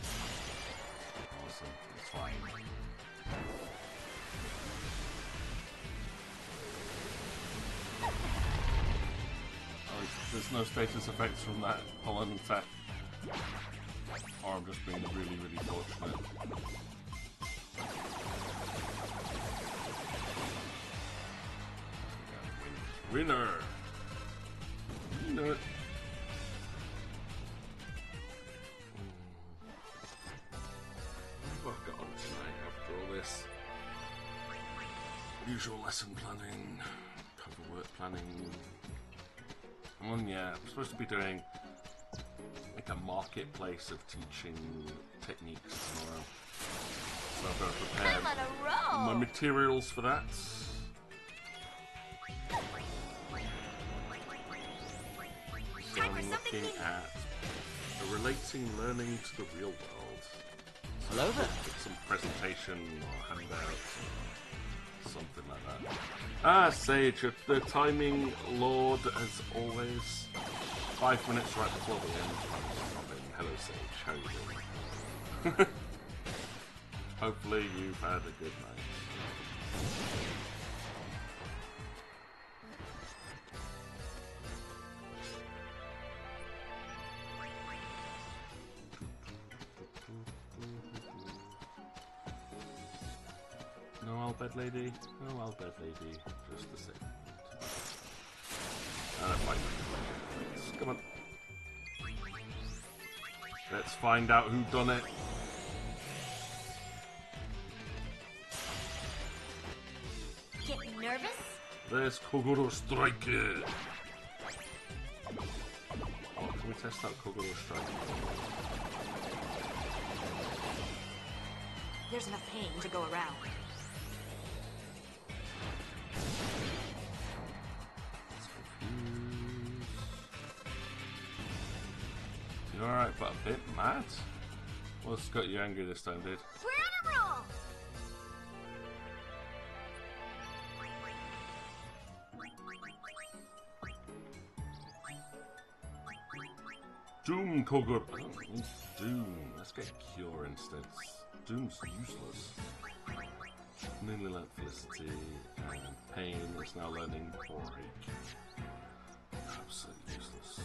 Awesome, it's fine. Oh, there's no status effects from that pollen attack. Or I'm just being really, really fortunate. Winner! Winner! What have I got on tonight after all this? Usual lesson planning, cover work planning. Yeah, I'm supposed to be doing like a marketplace of teaching techniques tomorrow. So I've got to prepare my materials for that. So I'm looking at relating learning to the real world. So hello there. Some presentation or handouts or something like that. Ah, Sage, the timing lord as always. 5 minutes right before the end. Hello, Sage. How are you doing? Hopefully you've had a good night. No Albed lady? No Albed lady. Just the same. Fine. Come on. Let's find out who done it. Get nervous? There's Kogoro Strike. Oh, can we test out Kogoro Strike? There's enough pain to go around. You alright, but a bit mad? What's got you angry this time, dude? We're on a roll! Doom, Kogoro. I don't need Doom. Let's get Cure instead. Doom's useless. Nearly learnt Felicity and Pain is now learning Break. Absolutely useless.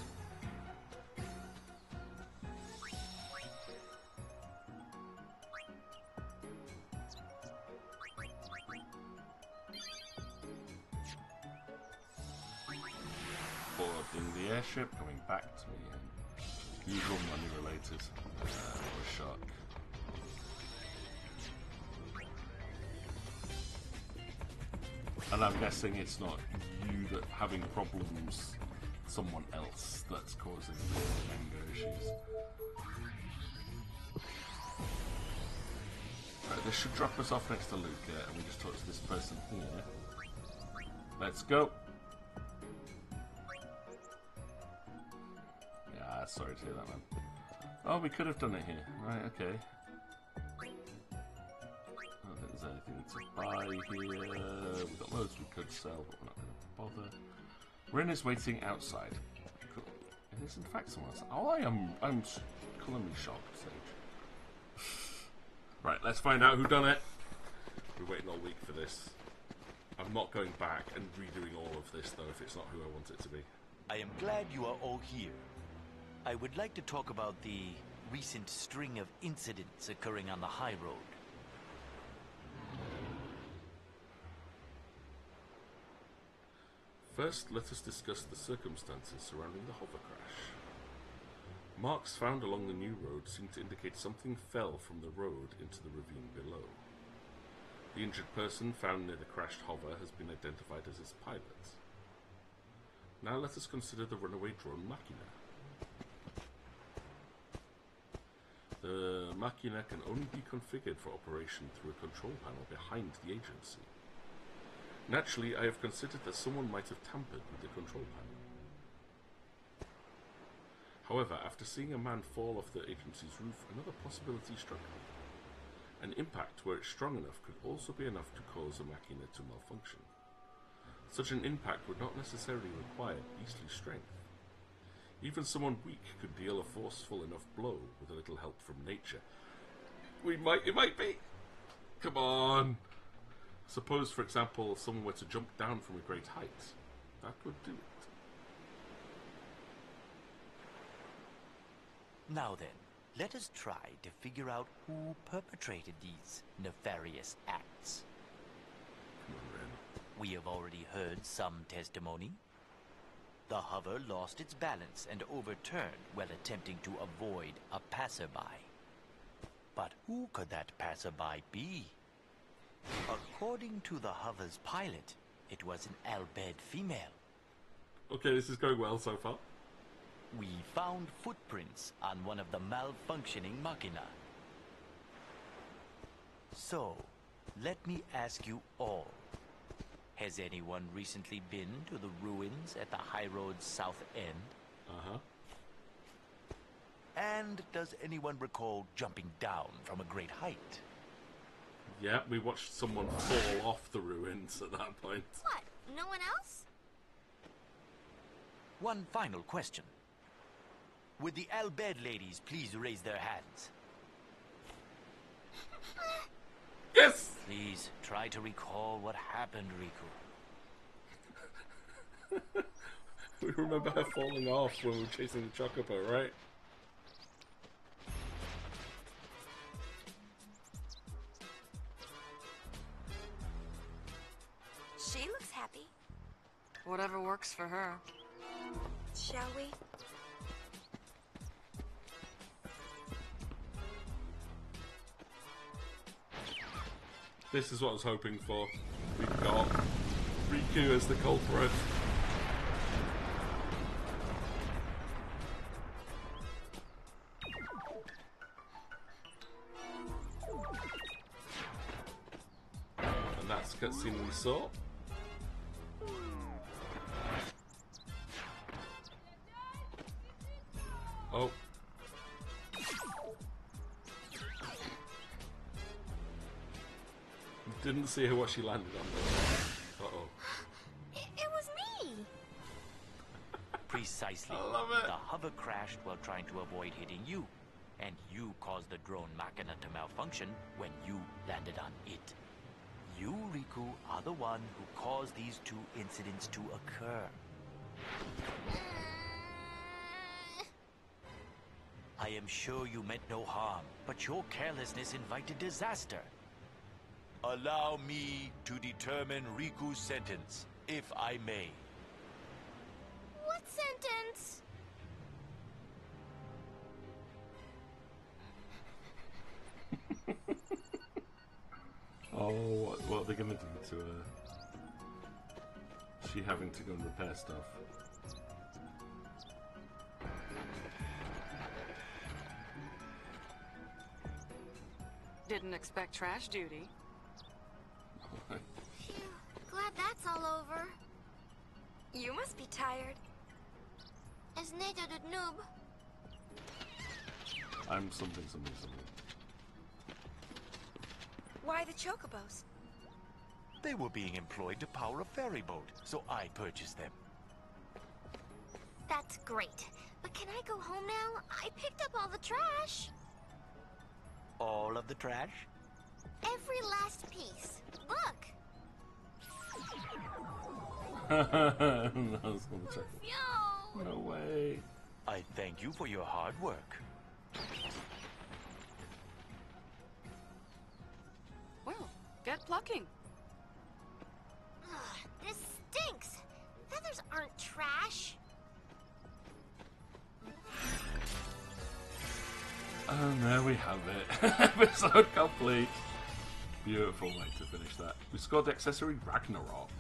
Boarding the airship, coming back to me, and usual money related. What a shock. And I'm guessing it's not you that having problems, someone else that's causing the anger issues. Right, this should drop us off next to Luca, and we just talk to this person here. Let's go! Yeah, sorry to hear that, man. Oh, we could have done it here. Right, okay. I don't think there's anything to buy here. We've got loads we could sell, but we're not going to bother. Rin is waiting outside. Cool. It is in fact someone else. Oh, I'm culinarily shocked, Sage. Right, let's find out who done it. We're waiting all week for this. I'm not going back and redoing all of this, though, if it's not who I want it to be. I am glad you are all here. I would like to talk about the recent string of incidents occurring on the high road. First, let us discuss the circumstances surrounding the hover crash. Marks found along the new road seem to indicate something fell from the road into the ravine below. The injured person found near the crashed hover has been identified as its pilot. Now let us consider the runaway drone Machina. The Machina can only be configured for operation through a control panel behind the agency. Naturally, I have considered that someone might have tampered with the control panel. However, after seeing a man fall off the agency's roof, another possibility struck me. An impact where it's strong enough could also be enough to cause a machina to malfunction. Such an impact would not necessarily require beastly strength. Even someone weak could deal a forceful enough blow with a little help from nature. It might be. Come on. Suppose, for example, someone were to jump down from a great height. That would do it. Now then, let us try to figure out who perpetrated these nefarious acts. We have already heard some testimony. The hover lost its balance and overturned while attempting to avoid a passerby. But who could that passerby be? According to the hover's pilot, it was an Albed female. Okay, this is going well so far. We found footprints on one of the malfunctioning machina. So, let me ask you all. Has anyone recently been to the ruins at the High Road's south end? Uh-huh. And does anyone recall jumping down from a great height? Yeah, we watched someone fall off the ruins at that point. What? No one else? One final question. Would the Albed ladies please raise their hands? Yes! Please try to recall what happened, Riku. We remember her falling off when we were chasing the Chocobo, right? She looks happy. Whatever works for her. Shall we? This is what I was hoping for. We got Riku as the culprit. And that's cutscene we saw. Oh. Didn't see her what she landed on. Uh-oh. It was me! Precisely. I love it. The hover crashed while trying to avoid hitting you. And you caused the drone machina to malfunction when you landed on it. You, Riku, are the one who caused these two incidents to occur. I am sure you meant no harm, but your carelessness invited disaster. Allow me to determine Riku's sentence, if I may. What sentence? Oh, what are they gonna do to her? She having to go and repair stuff. Didn't expect trash duty. Phew, glad that's all over. You must be tired. As Nato did noob. I'm something. Why the chocobos? They were being employed to power a ferry boat, so I purchased them. That's great. But can I go home now? I picked up all the trash. All of the trash? Every last piece. Look. I was gonna check. Yo. No way. I thank you for your hard work. Well, get plucking. Ugh, this stinks. Feathers aren't trash. And there we have it. Episode complete. Beautiful way to finish that. We scored the accessory Ragnarok.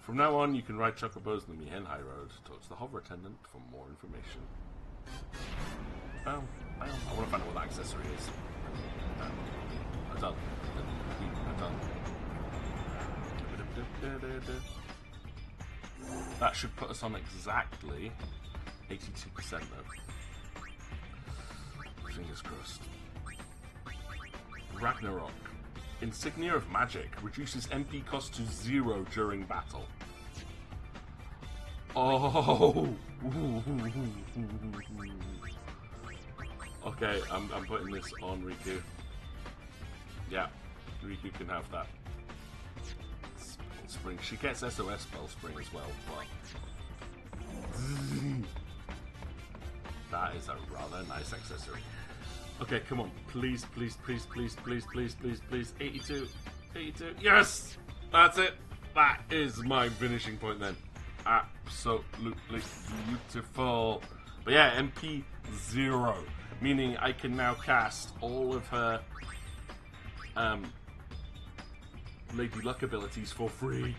From now on, you can ride chocobos on the Mihen High Road. Talk to the hover attendant for more information. I want to find out what that accessory is. Done. That should put us on exactly 82% though. Fingers crossed. Ragnarok. Insignia of Magic. Reduces MP cost to 0 during battle. Oh! Okay, I'm putting this on Riku. Yeah, Riku can have that. Spell Spring. She gets SOS Spell Spring as well, but... That is a rather nice accessory. Okay, come on. Please, please, please, please, please, please, please, please. 82. 82. Yes! That's it. That is my finishing point then. Absolutely beautiful. But yeah, MP 0. Meaning I can now cast all of her Lady Luck abilities for free.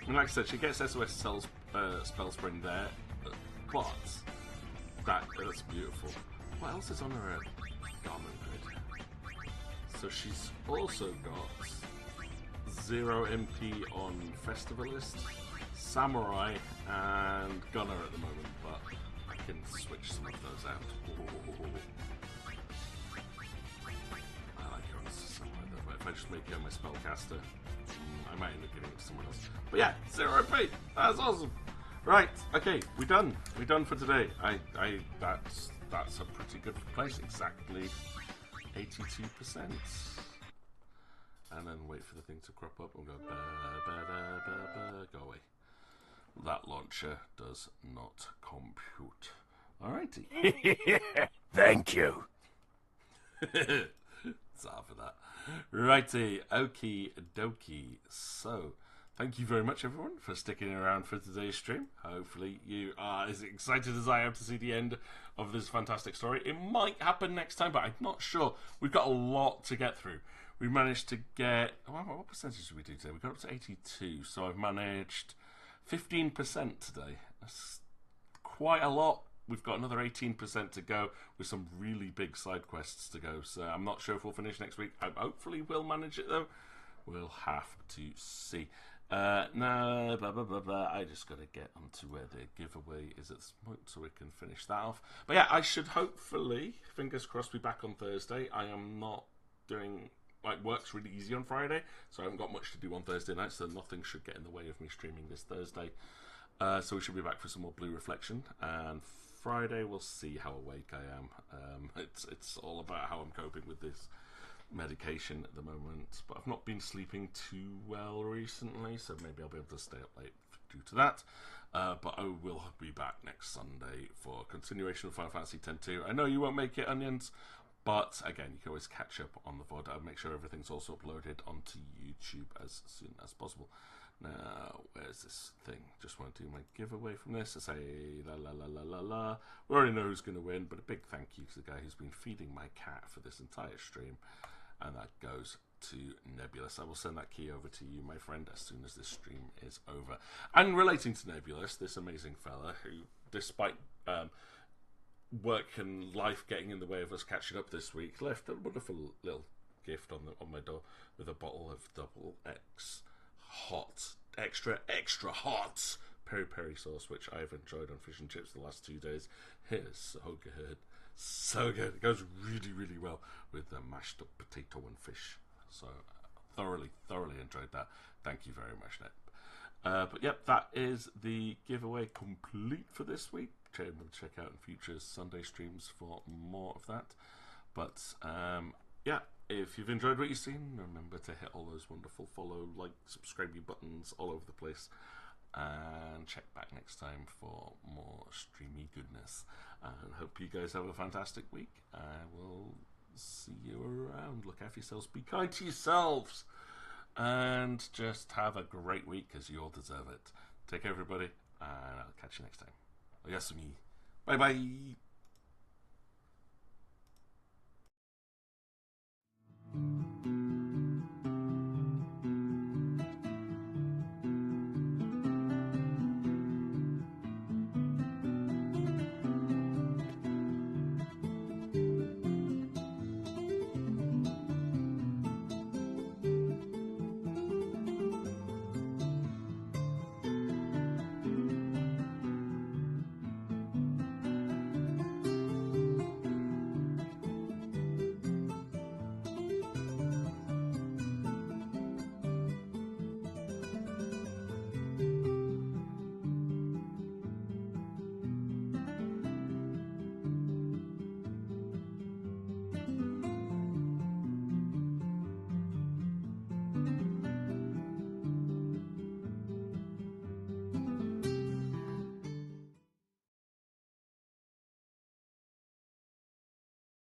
And like I said, she gets SOS Spell Spring there. But that's beautiful. What else is on her garment grid? So she's also got 0 MP on Festivalist, Samurai, and Gunner at the moment, but I can switch some of those out. Ooh. I like her on Samurai though, but if I just make her my spellcaster, I might end up giving it to someone else. But yeah, 0 MP! That's awesome! Right, okay, we're done. We're done for today. That's a pretty good place. Exactly 82%. And then wait for the thing to crop up and go go away. That launcher does not compute. Alrighty. Thank you. Sorry for that. Righty, okie dokie. So, thank you very much, everyone, for sticking around for today's stream. Hopefully you are as excited as I am to see the end of this fantastic story. It might happen next time, but I'm not sure. We've got a lot to get through. We managed to get... What percentage did we do today? We got up to 82, so I've managed 15% today. That's quite a lot. We've got another 18% to go with some really big side quests to go. So I'm not sure if we'll finish next week. Hopefully we'll manage it, though. We'll have to see. No, blah, blah, blah, blah. I just got to get onto where the giveaway is at this point so we can finish that off. But yeah, I should hopefully, fingers crossed, be back on Thursday. I am not doing... work's really easy on Friday, so I haven't got much to do on Thursday night, so nothing should get in the way of me streaming this Thursday. So we should be back for some more Blue Reflection, and Friday we'll see how awake I am. It's all about how I'm coping with this medication at the moment, but I've not been sleeping too well recently, so maybe I'll be able to stay up late due to that. But I will be back next Sunday for a continuation of Final Fantasy X-2. I know you won't make it, Onions, but again, you can always catch up on the VOD. I'll make sure everything's also uploaded onto YouTube as soon as possible. Now, where's this thing? Just want to do my giveaway from this. I say la la la la la la. We already know who's going to win, but a big thank you to the guy who's been feeding my cat for this entire stream. And that goes to Nebulous. I will send that key over to you, my friend, as soon as this stream is over. And relating to Nebulous, this amazing fella who, despite work and life getting in the way of us catching up this week, left a wonderful little gift on my door with a bottle of double X hot, extra hot peri-peri sauce, which I've enjoyed on fish and chips the last 2 days. It is so good. So good. It goes really, really well with the mashed up potato and fish. So thoroughly enjoyed that. Thank you very much, Ned. But yep, that is the giveaway complete for this week. Check out in future Sunday streams for more of that. But yeah, if you've enjoyed what you've seen, remember to hit all those wonderful follow, like, subscribe buttons all over the place. And check back next time for more streamy goodness. And hope you guys have a fantastic week. I will see you around. Look after yourselves. Be kind to yourselves. And just have a great week, because you all deserve it. Take care, everybody. And I'll catch you next time. Oyasumi. Bye-bye.